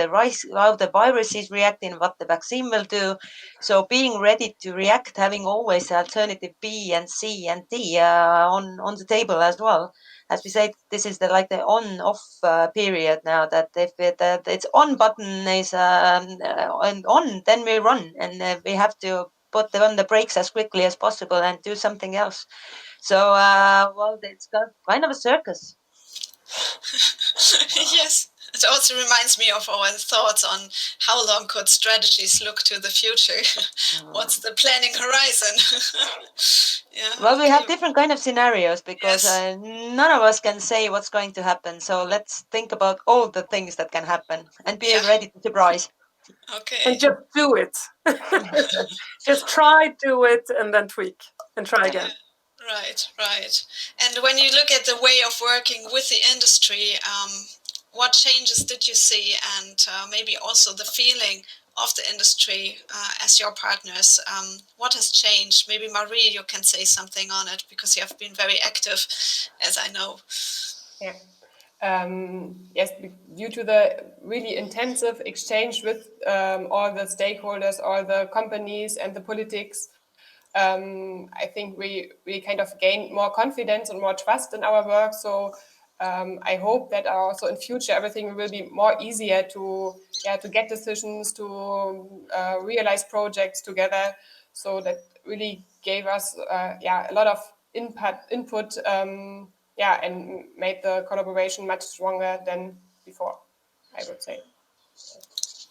S5: how the virus is reacting, what the vaccine will do. So being ready to react, having always alternative B and C and D on the table as well. As we said, this is the on-off period now. That if its on button is on, then we run, and we have to put on the brakes as quickly as possible and do something else. So, it's kind of a circus.
S3: Yes. It also reminds me of our thoughts on how long could strategies look to the future. What's the planning horizon?
S5: Well, we have different kind of scenarios, because none of us can say what's going to happen. So let's think about all the things that can happen and be ready to surprise.
S3: Okay.
S6: And just do it. Just try, do it, and then tweak and try again.
S3: Right. And when you look at the way of working with the industry, what changes did you see, and maybe also the feeling of the industry as your partners? What has changed? Maybe Marie, you can say something on it, because you have been very active, as I know.
S2: Yeah. Yes, due to the really intensive exchange with all the stakeholders, all the companies and the politics, I think we kind of gained more confidence and more trust in our work. So I hope that also in future everything will be more easier to get decisions, to realize projects together. So that really gave us a lot of input and made the collaboration much stronger than before. I would say.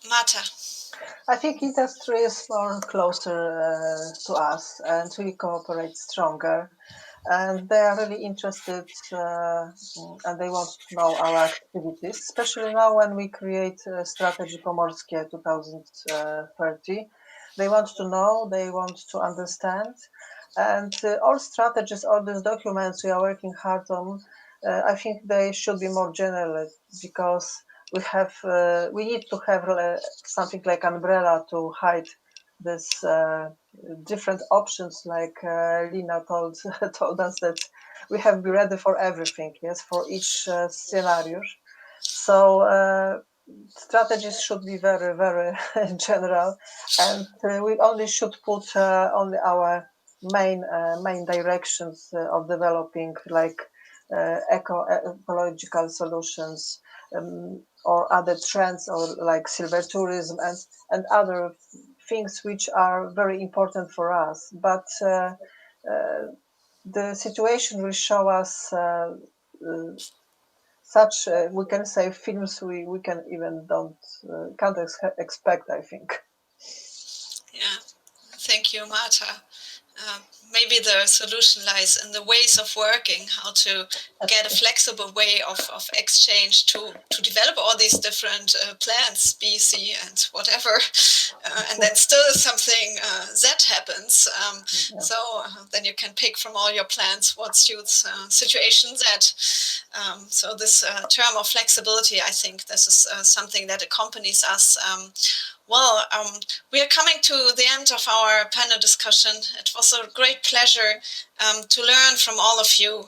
S3: Marta.
S8: I think industry is more closer to us, and we cooperate stronger. And they are really interested, and they want to know our activities, especially now when we create strategy Pomorskie 2030. They want to know, they want to understand, and all strategies, all these documents we are working hard on, I think they should be more general, because we need to have something like umbrella to hide this different options, like Lina told us that we have to be ready for everything, yes, for each scenario. So strategies should be very, very general, and we only should put only our main directions of developing, like ecological solutions, or other trends, or like silver tourism and other things which are very important for us. But the situation will show us such we can say films we can even can't expect, I think.
S3: Yeah, thank you, Marta. Maybe the solution lies in the ways of working, how to get a flexible way of exchange to develop all these different plants, BC and whatever, and then still something Z happens. So then you can pick from all your plants what suits situation Z. So this term of flexibility, I think this is something that accompanies us. Well, we are coming to the end of our panel discussion. It was a great pleasure to learn from all of you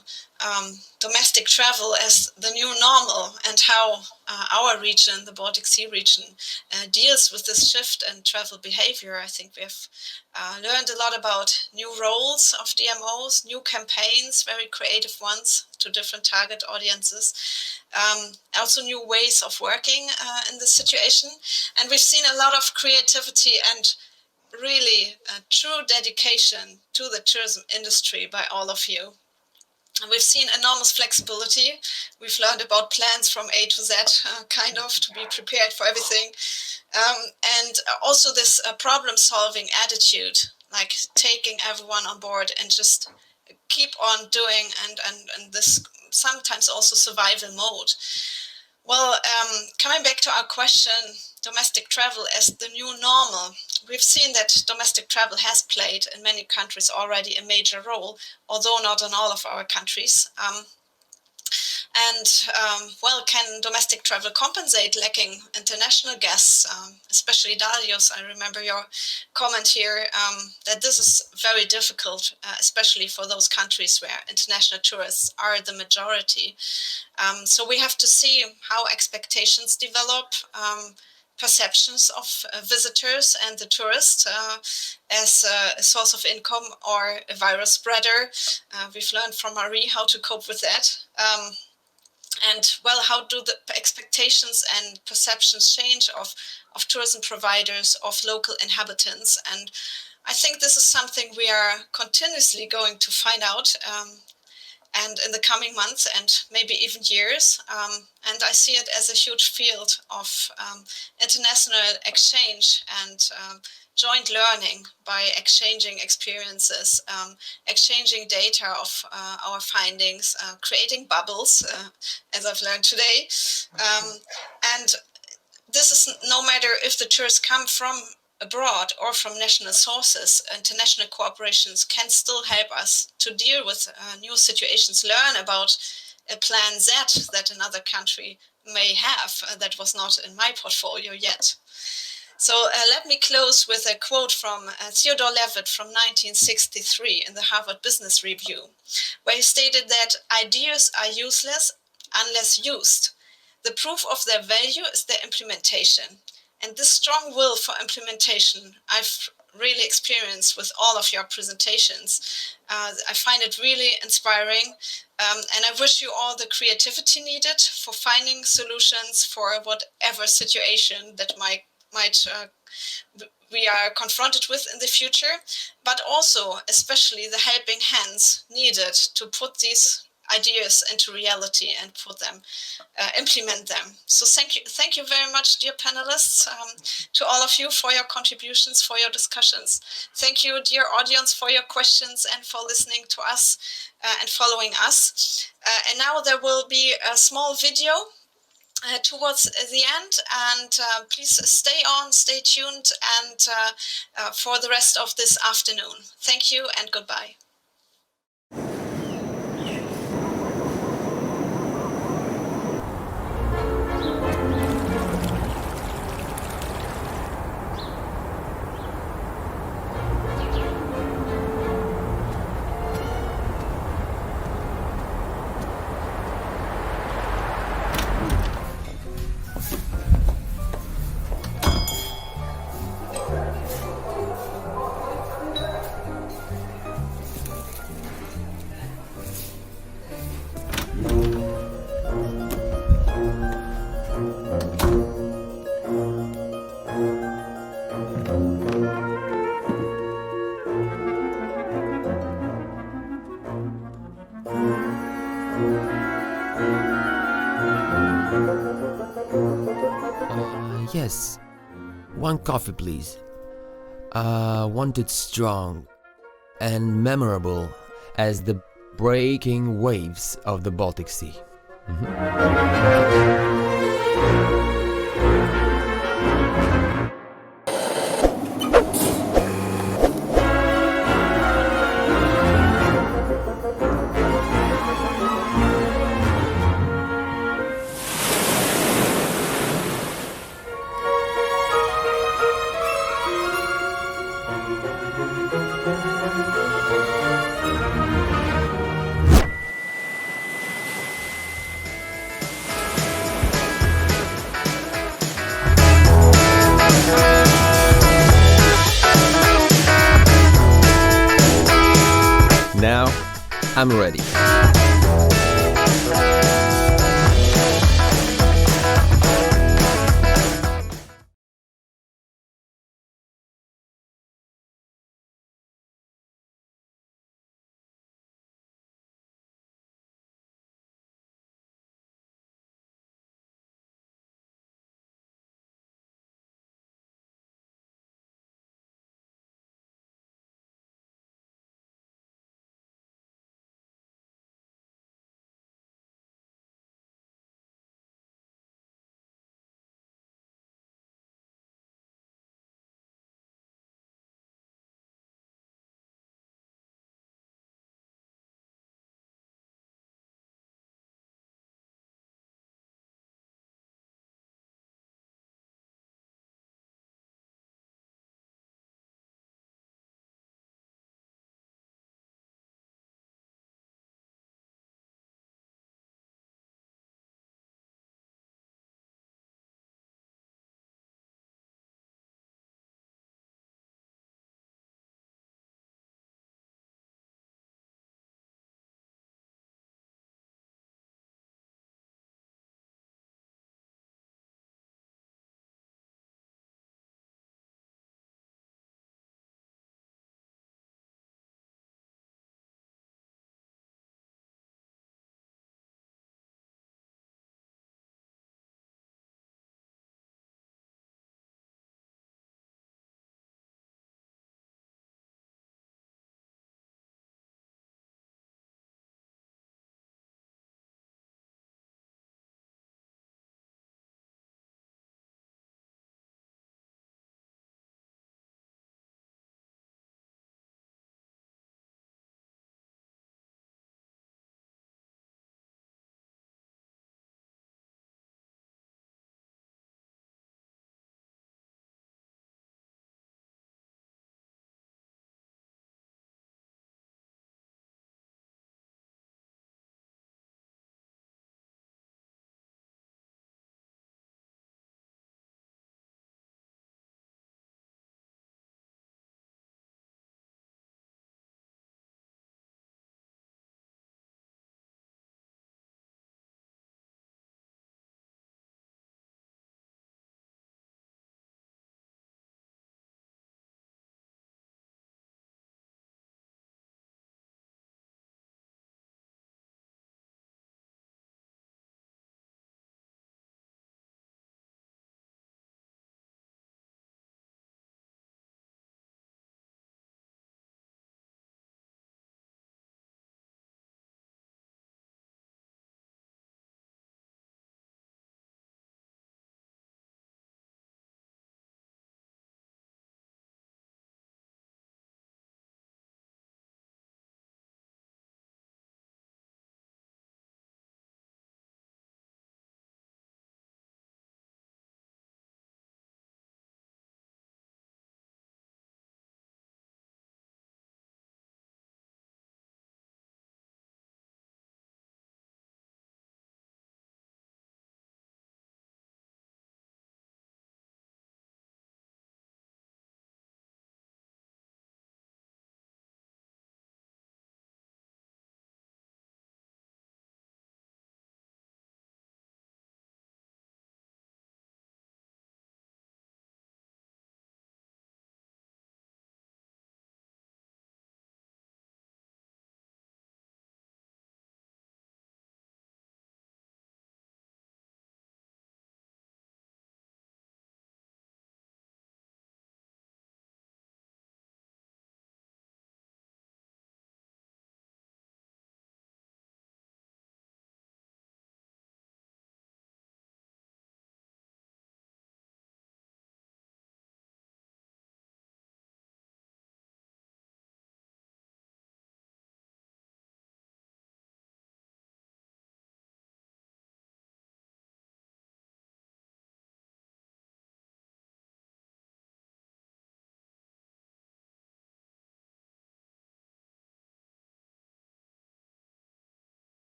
S3: domestic travel as the new normal, and how our region, the Baltic Sea region, deals with this shift in travel behavior. I think we have learned a lot about new roles of DMOs, new campaigns, very creative ones to different target audiences. Also new ways of working in this situation. And we've seen a lot of creativity and really true dedication to the tourism industry by all of you. And we've seen enormous flexibility. We've learned about plans from A to Z, kind of, to be prepared for everything. And also this problem-solving attitude, like taking everyone on board and just keep on doing, and this sometimes also survival mode. Well, coming back to our question, domestic travel as the new normal, we've seen that domestic travel has played in many countries already a major role, although not in all of our countries. Well, can domestic travel compensate lacking international guests, especially Darius? I remember your comment here that this is very difficult, especially for those countries where international tourists are the majority. So we have to see how expectations develop, perceptions of visitors and the tourist as a source of income or a virus spreader. We've learned from Marie how to cope with that. And well, how do the expectations and perceptions change of tourism providers, of local inhabitants? And I think this is something we are continuously going to find out and in the coming months and maybe even years. And I see it as a huge field of international exchange and joint learning by exchanging experiences, exchanging data of our findings, creating bubbles, as I've learned today. And this is no matter if the tourists come from abroad or from national sources. International cooperations can still help us to deal with new situations, learn about a plan Z that another country may have that was not in my portfolio yet. So let me close with a quote from Theodore Levitt from 1963 in the Harvard Business Review, where he stated that ideas are useless unless used. The proof of their value is their implementation. And this strong will for implementation I've really experienced with all of your presentations. I find it really inspiring, and I wish you all the creativity needed for finding solutions for whatever situation that we are confronted with in the future, but also especially the helping hands needed to put these ideas into reality and put them, implement them. So thank you very much, dear panelists, to all of you for your contributions, for your discussions. Thank you, dear audience, for your questions and for listening to us and following us. And now there will be a small video towards the end, and please stay on, stay tuned, and for the rest of this afternoon. Thank you and goodbye.
S10: Yes. One coffee, please. Want it strong and memorable as the breaking waves of the Baltic Sea. Now, I'm ready.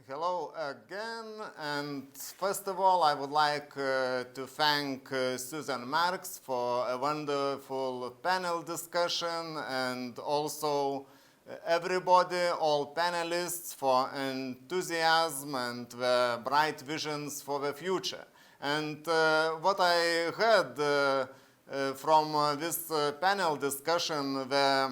S21: Hello again, and first of all I would like to thank Susan Marks for a wonderful panel discussion, and also everybody, all panelists, for enthusiasm and the bright visions for the future. And what I heard from this panel discussion, the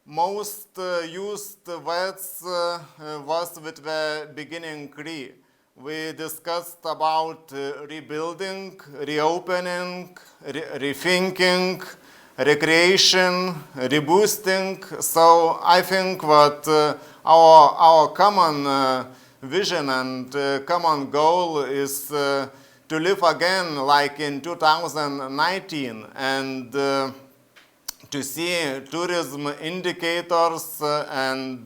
S21: most used words was with the beginning re. We discussed about rebuilding, reopening, rethinking, recreation, reboosting. So I think that our common vision and common goal is to live again like in 2019, and to see tourism indicators and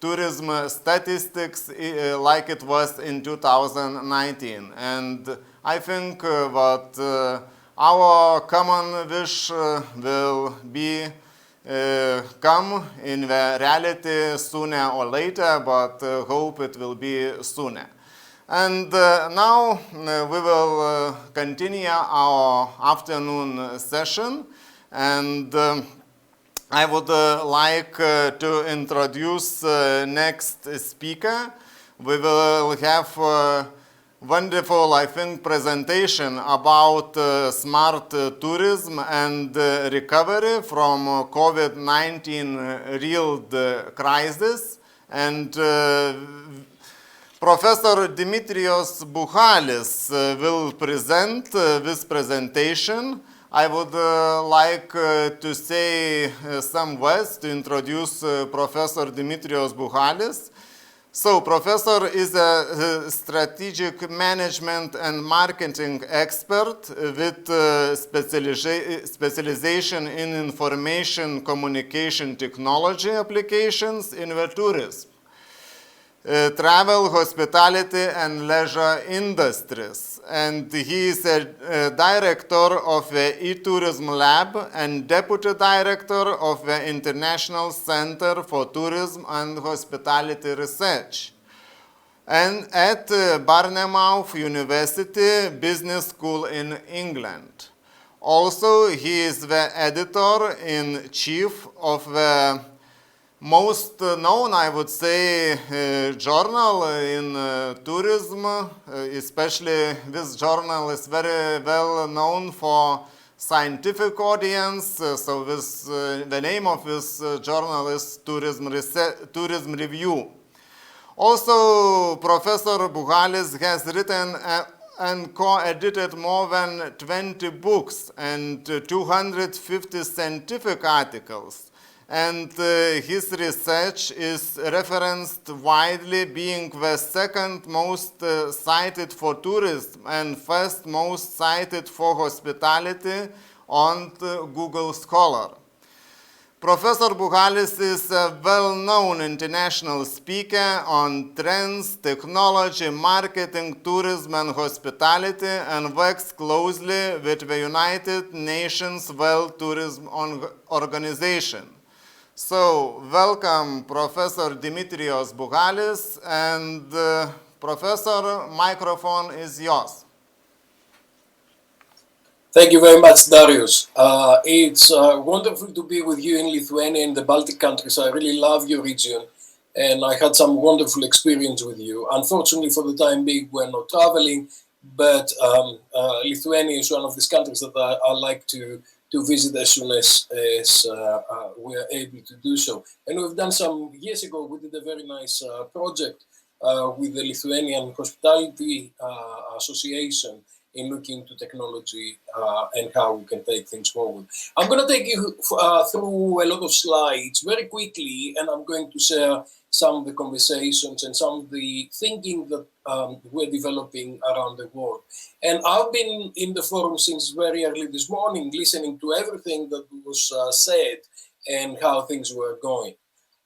S21: tourism statistics like it was in 2019. And I think that our common wish will be come in the reality sooner or later, but hope it will be sooner. And now we will continue our afternoon session. And I would like to introduce next speaker. We will have a wonderful, I think, presentation about smart tourism and recovery from COVID-19 real crisis. And Professor Dimitrios Bouchalis will present this presentation. I would like to say some words to introduce Professor Dimitrios Bouchalis. So, Professor is a strategic management and marketing expert with specialization in information communication technology applications in the tourism, travel, hospitality, and leisure industries. And he is a director of the e-tourism lab and deputy director of the International Center for Tourism and Hospitality Research, and at Bournemouth University Business School in England. Also, he is the editor-in-chief of the most known, I would say, journal in tourism. Especially this journal is very well known for scientific audience. So this, the name of this journal is Tourism Review. Also, Professor Bouchalis has written and co-edited more than 20 books and 250 scientific articles. And his research is referenced widely, being the second most cited for tourism and first most cited for hospitality on Google Scholar. Professor Bouchalis is a well-known international speaker on trends, technology, marketing, tourism, and hospitality, and works closely with the United Nations World Tourism Organization. So, welcome, Professor Dimitrios Bouchalis, and Professor, microphone is yours.
S1: Thank you very much, Darius. It's wonderful to be with you in Lithuania and the Baltic countries. I really love your region, and I had some wonderful experience with you. Unfortunately, for the time being, we're not traveling, but Lithuania is one of these countries that I like to visit as soon as we are able to do so. And we've done some years ago, we did a very nice project with the Lithuanian Hospitality Association in looking into technology and how we can take things forward. I'm going to take you through a lot of slides very quickly, and I'm going to share some of the conversations and some of the thinking that we're developing around the world. And I've been in the forum since very early this morning, listening to everything that was said and how things were going.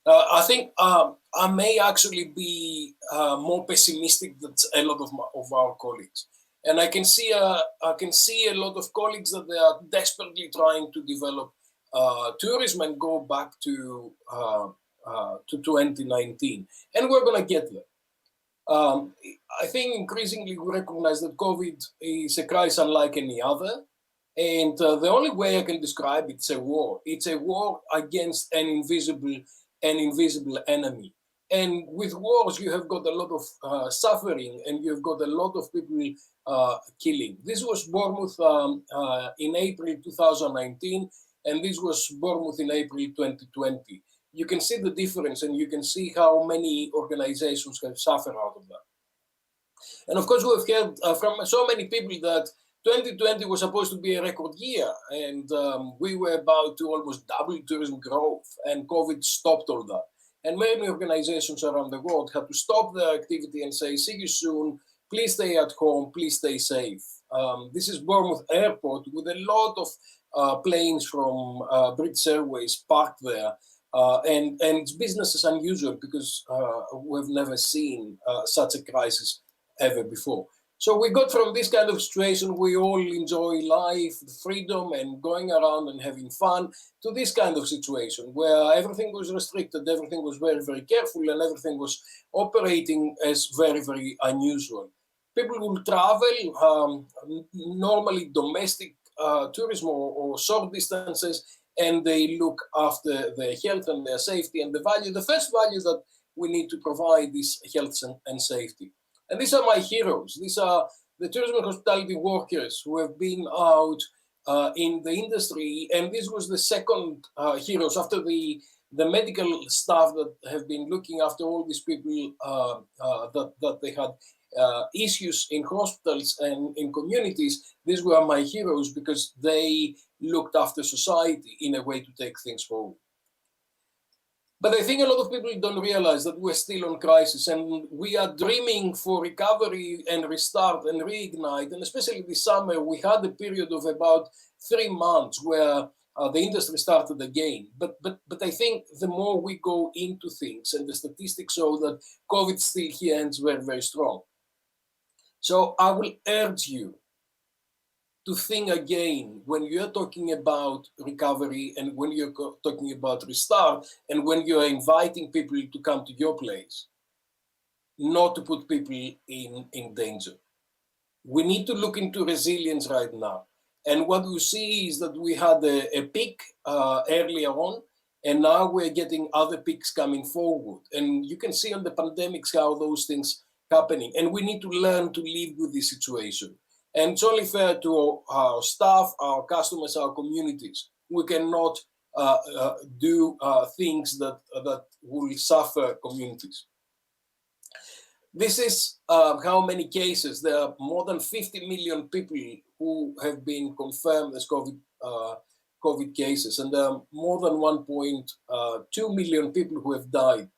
S1: I think I may actually be more pessimistic than a lot of our colleagues. And I can see a lot of colleagues that they are desperately trying to develop tourism and go back to 2019. And we're going to get there. I think increasingly we recognize that COVID is a crisis unlike any other. And the only way I can describe it's a war. It's a war against an invisible enemy. And with wars, you have got a lot of suffering, and you've got a lot of people killing. This was Bournemouth in April 2019, and this was Bournemouth in April 2020. You can see the difference, and you can see how many organizations have suffered out of that. And of course, we've heard from so many people that 2020 was supposed to be a record year, and we were about to almost double tourism growth, and COVID stopped all that. And many organizations around the world had to stop their activity and say, see you soon, please stay at home, please stay safe. This is Bournemouth Airport with a lot of planes from British Airways parked there. And it's business as unusual because we've never seen such a crisis ever before. So we got from this kind of situation, we all enjoy life, freedom, and going around and having fun, to this kind of situation where everything was restricted, everything was very, very careful, and everything was operating as very, very unusual. People will travel, normally domestic tourism or short distances, and they look after their health and their safety and the value. The first value that we need to provide is health and safety. And these are my heroes. These are the tourism and hospitality workers who have been out in the industry. And this was the second heroes after the medical staff that have been looking after all these people that they had issues in hospitals and in communities. These were my heroes because they looked after society in a way to take things forward. But I think a lot of people don't realize that we're still on crisis, and we are dreaming for recovery and restart and reignite. And especially this summer, we had a period of about 3 months where the industry started again. But I think the more we go into things, and the statistics show that COVID still here ends very, very strong. So I will urge you to think again when you're talking about recovery and when you're talking about restart and when you're inviting people to come to your place, not to put people in danger. We need to look into resilience right now. And what we see is that we had a peak earlier on, and now we're getting other peaks coming forward. And you can see on the pandemics how those things happening. And we need to learn to live with this situation. And it's only fair to our staff, our customers, our communities. We cannot do things that will suffer communities. This is how many cases. There are more than 50 million people who have been confirmed as COVID cases, and there are more than 1.2 million people who have died.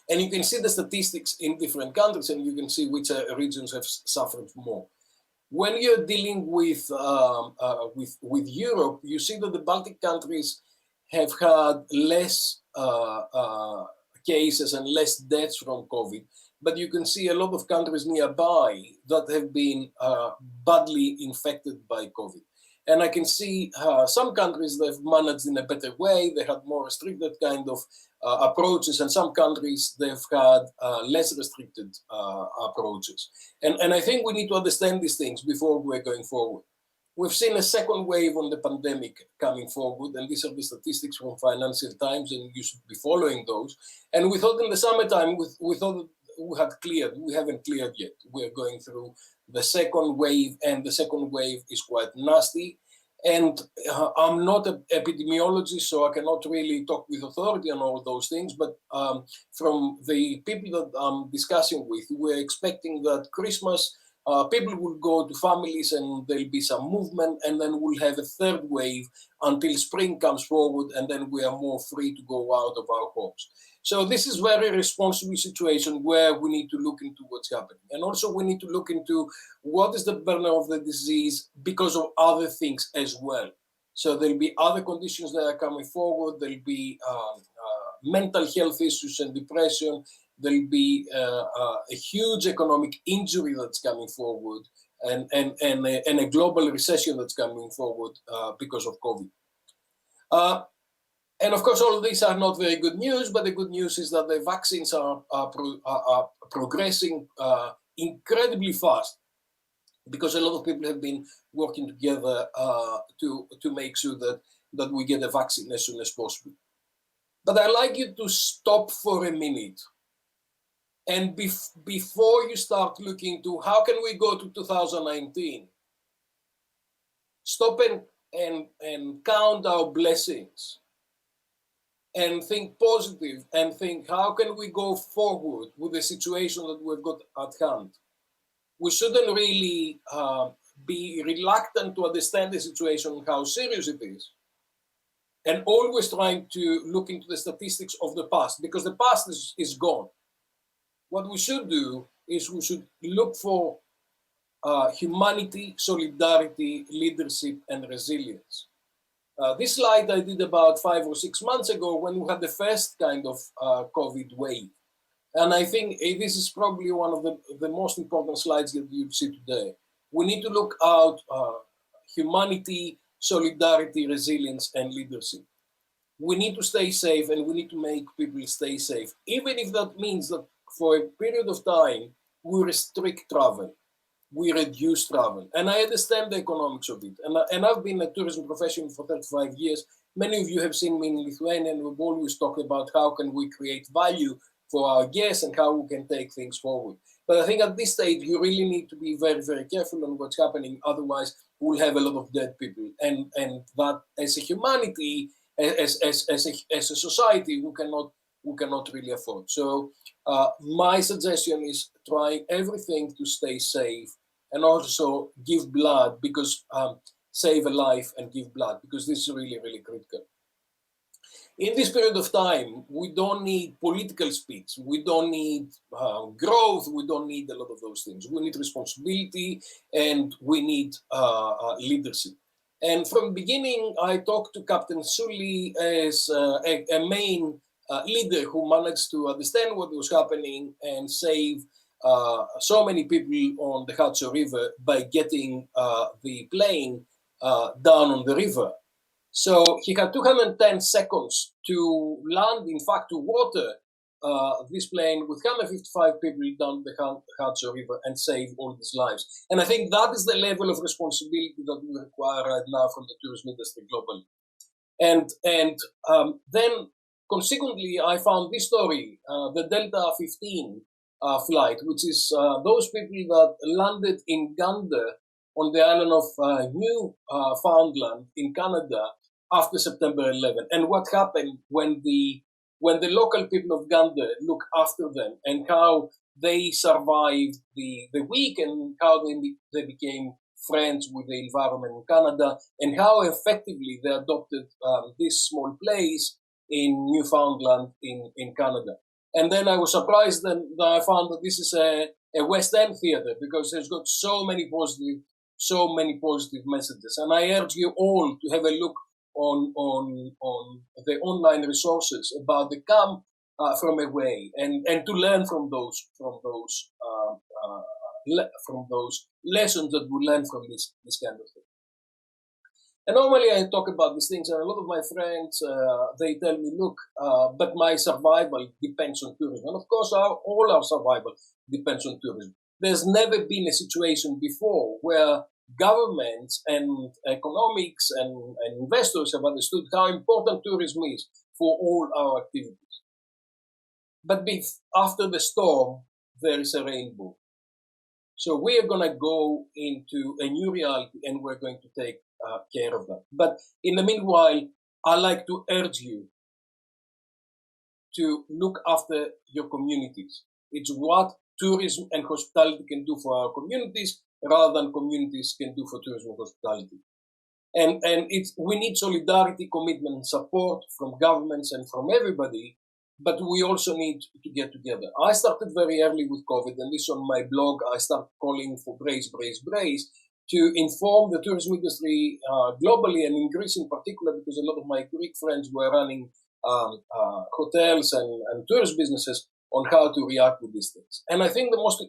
S1: And you can see the statistics in different countries, and you can see which regions have suffered more. When you're dealing with Europe, you see that the Baltic countries have had less cases and less deaths from COVID, but you can see a lot of countries nearby that have been badly infected by COVID. And I can see some countries that have managed in a better way. They had more restricted kind of approaches, and some countries they've had less restricted approaches. And I think we need to understand these things before we're going forward. We've seen a second wave on the pandemic coming forward, and these are the statistics from Financial Times, and you should be following those. And we thought in the summertime, we thought we had cleared. We haven't cleared yet. We're going through the second wave, and the second wave is quite nasty. And I'm not an epidemiologist, so I cannot really talk with authority on all those things. But from the people that I'm discussing with, we're expecting that Christmas, people will go to families and there'll be some movement, and then we'll have a third wave until spring comes forward, and then we are more free to go out of our homes. So this is a very responsible situation where we need to look into what's happening. And also we need to look into what is the burden of the disease because of other things as well. So there'll be other conditions that are coming forward. There'll be mental health issues and depression. There'll be a huge economic injury that's coming forward, and a global recession that's coming forward because of COVID. And of course, all of these are not very good news, but the good news is that the vaccines are progressing incredibly fast, because a lot of people have been working together to make sure that we get a vaccine as soon as possible. But I'd like you to stop for a minute, and before you start looking to how can we go to 2019, stop and count our blessings and think positive and think, how can we go forward with the situation that we've got at hand? We shouldn't really be reluctant to understand the situation and how serious it is, and always trying to look into the statistics of the past, because the past is gone. What we should do is we should look for humanity, solidarity, leadership, and resilience. This slide I did about 5 or 6 months ago when we had the first kind of COVID wave. And I think this is probably one of the most important slides that you see today. We need to look out humanity, solidarity, resilience, and leadership. We need to stay safe, and we need to make people stay safe, even if that means that for a period of time, we restrict travel. We reduce travel. And I understand the economics of it. And I've been a tourism professional for 35 years. Many of you have seen me in Lithuania, and we've always talked about how can we create value for our guests and how we can take things forward. But I think at this stage, you really need to be very, very careful on what's happening. Otherwise, we'll have a lot of dead people. And that as a humanity, as a society, we cannot really afford. So my suggestion is try everything to stay safe, and also give blood, because save a life and give blood, because this is really, really critical. In this period of time, we don't need political speech. We don't need growth. We don't need a lot of those things. We need responsibility, and we need leadership. And from the beginning, I talked to Captain Sully as a main leader who managed to understand what was happening and save so many people on the Hatso River by getting the plane down on the river. So he had 210 seconds to land, in fact, to water this plane with 155 people down the Hatso River and save all these lives. And I think that is the level of responsibility that we require right now from the tourism industry globally. And then, consequently, I found this story, the Delta 15 flight, which is those people that landed in Gander on the island of Newfoundland in Canada after September 11. And what happened when the local people of Gander look after them, and how they survived the week, and how they became friends with the environment in Canada, and how effectively they adopted this small place in Newfoundland in Canada. And then I was surprised that I found that this is a West End theater, because it's got so many positive messages. And I urge you all to have a look on the online resources about the Come From Away, and to learn from those lessons that we learn from this kind of thing. And normally I talk about these things, and a lot of my friends, they tell me, look, but my survival depends on tourism. And of course, all our survival depends on tourism. There's never been a situation before where governments and economics and investors have understood how important tourism is for all our activities. But after the storm, there is a rainbow. So we are going to go into a new reality, and we're going to take care of that. But in the meanwhile, I like to urge you to look after your communities. It's what tourism and hospitality can do for our communities, rather than communities can do for tourism and hospitality. And we need solidarity, commitment, and support from governments and from everybody, but we also need to get together. I started very early with COVID, and this on my blog, I started calling for brace, brace, brace, to inform the tourism industry globally, and in Greece in particular, because a lot of my Greek friends were running hotels and tourist businesses, on how to react with these things. And I think the most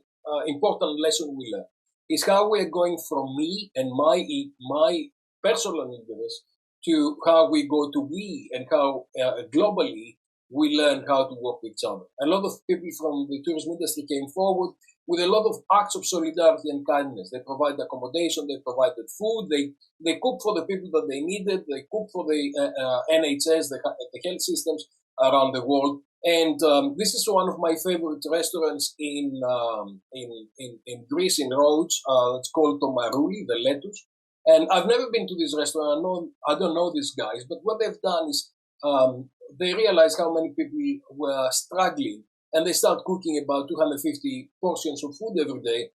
S1: important lesson we learned is how we are going from me and my personal interest to how we go to we and how globally we learn how to work with each other. A lot of people from the tourism industry came forward with a lot of acts of solidarity and kindness. They provided accommodation, they provided food, they cooked for the people that they needed, they cooked for the NHS, the health systems around the world. And this is one of my favorite restaurants in Greece, in Rhodes. It's called Tomarouli, the lettuce. And I've never been to this restaurant. I don't know these guys, but what they've done is they realized how many people were struggling, and they start cooking about 250 portions of food every day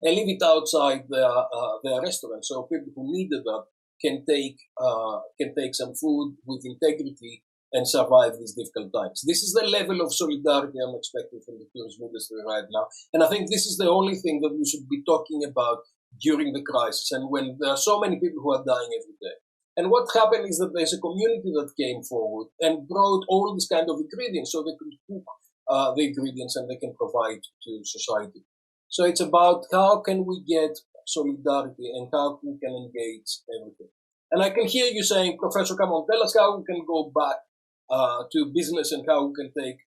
S1: and leave it outside their restaurant. So people who needed that can take some food with integrity and survive these difficult times. This is the level of solidarity I'm expecting from the tourism industry right now. And I think this is the only thing that we should be talking about during the crisis and when there are so many people who are dying every day. And what happened is that there's a community that came forward and brought all these kind of ingredients so they could cook the ingredients and they can provide to society. So it's about how can we get solidarity and how we can engage everything. And I can hear you saying, Professor, come on, tell us how we can go back to business and how we can take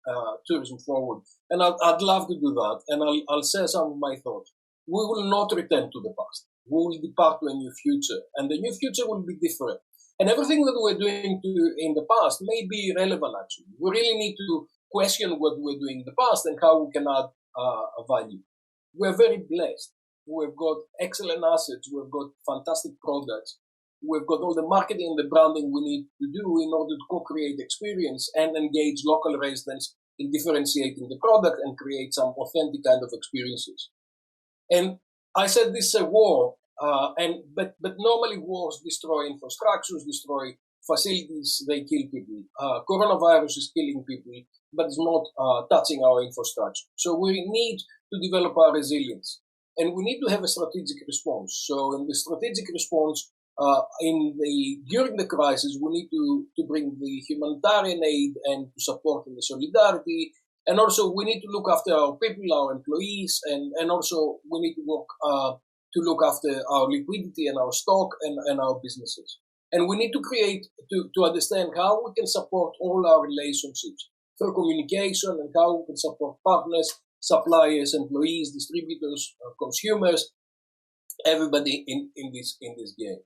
S1: tourism forward. And I'd love to do that. And I'll share some of my thoughts. We will not return to the past. We will depart to a new future. And the new future will be different. And everything that we're doing in the past may be relevant, actually. We really need to question what we're doing in the past and how we can add value. We're very blessed. We've got excellent assets. We've got fantastic products. We've got all the marketing and the branding we need to do in order to co-create experience and engage local residents in differentiating the product and create some authentic kind of experiences. And I said this is a war, but normally wars destroy infrastructures, destroy facilities, they kill people. Coronavirus is killing people, but it's not touching our infrastructure. So we need to develop our resilience, and we need to have a strategic response. So in the strategic response, during the crisis, we need to bring the humanitarian aid and to support in the solidarity. And also, we need to look after our people, our employees, and also we need to work to look after our liquidity and our stock and our businesses. And we need to create, to understand how we can support all our relationships through communication and how we can support partners, suppliers, employees, distributors, consumers, everybody in this game.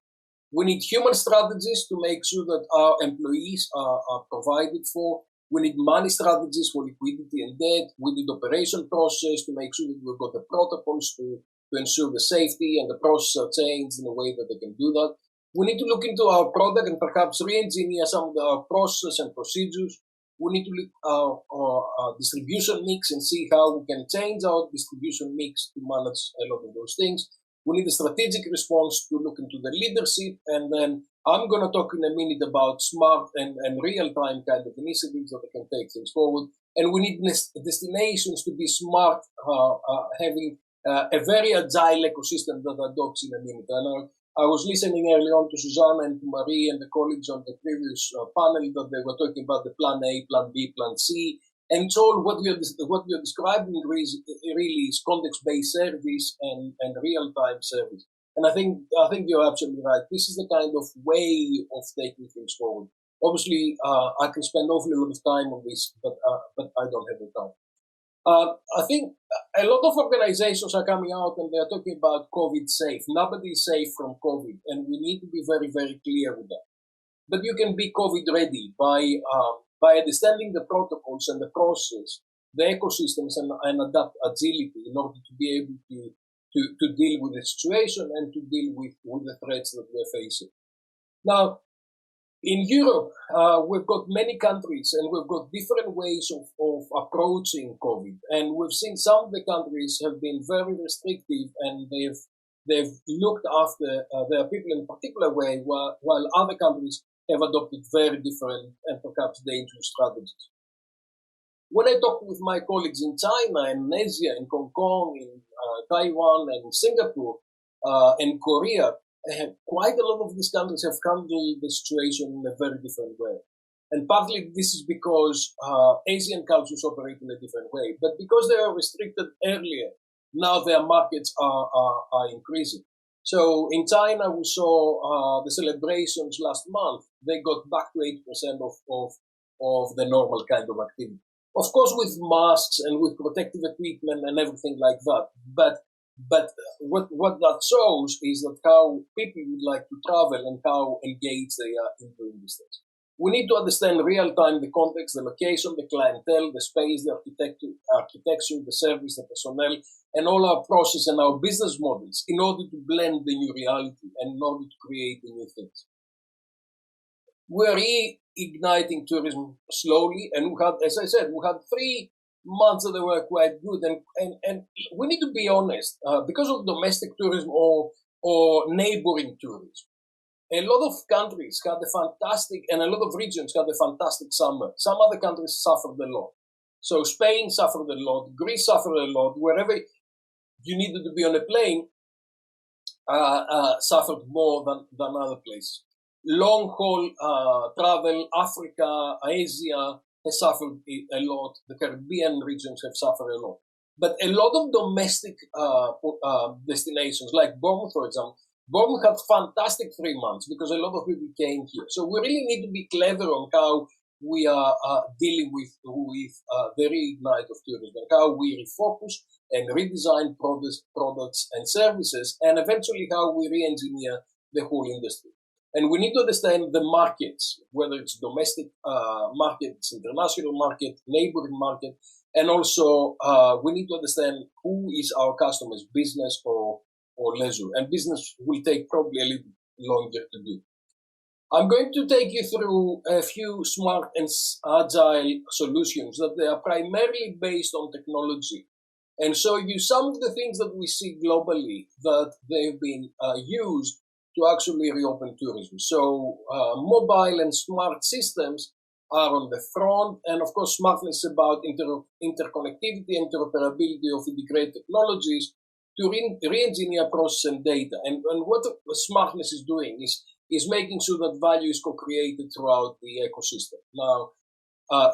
S1: We need human strategies to make sure that our employees are provided for. We need money strategies for liquidity and debt. We need operation process to make sure that we've got the protocols to ensure the safety and the process are changed in a way that they can do that. We need to look into our product and perhaps re-engineer some of our processes and procedures. We need to look at our distribution mix and see how we can change our distribution mix to manage a lot of those things. We need a strategic response to look into the leadership, and then I'm going to talk in a minute about smart and real-time kind of initiatives that can take things forward. And we need destinations to be smart, having a very agile ecosystem that adopts in a minute. And I was listening earlier on to Susanna and to Marie and the colleagues on the previous panel that they were talking about the plan A, plan B, plan C. And so what we are describing really is context-based service and real-time service. And I think you're absolutely right. This is the kind of way of taking things forward. Obviously, I can spend an awful lot of time on this, but I don't have the time. I think a lot of organizations are coming out and they're talking about COVID safe. Nobody is safe from COVID, and we need to be very, very clear with that. But you can be COVID ready by understanding the protocols and the process, the ecosystems, and adapt agility in order to be able to deal with the situation and to deal with the threats that we're facing. Now, in Europe, we've got many countries and we've got different ways of approaching COVID. And we've seen some of the countries have been very restrictive and they've looked after their people in a particular way, while other countries have adopted very different and perhaps dangerous strategies. When I talk with my colleagues in China, in Asia, in Hong Kong, in Taiwan, and Singapore, and Korea, quite a lot of these countries have handled the situation in a very different way. And partly this is because Asian cultures operate in a different way. But because they were restricted earlier, now their markets are increasing. So in China, we saw the celebrations last month. They got back to 80% of the normal kind of activity. Of course, with masks and with protective equipment and everything like that. But what that shows is that how people would like to travel and how engaged they are in doing these things. We need to understand real time the context, the location, the clientele, the space, the architecture, the service, the personnel, and all our process and our business models in order to blend the new reality and in order to create the new things. We're reigniting tourism slowly, and we had, as I said, we had 3 months that were quite good, and we need to be honest, because of domestic tourism or neighboring tourism. A lot of countries had a fantastic, and a lot of regions had a fantastic summer. Some other countries suffered a lot. So Spain suffered a lot, Greece suffered a lot, wherever you needed to be on a plane, suffered more than other places. Long haul travel, Africa, Asia has suffered a lot. The Caribbean regions have suffered a lot. But a lot of domestic destinations, like Bournemouth, for example, Bournemouth had fantastic 3 months because a lot of people came here. So we really need to be clever on how we are dealing with the reignite of tourism, and how we refocus and redesign products and services, and eventually how we re-engineer the whole industry. And we need to understand the markets, whether it's domestic market, it's international market, neighboring market, and also we need to understand who is our customers, business or leisure. And business will take probably a little longer to do. I'm going to take you through a few smart and agile solutions that they are primarily based on technology, and show you some of the things that we see globally that they've been used to actually reopen tourism. So mobile and smart systems are on the front, and of course smartness about interconnectivity and interoperability of integrated technologies to re-engineer process and data. And what smartness is doing is making sure that value is co-created throughout the ecosystem. Now,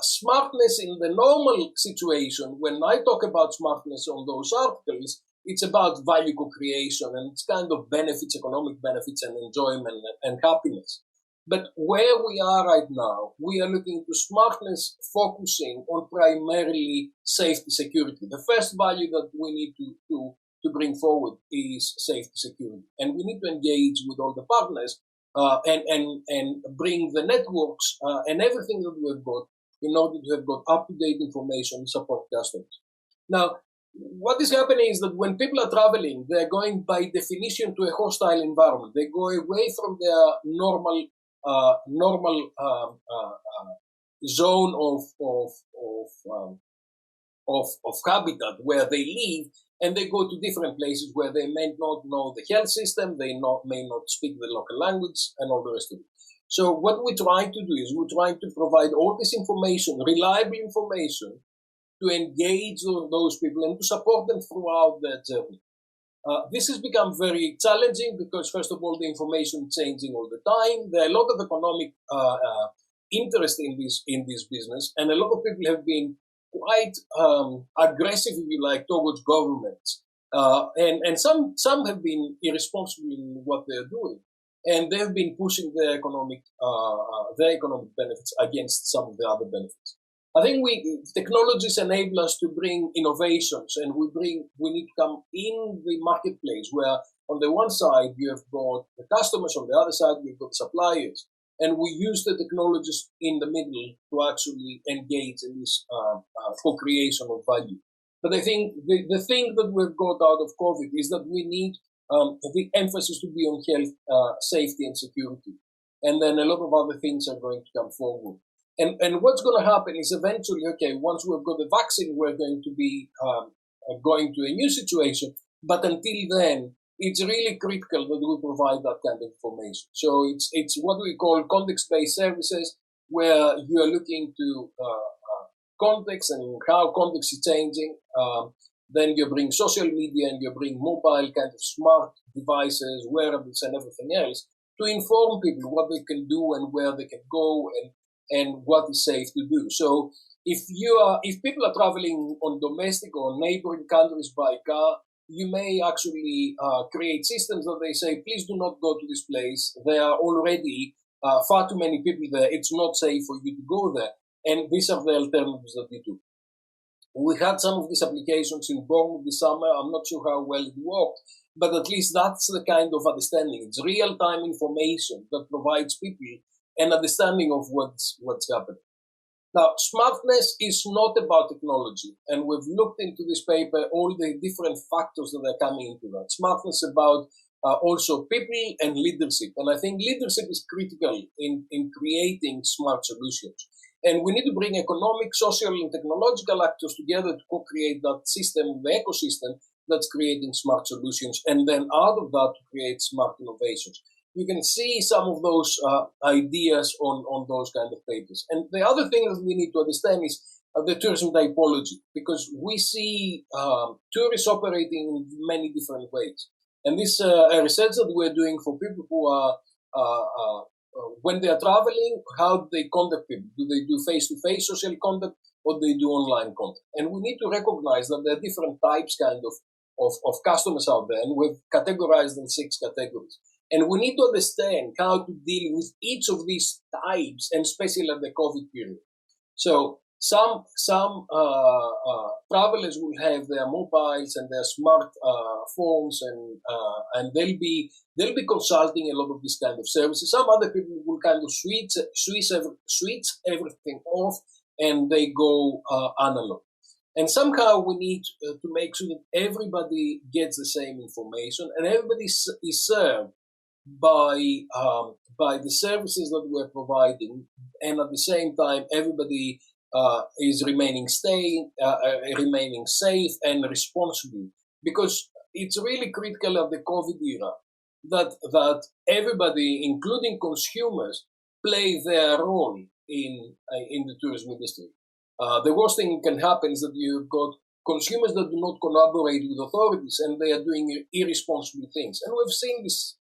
S1: smartness in the normal situation, when I talk about smartness on those articles, it's about value co-creation, and it's kind of benefits, economic benefits and enjoyment and happiness. But where we are right now, we are looking to smartness focusing on primarily safety security. The first value that we need to bring forward is safety security. And we need to engage with all the partners and bring the networks and everything that we've got in order to have got up-to-date information and support customers. Now, what is happening is that when people are traveling, they're going by definition to a hostile environment. They go away from their normal zone of habitat where they live, and they go to different places where they may not know the health system, they may not speak the local language, and all the rest of it. So what we're trying to do is we're trying to provide all this information, reliable information, to engage those people and to support them throughout their journey. This has become very challenging because, first of all, the information is changing all the time. There are a lot of economic interest in this business, and a lot of people have been quite aggressive, if you like, towards governments. And some have been irresponsible in what they're doing. And they've been pushing their economic benefits against some of the other benefits. I think technologies enable us to bring innovations, and we need to come in the marketplace where on the one side you have got the customers, on the other side you've got suppliers, and we use the technologies in the middle to actually engage in this co-creation of value. But I think the thing that we've got out of COVID is that we need the emphasis to be on health, safety and security. And then a lot of other things are going to come forward. And what's going to happen is eventually, okay, once we've got the vaccine, we're going to be going to a new situation. But until then, it's really critical that we provide that kind of information. So it's what we call context-based services, where you are looking to context and how context is changing. Then you bring social media and you bring mobile kind of smart devices, wearables and everything else to inform people what they can do and where they can go and what is safe to do. So if people are traveling on domestic or neighboring countries by car, you may actually create systems that they say, please do not go to this place. There are already far too many people there. It's not safe for you to go there. And these are the alternatives that we do. We had some of these applications in Bournemouth this summer. I'm not sure how well it worked, but at least that's the kind of understanding. It's real-time information that provides people an understanding of what's happening. Now, smartness is not about technology, and we've looked into this paper, all the different factors that are coming into that. Smartness is about also people and leadership, and I think leadership is critical in creating smart solutions. And we need to bring economic, social, and technological actors together to co-create that system, the ecosystem that's creating smart solutions, and then out of that to create smart innovations. You can see some of those ideas on those kind of papers. And the other thing that we need to understand is the tourism typology, because we see tourists operating in many different ways. And this research that we're doing for people who are when they are traveling, how do they contact people? Do they do face-to-face social contact, or do they do online contact? And we need to recognize that there are different types of customers out there, and we've categorized in 6 categories. And we need to understand how to deal with each of these types, and especially at the COVID period. So some travelers will have their mobiles and their smart phones, and they'll be consulting a lot of these kind of services. Some other people will kind of switch everything off, and they go analog. And somehow we need to make sure that everybody gets the same information, and everybody is served by the services that we're providing, and at the same time everybody is remaining safe and responsible, because it's really critical of the COVID era that everybody, including consumers, play their role in the tourism industry. The worst thing can happen is that you've got consumers that do not collaborate with authorities, and they are doing irresponsible things. And we've seen this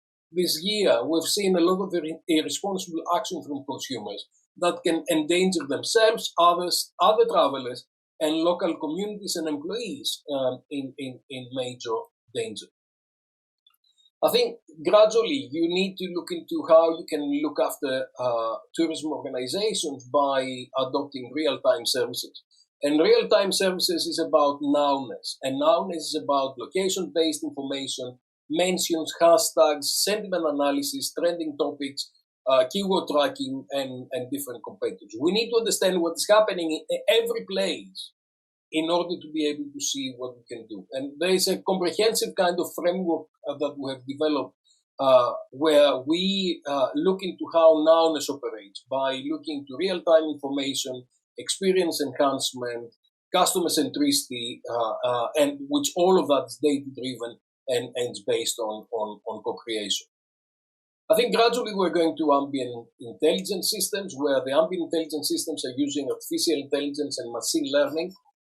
S1: year. We've seen a lot of irresponsible action from consumers that can endanger themselves, others, other travelers, and local communities and employees in major danger. I think gradually you need to look into how you can look after tourism organizations by adopting real-time services. And real-time services is about nowness, and nowness is about location-based information, mentions, hashtags, sentiment analysis, trending topics, keyword tracking, and different competitors. We need to understand what is happening in every place in order to be able to see what we can do. And there is a comprehensive kind of framework that we have developed where we look into how nowness operates by looking to real-time information, experience enhancement, customer centricity, and which all of that is data-driven and is based on co-creation. I think gradually we're going to ambient intelligence systems, where the ambient intelligence systems are using artificial intelligence and machine learning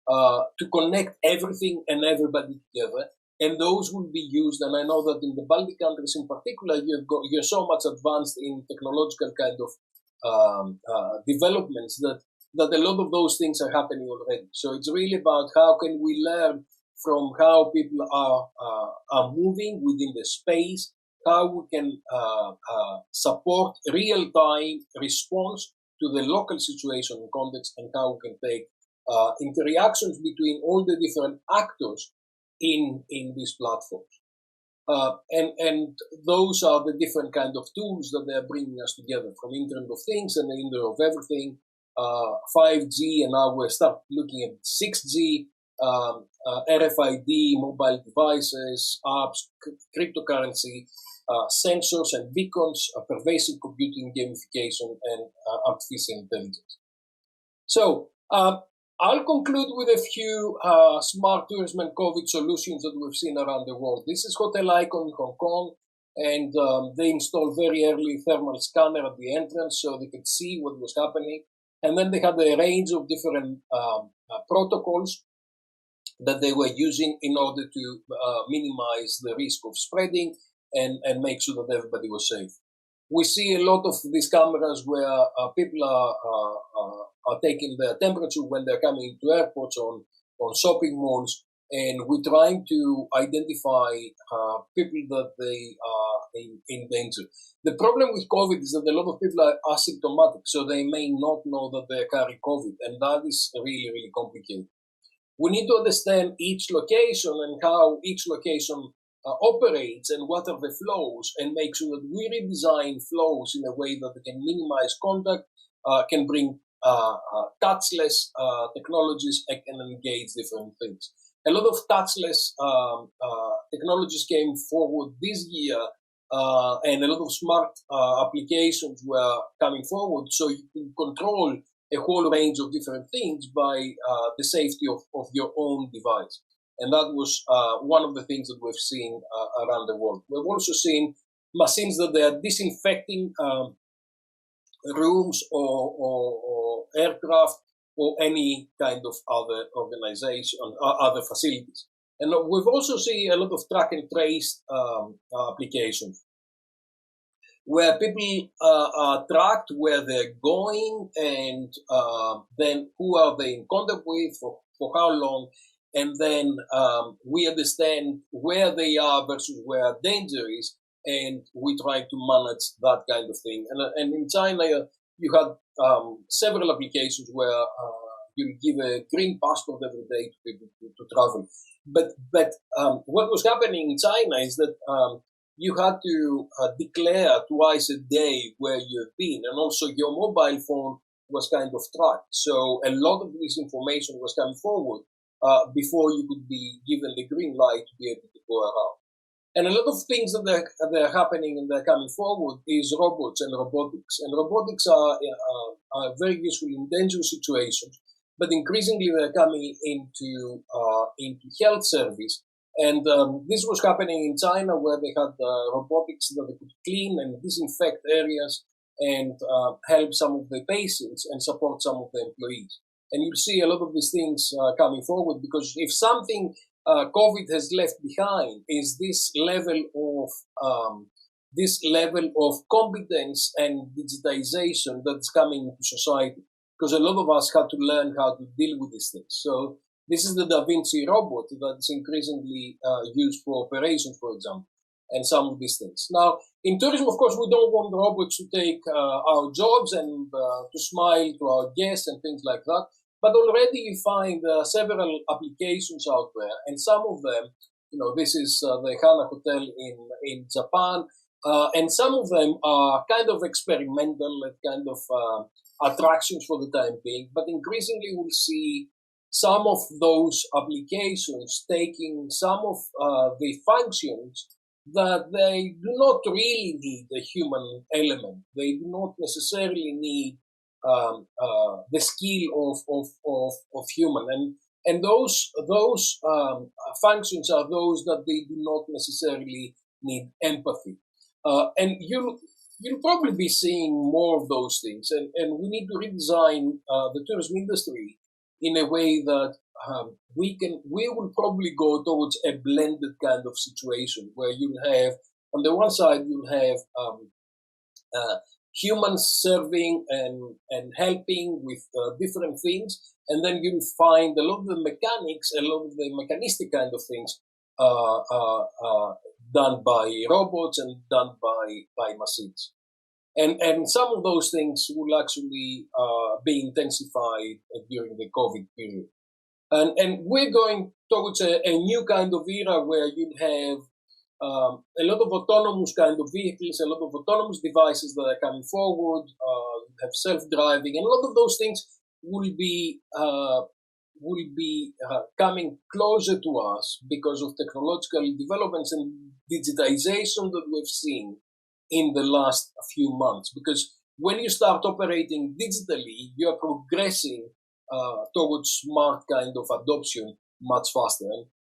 S1: to connect everything and everybody together. And those will be used, and I know that in the Baltic countries in particular, you're so much advanced in technological kind of developments that a lot of those things are happening already. So it's really about how can we learn from how people are moving within the space, how we can support real-time response to the local situation and context, and how we can take interactions between all the different actors in these platforms. And those are the different kind of tools that they're bringing us together, from Internet of Things and the Internet of Everything, 5G, and now we're start looking at 6G, RFID, mobile devices, apps, cryptocurrency, sensors and beacons, pervasive computing, gamification, and artificial intelligence. So I'll conclude with a few smart tourism and COVID solutions that we've seen around the world. This is Hotel Icon in Hong Kong, and they installed very early thermal scanner at the entrance so they could see what was happening. And then they had a range of different protocols that they were using in order to minimize the risk of spreading and make sure that everybody was safe. We see a lot of these cameras where people are taking their temperature when they're coming into airports, on shopping malls, and we're trying to identify people that they are in danger. The problem with COVID is that a lot of people are asymptomatic, so they may not know that they carry COVID, and that is really, really complicated. We need to understand each location and how each location operates and what are the flows, and make sure that we redesign flows in a way that they can minimize contact, can bring touchless technologies, and can engage different things. A lot of touchless technologies came forward this year, and a lot of smart applications were coming forward, so you can control a whole range of different things by the safety of your own device. And that was one of the things that we've seen around the world. We've also seen machines that they are disinfecting rooms or aircraft or any kind of other organization, other facilities. And we've also seen a lot of track and trace applications, where people are tracked where they're going, and then who are they in contact with for how long, and then we understand where they are versus where danger is, and we try to manage that kind of thing. And in China, you had several applications where you give a green passport every day to people to travel. But what was happening in China is that you had to declare twice a day where you've been, and also your mobile phone was kind of tracked. So a lot of this information was coming forward before you could be given the green light to be able to go around. And a lot of things that are happening and they're coming forward is robots and robotics. And robotics are very useful in dangerous situations, but increasingly they're coming into health service. And this was happening in China, where they had robotics that they could clean and disinfect areas and help some of the patients and support some of the employees. And you'll see a lot of these things coming forward, because if something COVID has left behind is this level of competence and digitization that's coming into society, because a lot of us had to learn how to deal with these things. So this is the Da Vinci robot that's increasingly used for operations, for example, and some of these things. Now, in tourism, of course, we don't want robots to take our jobs and to smile to our guests and things like that. But already you find several applications out there, and some of them, this is the Hana Hotel in Japan, and some of them are kind of experimental, kind of attractions for the time being. But increasingly, we'll see some of those applications taking some of the functions that they do not really need the human element. They do not necessarily need the skill of human, and those functions are those that they do not necessarily need empathy, and you'll probably be seeing more of those things, and we need to redesign the tourism industry in a way that we will probably go towards a blended kind of situation, where you'll have, on the one side, you'll have humans serving and helping with different things, and then you'll find a lot of the mechanics, a lot of the mechanistic kind of things done by robots and done by machines. And some of those things will actually be intensified during the COVID period. And we're going towards a new kind of era where you'll have a lot of autonomous kind of vehicles, a lot of autonomous devices that are coming forward, have self-driving, and a lot of those things will be coming closer to us because of technological developments and digitization that we've seen in the last few months. Because when you start operating digitally, you are progressing towards smart kind of adoption much faster.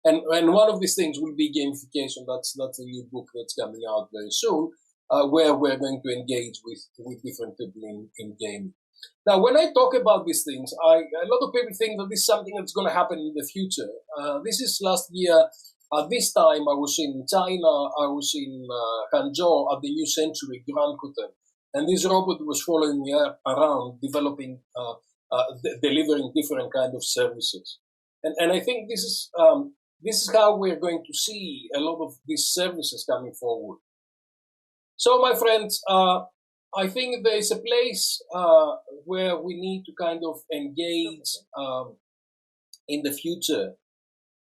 S1: And one of these things will be gamification. That's a new book that's coming out very soon, where we're going to engage with different people in gaming. Now, when I talk about these things, a lot of people think that this is something that's going to happen in the future. This is last year. At this time, I was in China. I was in Hangzhou at the New Century Grand Hotel. And this robot was following me around, developing, delivering different kind of services. And I think this is this is how we're going to see a lot of these services coming forward. So, my friends, I think there is a place where we need to kind of engage in the future.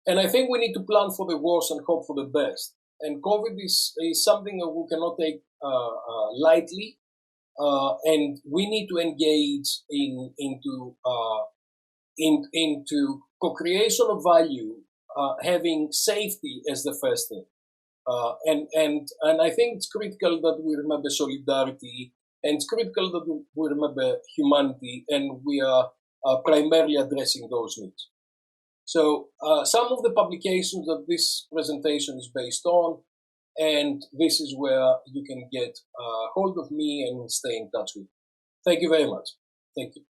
S1: And I think we need to plan for the worst and hope for the best. And COVID is something that we cannot take lightly. And we need to engage into co-creation of value, having safety as the first thing. And I think it's critical that we remember solidarity, and it's critical that we remember humanity, and we are primarily addressing those needs. So some of the publications that this presentation is based on, and this is where you can get hold of me and stay in touch with me. Thank you very much. Thank you.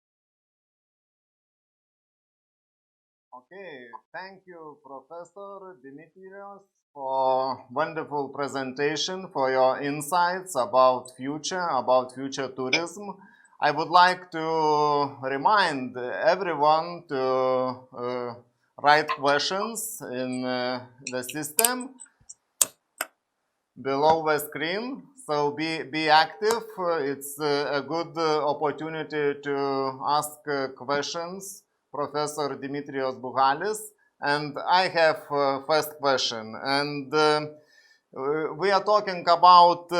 S21: Okay, thank you, Professor Dimitrios, for wonderful presentation, for your insights about future tourism. I would like to remind everyone to write questions in the system below the screen. So be active. It's a good opportunity to ask questions, Professor Dimitrios Bougalis. And I have first question. And we are talking about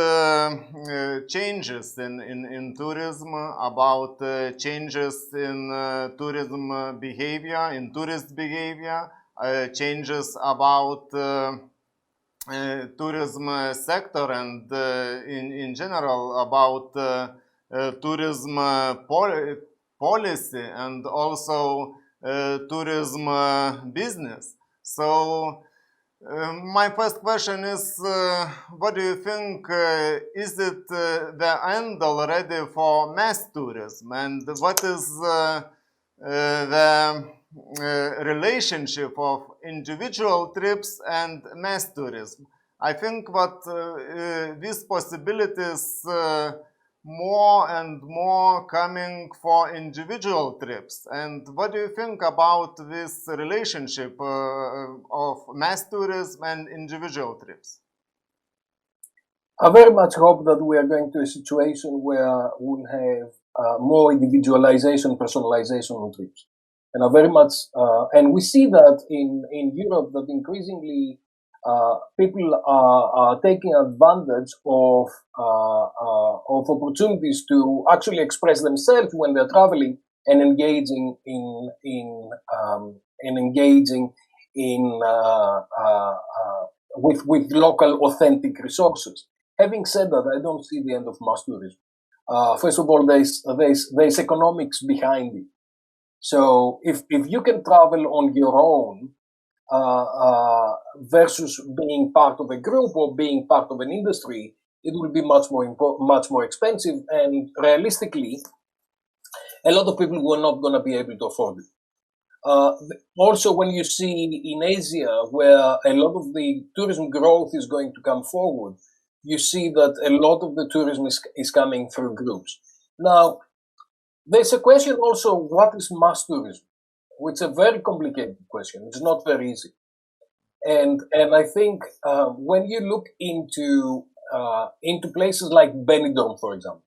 S21: changes in tourism, about changes in tourism behavior, in tourist behavior, changes about tourism sector, and in general about tourism policy, and also tourism business. So my first question is, what do you think, is it the end already for mass tourism, and what is the relationship of individual trips and mass tourism? I think that these possibilities more and more coming for individual trips. And what do you think about this relationship of mass tourism and individual trips?
S1: I very much hope that we are going to a situation where we'll have more individualization, personalization on trips. And I very much, and we see that in Europe, that increasingly people are taking advantage of opportunities to actually express themselves when they're traveling and engaging with local authentic resources. Having said that, I don't see the end of mass tourism. First of all, there's economics behind it. So if you can travel on your own versus being part of a group or being part of an industry, it will be much more expensive, and realistically, a lot of people were not going to be able to afford it. Also, when you see in Asia, where a lot of the tourism growth is going to come forward, you see that a lot of the tourism is coming through groups. Now, there's a question also, what is mass tourism? It's a very complicated question. It's not very easy. And I think when you look into places like Benidorm, for example,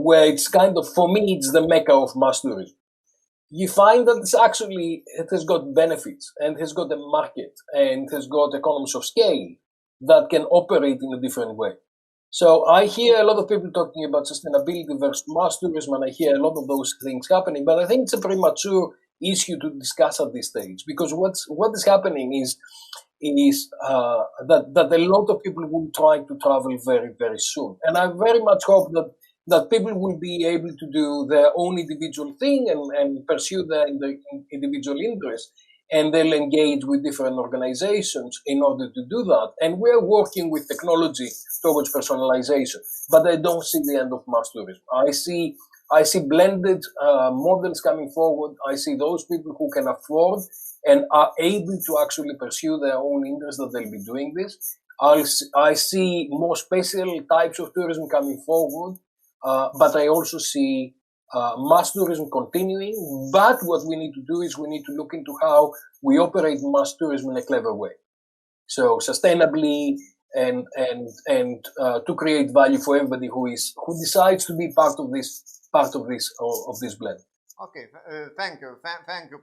S1: where it's kind of, for me, it's the mecca of mass tourism, you find that it has got benefits, and has got a market, and has got economies of scale that can operate in a different way. So I hear a lot of people talking about sustainability versus mass tourism, and I hear a lot of those things happening, but I think it's a premature issue to discuss at this stage, because what is happening is that a lot of people will try to travel very, very soon. And I very much hope that people will be able to do their own individual thing and pursue their individual interests, and they'll engage with different organizations in order to do that. And we're working with technology towards personalization, but I don't see the end of mass tourism. I see blended models coming forward. I see those people who can afford and are able to actually pursue their own interests, that they'll be doing this. I see more special types of tourism coming forward, but I also see mass tourism continuing, but what we need to do is we need to look into how we operate mass tourism in a clever way. So sustainably and to create value for everybody who decides to be part of this blend.
S21: Okay, thank you,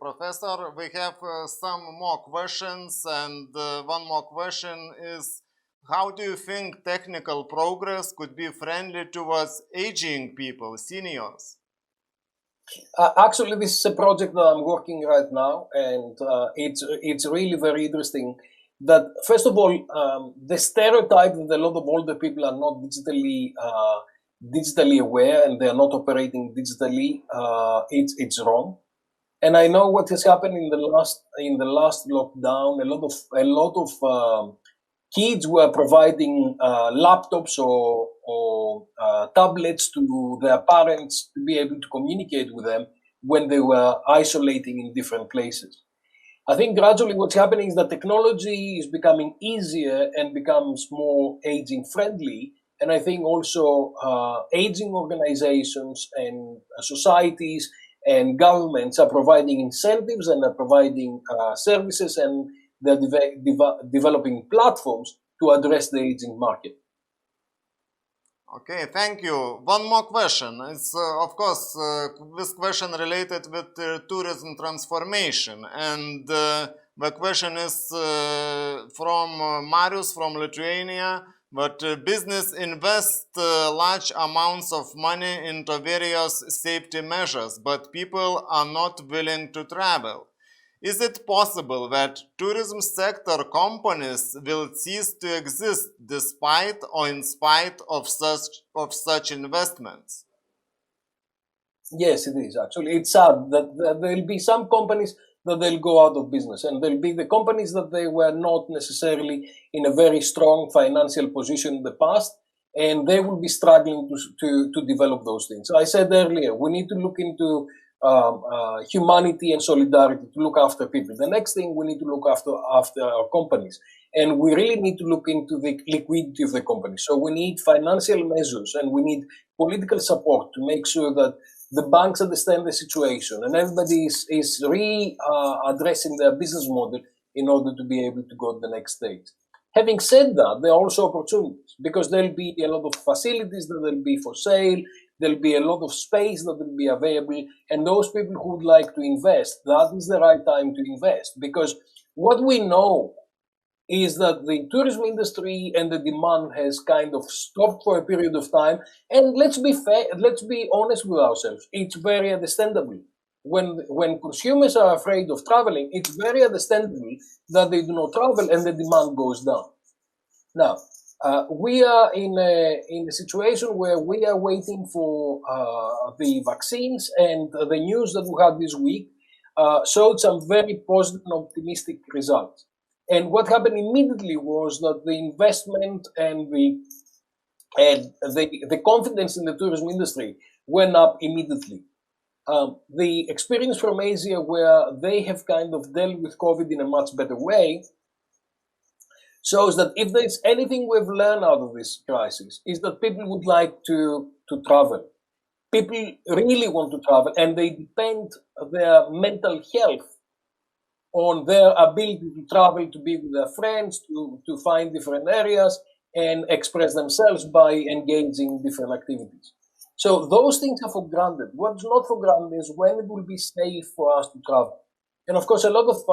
S21: Professor. We have some more questions, and one more question is: how do you think technical progress could be friendly towards aging people, seniors?
S1: Actually, this is a project that I'm working right now, and it's really very interesting. That first of all, the stereotype that a lot of older people are not digitally aware and they are not operating digitally, it's wrong. And I know what has happened in the last lockdown. A lot of kids were providing laptops or tablets to their parents to be able to communicate with them when they were isolating in different places. I think gradually what's happening is that technology is becoming easier and becomes more aging friendly. And I think also aging organizations and societies and governments are providing incentives and are providing services, and they're developing platforms to address the aging market.
S21: Okay, thank you. One more question. It's of course this question related with tourism transformation, and the question is from Marius from Lithuania. But business invests large amounts of money into various safety measures, but people are not willing to travel. Is it possible that tourism sector companies will cease to exist despite or in spite of such investments?
S1: Yes, it is actually. It's sad that there will be some companies that they'll go out of business, and there'll be the companies that they were not necessarily in a very strong financial position in the past, and they will be struggling to develop those things. So I said earlier, we need to look into humanity and solidarity to look after people. The next thing, we need to look after our companies, and we really need to look into the liquidity of the company. So we need financial measures and we need political support to make sure that the banks understand the situation and everybody is addressing their business model in order to be able to go to the next stage. Having said that, there are also opportunities because there'll be a lot of facilities that will be for sale. There'll be a lot of space that will be available, and those people who would like to invest, that is the right time to invest, because what we know is that the tourism industry and the demand has kind of stopped for a period of time. And let's be fair, let's be honest with ourselves. It's very understandable. When consumers are afraid of traveling, it's very understandable that they do not travel and the demand goes down. Now, we are in a situation where we are waiting for the vaccines, and the news that we had this week showed some very positive and optimistic results. And what happened immediately was that the investment and the confidence in the tourism industry went up immediately. The experience from Asia, where they have kind of dealt with COVID in a much better way, shows that if there's anything we've learned out of this crisis, is that people would like to travel. People really want to travel, and they depend their mental health on their ability to travel, to be with their friends, to find different areas and express themselves by engaging in different activities. So those things are for granted. What's not for granted is when it will be safe for us to travel. And of course, a lot of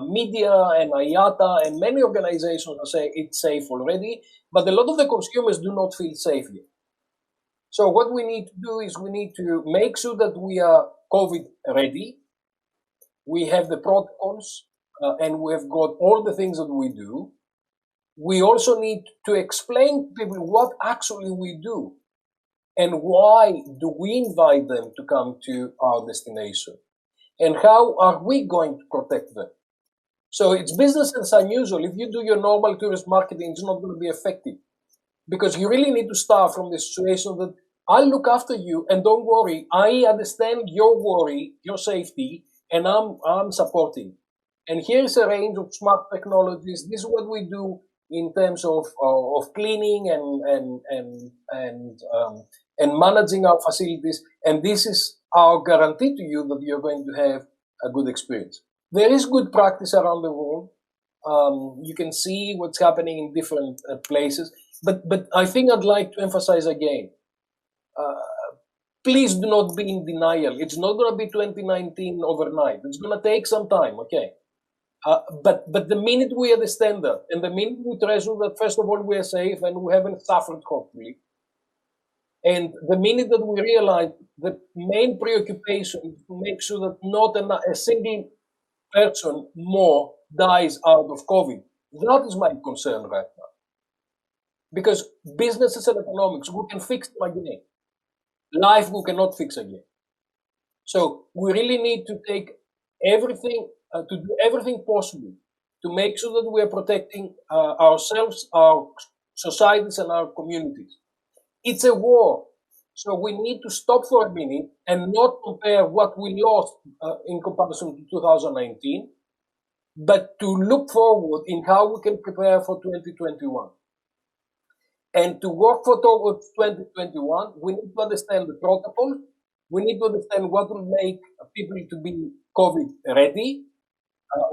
S1: media and IATA and many organizations say it's safe already, but a lot of the consumers do not feel safe yet. So what we need to do is we need to make sure that we are COVID ready. We have the protocols and we have got all the things that we do. We also need to explain to people what actually we do and why do we invite them to come to our destination and how are we going to protect them. So it's business as unusual. If you do your normal tourist marketing, it's not going to be effective because you really need to start from the situation that I'll look after you and don't worry. I understand your worry, your safety, and I'm supporting. And here's a range of smart technologies. This is what we do in terms of cleaning and and managing our facilities. And this is our guarantee to you that you're going to have a good experience. There is good practice around the world. You can see what's happening in different places. But I think I'd like to emphasize again, please do not be in denial. It's not going to be 2019 overnight. It's going to take some time, okay? But the minute we understand that, and the minute we treasure that, first of all, we are safe and we haven't suffered, hopefully, and the minute that we realize the main preoccupation is to make sure that not a single person more dies out of COVID, that is my concern right now. Because businesses and economics, we can fix them again. Life we cannot fix again. So we really need to take everything, to do everything possible to make sure that we are protecting ourselves, our societies, and our communities. It's a war. So we need to stop for a minute and not compare what we lost in comparison to 2019, but to look forward in how we can prepare for 2021. And to work towards 2021, we need to understand the protocol. We need to understand what will make people to be COVID ready.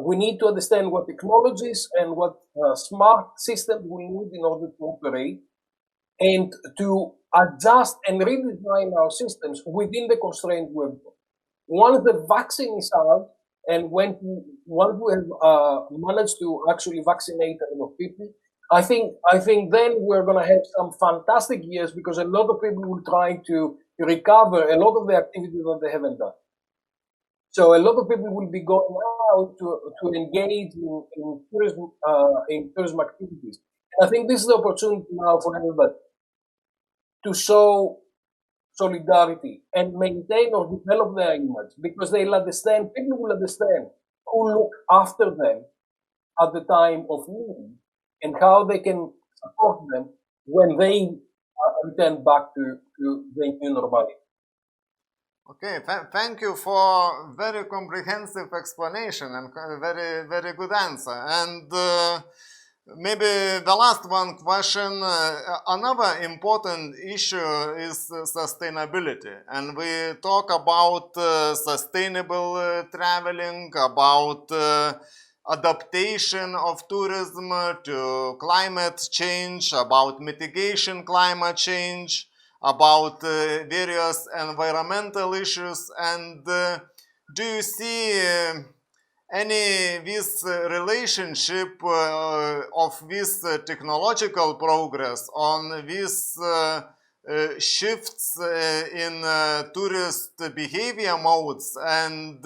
S1: We need to understand what technologies and what smart systems we need in order to operate, and to adjust and redesign our systems within the constraints we've got. Once the vaccine is out, and once we have managed to actually vaccinate enough people, I think then we're going to have some fantastic years, because a lot of people will try to recover a lot of the activities that they haven't done. So a lot of people will be going out to engage in tourism activities. And I think this is the opportunity now for everybody to show solidarity and maintain or develop their image, because they'll understand, people will understand who look after them at the time of need and how they can support them when they return back to the new normality.
S21: Okay, thank you for very comprehensive explanation and very, very good answer. And maybe the last one question, another important issue is sustainability. And we talk about sustainable traveling, about adaptation of tourism to climate change, about mitigation climate change, about various environmental issues. And do you see any this relationship of this technological progress on these shifts in tourist behavior modes, and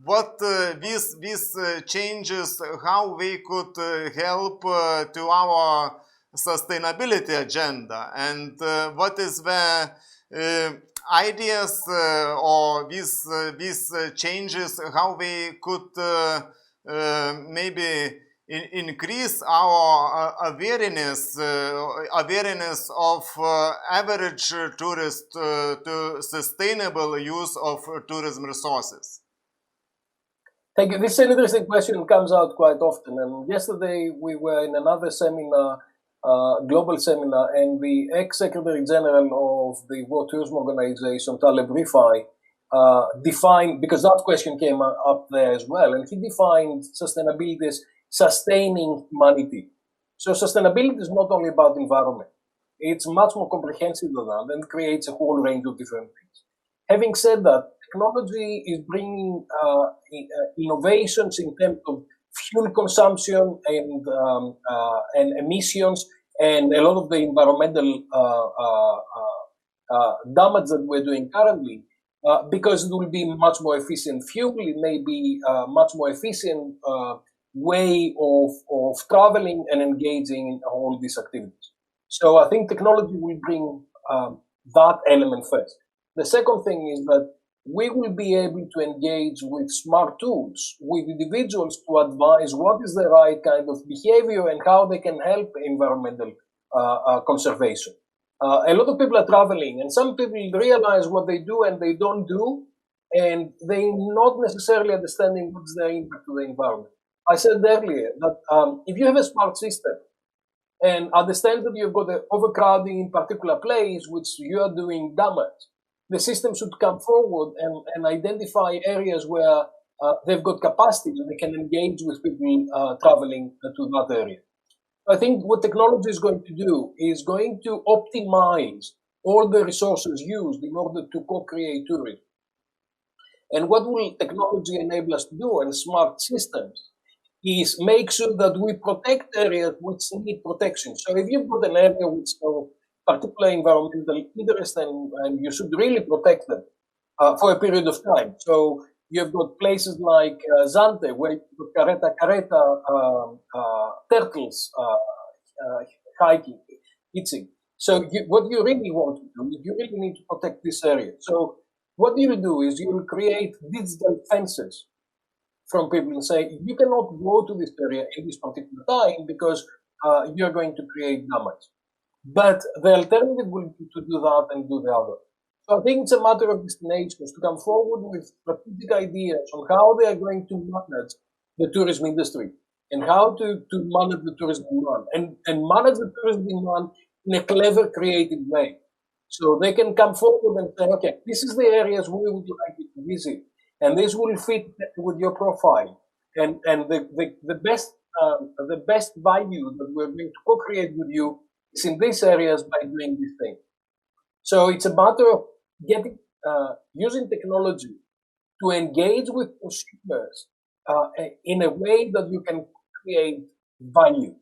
S21: what these changes, how they could help to our sustainability agenda, and what is the ideas or these changes, how we could maybe increase our awareness of average tourist to sustainable use of tourism resources.
S1: Thank you. This is an interesting question. It comes out quite often. And yesterday we were in another seminar, global seminar, and the ex-Secretary General of the World Tourism Organization, Taleb Rifai, defined, because that question came up there as well, and he defined sustainability as sustaining humanity. So sustainability is not only about environment. It's much more comprehensive than that, and creates a whole range of different things. Having said that, technology is bringing innovations in terms of fuel consumption and emissions, and a lot of the environmental damage that we're doing currently, because it will be much more efficient fuel. It may be a much more efficient way of traveling and engaging in all these activities. So I think technology will bring that element first. The second thing is that we will be able to engage with smart tools, with individuals to advise what is the right kind of behavior and how they can help environmental conservation. A lot of people are traveling, and some people realize what they do and they don't do, and they're not necessarily understanding what's their impact to the environment. I said earlier that if you have a smart system and understand that you've got an overcrowding in particular place which you are doing damage, the system should come forward and identify areas where they've got capacity and they can engage with people traveling to that area. I think what technology is going to do is going to optimize all the resources used in order to co-create tourism. And what will technology enable us to do, and smart systems, is make sure that we protect areas which need protection. So if you've got an area with particular environmental interest, and you should really protect them for a period of time. So you've got places like Zante, where you've got careta turtles hiking, eating. So what you really want to do is you really need to protect this area. So what you will do is you will create digital fences from people and say, you cannot go to this area in this particular time because you're going to create damage. But the alternative will be to do that and do the other. So I think it's a matter of destinations to come forward with strategic ideas on how they are going to manage the tourism industry and how to manage the tourism demand and manage the tourism demand in a clever, creative way. So they can come forward and say, okay, this is the areas we would like you to visit, and this will fit with your profile. And the best value that we're going to co-create with you is in these areas by doing this thing. So it's a matter of using technology to engage with consumers in a way that you can create value.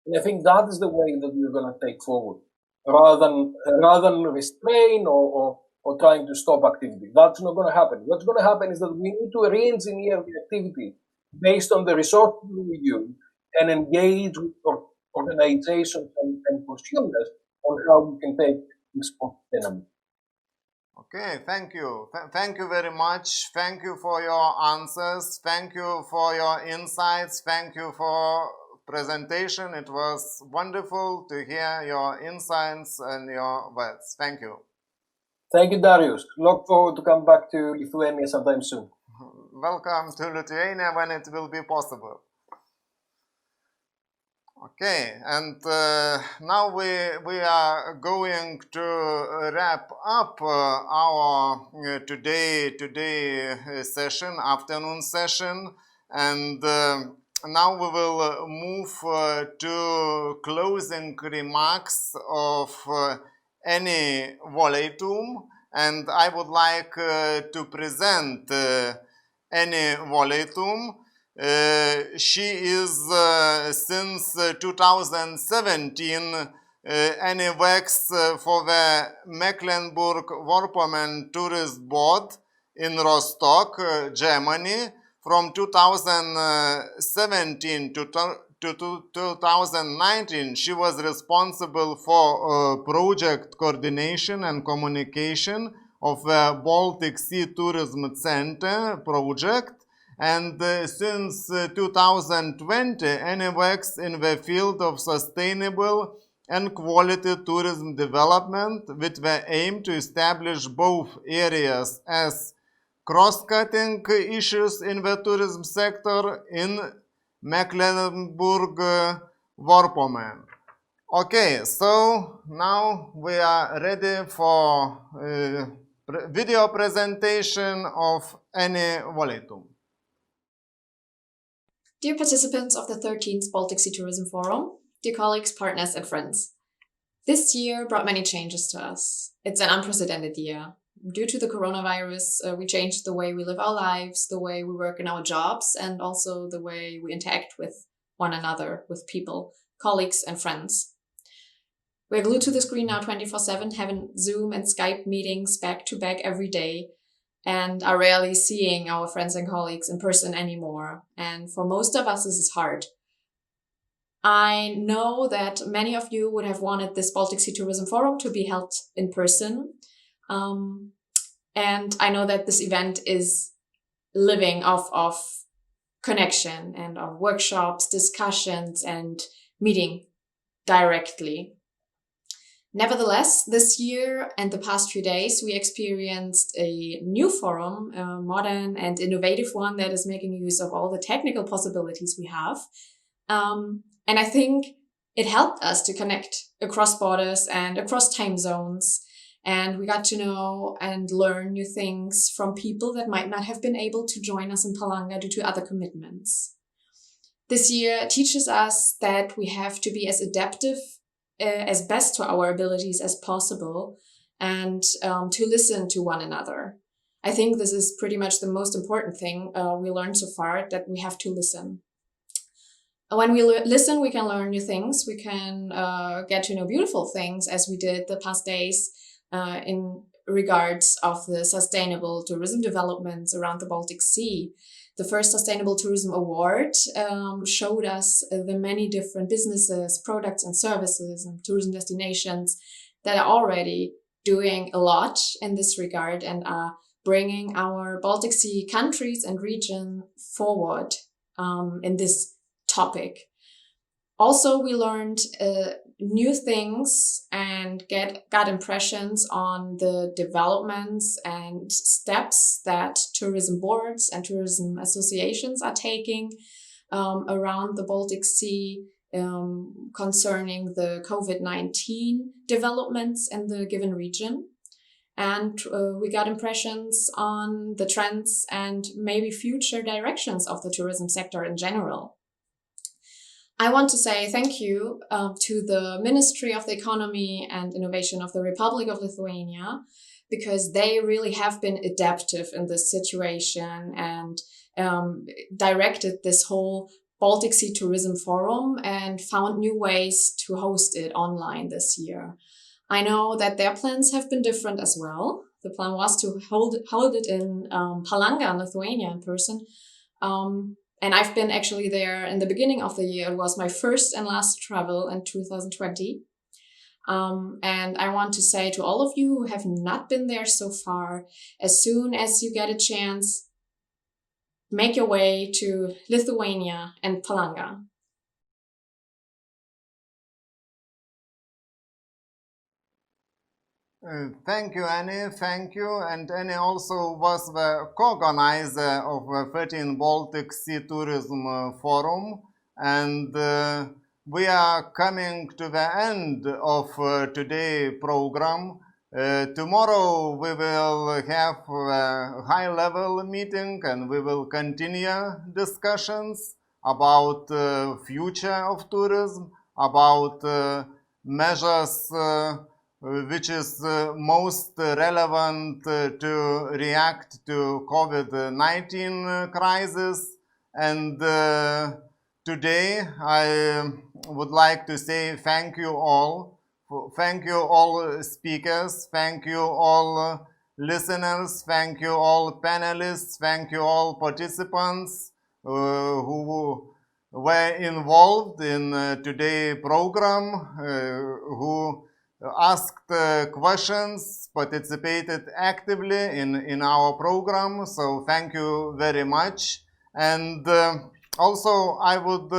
S1: And I think that is the way that we're going to take forward, rather than restrain or trying to stop activity. That's not going to happen. What's going to happen is that we need to re-engineer the activity based on the resources we use and engage with organizations and consumers on how we can take this sustainable.
S21: Okay, thank you. Thank you very much. Thank you for your answers. Thank you for your insights. Thank you for presentation. It was wonderful to hear your insights and your words. Thank you.
S1: Thank you, Darius. Look forward to come back to Lithuania sometime soon.
S21: Welcome to Lithuania when it will be possible. Okay, and now we are going to wrap up our today session, afternoon session, and now we will move to closing remarks of Annie Voleitum, and I would like to present Annie Voleitum. She is since 2017 Annie works for the Mecklenburg-Vorpommern Tourist Board in Rostock, Germany. From 2017 to 2019, she was responsible for project coordination and communication of the Baltic Sea Tourism Center project. And since 2020, Annie works in the field of sustainable and quality tourism development with the aim to establish both areas as cross-cutting issues in the tourism sector in Mecklenburg-Vorpommern. Okay, so now we are ready for video presentation of Annie Voleitum.
S11: Dear participants of the 13th Baltic Sea Tourism Forum, dear colleagues, partners, and friends. This year brought many changes to us. It's an unprecedented year. Due to the coronavirus, we changed the way we live our lives, the way we work in our jobs, and also the way we interact with one another, with people, colleagues, and friends. We're glued to the screen now 24/7, having Zoom and Skype meetings back to back every day, and are rarely seeing our friends and colleagues in person anymore. And for most of us, this is hard. I know that many of you would have wanted this Baltic Sea Tourism Forum to be held in person. And I know that this event is living off of connection and of workshops, discussions, and meeting directly. Nevertheless, this year and the past few days, we experienced a new forum, a modern and innovative one that is making use of all the technical possibilities we have. And I think it helped us to connect across borders and across time zones. And we got to know and learn new things from people that might not have been able to join us in Palanga due to other commitments. This year teaches us that we have to be as adaptive as best to our abilities as possible, and to listen to one another. I think this is pretty much the most important thing we learned so far, that we have to listen. When we listen, we can learn new things. We can get to know beautiful things, as we did the past days in regards of the sustainable tourism developments around the Baltic Sea. The first Sustainable Tourism Award showed us the many different businesses, products and services and tourism destinations that are already doing a lot in this regard and are bringing our Baltic Sea countries and region forward in this topic. Also, we learned new things and got impressions on the developments and steps that tourism boards and tourism associations are taking around the Baltic Sea concerning the COVID-19 developments in the given region. And we got impressions on the trends and maybe future directions of the tourism sector in general. I want to say thank you to the Ministry of the Economy and Innovation of the Republic of Lithuania, because they really have been adaptive in this situation and directed this whole Baltic Sea Tourism Forum and found new ways to host it online this year. I know that their plans have been different as well. The plan was to hold it in Palanga, in Lithuania, in person. And I've been actually there in the beginning of the year. It was my first and last travel in 2020. And I want to say to all of you who have not been there so far, as soon as you get a chance, make your way to Lithuania and Palanga.
S21: Thank you, Annie. Thank you. And Annie also was the co-organizer of the 13th Baltic Sea Tourism Forum. And we are coming to the end of today's program. Tomorrow we will have a high-level meeting and we will continue discussions about future of tourism, about measures which is most relevant to react to COVID-19 crisis. And today I would like to say thank you all. Thank you all speakers. Thank you all listeners. Thank you all panelists. Thank you all participants who were involved in today's program, who asked questions, participated actively in our program. So thank you very much. And also I would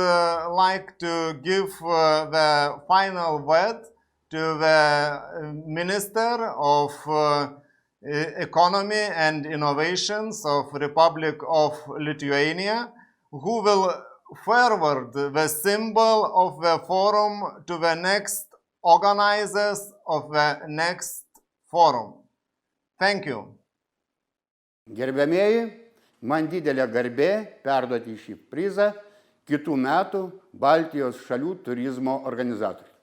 S21: like to give the final word to the Minister of Economy and Innovations of Republic of Lithuania, who will forward the symbol of the forum to the next organizers of the next forum. Thank you.
S12: Gerbiamieji, man didelė garbė perduoti šį prizą kitų metų Baltijos šalių turizmo organizatoriui.